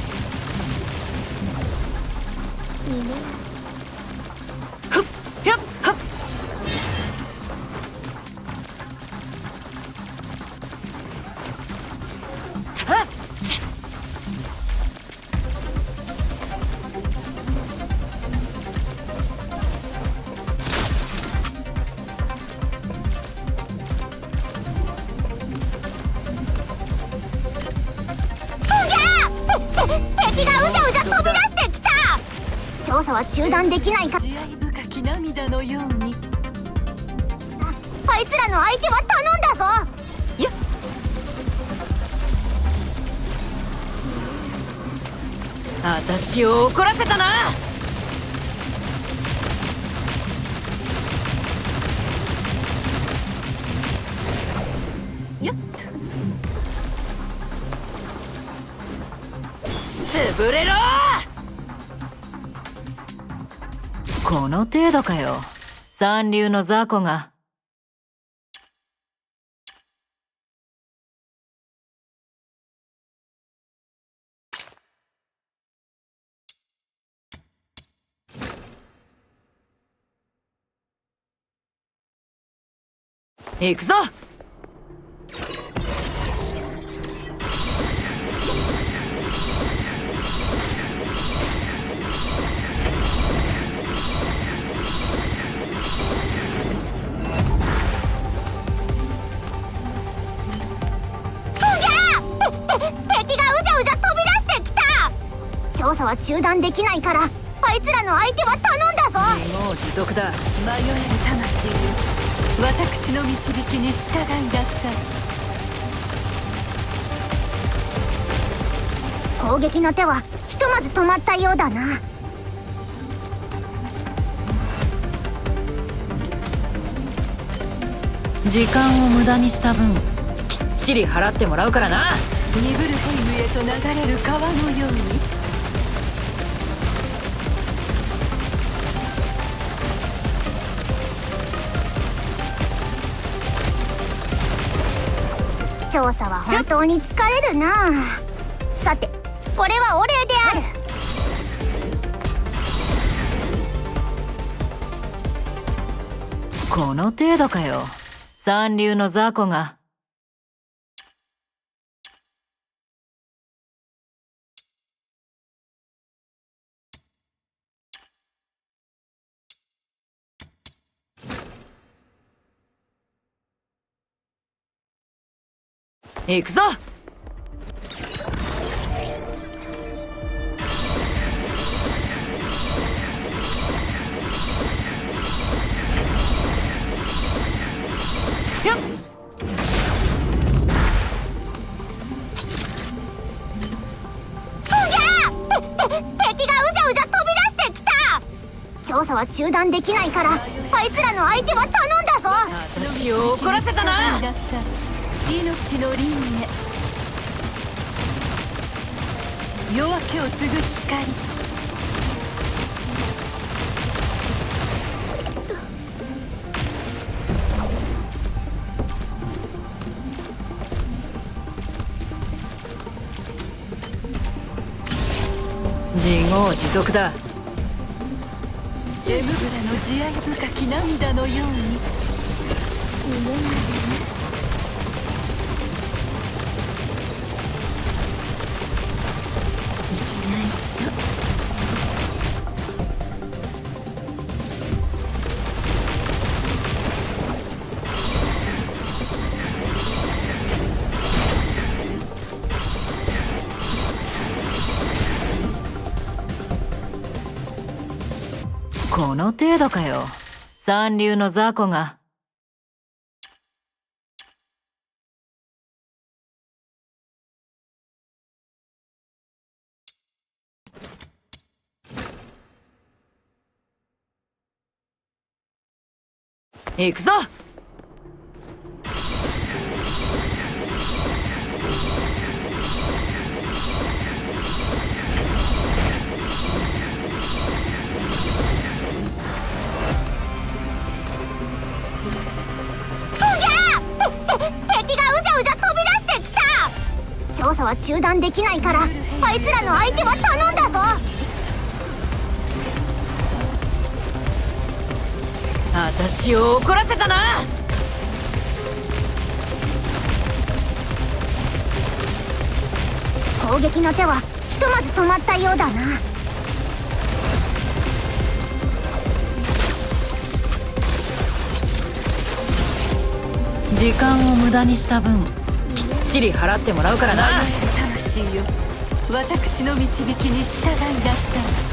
調査は中断できないか。慈愛深き涙のように。あいつらの相手は頼んだぞ。やっ、私を怒らせたな。よっと潰れろ。この程度かよ。三流の雑魚が。行くぞ。調査は中断できないから、あいつらの相手は頼んだぞ。自業自得だ。迷える魂よ、私の導きに従いなさい。攻撃の手はひとまず止まったようだな。時間を無駄にした分、きっちり払ってもらうからな。ニブルヘイムへと流れる川のように。調査は本当に疲れるな。さて、これはお礼である。この程度かよ。三流の雑魚が。行くぞ。よっ。敵がうじゃうじゃ飛び出してきた。調査は中断できないから、あいつらの相手は頼んだぞ。私を怒らせたな。命の輪廻、夜明けを継ぐ光。自業自得だ。エムブラの慈愛深き涙のように。この程度かよ。三流の雑魚が。行くぞ。敵がうじゃうじゃ飛び出してきた。調査は中断できないから、あいつらの相手は頼んだぞ。私を怒らせたな。攻撃の手はひとまず止まったようだな。時間を無駄にした分、きっちり払ってもらうからな。魂よ、私の導きに従いなさい。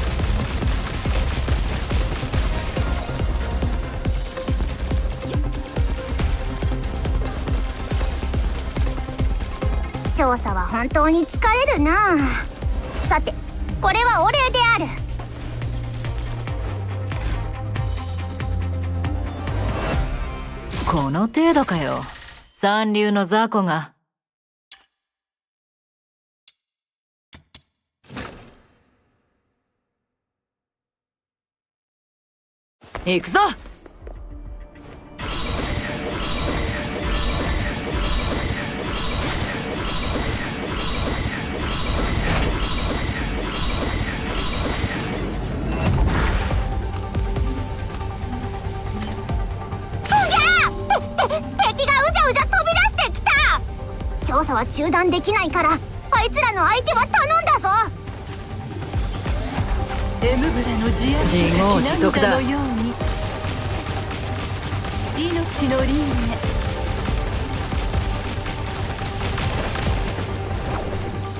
調査は本当に疲れるな。さて、これはお礼である。この程度かよ。三流の雑魚が。行くぞ。敵がうじゃうじゃ飛び出してきた。調査は中断できないから、あいつらの相手は頼んだぞ。エムブラの慈愛自業自得だ。のように。命の輪廻、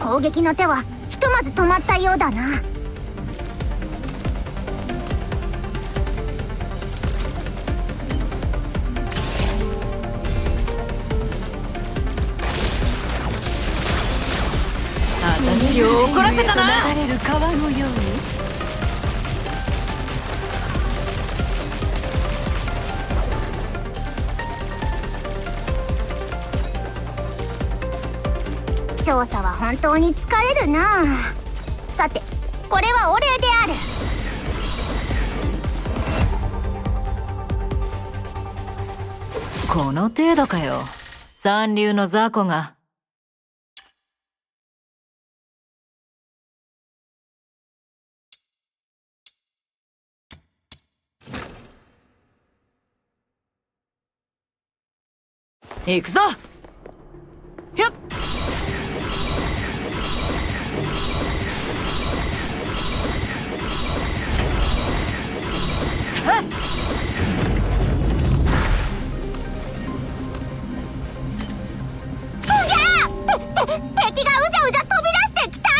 攻撃の手はひとまず止まったようだな。私を怒らせたな。流れる川のように。調査は本当に疲れるな。さて、これはお礼である。この程度かよ。三流の雑魚が。行くぞ。ひょっ。敵がうじゃうじゃ飛び出してきた。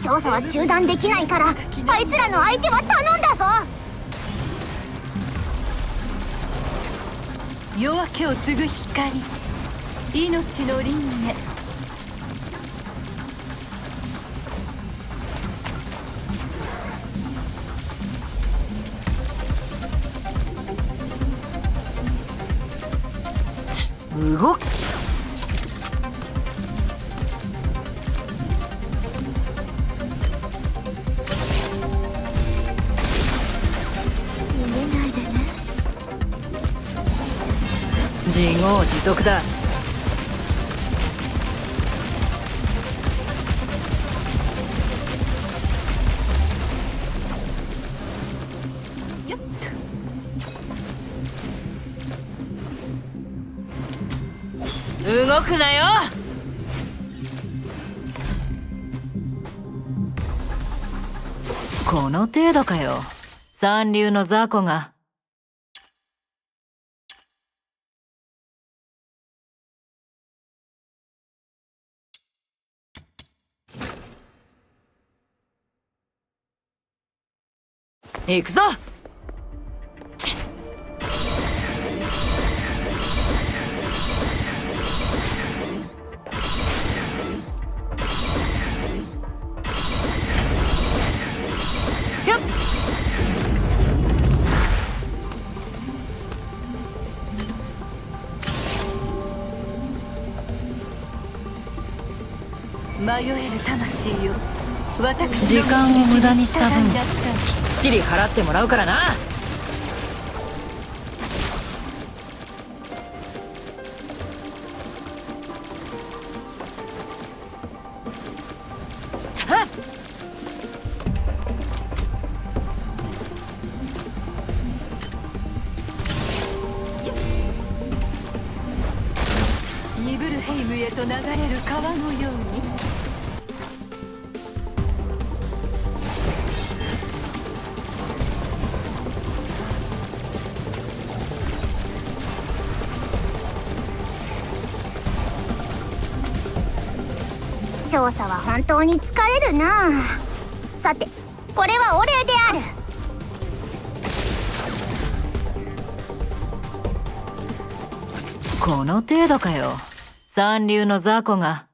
調査は中断できないから、あいつらの相手は頼んだぞ。夜明けを継ぐ光、命の輪廻。動く。逃げないでね。自業自得だ。よっと。動くなよ。この程度かよ。三流の雑魚が。行くぞ。ひょっ。迷える魂よ、私時間を無駄にした分、きっきっちり払ってもらうからな。ニブルヘイムへと流れる川のように。調査は本当に疲れるな。さて、これはお礼である。この程度かよ。三流の雑魚が。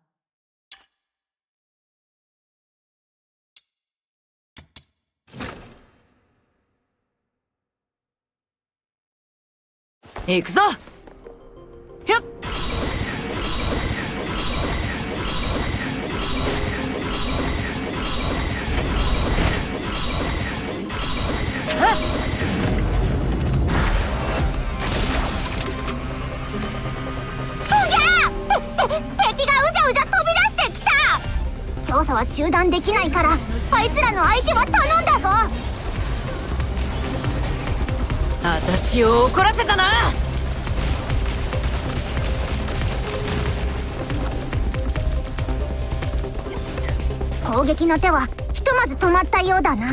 行くぞ。ひょっ。敵がうじゃうじゃ飛び出してきた。調査は中断できないから、あいつらの相手は頼んだぞ。私を怒らせたな。攻撃の手はひとまず止まったようだな。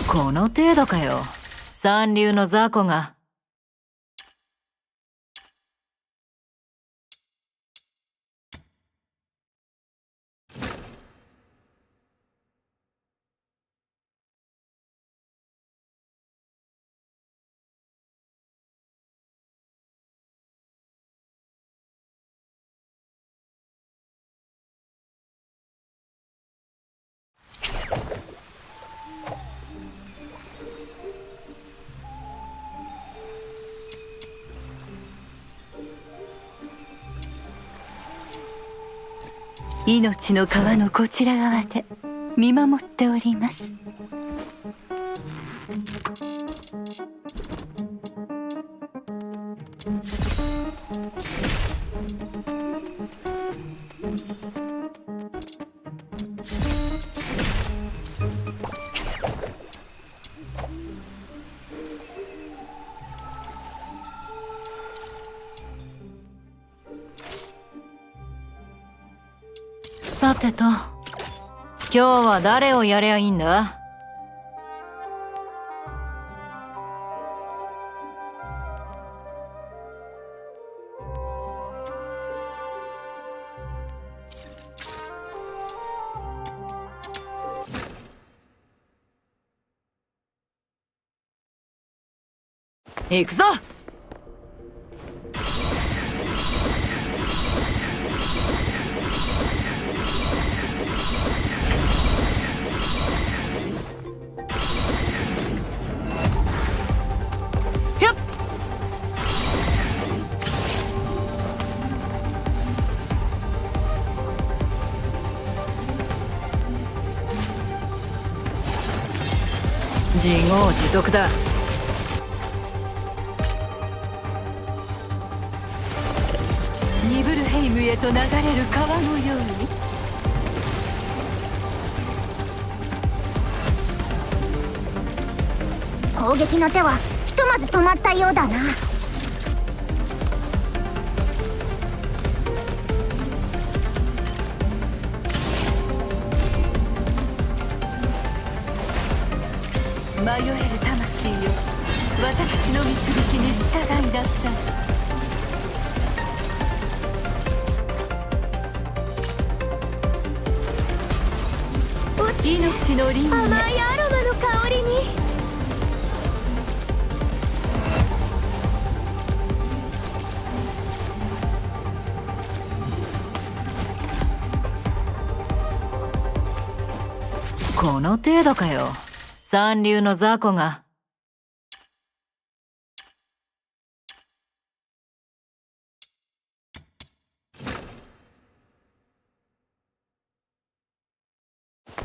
この程度かよ。三流の雑魚が。命の川のこちら側で見守っております。さてと、今日は誰をやりゃいいんだ？行くぞ！自業自得だ。ニブルヘイムへと流れる川のように。攻撃の手はひとまず止まったようだな。迷える魂よ、私の導きに従いなさい。命の輪廻、甘いアロマの香りに。この程度かよ。三流の雑魚が。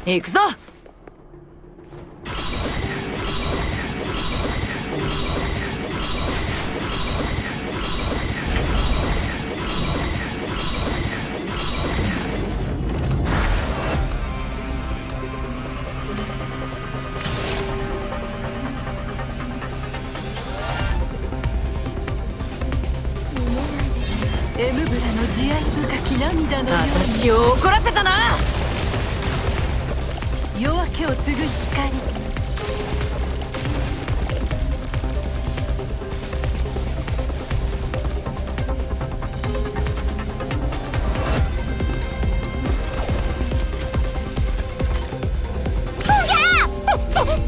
行くぞ！エムブラの慈愛深き涙のように。私を怒らせたな！夜明けを継ぐ光。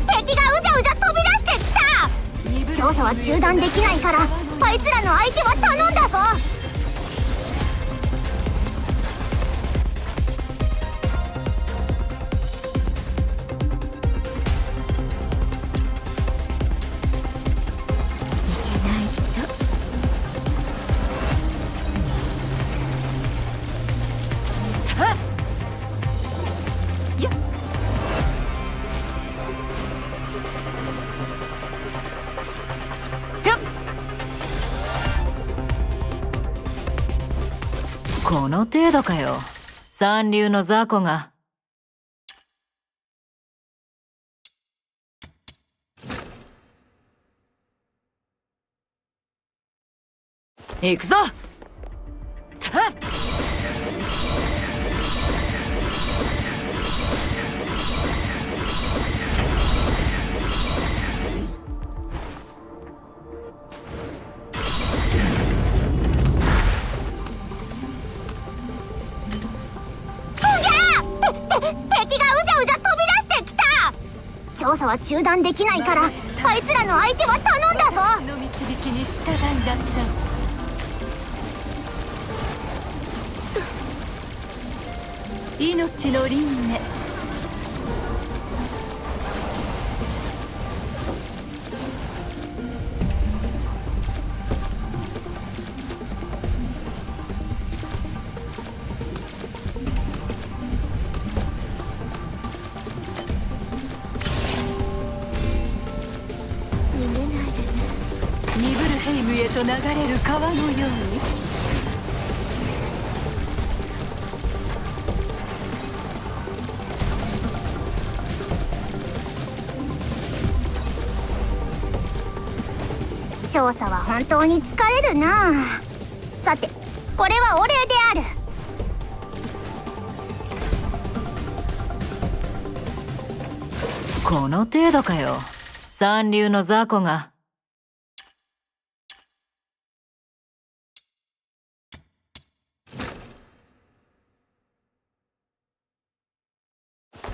敵がうじゃうじゃ飛び出してきた。調査は中断できないから、あいつらの相手は頼んだぞ。この程度かよ。三流の雑魚が。行くぞ！敵がうじゃうじゃ飛び出してきた。調査は中断できないから、あいつらの相手は頼んだぞ。私の導きに従いなさい。命の輪廻。と流れる川のように。調査は本当に疲れるな。さて、これはお礼である。この程度かよ。三流の雑魚が。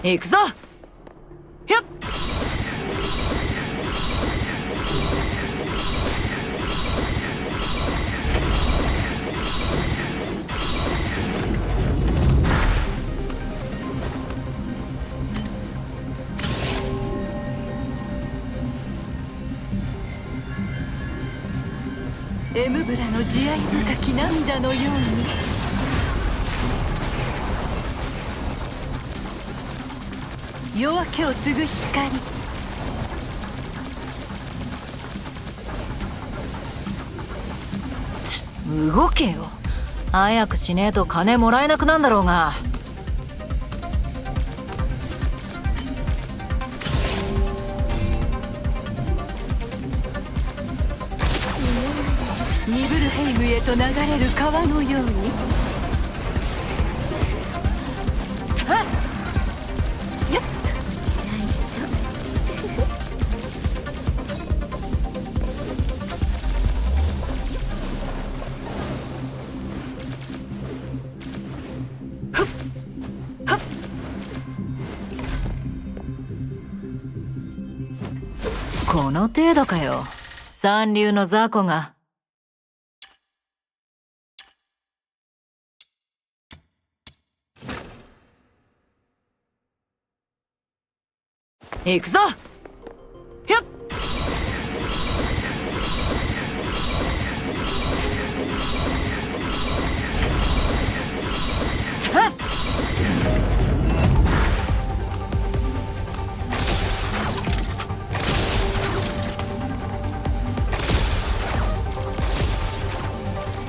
行くぞ。ひょっ。エムブラの慈愛深き涙のように。夜明けを継ぐ光。動けよ。早くしねえと金もらえなくなんだろうが。ニブルヘイムへと流れる川のように。よっこの程度かよ。三流の雑魚が。行くぞ。ひょっ。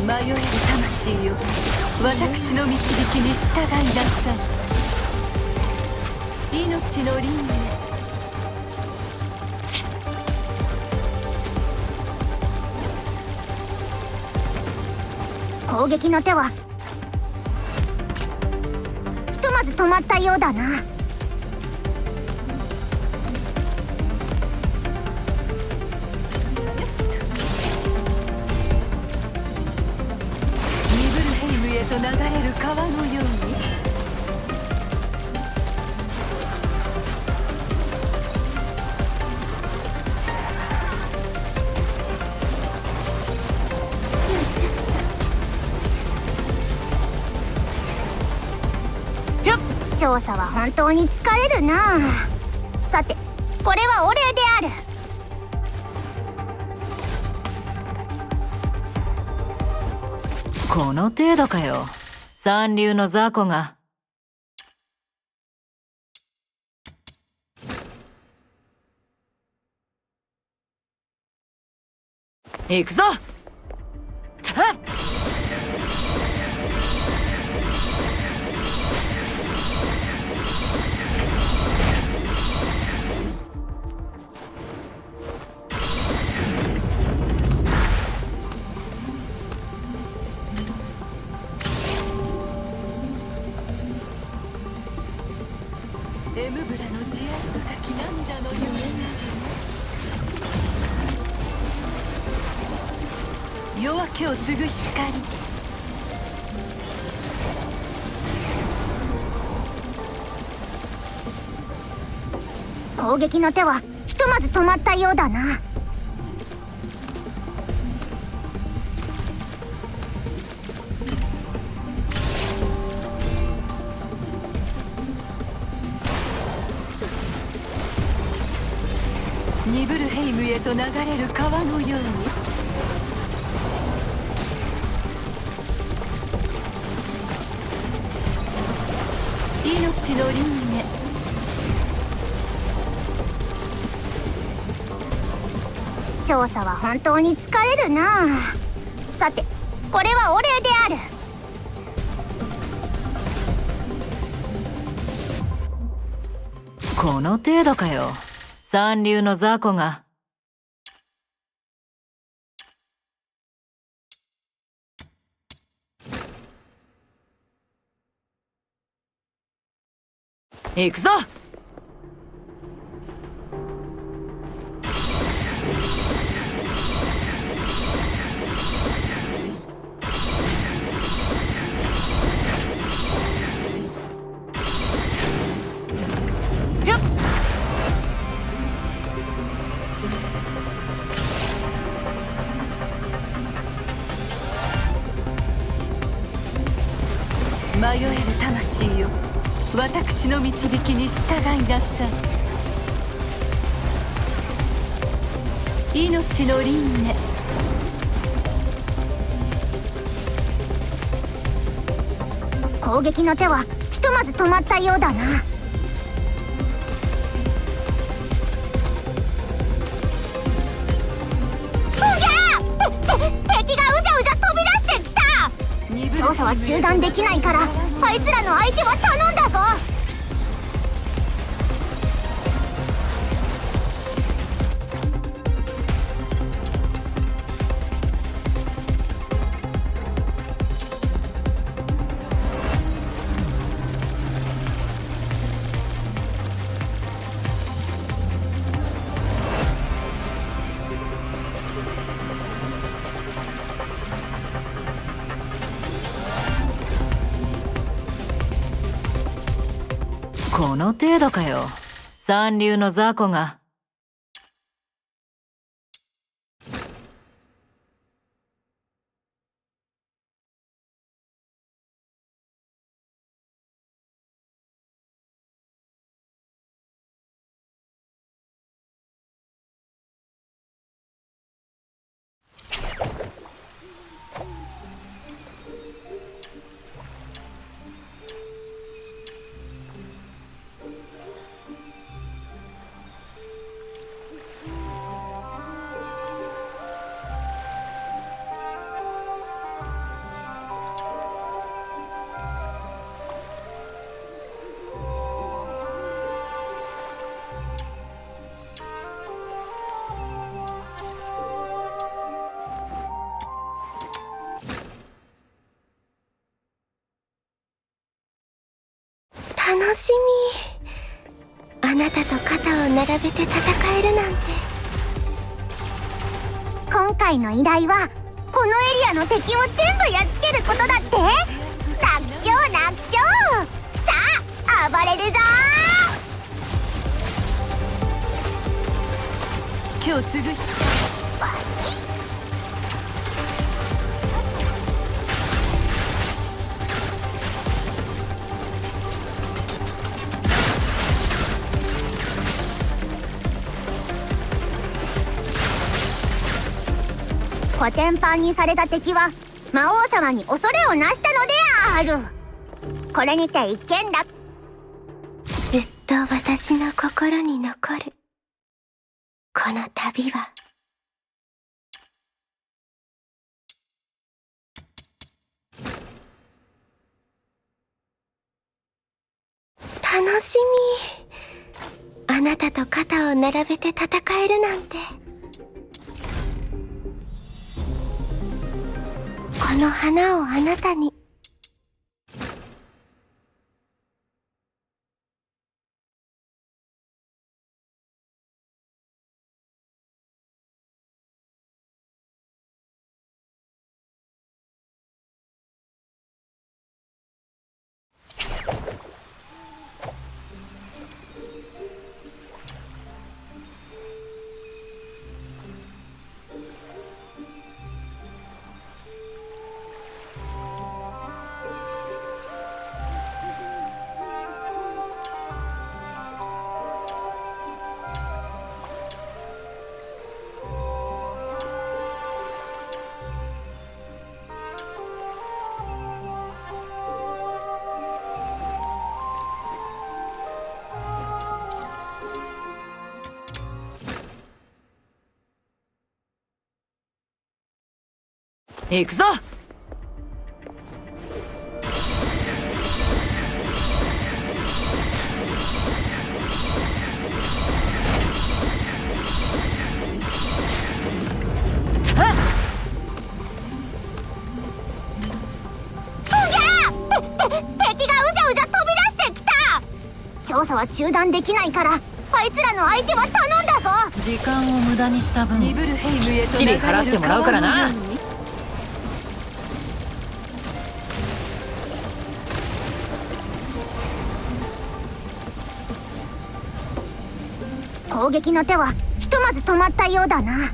迷える魂よ、私の導きに従いなさい。命の輪廻。攻撃の手はひとまず止まったようだな。ニブルヘイムへと流れる川のように。調査は本当に疲れるな。さて、これはお礼である。この程度かよ。三流の雑魚が。行くぞ。たっ。エムブラの慈愛深き涙のように。夜明けを継ぐ光。攻撃の手はひとまず止まったようだな。ニブルヘイムへと流れる川のように。命の輪廻。調査は本当に疲れるな。さて、これはお礼である。この程度かよ。三流の雑魚が。行くぞ。迷える魂よ、私の導きに従いなさい。命の輪廻。攻撃の手はひとまず止まったようだな。敵がうじゃうじゃ飛び出してきた。調査は中断できないから、あいつらの相手は頼んだぞ。この程度かよ。三流の雑魚が。楽しみ。あなたと肩を並べて戦えるなんて。今回の依頼はこのエリアの敵を全部やっつけることだって。楽勝楽勝。さあ暴れるぞ。今日継ぐコテンパンにされた敵は魔王様に恐れをなしたのである。これにて一件落。ずっと私の心に残るこの旅は。楽しみ。あなたと肩を並べて戦えるなんて。この花をあなたに。行くぞ。調査は中断できないからあいつらの相手は頼んだぞ。時間を無駄にした分ニブルヘイムへとシリ払ってもらうからな。攻撃の手はひとまず止まったようだな。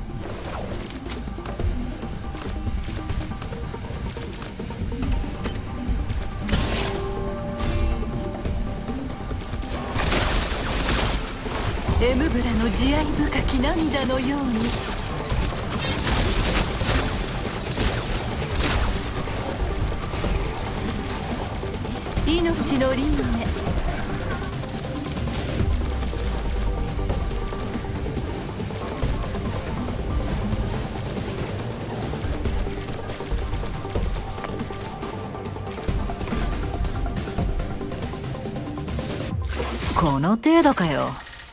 エムブラの慈愛深き涙のように。命の輪廻。この程度かよ。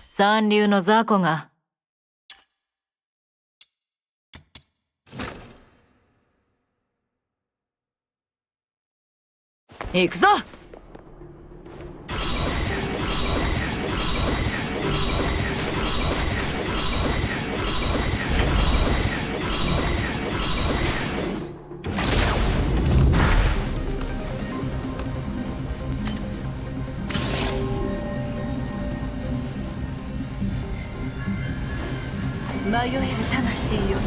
三流の雑魚が。行くぞ。迷える魂よ、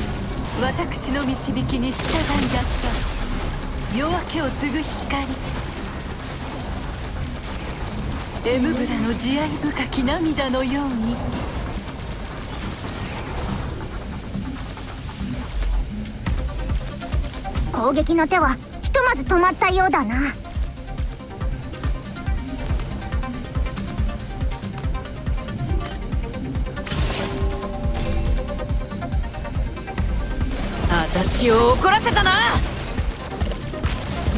私の導きに従いなさい。夜明けを継ぐ光。エムブラの慈愛深き涙のように。攻撃の手はひとまず止まったようだな。私を怒らせたな。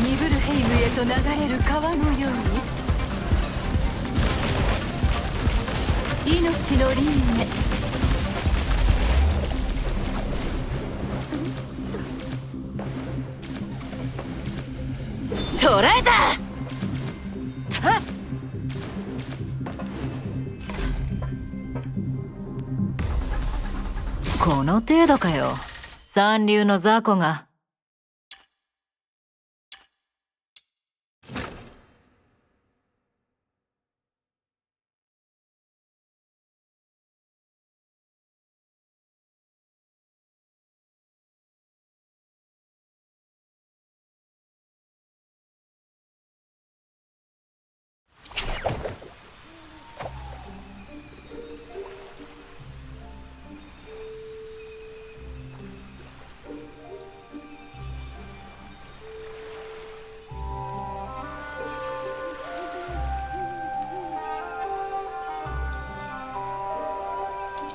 ニブルヘイムへと流れる川のように。命の輪廻。捕らえた。この程度かよ。三流の雑魚が。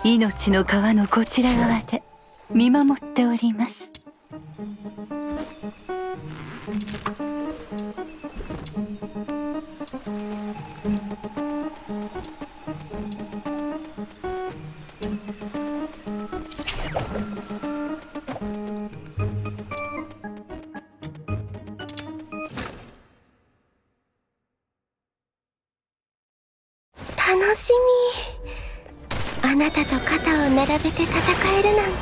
命の川のこちら側で見守っております。楽しみ。あなたと肩を並べて戦えるなんて。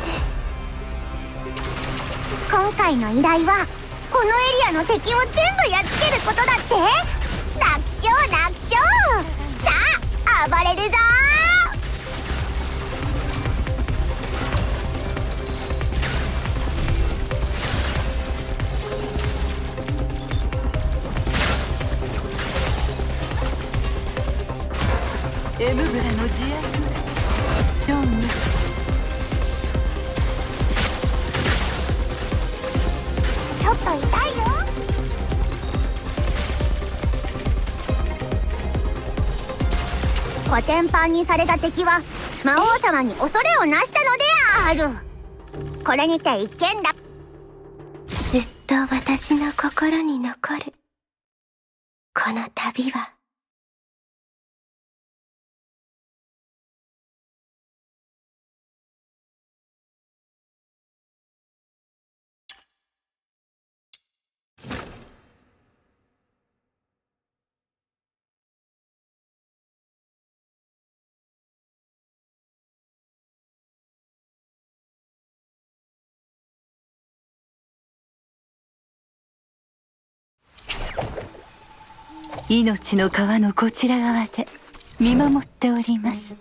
今回の依頼はこのエリアの敵を全部やっつけることだって。楽勝楽勝。さあ暴れるぞ。エムブラの慈愛どうも。ちょっと痛いよ。コテンパンにされた敵は魔王様に恐れをなしたのである。これにて一件だ。ずっ私の心に残るこの旅は。命の川のこちら側で見守っております。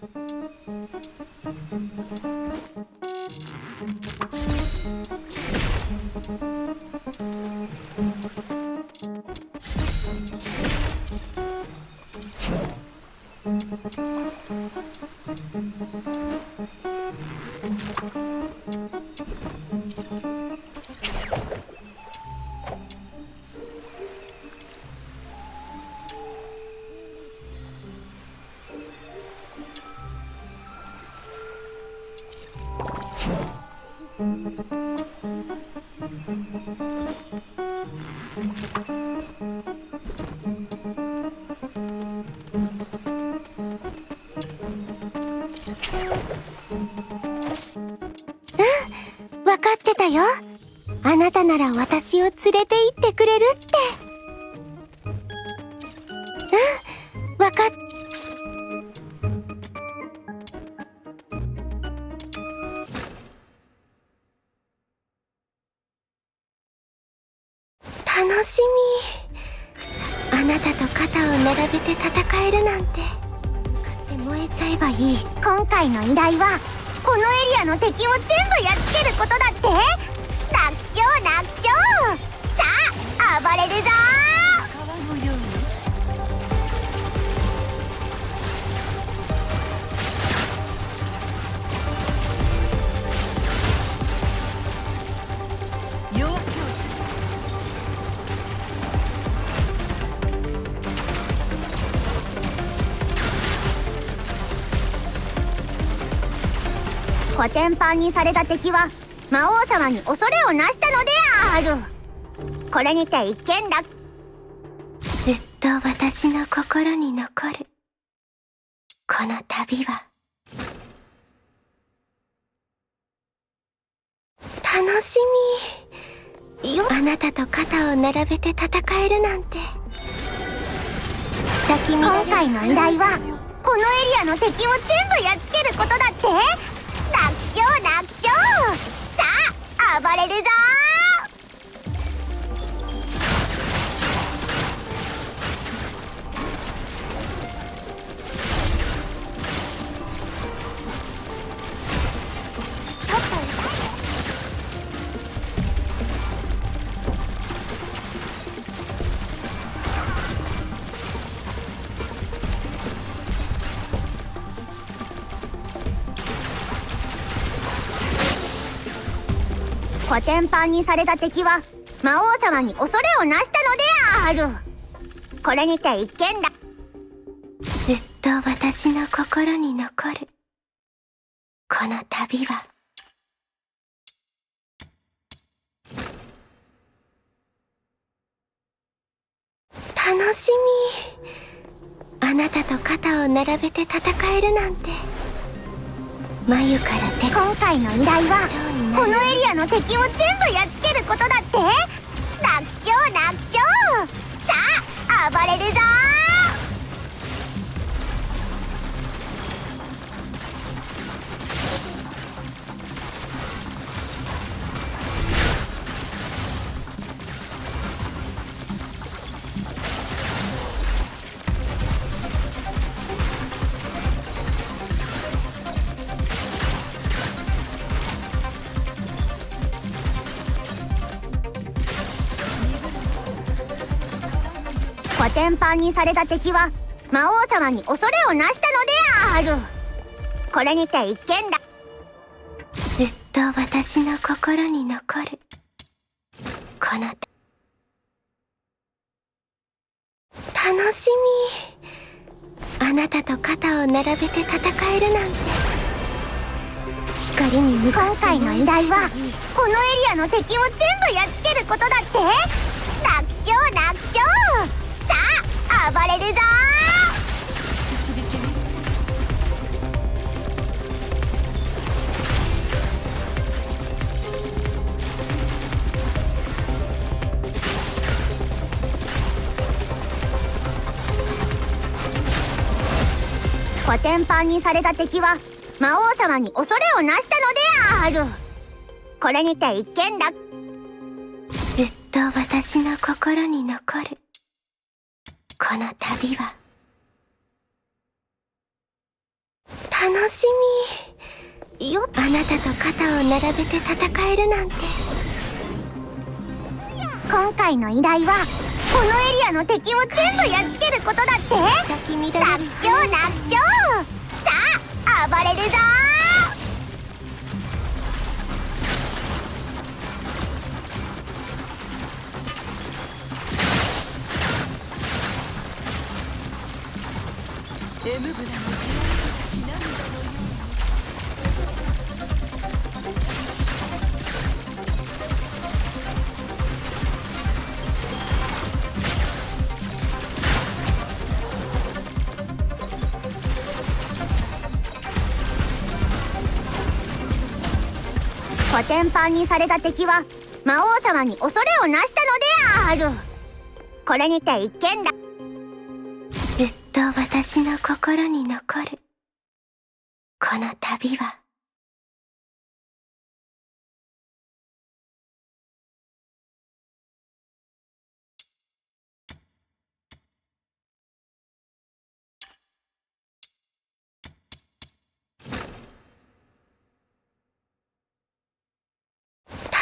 わかってたよ。あなたなら私を連れて行ってくれるって。わかっ。楽しみ。あなたと肩を並べて戦えるなんて。燃えちゃえばいい。今回の依頼はこのエリアの敵を全部やっつけることだって。楽勝楽勝。さあ暴れるぞコテンパンにされた敵は魔王様に恐れをなしたのである。これにて一件落。ずっと私の心に残るこの旅は。楽しみよ。あなたと肩を並べて戦えるなんて。今回の依頼はこのエリアの敵を全部やっつけることだって。楽勝楽勝。さあ暴れるぞコテンパンにされた敵は魔王様に恐れをなしたのである。これにて一件だ。ずっと私の心に残るこの旅は。楽しみ。あなたと肩を並べて戦えるなんて。眉から手。今回の依頼はこのエリアの敵を全部やっつけることだって。楽勝楽勝。さあ暴れるぞコテンパンにされた敵は魔王様に恐れをなしたのである。これにて一件だ。ずっと私の心に残るこの楽しみ。あなたと肩を並べて戦えるなんて。光に向かって。今回の依頼はこのエリアの敵を全部やっつけることだって。楽勝。さあ暴れるぞ。コテンパンにされた敵は魔王様に恐れをなしたのである。これにて一件落。ずっと私の心に残るこの旅は楽しみよ。あなたと肩を並べて戦えるなんて。今回の依頼はこのエリアの敵を全部やっつけることだって。楽勝楽勝。さあ暴れるぞ。コテンパンにされた敵は魔王様に恐れをなしたのである。これにて一件だ。ずっと私の心に残るこの旅は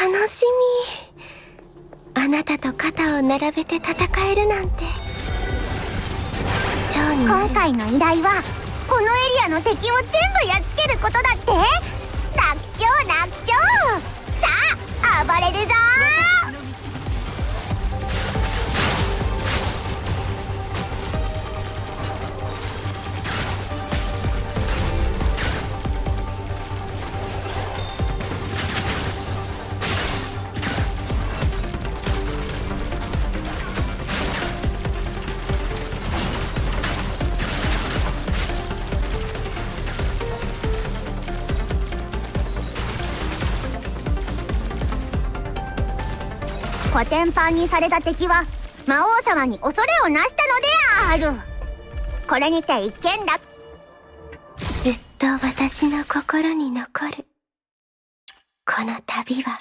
楽しみ。あなたと肩を並べて戦えるなんて。今回の依頼はこのエリアの敵を全部やっつけることだって。楽勝楽勝。さあ暴れるぞ。コテンパンにされた敵は魔王様に恐れをなしたのである。これにて一件落。ずっと私の心に残るこの旅は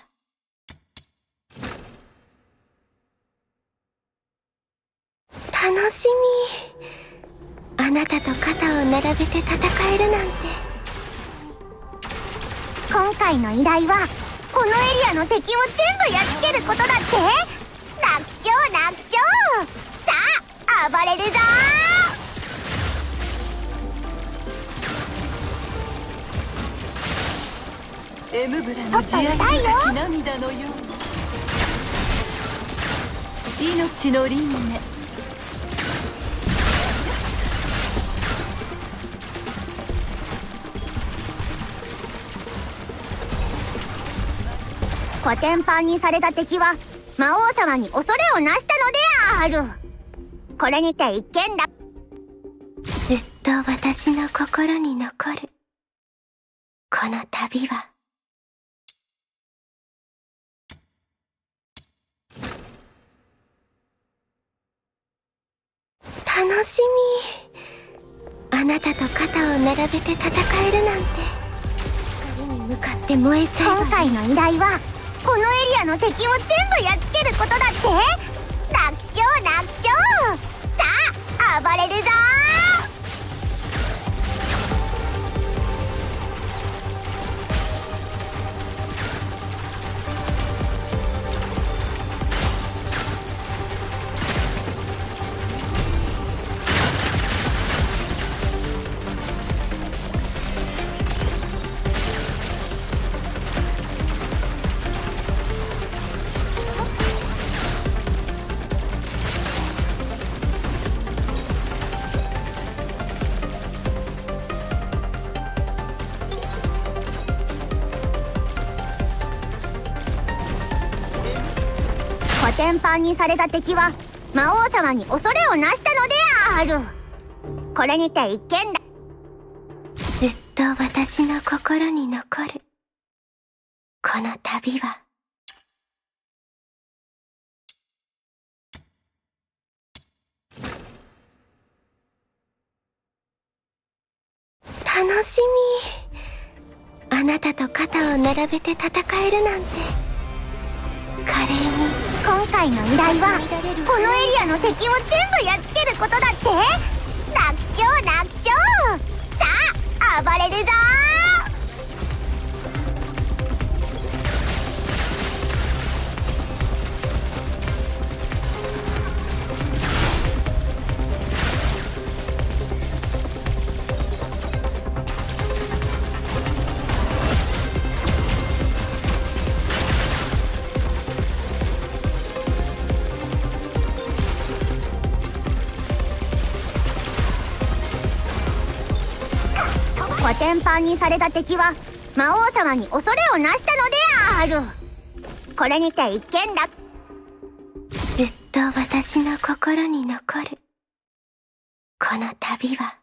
楽しみ。あなたと肩を並べて戦えるなんて。今回の依頼はこのエリアの敵を全部やっつけることだって。楽勝楽勝。さあ暴れるぞ。エムブラの地合いにかき涙のように命の輪廻。コテンパンにされた敵は魔王様に恐れをなしたのである。これにて一件落。ずっと私の心に残るこの旅は楽しみ。あなたと肩を並べて戦えるなんて。光に向かって燃えちゃう。今回の依頼はこのエリアの敵を全部やっつけることだって。楽勝楽勝。さあ暴れるぞ。典版にされた敵は魔王様に恐れをなしたのである。これにて一見だ。ずっと私の心に残るこの旅は。楽しみ。あなたと肩を並べて戦えるなんて。華麗に。今回の依頼はこのエリアの敵を全部やっつけることだって。楽勝楽勝。さあ暴れるぞ古典版にされた敵は魔王様に恐れをなしたのである。これにて一見だ。ずっと私の心に残るこの旅は。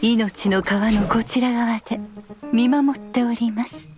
命の川のこちら側で見守っております。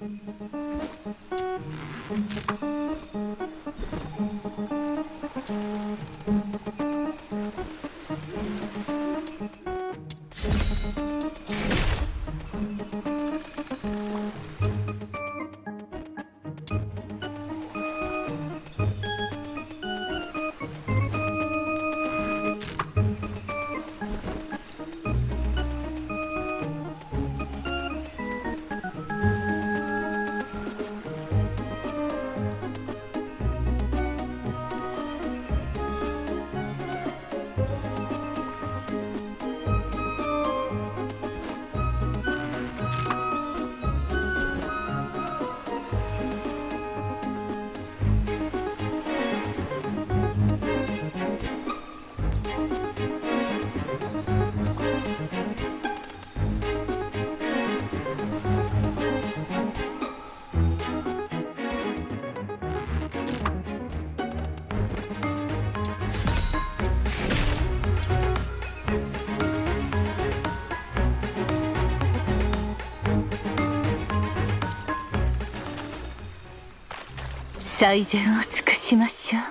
最善を尽くしましょう。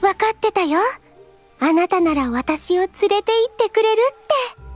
分かってたよ。あなたなら私を連れて行ってくれるって。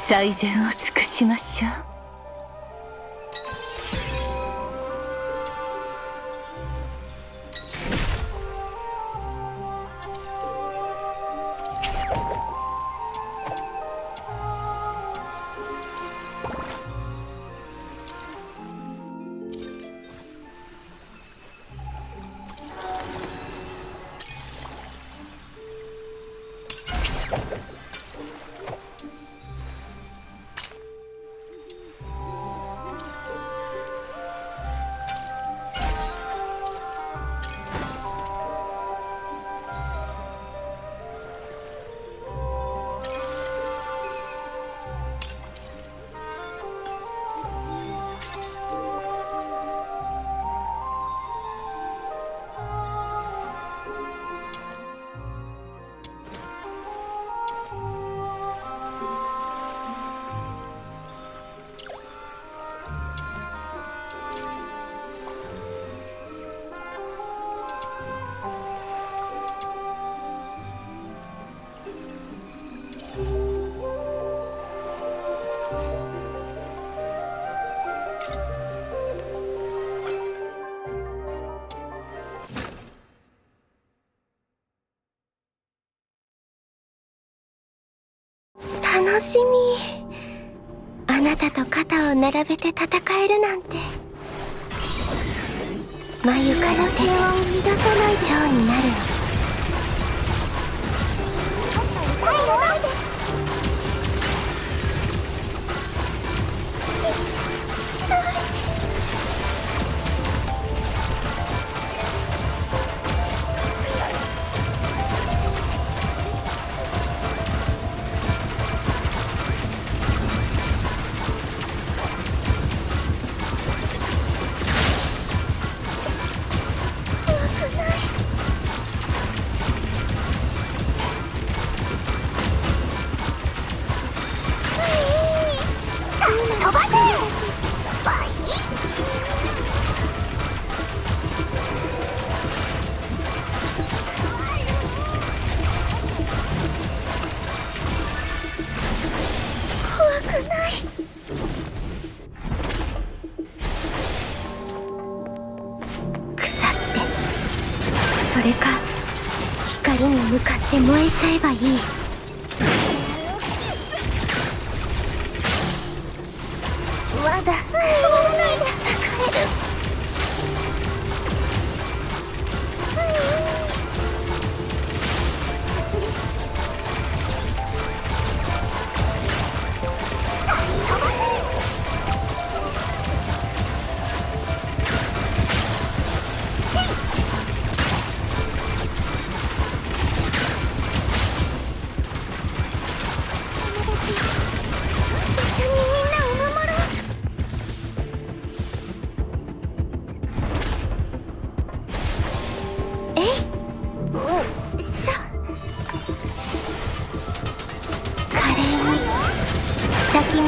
最善を尽くしましょう。楽しみ。あなたと肩を並べて戦えるなんて。眉から手でショーになるの。それか光に向かって燃えちゃえばいい。まだ止まらないで戦える。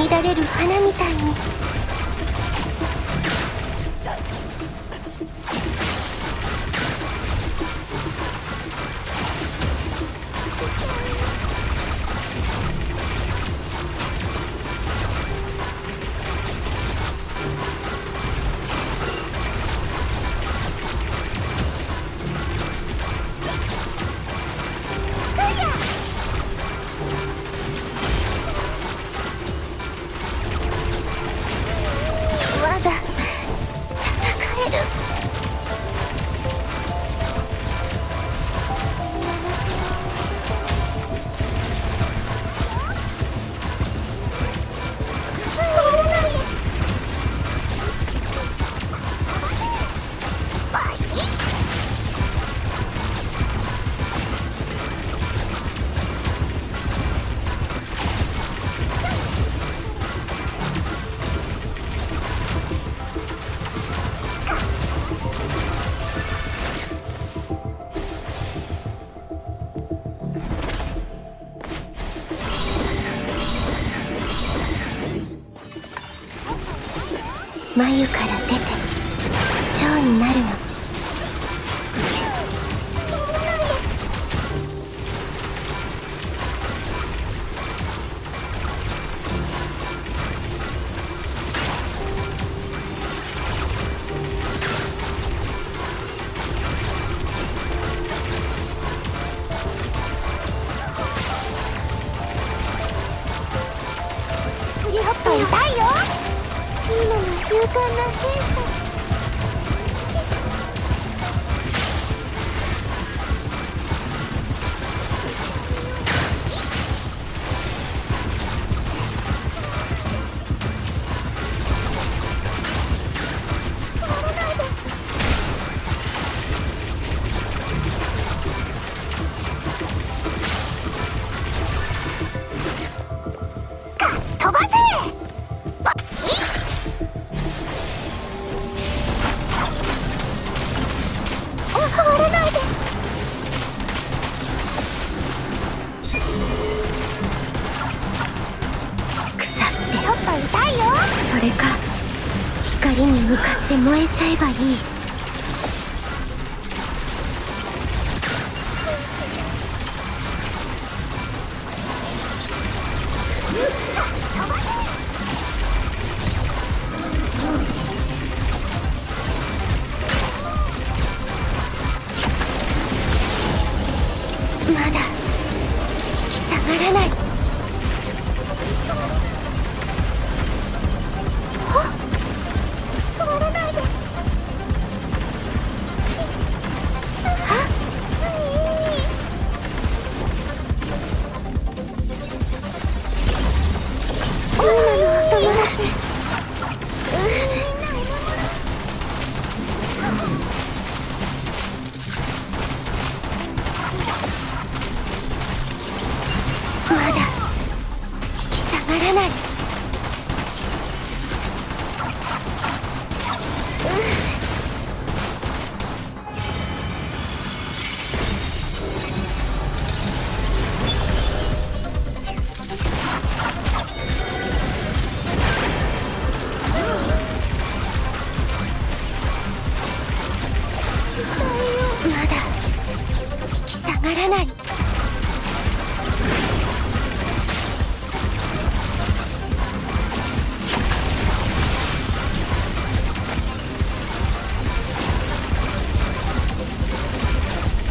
乱れる花みたいに。眉から出てショーになるの。勇敢な変化。飛ばせ！割れないで。腐ってちょっと痛いよ。それか光に向かって燃えちゃえばいい。まだ引き下がらない。割れないで。まだ引き下がらない。まだ引き下がらない。ち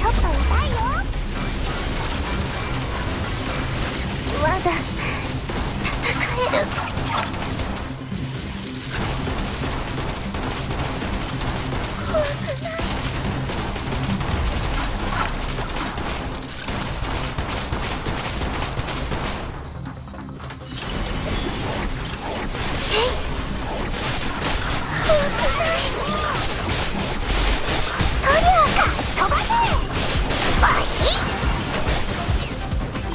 ょっと痛いよ。まだ戦える。怖くない。トリアか飛ばせ。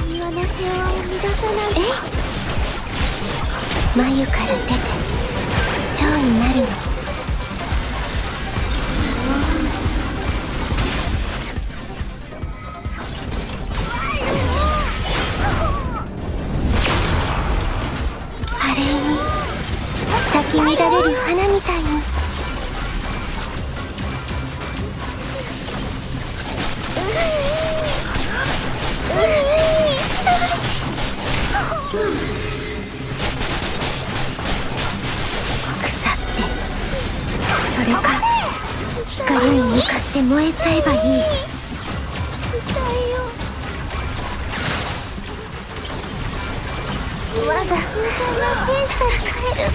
庭の平和を乱さないで。眉から出て蝶になるの。華麗に咲き乱れる花みたいに。腐ってそれか光に向かって燃えちゃえばいい。まだ戦える。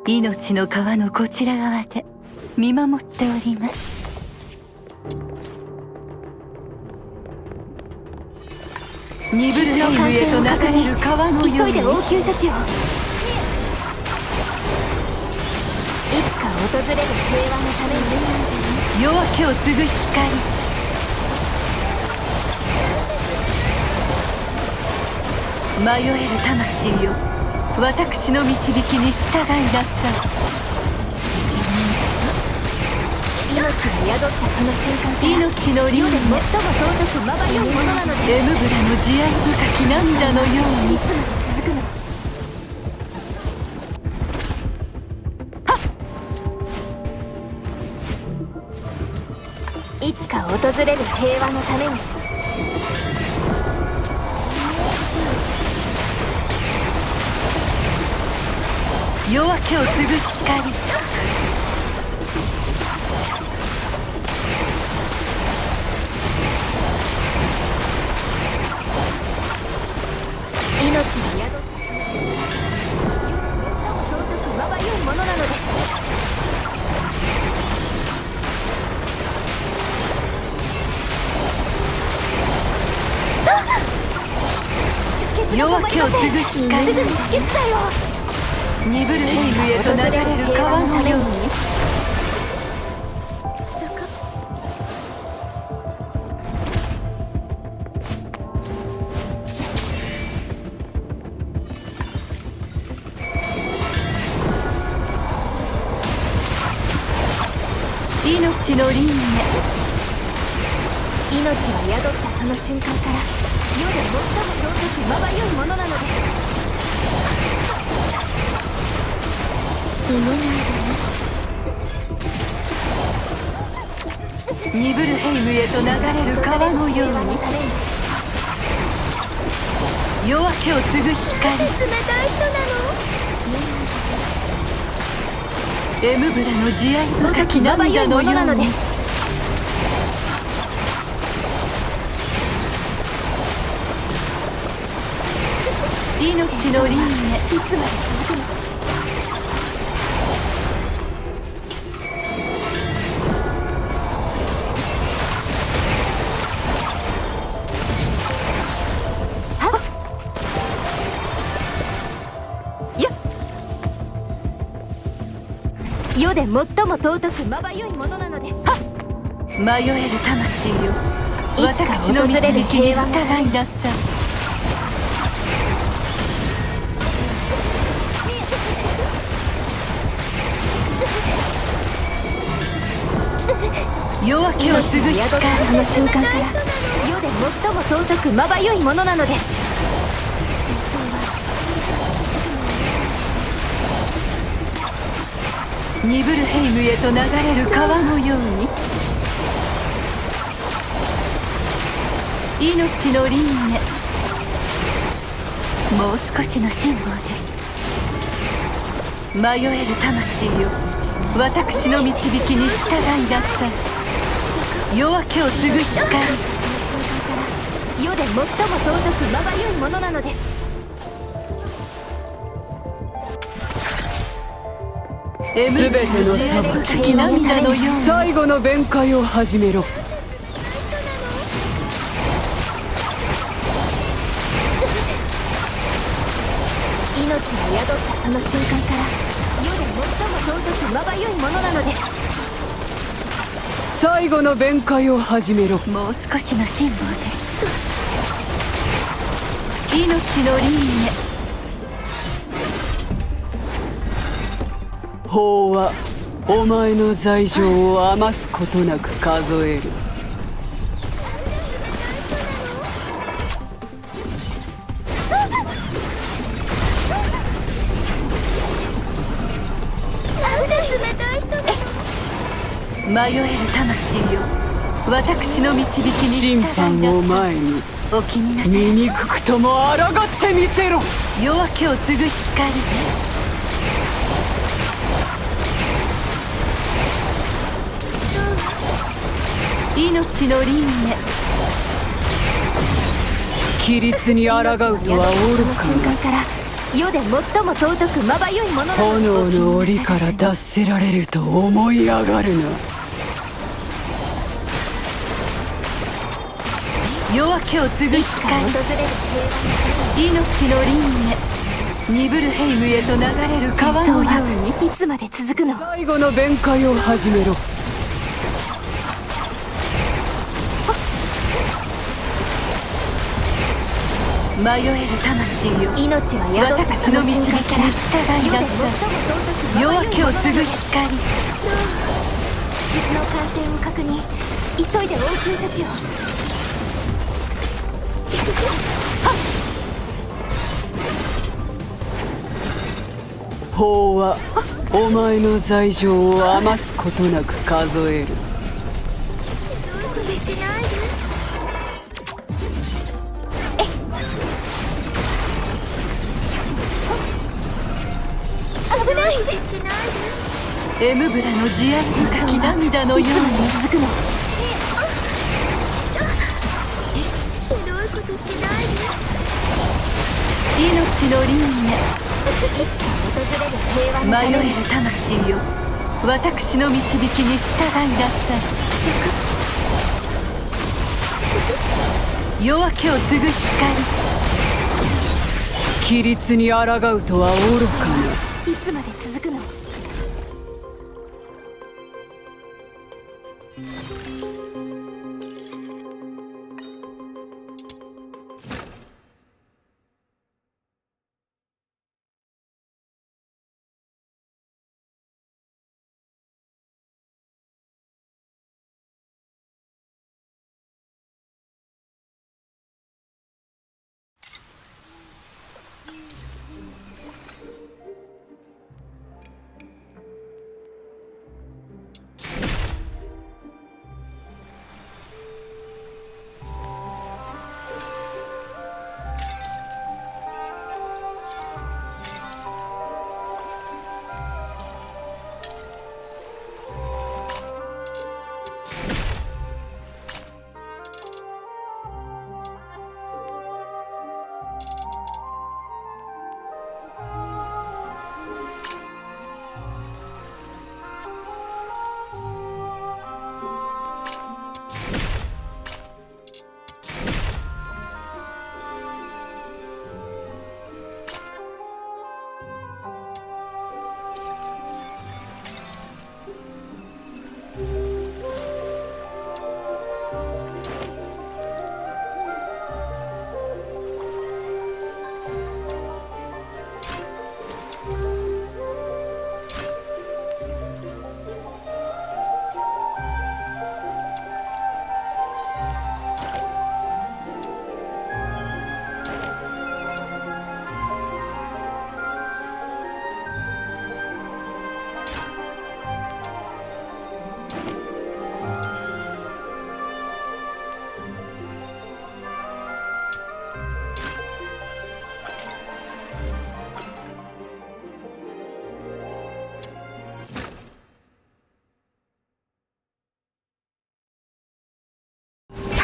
命の川のこちら側で見守っております。ニブルヘイムへと流れる川のように急いで応急処置を。いつか訪れる平和のために夜明けを継ぐ光。迷える魂よ、私の導きに従いなさい。命が宿ったその瞬間から命の竜で最も尊くまばゆいものなのです。エムブラの慈愛深き涙のようにいつまで続くの。いつか訪れる平和のために。夜明けを継ぐ光。命が宿った尊くまばゆいものなのです。夜明けを継ぐ光。すぐに止血剤を。ニブルヘイムへと流れる川のように。命の輪廻。命は宿ったその瞬間から世で最も尊くまばゆいものなのです。ニブルヘイムへと流れる川のように。夜明けを継ぐ光。冷たい人なの。エムブラの慈愛深き涙のように。命の輪廻。いつまで続くの。世で最も尊くまばゆいものなのです。迷える魂よ、私の導きに従いなさい。夜明けを継ぐ光。その瞬間から世で最も尊くまばゆいものなのです。ニブルヘイムへと流れる川のように。命の輪廻。もう少しの辛抱です。迷える魂よ、私の導きに従いなさい。夜明けを継ぐ光。世で最も尊くまばゆいものなのです。すべての裁き、最後の弁解を始めろ。命が宿ったその瞬間から世で最も尊くまばゆいものなのです。最後の弁解を始めろ。もう少しの辛抱です。命の輪廻。法はお前の罪状を余すことなく数える。迷える魂よ、私の導きに従いなさい。審判を前にお気になさい。醜くとも抗ってみせろ。夜明けを継ぐ光。命の輪廻。規律に抗うとは愚かな。世で最も尊くまばゆいものなの。炎の檻から脱せられると思い上がるな。夜明けを継ぐ光。命の輪廻。ニブルヘイムへと流れる川のように。いつまで続くの。最後の弁解を始めろ。迷える魂よ、命は宿った私の導きに従いなさい。夜明けを継ぐ光。傷の感染を確認。急いで応急処置を。法はお前の罪状を余すことなく数える。ことしないで。危ない。エムブラの慈愛深き涙のように続くの。ひどいことしないで。命の輪廻、迷える魂よ、私の導きに従いなさい。夜明けを継ぐ光、規律に抗うとは愚かな。いつまで続くの？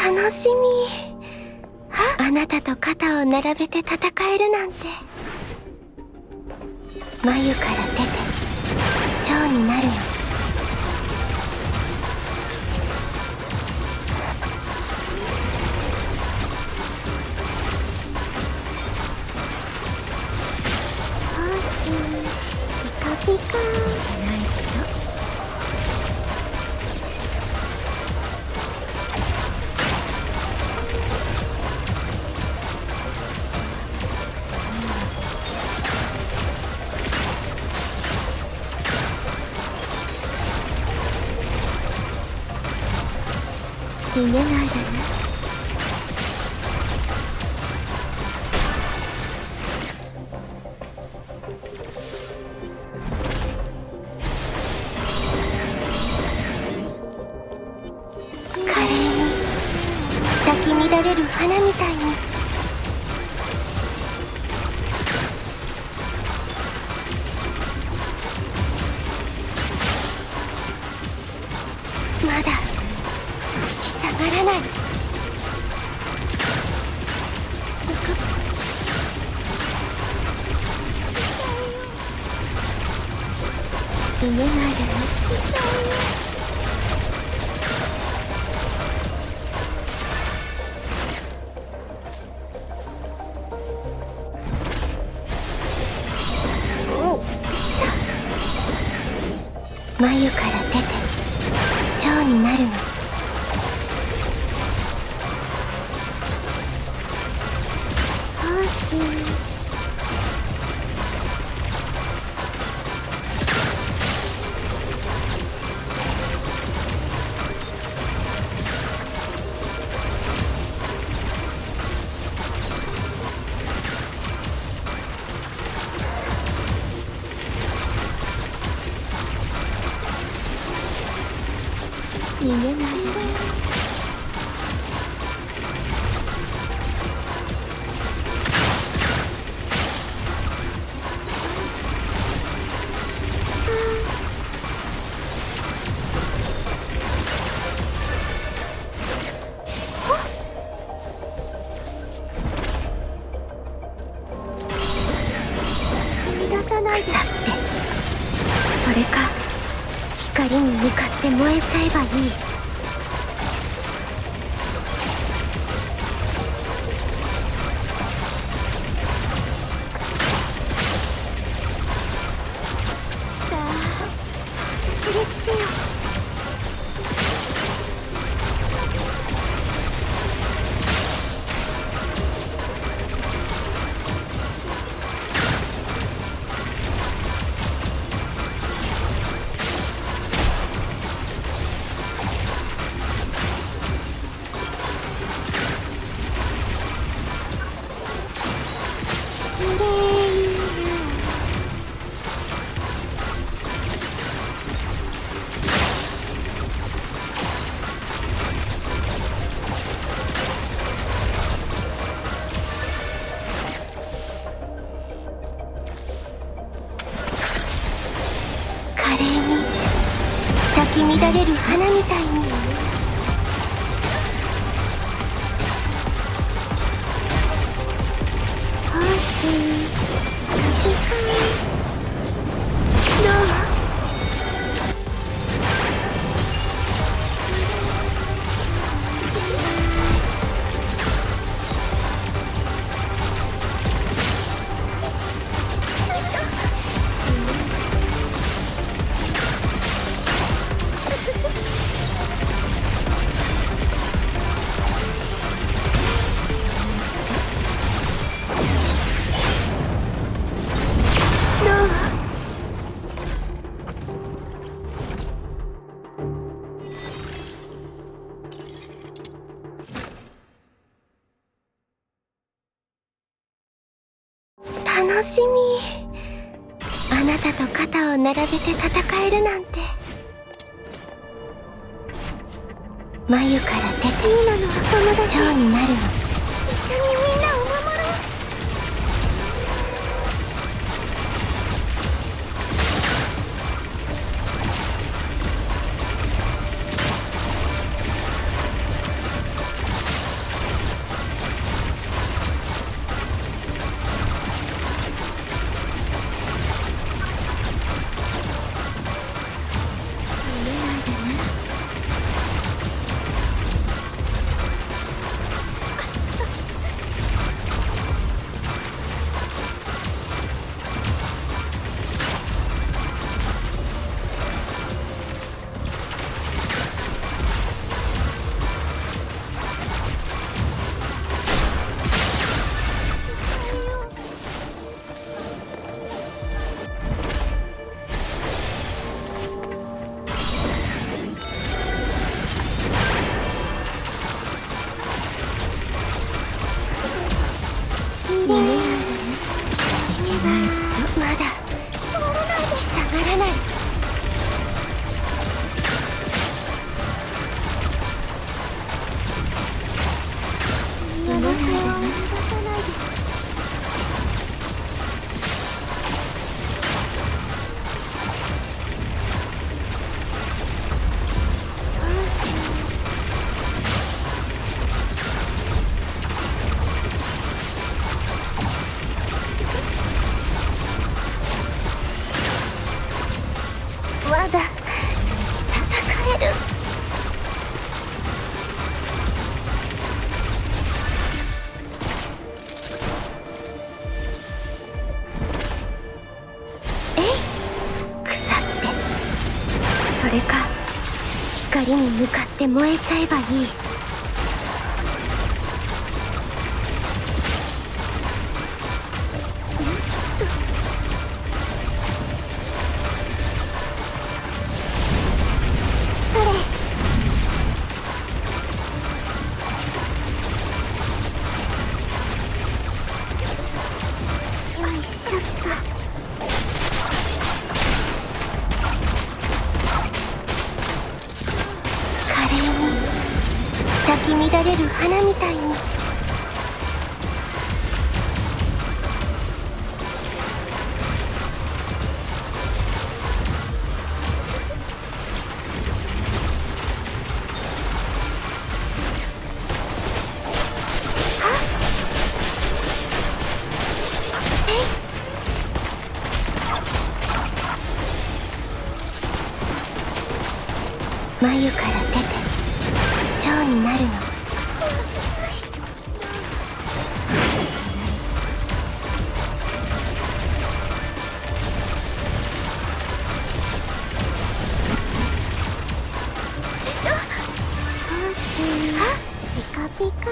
楽しみ。あなたと肩を並べて戦えるなんて。眉から出て蝶になるの。ピカピカじゃないけど。逃げないでね。華麗に咲き乱れる花みたいに。まだ下がらない。逃げないでね。眉から出て蝶になるの。逃げないでね。えちゃえばいい。さあ出撃せよ。華麗に咲き乱れる花みたいに。楽しみ。あなたと肩を並べて戦えるなんて。眉から出て今のは友達蝶になるの。一緒にみんなを守ろう。まだ引き下がらない。まだ戦える。えい、腐ってそれか光に向かって燃えちゃえばいい。咲き乱れる花みたいに。眉眉から出て蝶になるの。ピカピカ。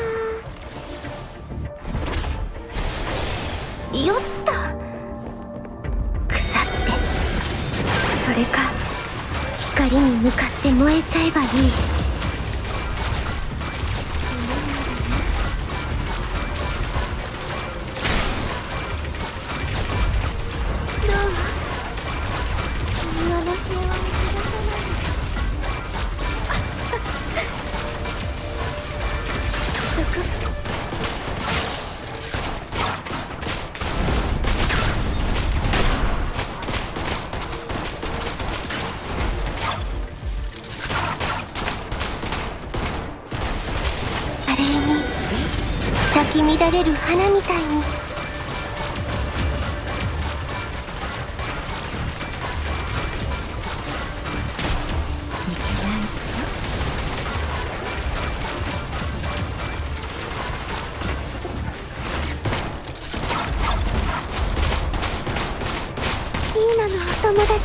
よっと。腐ってそれか光に向かって燃えちゃえばいい。咲き乱れる花みたいに。いいなのお友達。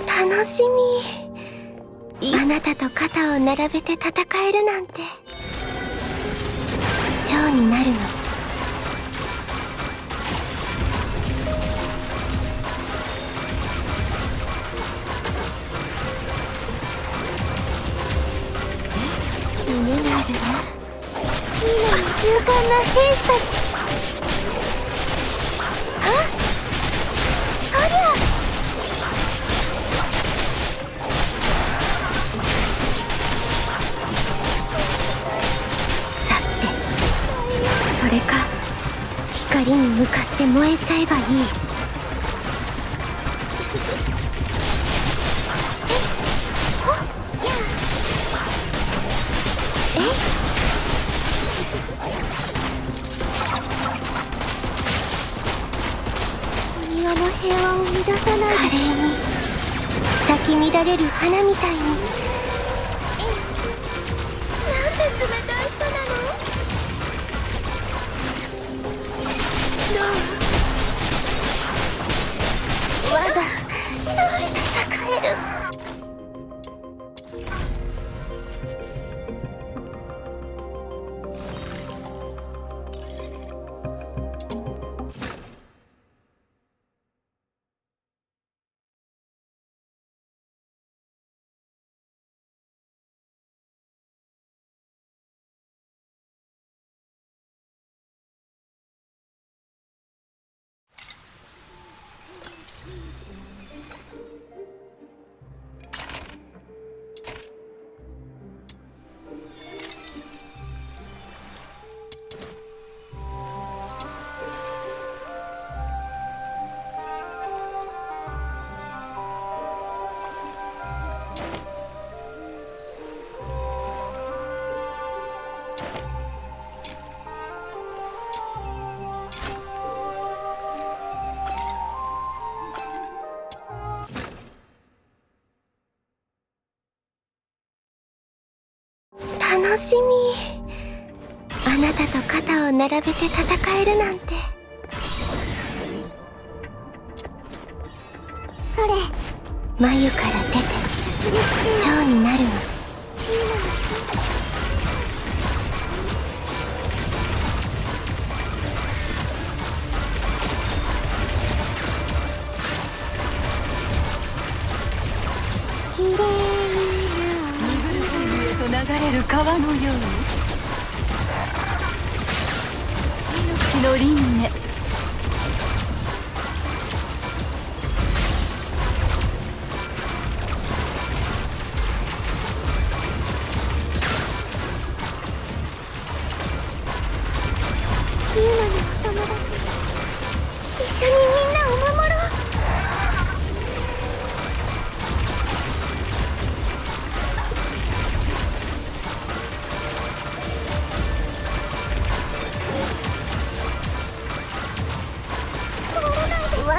楽しみ。あなたと肩を並べて戦えるなんて。蝶になるの。逃げないでね。いいのに勇敢な兵士たち。ありゃ。それか光に向かって燃えちゃえばいい。庭の平和を乱さない。華麗に咲き乱れる花みたいに。なんて冷たい人なの。まだ戦える。楽しみ。あなたと肩を並べて戦えるなんて。それ眉から出て蝶になるの。きれいな流れる川のように命の輪廻。ユーナのお友達。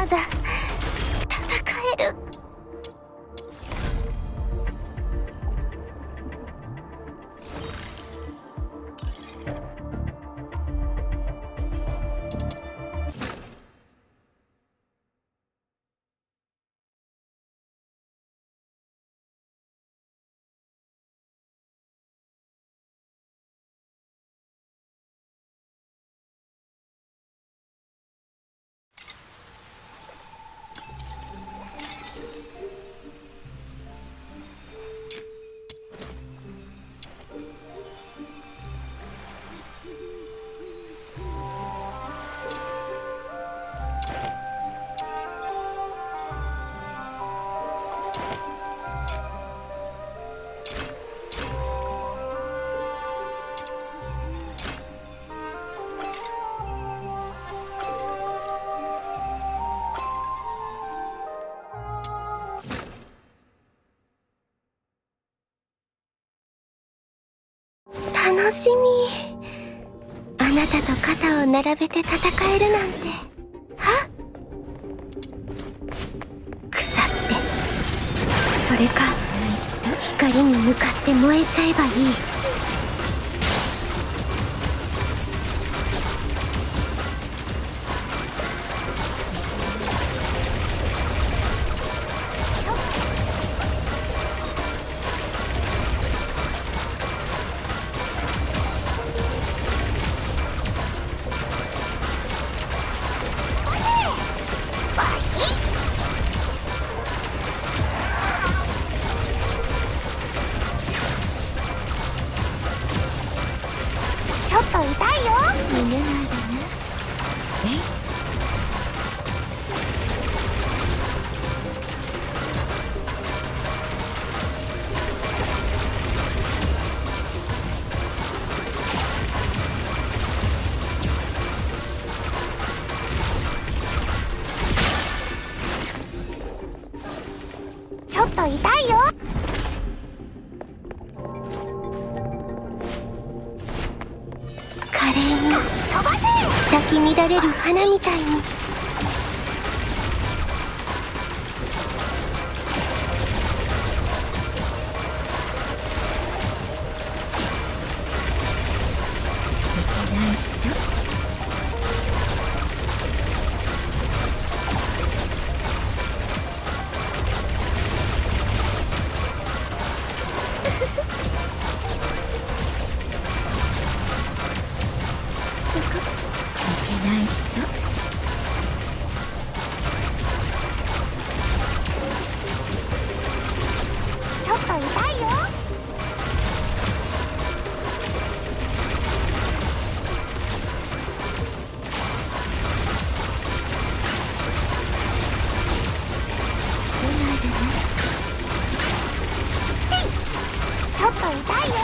まだ戦える。楽しみ。あなたと肩を並べて戦えるなんて。はっ、腐って、それか光に向かって燃えちゃえばいい。ちょっと痛いよ。逃げないでね。ちょっと痛いよ。華麗に咲き乱れる花みたいに。ちょっと痛いよ。ちょっと痛いよ。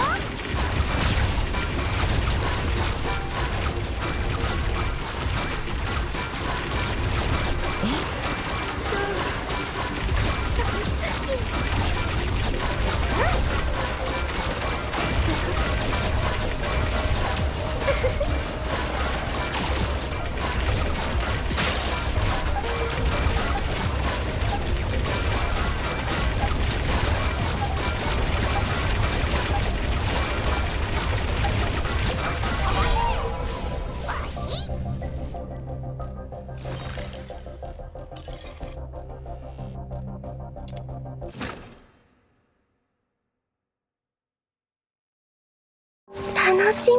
楽しみ。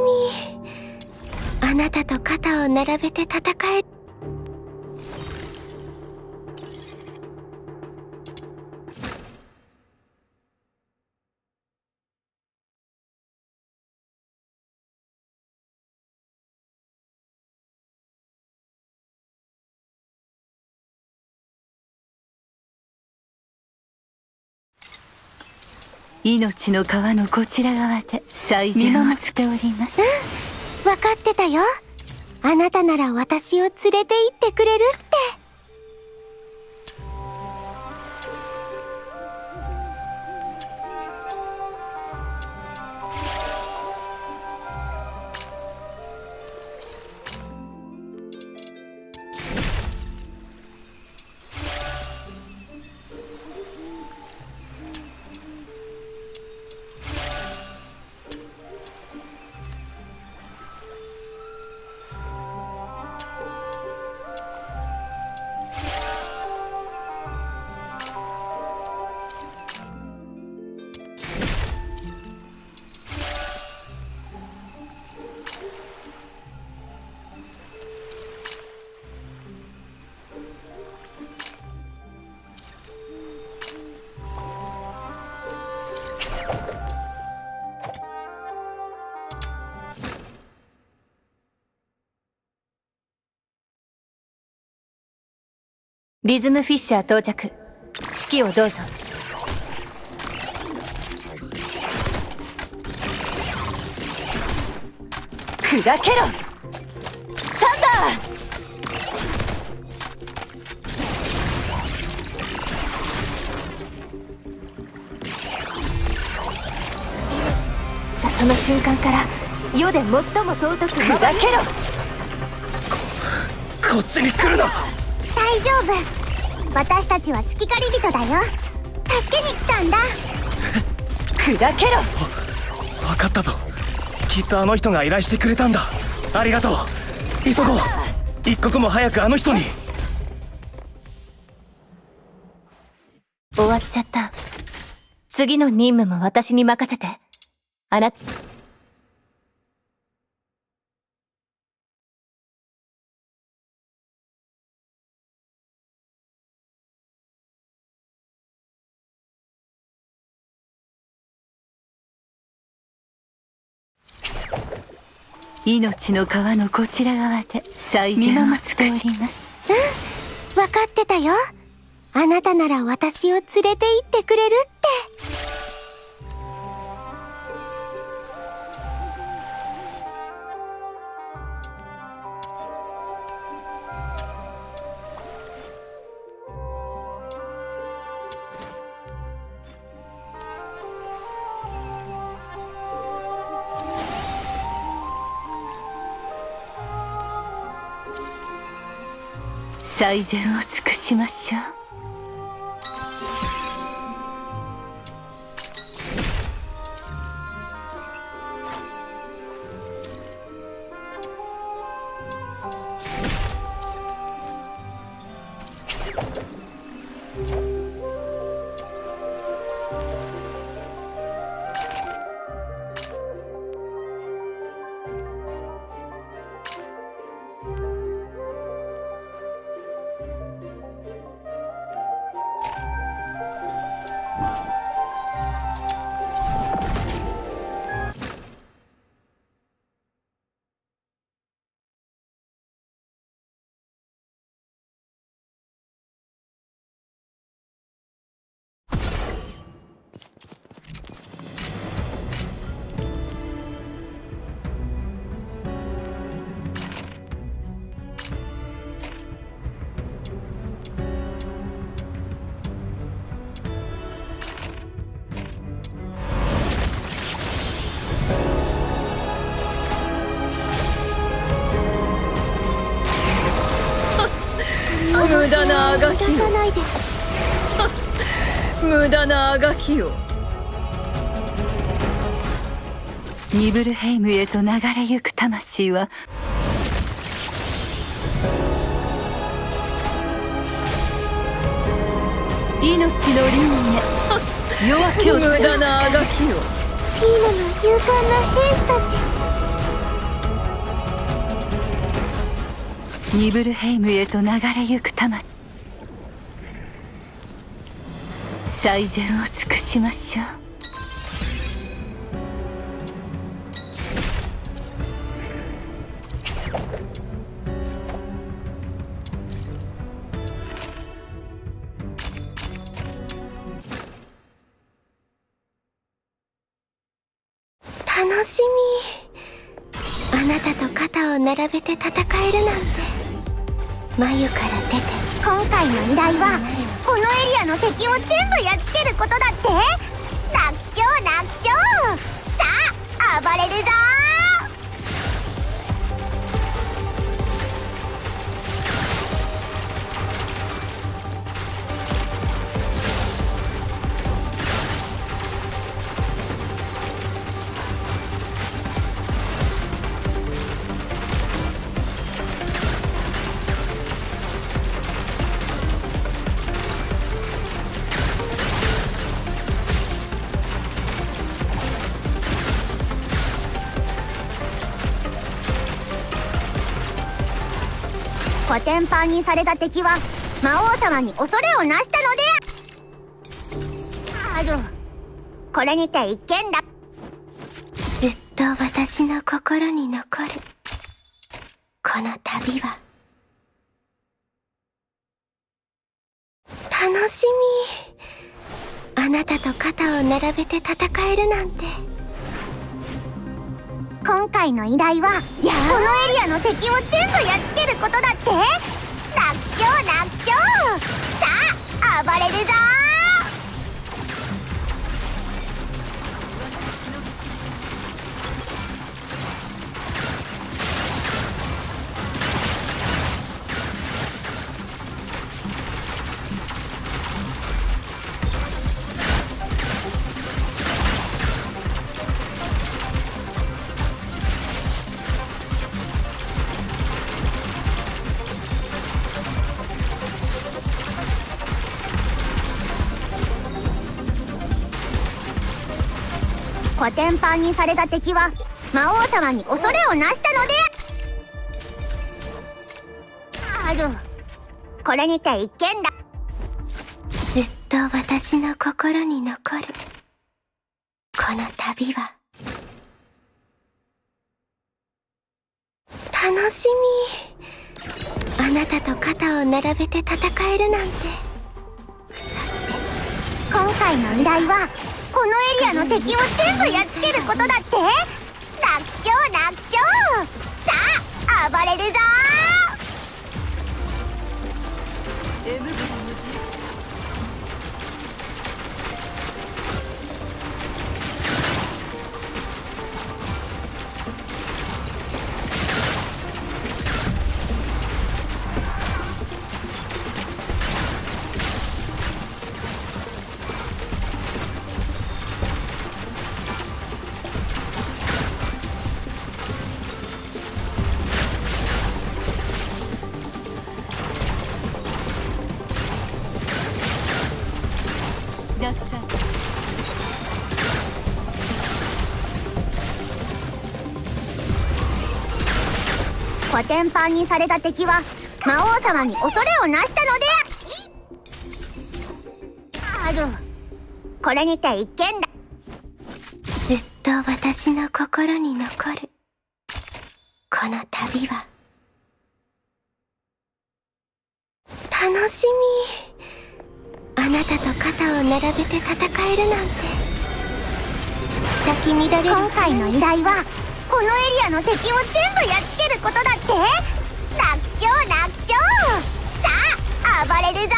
あなたと肩を並べて戦える。命の川のこちら側で最善をしております。分かってたよ。あなたなら私を連れて行ってくれるって。リズムフィッシャー到着。指揮をどうぞ。砕けろサンダー。その瞬間から世で最も尊く砕けろ。こっちに来るな。大丈夫、私たちは月狩り人だよ。助けに来たんだ。砕けろ。分かったぞ。きっとあの人が依頼してくれたんだ。ありがとう。急ごう。一刻も早くあの人に。終わっちゃった。次の任務も私に任せて。あなた命の川のこちら側で最善を尽くします。分かってたよ。あなたなら私を連れて行ってくれるって。最善を尽くしましょう。無駄なあがきよ。無駄なあがきよ。ニブルヘイムへと流れゆく魂は命の輪廻夜明けを無駄なあがきよ。フィーナの勇敢な兵士たち。ニブルヘイムへと流れゆく魂、最善を尽くしましょう。楽しみ。あなたと肩を並べて戦えるなんて。眉から出て。今回の依頼はこのエリアの敵を全部やっつけることだって。楽勝楽勝。さあ暴れるぞ。コテンパンにされた敵は魔王様に恐れをなしたのである。これにて一件だ。ずっと私の心に残るこの旅は。楽しみ。あなたと肩を並べて戦えるなんて。今回の依頼はこのエリアの敵を全部やっつけることだって。楽勝楽勝。さあ暴れるぞ。コテンパンにされた敵は魔王様に恐れをなしたのである。これにて一件だ。ずっと私の心に残るこの旅は。楽しみ。あなたと肩を並べて戦えるなんて。今回の依頼はこのエリアの敵を全部やっつけることだって。楽勝楽勝。さあ暴れるぞ。コテンパンにされた敵は魔王様に恐れをなしたのである。これにて一件だ。ずっと私の心に残るこの旅は。楽しみ。あなたと肩を並べて戦えるなんて。咲き乱れる。今回の依頼はこのエリアの敵を全部やっつけることだって。楽勝楽勝。さあ暴れるぞ。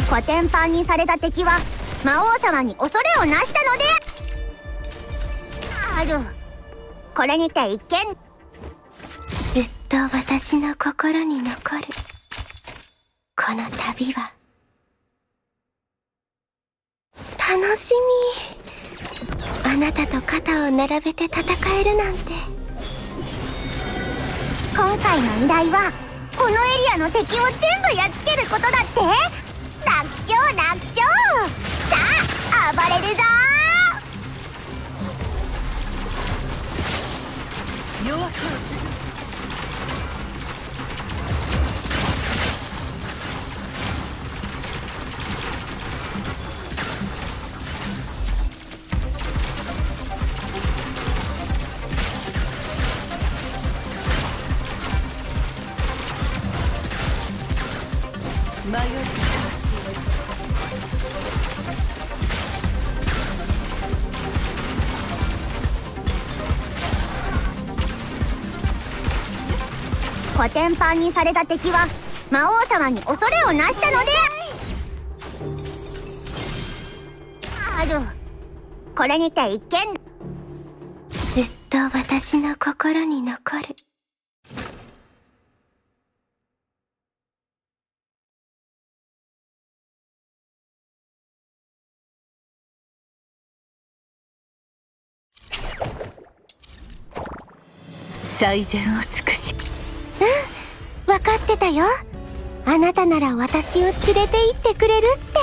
コテンパンにされた敵は魔王様に恐れをなしたのである。これにて一件。ずっと私の心に残るこの旅は。楽しみ。あなたと肩を並べて戦えるなんて。今回の依頼はこのエリアの敵を全部やっつけることだって。楽勝楽勝。さあ暴れるぞ。弱そう。コテンパンにされた敵は魔王様に恐れをなしたのである。これにて一件。ずっと私の心に残る最善を尽くし。分かってたよ。あなたなら私を連れて行ってくれるって。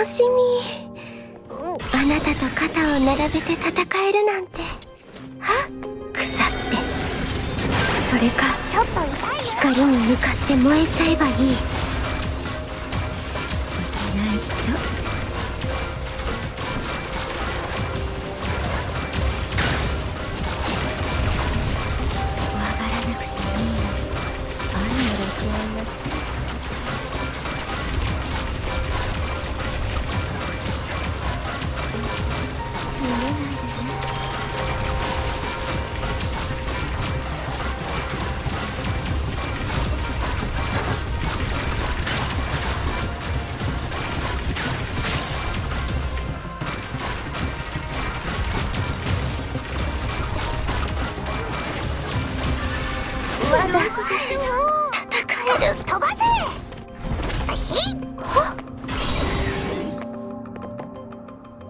しみ。あなたと肩を並べて戦えるなんて。はっ、腐って。それか、ちょっと光に向かって燃えちゃえばいい。いけない人。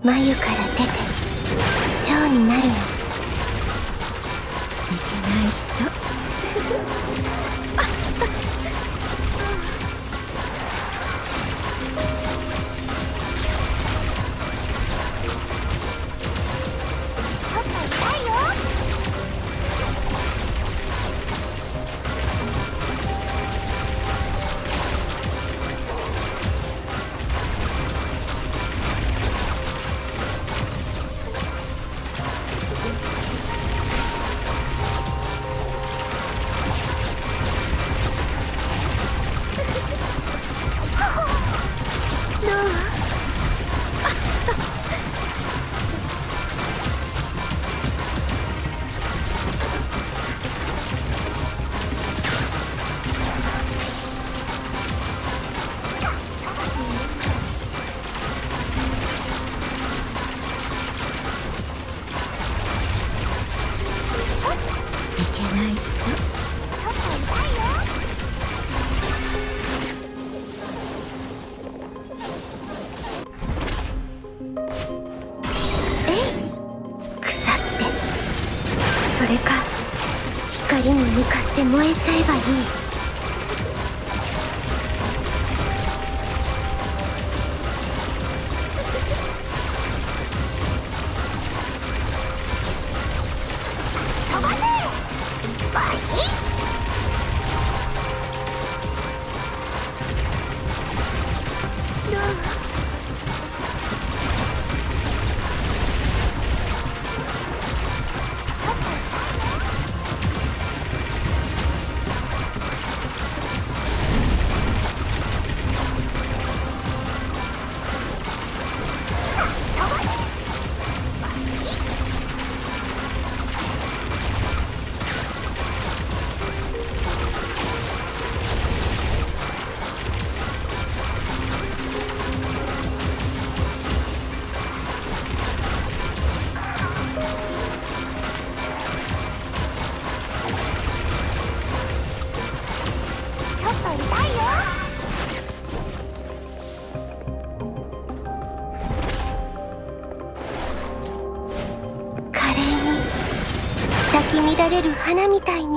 眉から出て蝶になるの。いけない人。光に向かって燃えちゃえばいい。乱れる花みたいに。な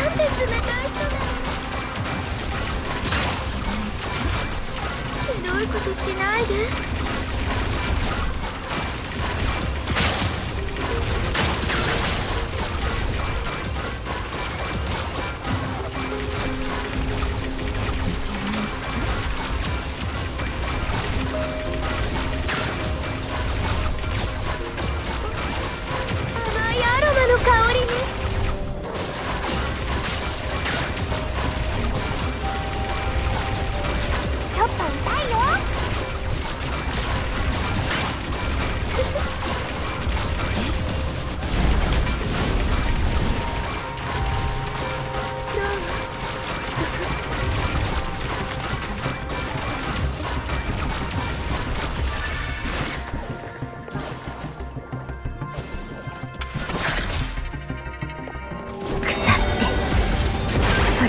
んで冷たい人なの。ひどいことしないで。甘いアロマの香りに。ちょっと痛いよ。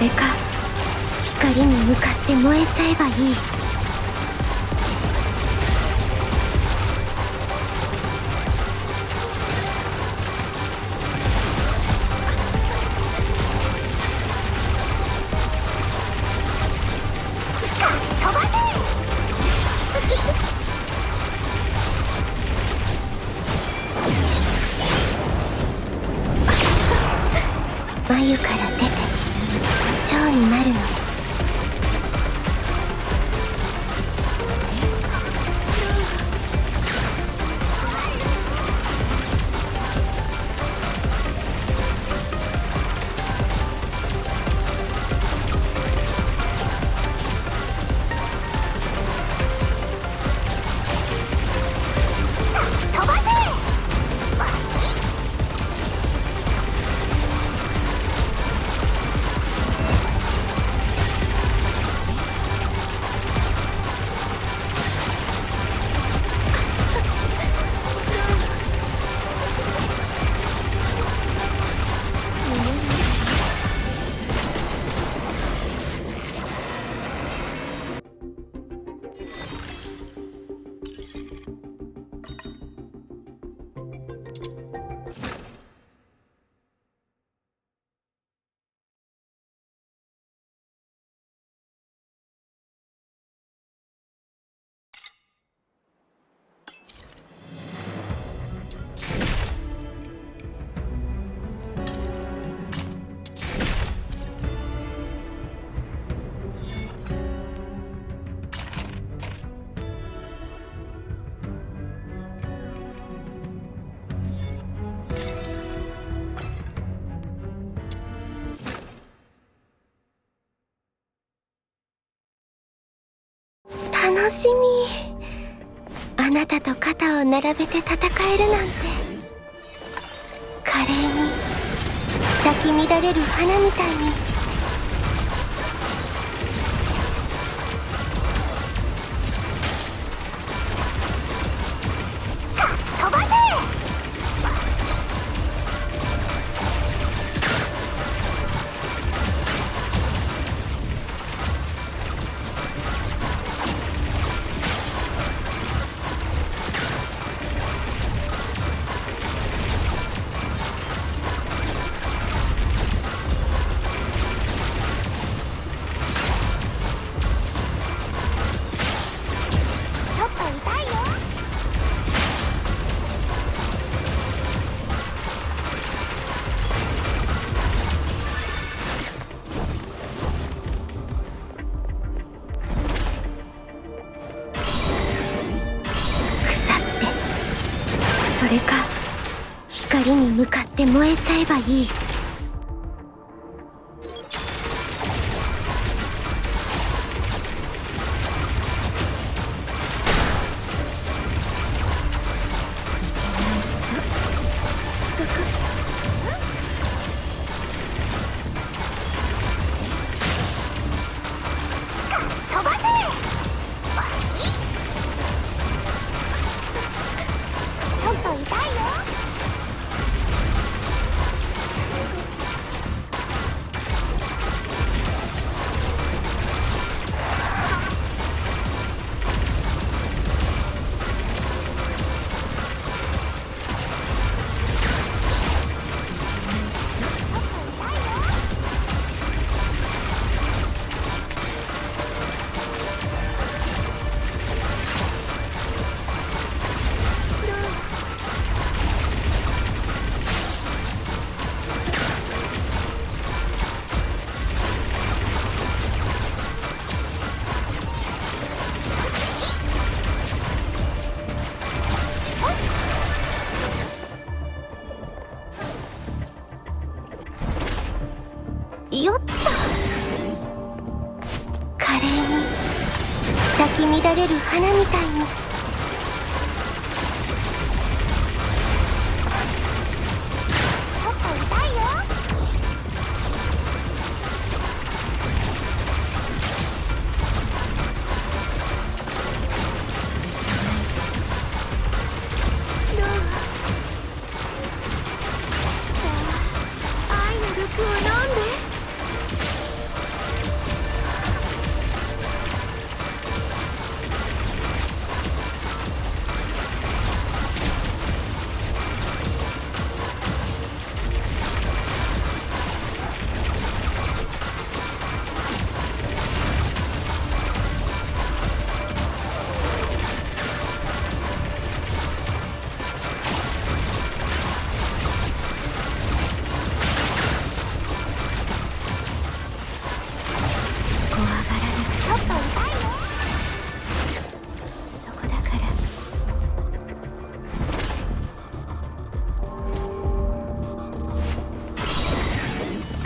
れか光に向かって燃えちゃえばいい。眉から出て蝶になるの。楽しみ。あなたと肩を並べて戦えるなんて。華麗に咲き乱れる花みたいに。飛ばせ。それか光に向かって燃えちゃえばいい。よっと。華麗に咲き乱れる花みたいに。ちょっと痛いよ。じゃあ愛の毒を飲んで。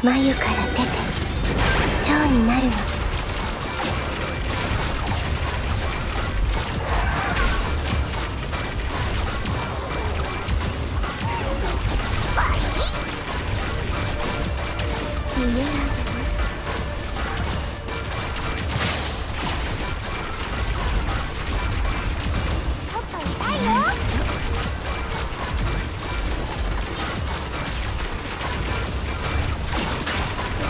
眉から出て蝶になるの。逃げないでね。ちょっと痛い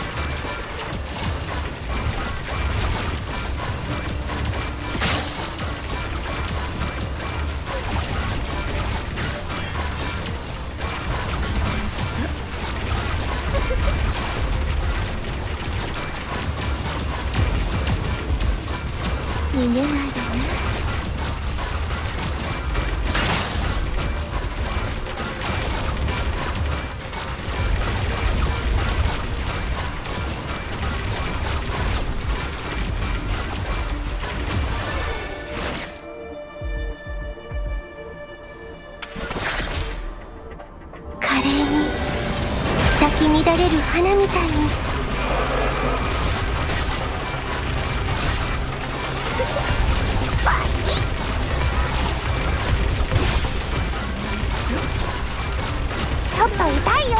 よ。逃げないでね。華麗に咲き乱れる花みたいに。ちょっと痛いよ。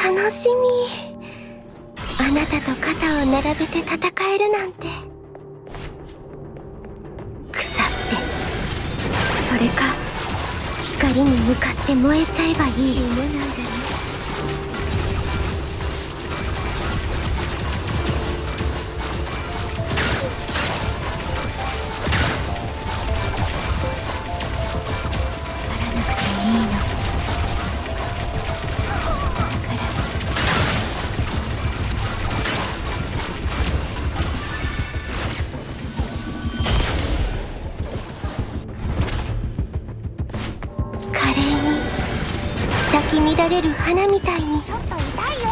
楽しみ。あなたと肩を並べて戦えるなんて。腐って、それか光に向かって燃えちゃえばいい。夢なんだね。咲き乱れる花みたいに。ちょっと痛いよ。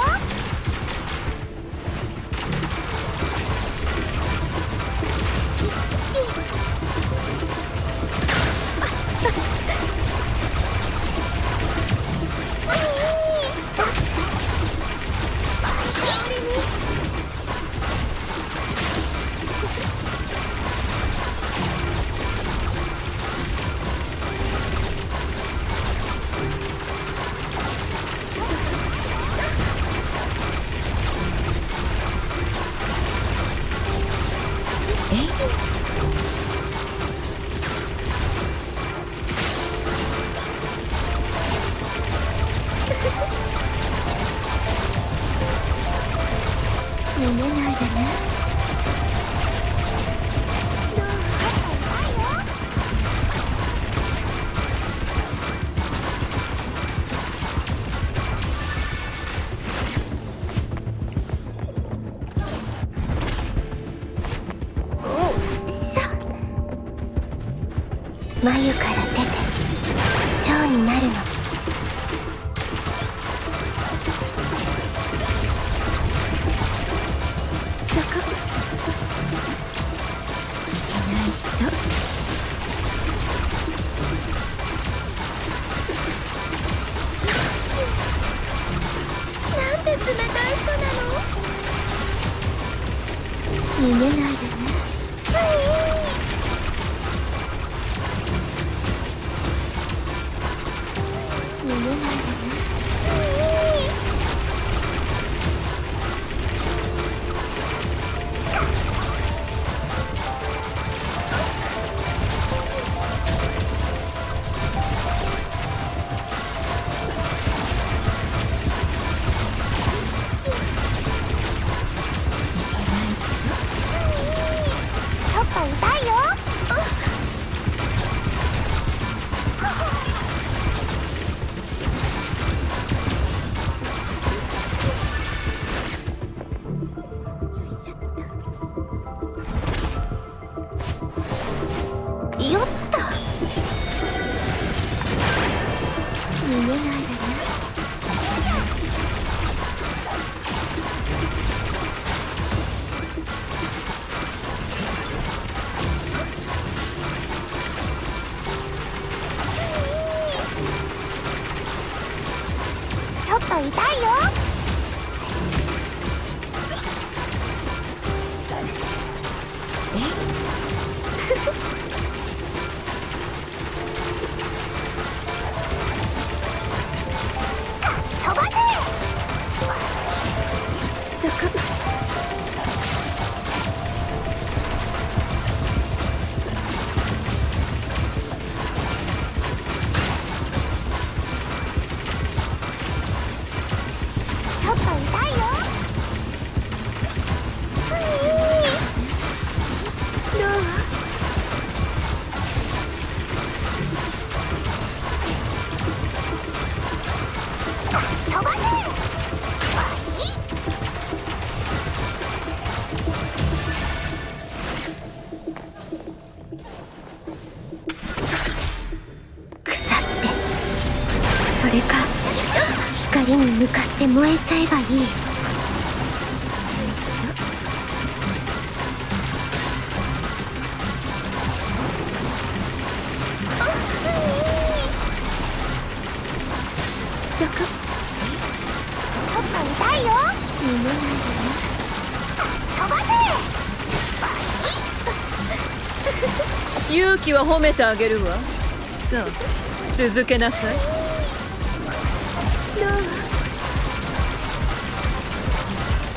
逃げないでね。眉から出て蝶になるの。そこいけない人。なんて冷たい人なの。逃げないでね。光に向かって燃えちゃえばいい。そこちょっと痛いよ。逃げないでね。飛ばせ。勇気は褒めてあげるわ。さあ続けなさい。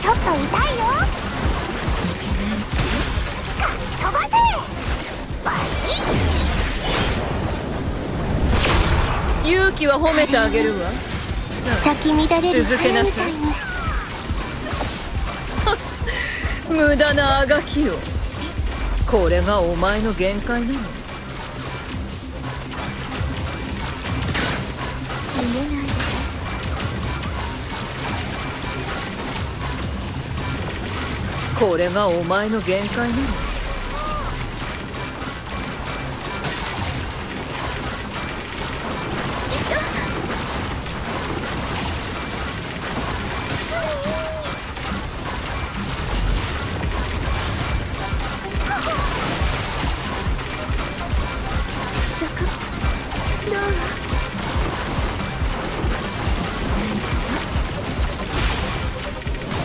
ちょっと痛いよ。飛ばせ。勇気は褒めてあげるわ。咲き乱れる続けなさい。無駄なあがきよ。これがお前の限界なの。これがお前の限界なの。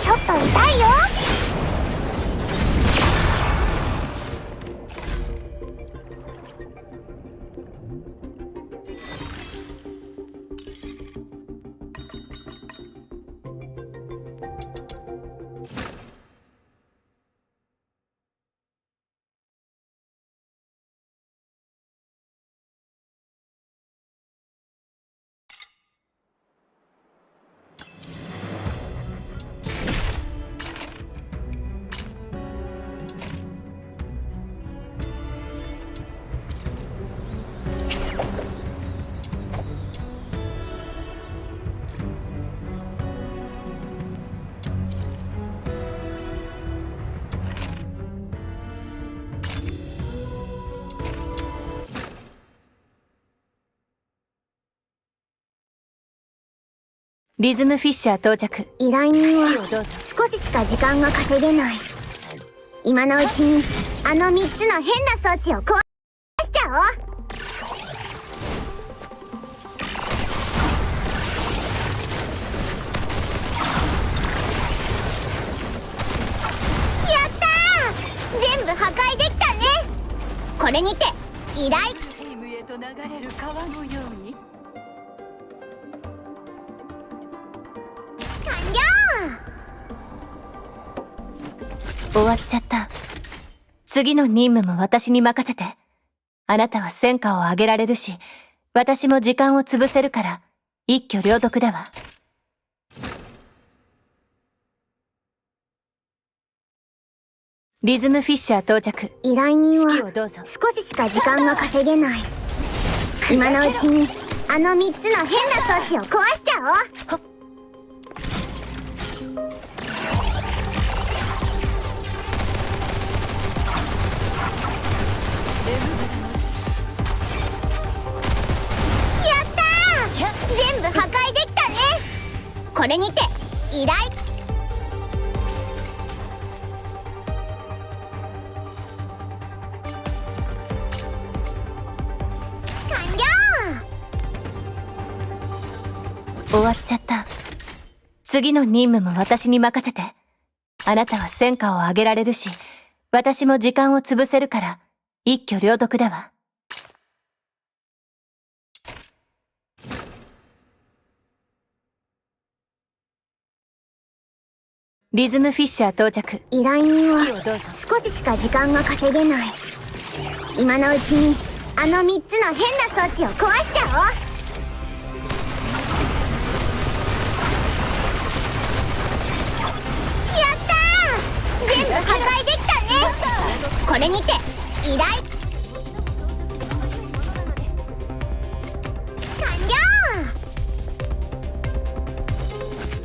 ちょっと痛いよ。リズムフィッシャー到着。依頼人は少ししか時間が稼げない。今のうちにあの3つの変な装置を壊しちゃおう。やったー！全部破壊できたね。これにて依頼ヘイムへと流れる川のように。完了。終わっちゃった。次の任務も私に任せて。あなたは戦果を上げられるし、私も時間を潰せるから、一挙両得だわ。リズムフィッシャー到着。依頼人は少ししか時間が稼げない。今のうちにあの3つの変な装置を壊しちゃおう。やったー！全部破壊できたね。これにて依頼完了。終わっちゃった。次の任務も私に任せて。あなたは戦果を上げられるし、私も時間を潰せるから、一挙両得だわ。リズムフィッシャー到着。依頼人は少ししか時間が稼げない。今のうちにあの3つの変な装置を壊しちゃおう。やったー！全部破壊できたね。これにて依頼完了。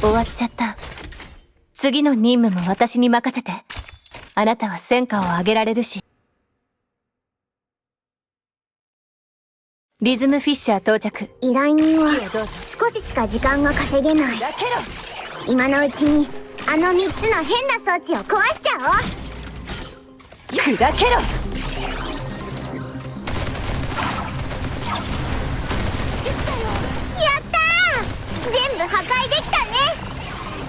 終わっちゃった。次の任務も私に任せて。あなたは戦果を上げられるし。リズムフィッシャー到着。依頼人は少ししか時間が稼げない。今のうちにあの3つの変な装置を壊しちゃおう。砕けろ！やったー！全部破壊できたね。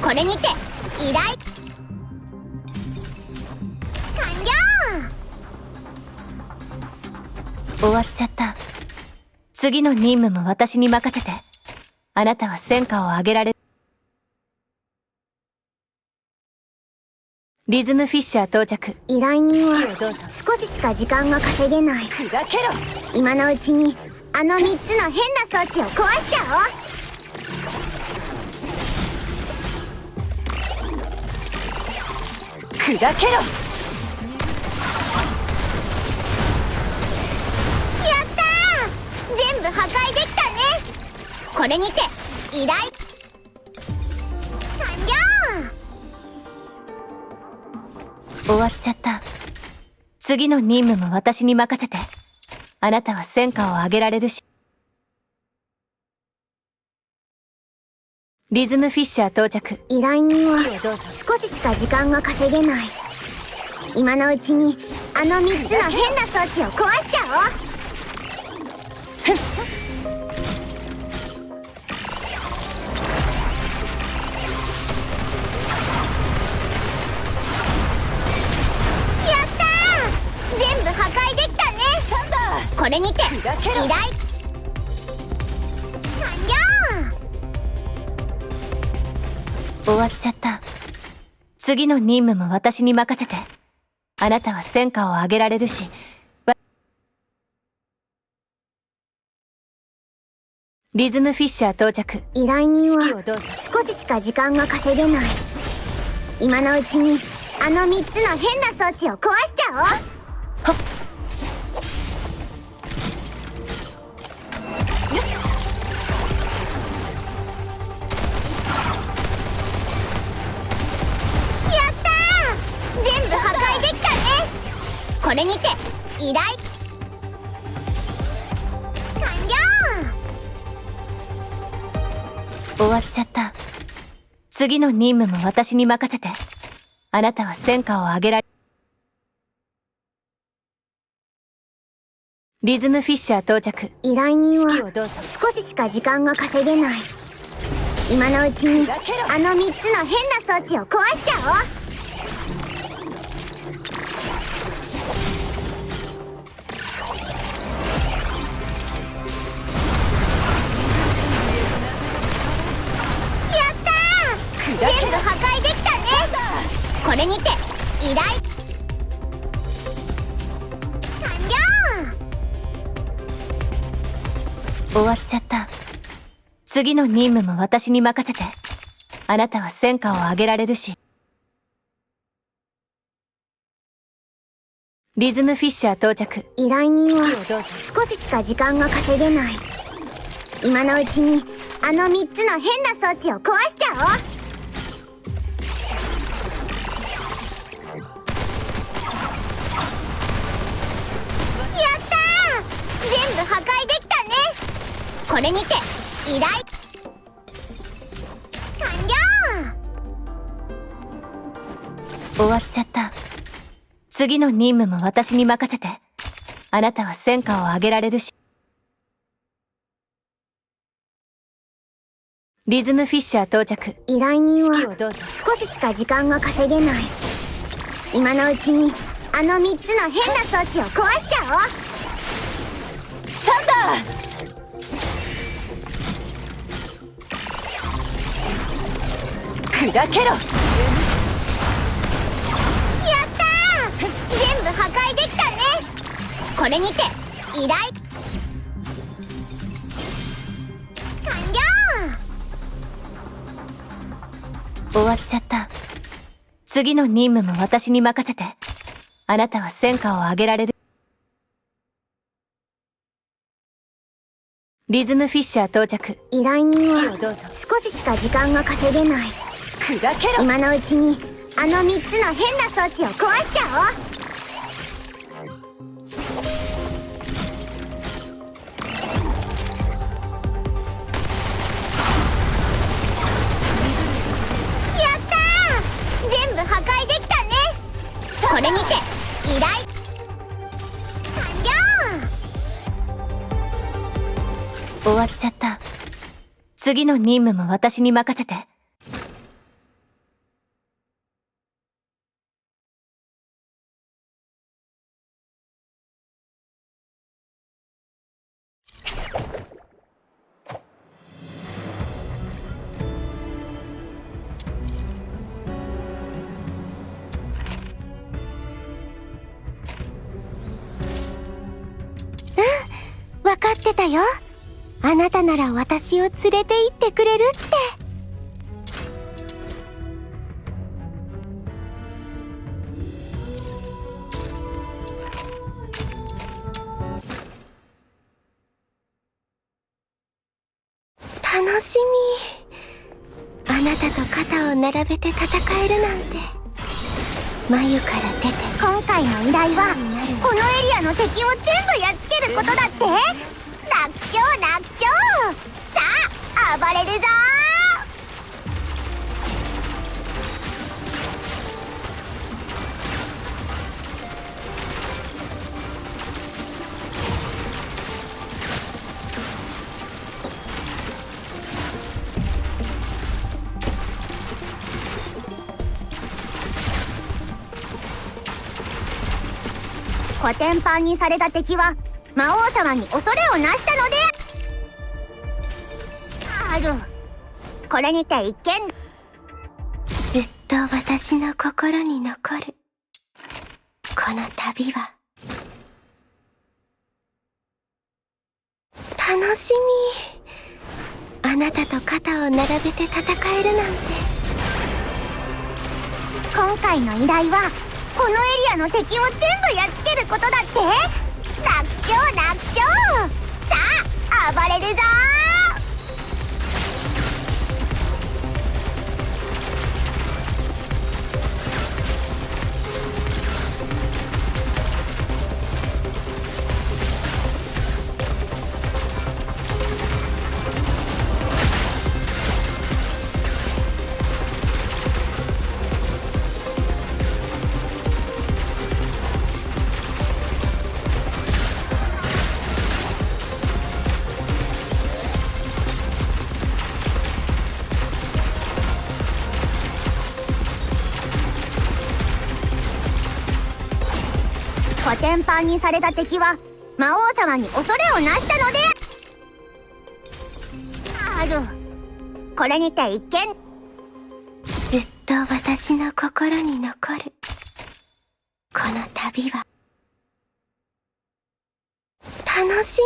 これにて依頼完了。終わっちゃった。次の任務も私に任せて。あなたは戦果を上げられる。リズムフィッシャー到着。依頼人は少ししか時間が稼げない。今のうちにあの3つの変な装置を壊しちゃおう。砕けろ！やったー！全部破壊できたね。これにて依頼完了。終わっちゃった。次の任務も私に任せて。あなたは戦果を上げられるし。リズムフィッシャー到着。依頼人は少ししか時間が稼げない。今のうちにあの3つの変な装置を壊しちゃおう。やったー！全部破壊できたね。これにて依頼完了。終わっちゃった。次の任務も私に任せて。あなたは戦果を上げられるし。リズムフィッシャー到着。依頼人は少ししか時間が稼げない。今のうちにあの3つの変な装置を壊しちゃおう。はっ。全部破壊できたね。これにて依頼完了。終わっちゃった。次の任務も私に任せて。あなたは戦果を上げられ。リズムフィッシャー到着。依頼人は少ししか時間が稼げない。今のうちにあの3つの変な装置を壊しちゃおう。やったー！全部破壊できたね。これにて依頼完了。終わっちゃった。次の任務も私に任せて。あなたは戦果を上げられるし。リズムフィッシャー到着。依頼人は少ししか時間が稼げない。今のうちにあの3つの変な装置を壊しちゃおう。やったー！全部破壊できたね。これにて依頼完了。終わっちゃった。次の任務も私に任せて。あなたは戦果を上げられるし。リズムフィッシャー到着。依頼人は少ししか時間が稼げない。今のうちにあの3つの変な装置を壊しちゃおう。サンダー！砕けろ！やったー！全部破壊できたね。これにて依頼完了。終わっちゃった。次の任務も私に任せて。あなたは戦果を上げられる。リズムフィッシャー到着。依頼人は少ししか時間が稼げない。砕けろ！今のうちにあの3つの変な装置を壊しちゃおう。やったー！全部破壊できたね。これにて依頼完了。終わっちゃった。次の任務も私に任せて。分かってたよ。あなたなら私を連れて行ってくれるって。楽しみ。あなたと肩を並べて戦えるなんて。眉から出て。今回の依頼はこのエリアの敵を全部やっつけることだって。楽勝楽勝。さあ暴れるぞコテンパンにされた敵は魔王様に恐れをなしたのである。これにて一見ずっと私の心に残るこの旅は。楽しみ。あなたと肩を並べて戦えるなんて。今回の依頼はこのエリアの敵を全部やっつけることだって。楽勝楽勝。さあ暴れるぞコテンパンにされた敵は魔王様に恐れをなしたのである。これにて一見ずっと私の心に残るこの旅は楽し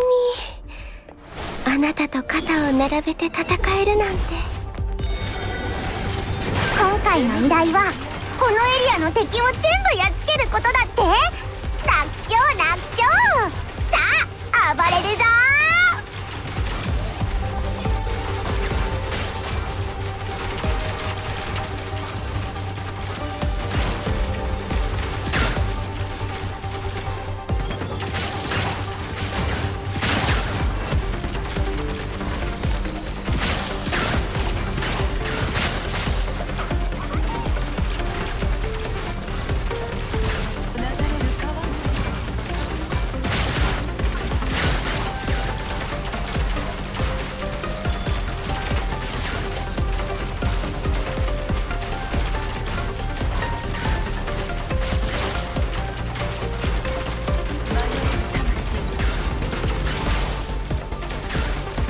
み。あなたと肩を並べて戦えるなんて。今回の依頼はこのエリアの敵を全部やっつけることだって。楽勝楽勝。さあ暴れるぞ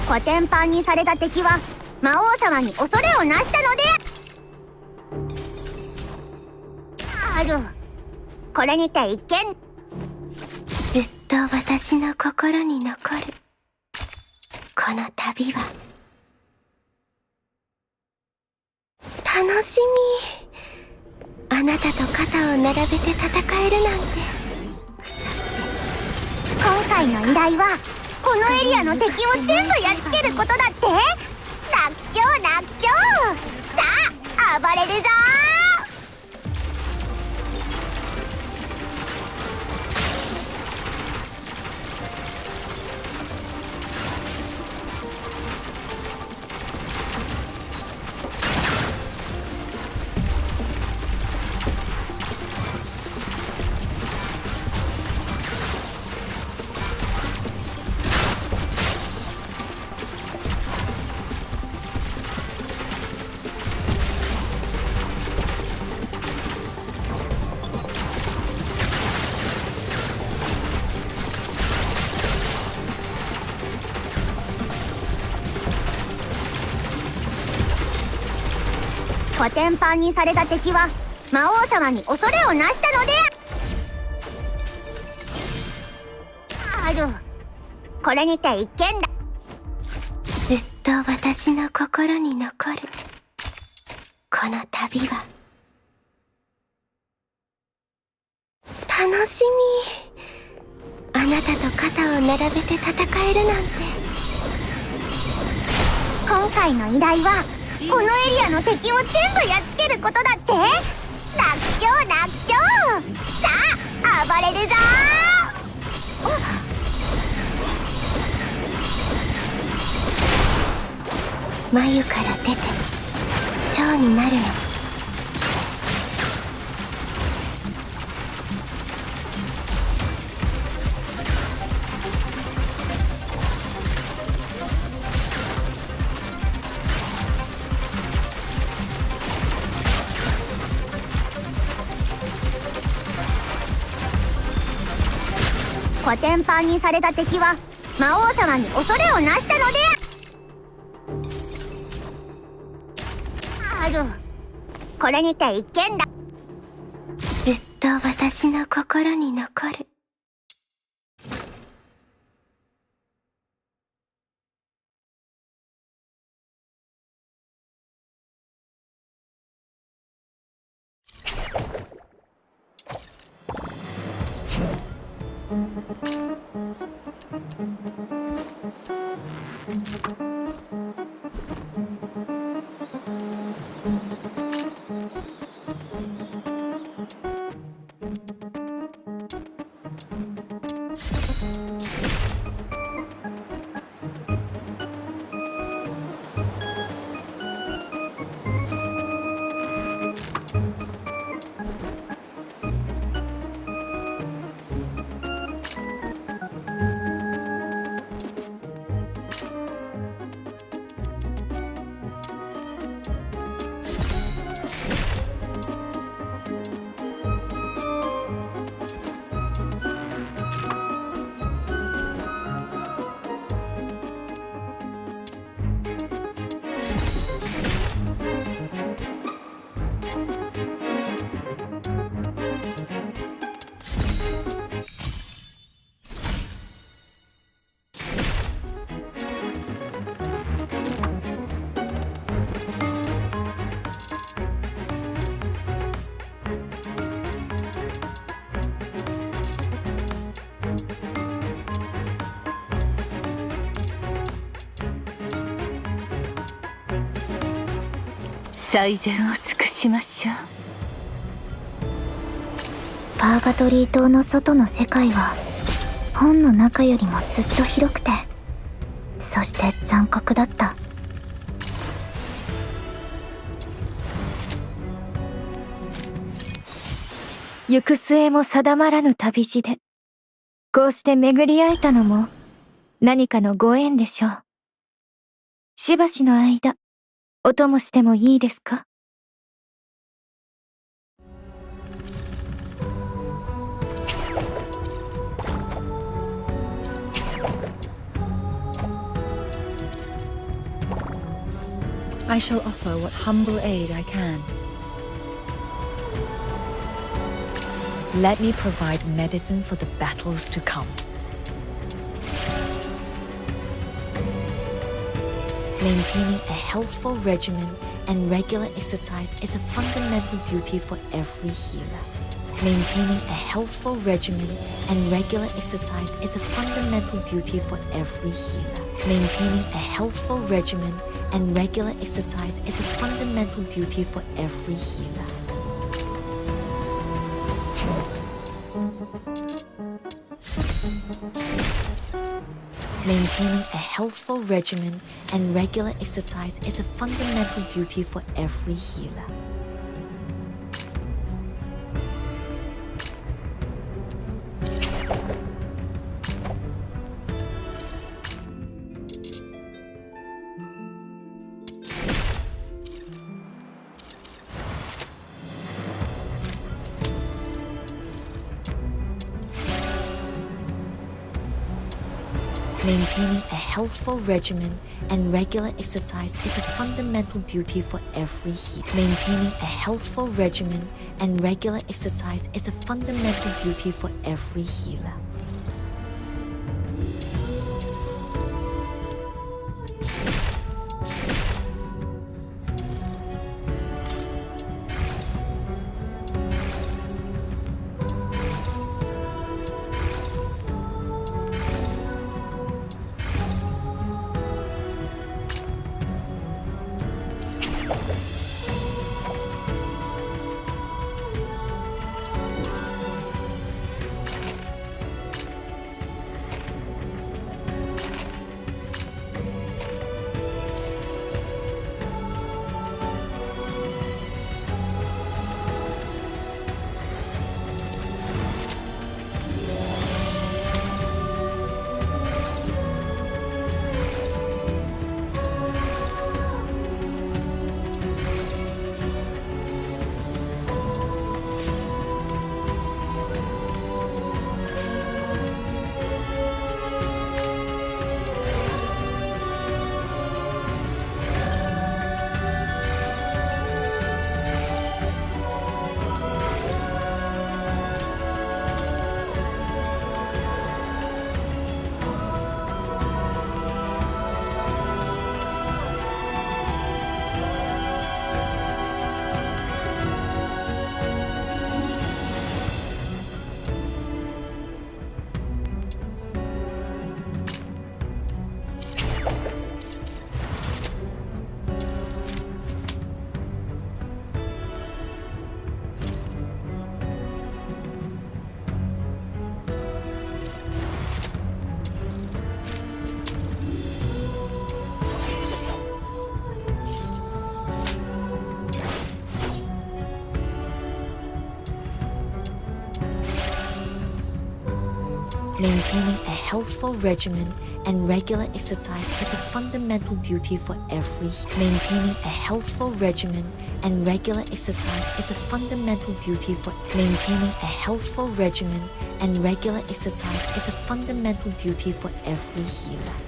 コテンパンにされた敵は魔王様に恐れをなしたのである。これにて一見ずっと私の心に残るこの旅は楽しみ。あなたと肩を並べて戦えるなんて。今回の依頼はこのエリアの敵を全部やっつけることだって。楽勝楽勝。さあ暴れるぞコテンパンにされた敵は魔王様に恐れをなしたのである。これにて一見だ。ずっと私の心に残るこの旅は楽しみ。あなたと肩を並べて戦えるなんて。今回の依頼はこのエリアの敵を全部やっつけることだって。楽勝楽勝。さあ暴れるぞ眉から出てショーになるの。コテンパンにされた敵は魔王様に恐れをなしたのである。これにて一見だ。ずっと私の心に残る最善を尽くしましょう。パーガトリー島の外の世界は本の中よりもずっと広くて、そして残酷だった。行く末も定まらぬ旅路で、こうして巡り会えたのも何かのご縁でしょう。しばしの間、お供してもいいですか？I shall offer what humble aid I can. Let me provide medicine for the battles to come. Maintaining a healthful regimen and regular exercise is a fundamental duty for every healer. Maintaining a healthful regimen and regular exercise is a fundamental duty for every healer. Maintaining a healthful regimen and regular exercise is a fundamental duty for every healer. Maintaining a healthful regimen and regular exercise is a fundamental duty for every healer. Maintaining a healthful regimen and regular exercise is a fundamental duty for every healer. Maintaining a healthful regimen and regular exercise is a fundamental duty for every healer. Maintaining a healthful regimen and regular exercise is a fundamental duty for every Maintaining a healthful regimen and regular exercise is a fundamental duty for Maintaining a healthful regimen and regular exercise is a fundamental duty for every healer.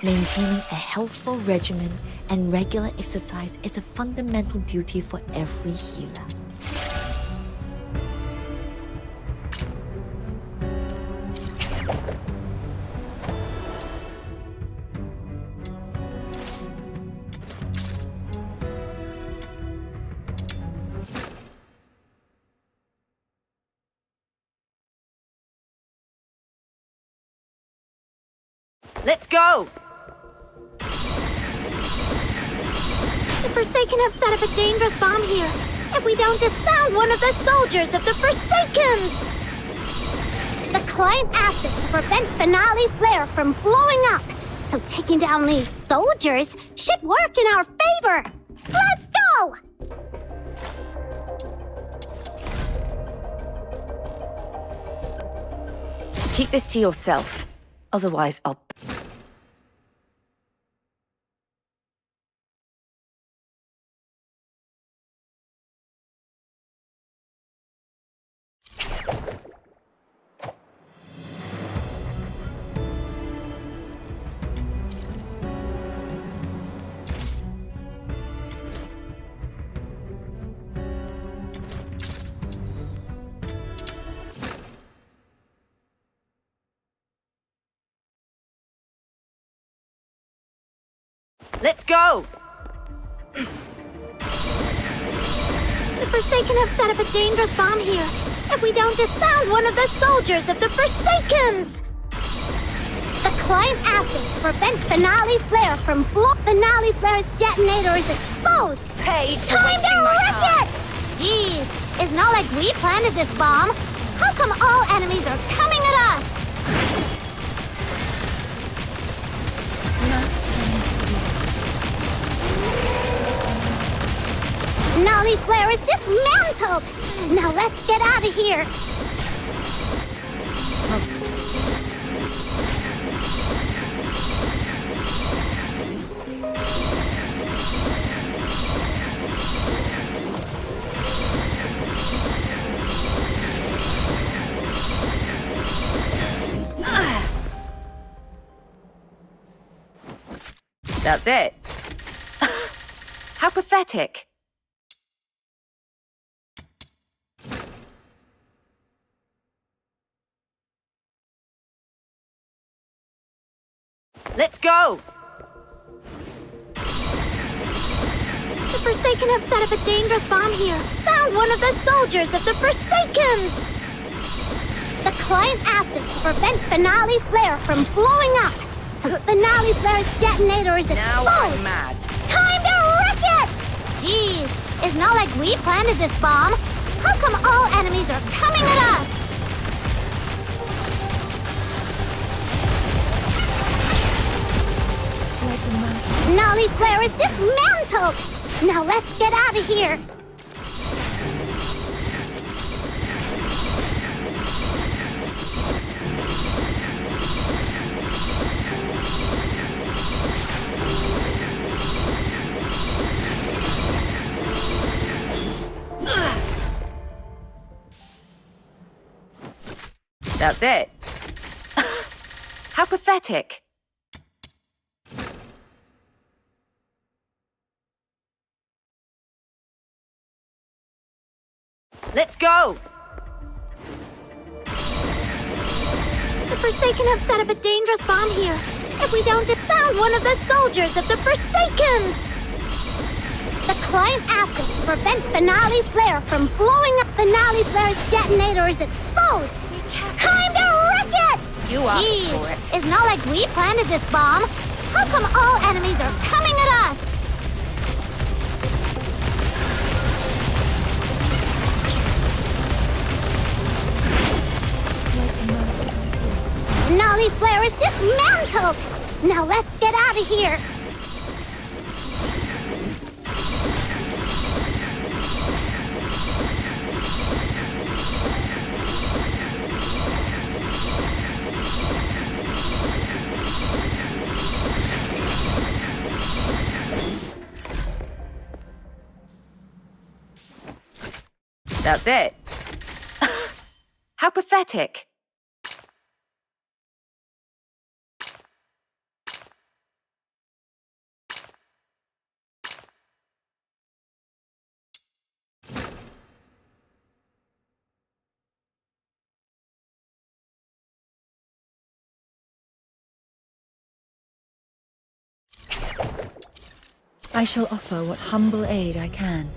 Maintaining a healthful regimen and regular exercise is a fundamental duty for every healer. Let's go! The Forsaken have set up a dangerous bomb here. If we don't found one of the soldiers of the Forsakens! The client asked us to prevent Finale Flare from blowing up. So taking down these soldiers should work in our favor. Let's go! Keep this to yourself. Otherwise, I'll... Let's go! The Forsaken have set up a dangerous bomb here. If we don't found one of the soldiers of the Forsakens! The client asked us to prevent Finale Flare from Finale Flare's detonator is exposed! Paid for Time to wasting my wreck time. it! Jeez, it's not like we planted this bomb. How come all enemies are coming at us? Finale Flare is dismantled! Now let's get out of here! That's it. How pathetic. Let's go! The Forsaken have set up a dangerous bomb here. Found one of the soldiers of the Forsakens! The client asked us to prevent Finale Flare from blowing up. So Finale Flare's detonator is exposed! Now I'm mad. Time to wreck it! Jeez, it's not like we planted this bomb. How come all enemies are coming at us? Finale Flare is dismantled! Now let's get out of here! That's it. How pathetic. Let's go! The Forsaken have set up a dangerous bomb here. If we don't found one of the soldiers of the Forsakens! The client asked us to prevent Finale Flare from blowing up. Finale Flare's detonator is exposed! Time to wreck it! You asked Jeez, for it. it's not like we planted this bomb. How come all enemies are coming at us? Finale Flare is dismantled! Now let's get out of here! That's it. How pathetic. I shall offer what humble aid I can.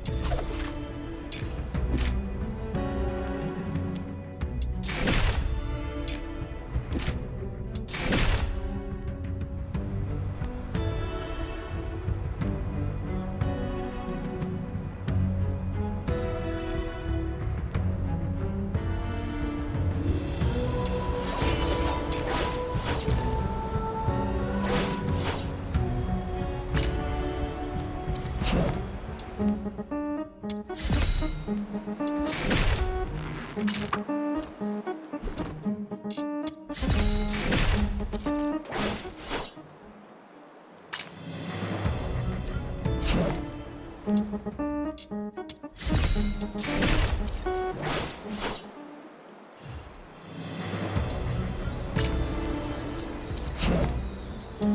Like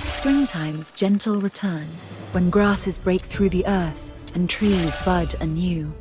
springtime's gentle return, when grasses break through the earth and trees bud anew.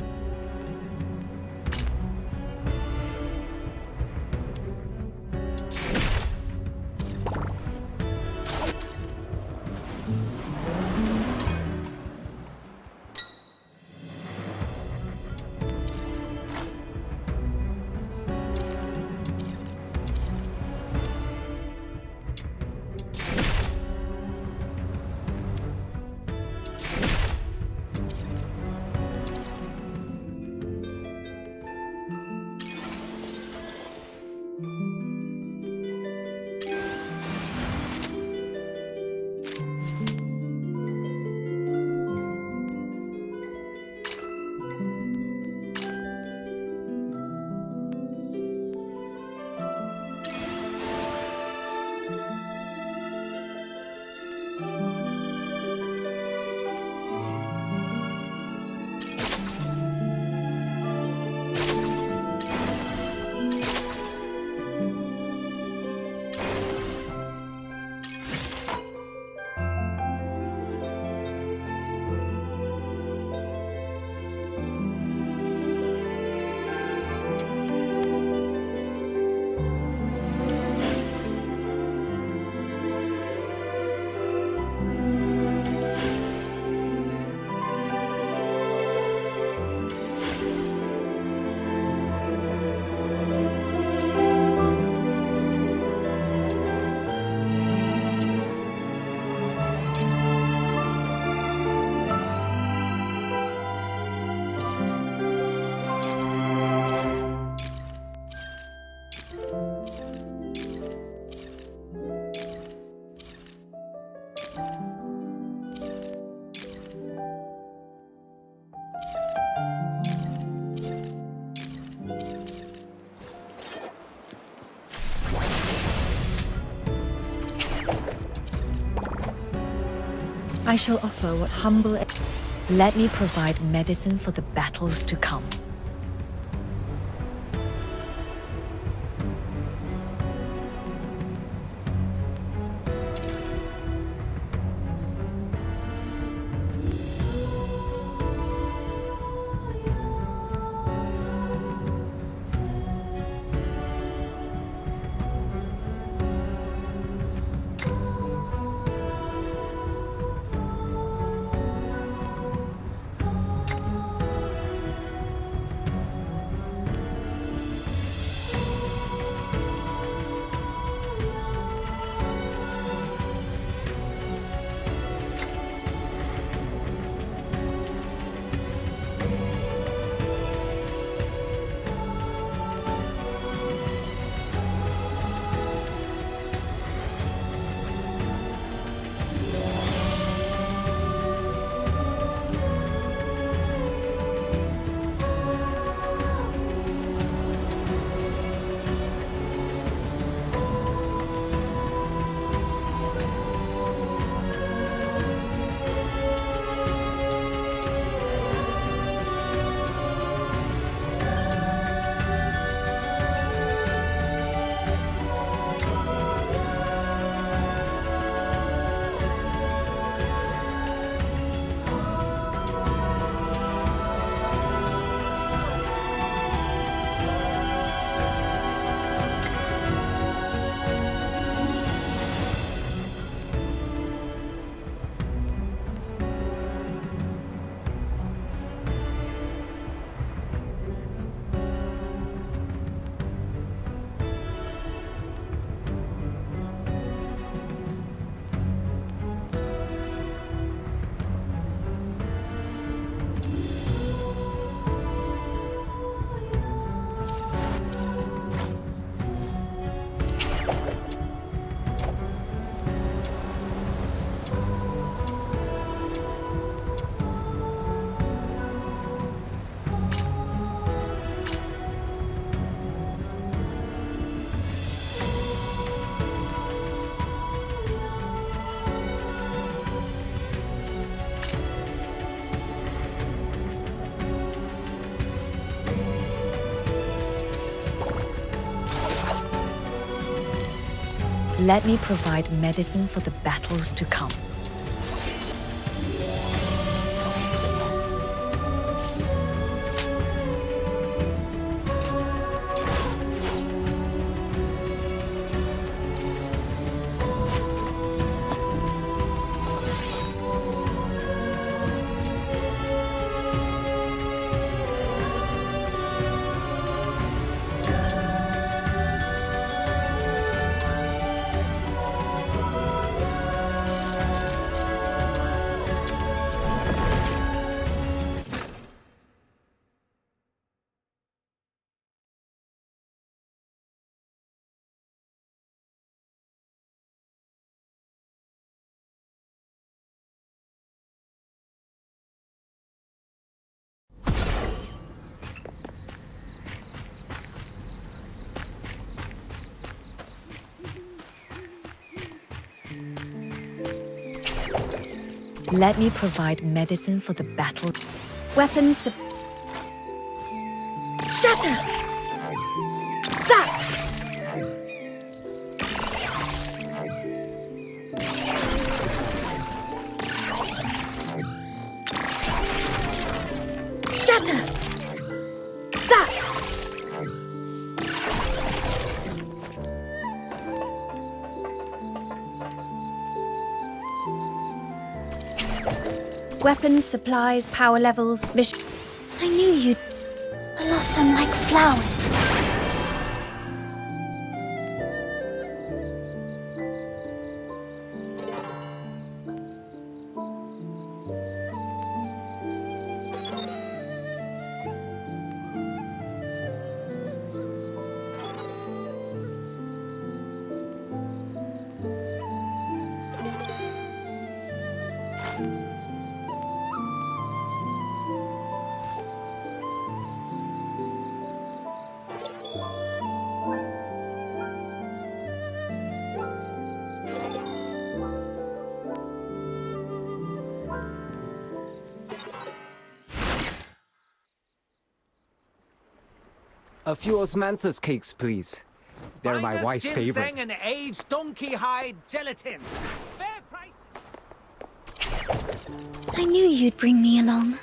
I shall offer what humble... Let me provide medicine for the battles to come. Let me provide medicine for the battles to come. Let me provide medicine for the battle. Weapons. Shatter! Zap! Shatter! Zap! Weapons, supplies, power levels, mission. I knew you'd blossom like flowers. A few osmanthus cakes, please. They're my wife's favorite. Ginseng and aged donkey hide gelatin. Fair price. I knew you'd bring me along.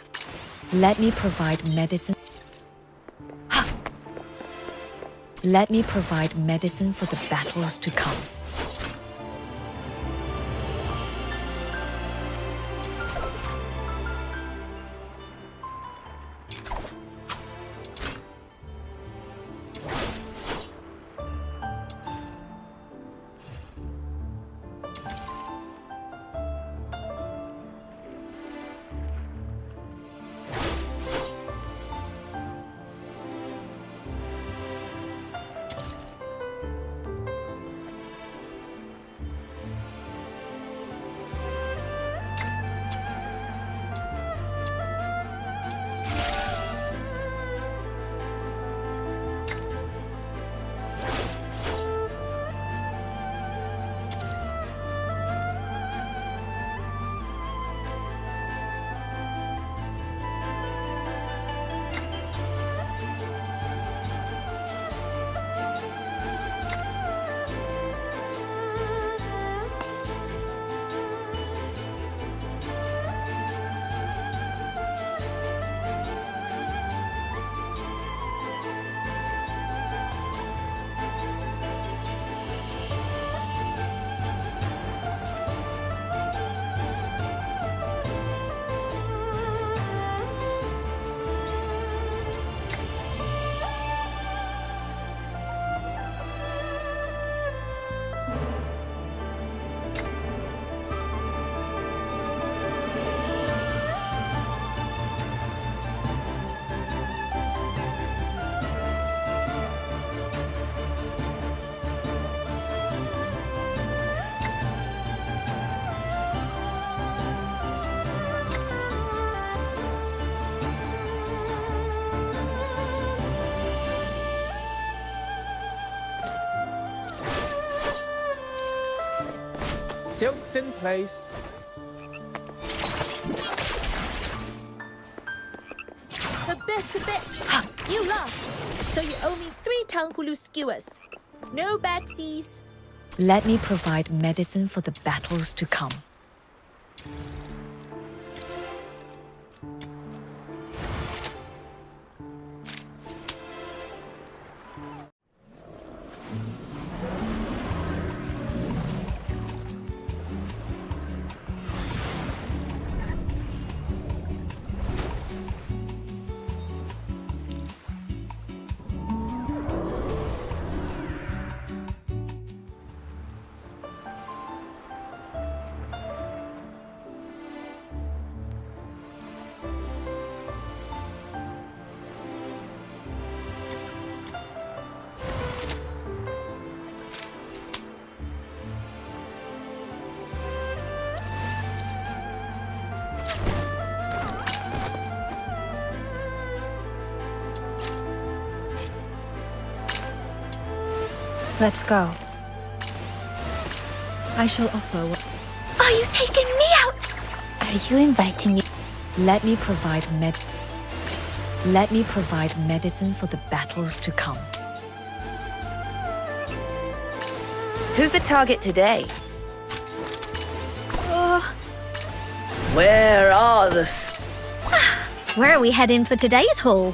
Let me provide medicine. Let me provide medicine for the battles to come. Silk's in place. A bet. You lost. So you owe me 3 Tanghulu skewers. No backsies. Let me provide medicine for the battles to come. Let's go. I shall offer. Are you taking me out? Are you inviting me? Let me provide medicine for the battles to come. Who's the target today? Where are the... Where are we heading for today's haul?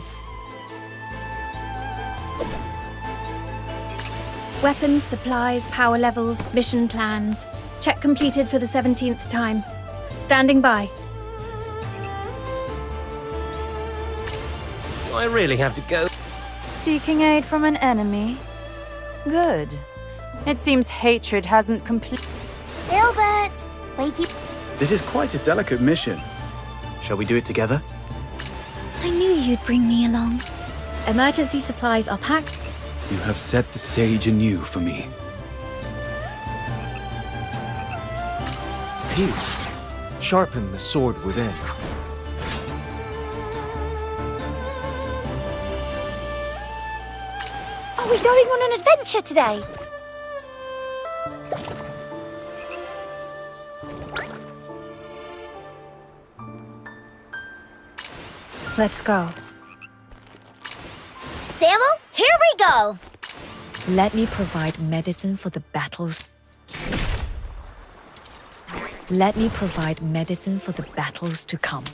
Weapons, supplies, power levels, mission plans. Check completed for the 17th time. Standing by. Do I really have to go? Seeking aid from an enemy? Good. It seems hatred hasn't complete. Gilbert, wake you. This is quite a delicate mission. Shall we do it together? I knew you'd bring me along. Emergency supplies are packed. You have set the stage anew for me. Pierce. Sharpen the sword within. Are we going on an adventure today? Let's go. Samuel, here we go! Let me provide medicine for the battles. Let me provide medicine for the battles to come.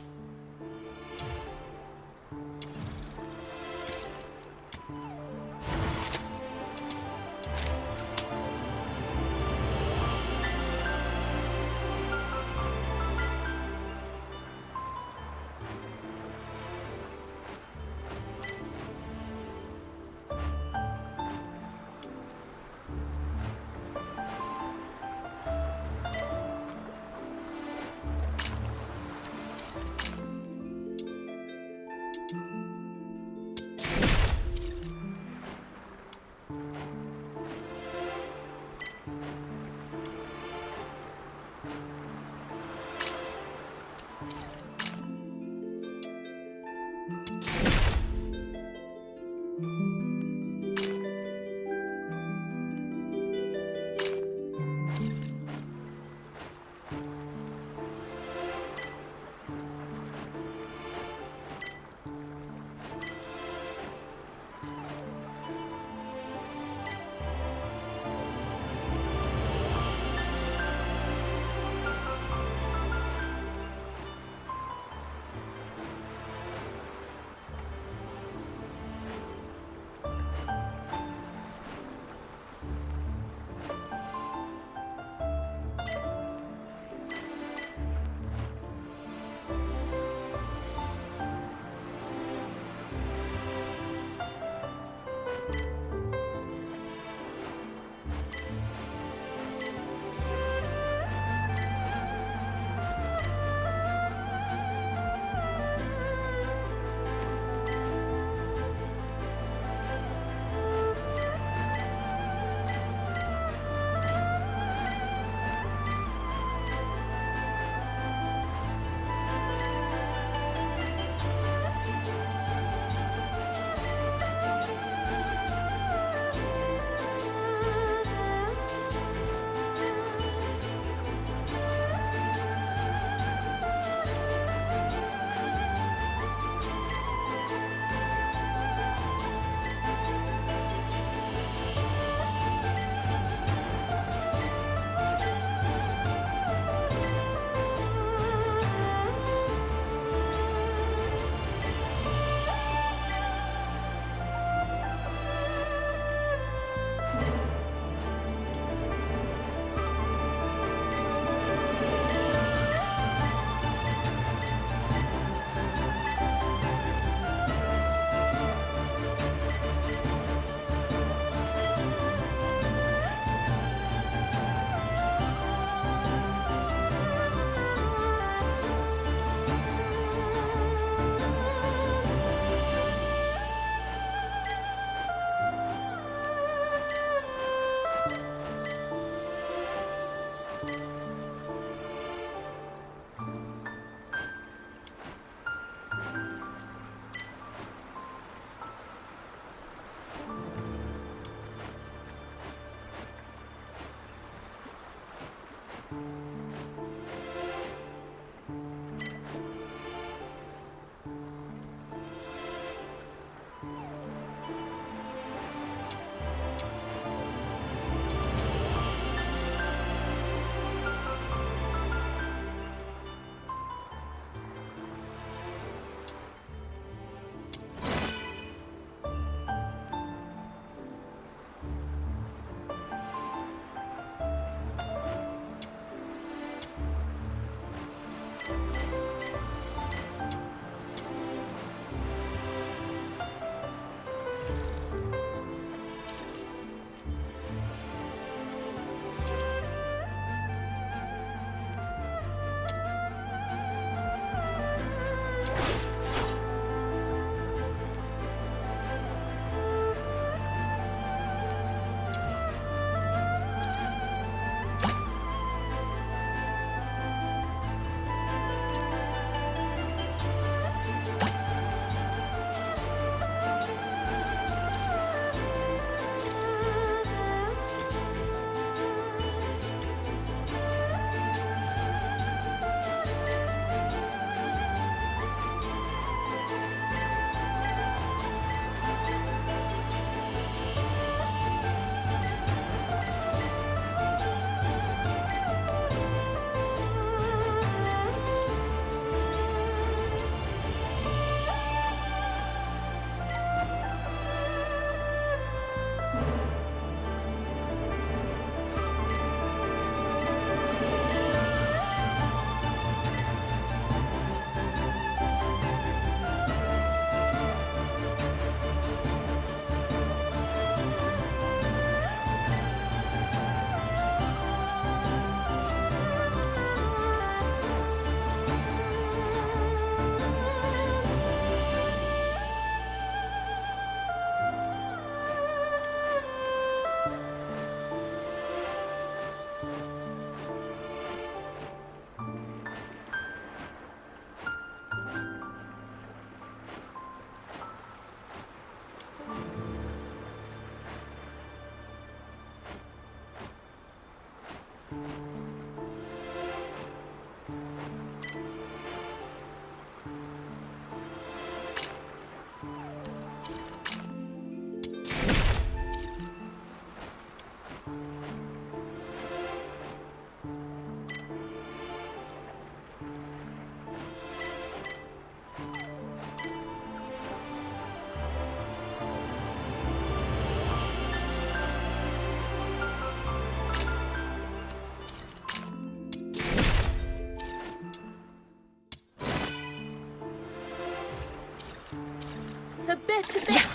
Better bet.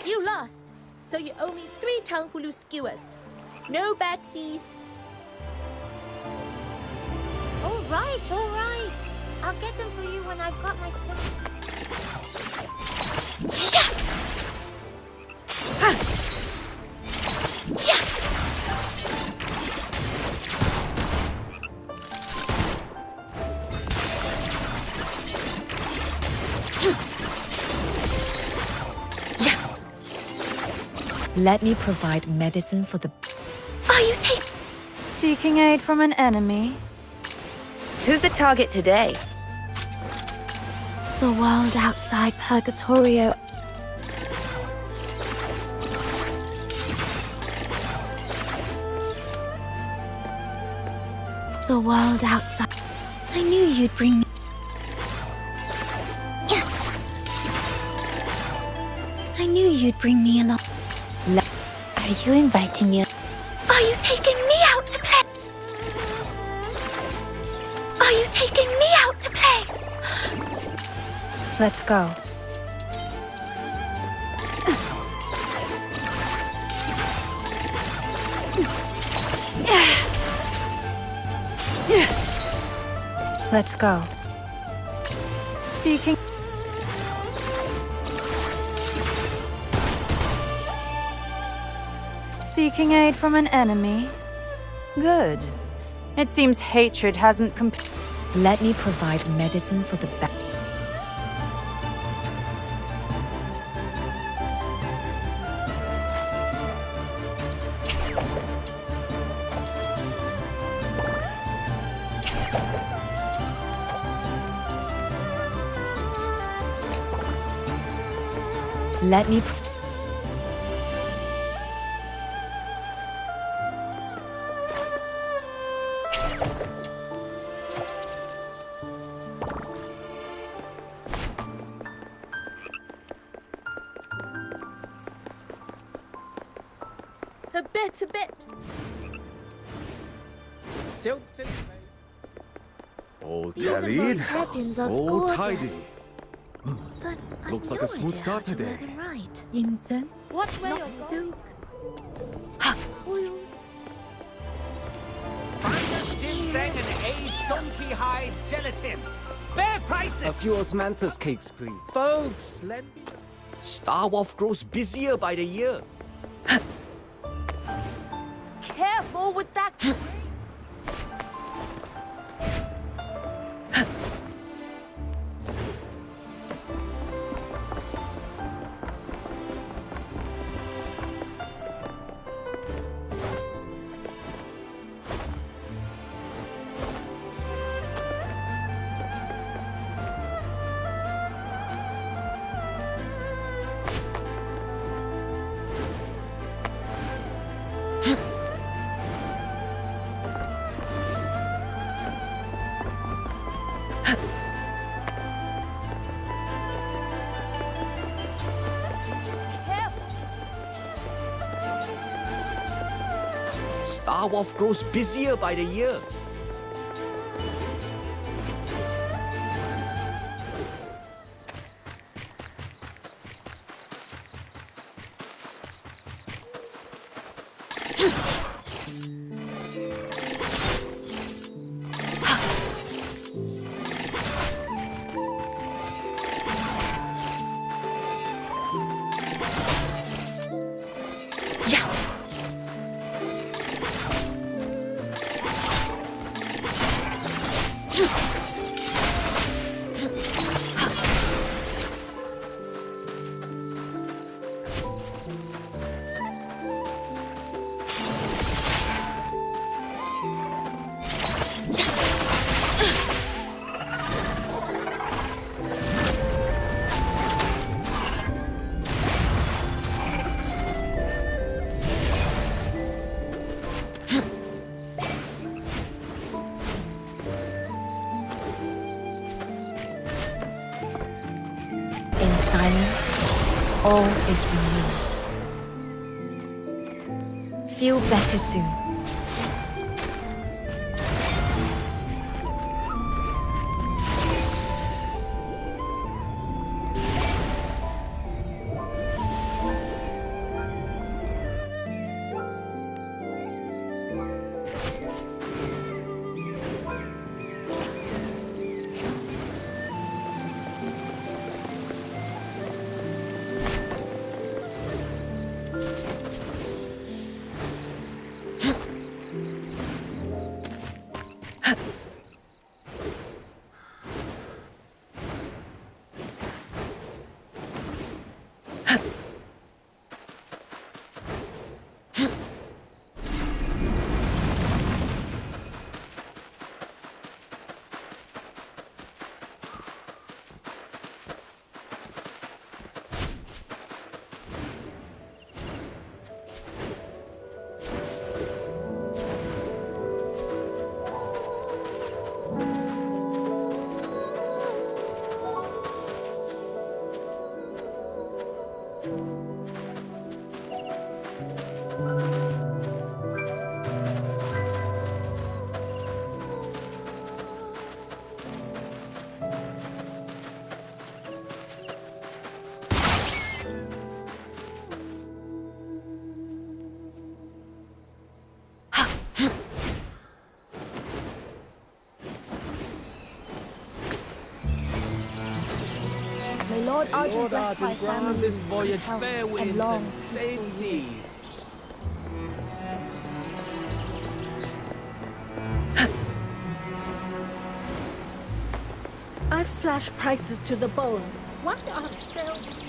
You lost. So you owe me 3 Tanghulu skewers. No backsies. All right. I'll get them for you when I've got my spoon. Let me provide medicine for the... Are you Seeking aid from an enemy? Who's the target today? The world outside Purgatorio. The world outside. I knew you'd bring me. I knew you'd bring me along. Are you inviting me? Are you taking me out to play? Are you taking me out to play? Let's go. Let's go. Seeking aid from an enemy? Good. It seems hatred hasn't Let me provide medicine for the back. Let me... A better bet. Silk. All These are tallied, most hairpins are all gorgeous. tidy. But I've Looks like no a smooth idea start how to wear today. them right. Incense? Watch where you're silks. Oils. Ginseng and aged donkey hide gelatin. Fair prices. A few osmanthus cakes, please. Folks, let me... Star Wolf grows busier by the year. Careful with that. Star Wolf grows busier by the year. In silence, all is renewed. Feel better soon. May Lord Argent bless thy grant family this voyage health fair and winds long, and safe peaceful years. seas. I've slashed prices to the bone. What on silver?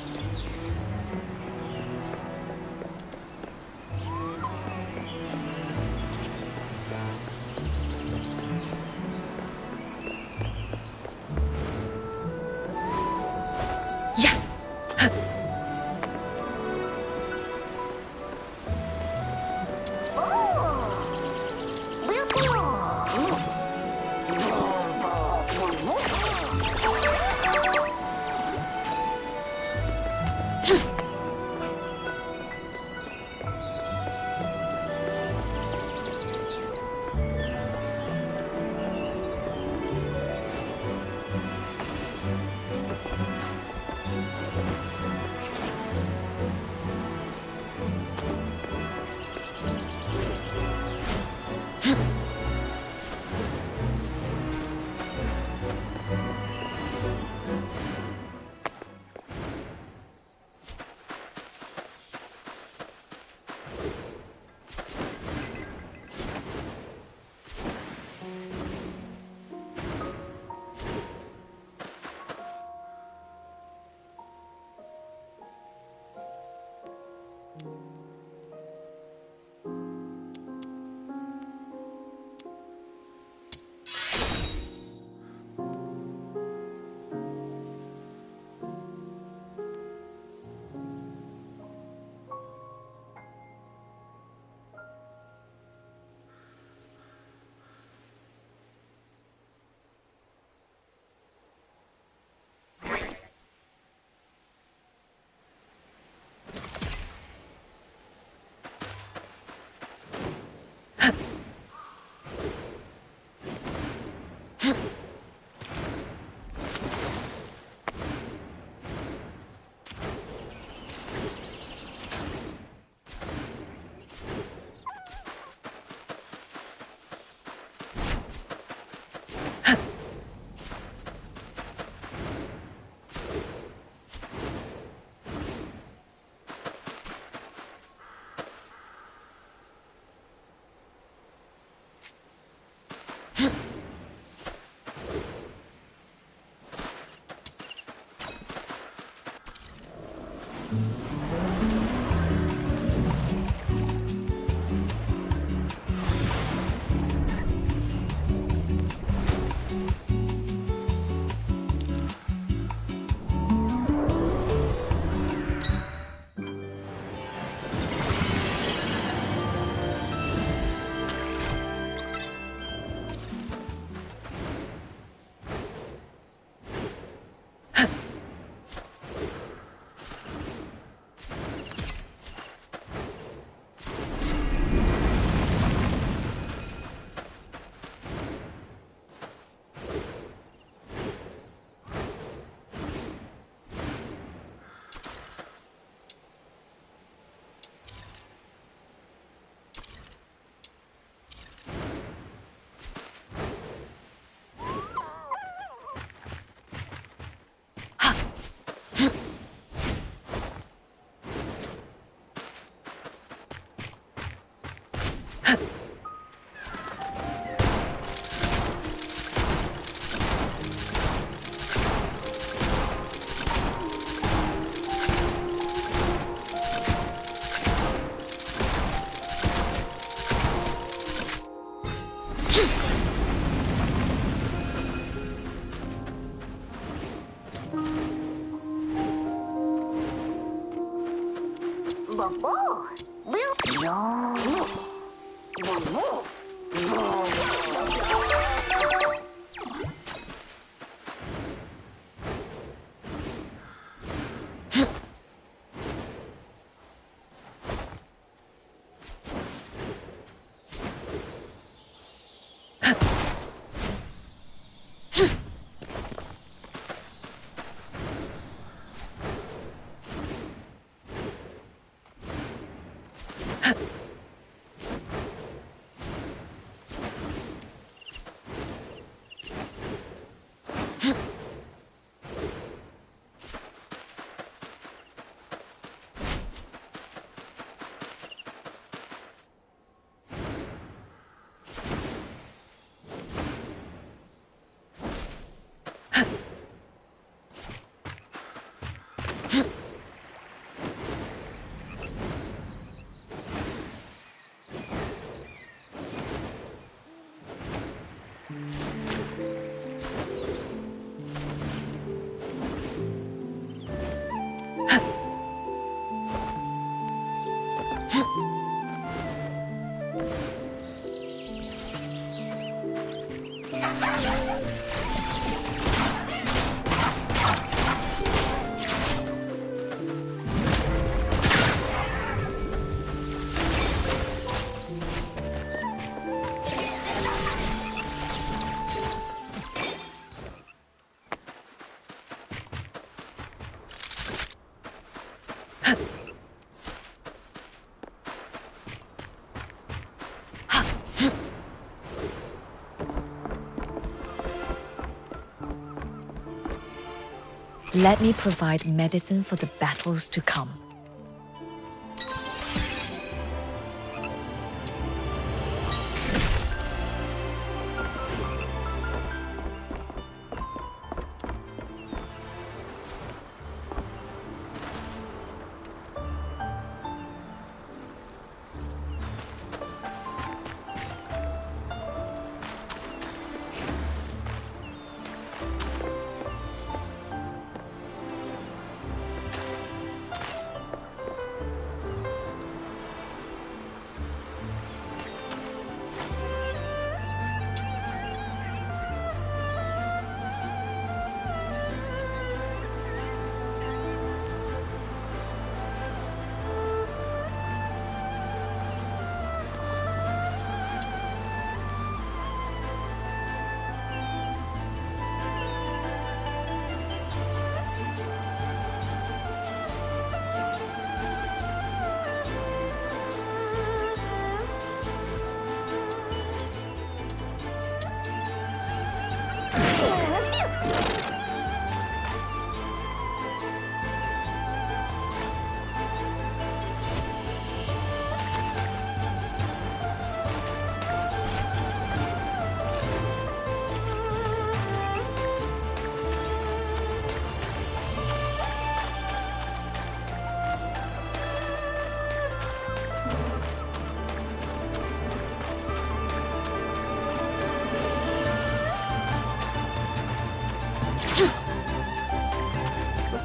Let me provide medicine for the battles to come.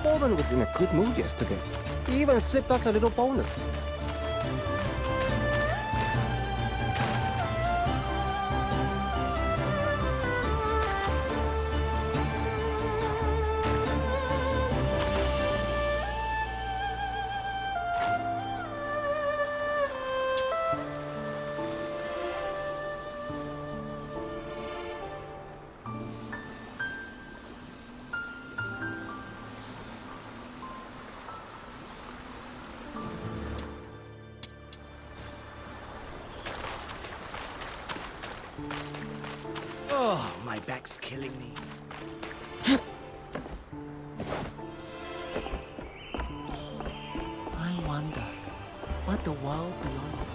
Foreman was in a good mood yesterday. He even slipped us a little bonus. Oh, my back's killing me. I wonder what the world beyond us.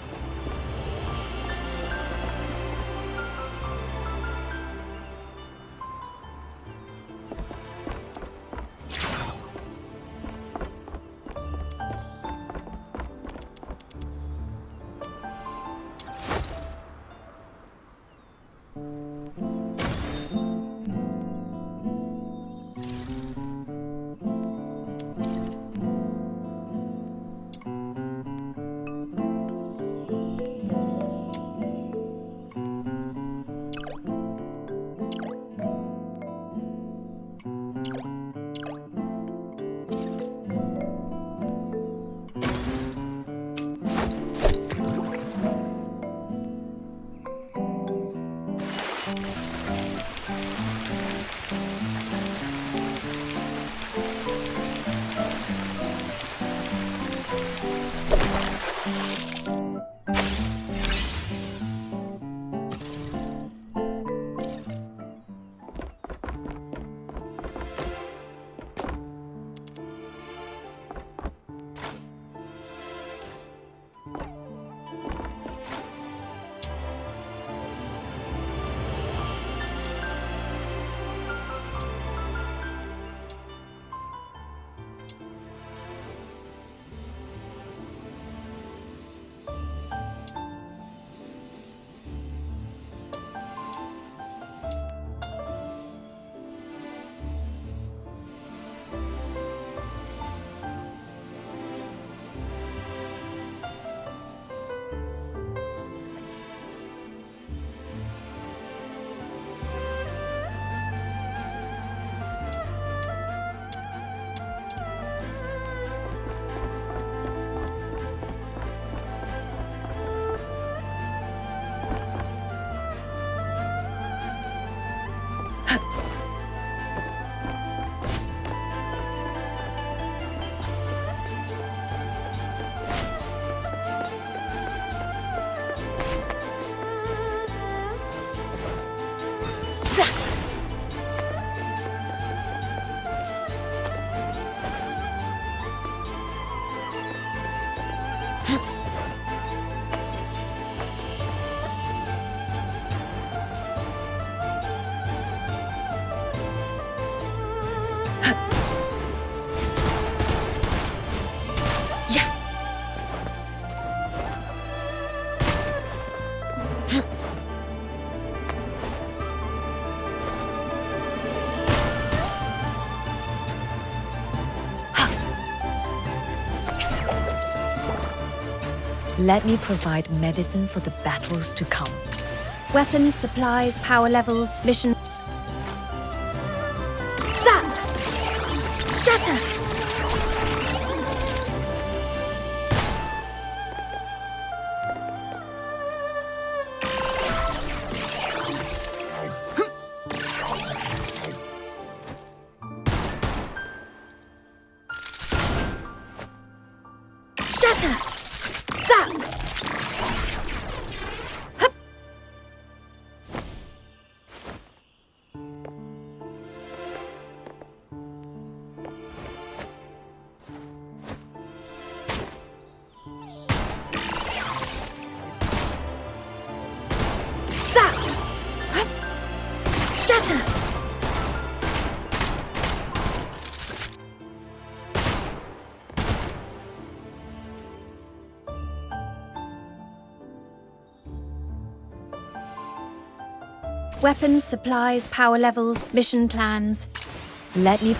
Let me provide medicine for the battles to come. Weapons, supplies, power levels, mission... Zap! Shatter! Shatter! Zap! Hup! Zap! Hup! Shatter! Weapons, supplies, power levels, mission plans. Let me...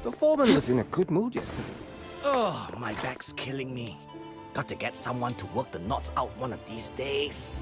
The foreman was in a good mood yesterday. Oh, my back's killing me. Got to get someone to work the knots out one of these days.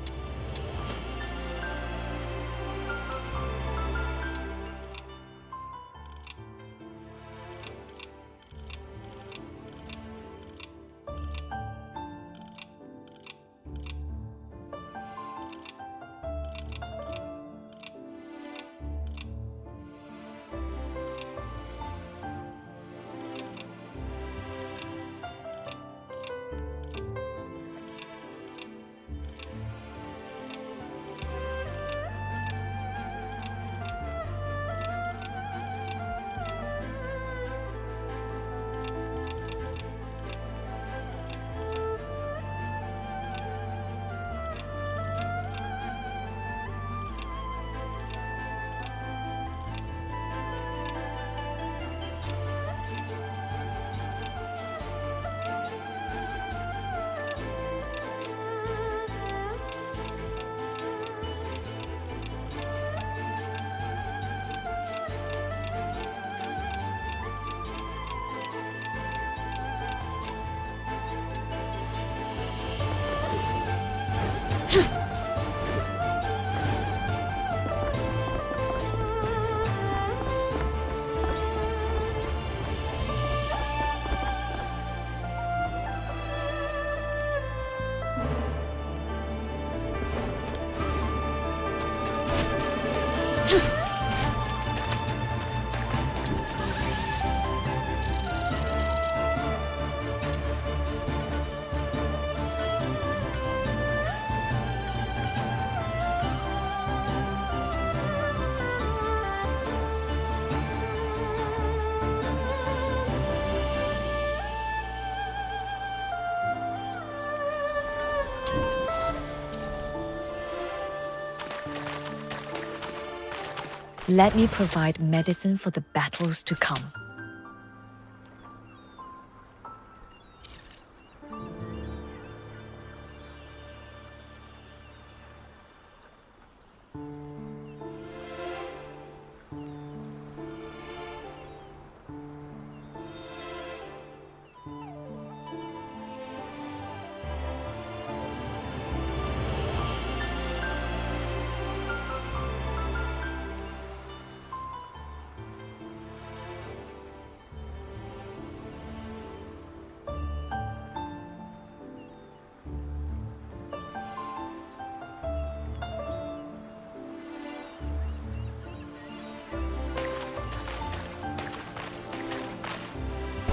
Let me provide medicine for the battles to come.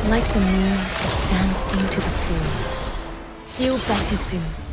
Like the moon dancing to the full. Feel better soon.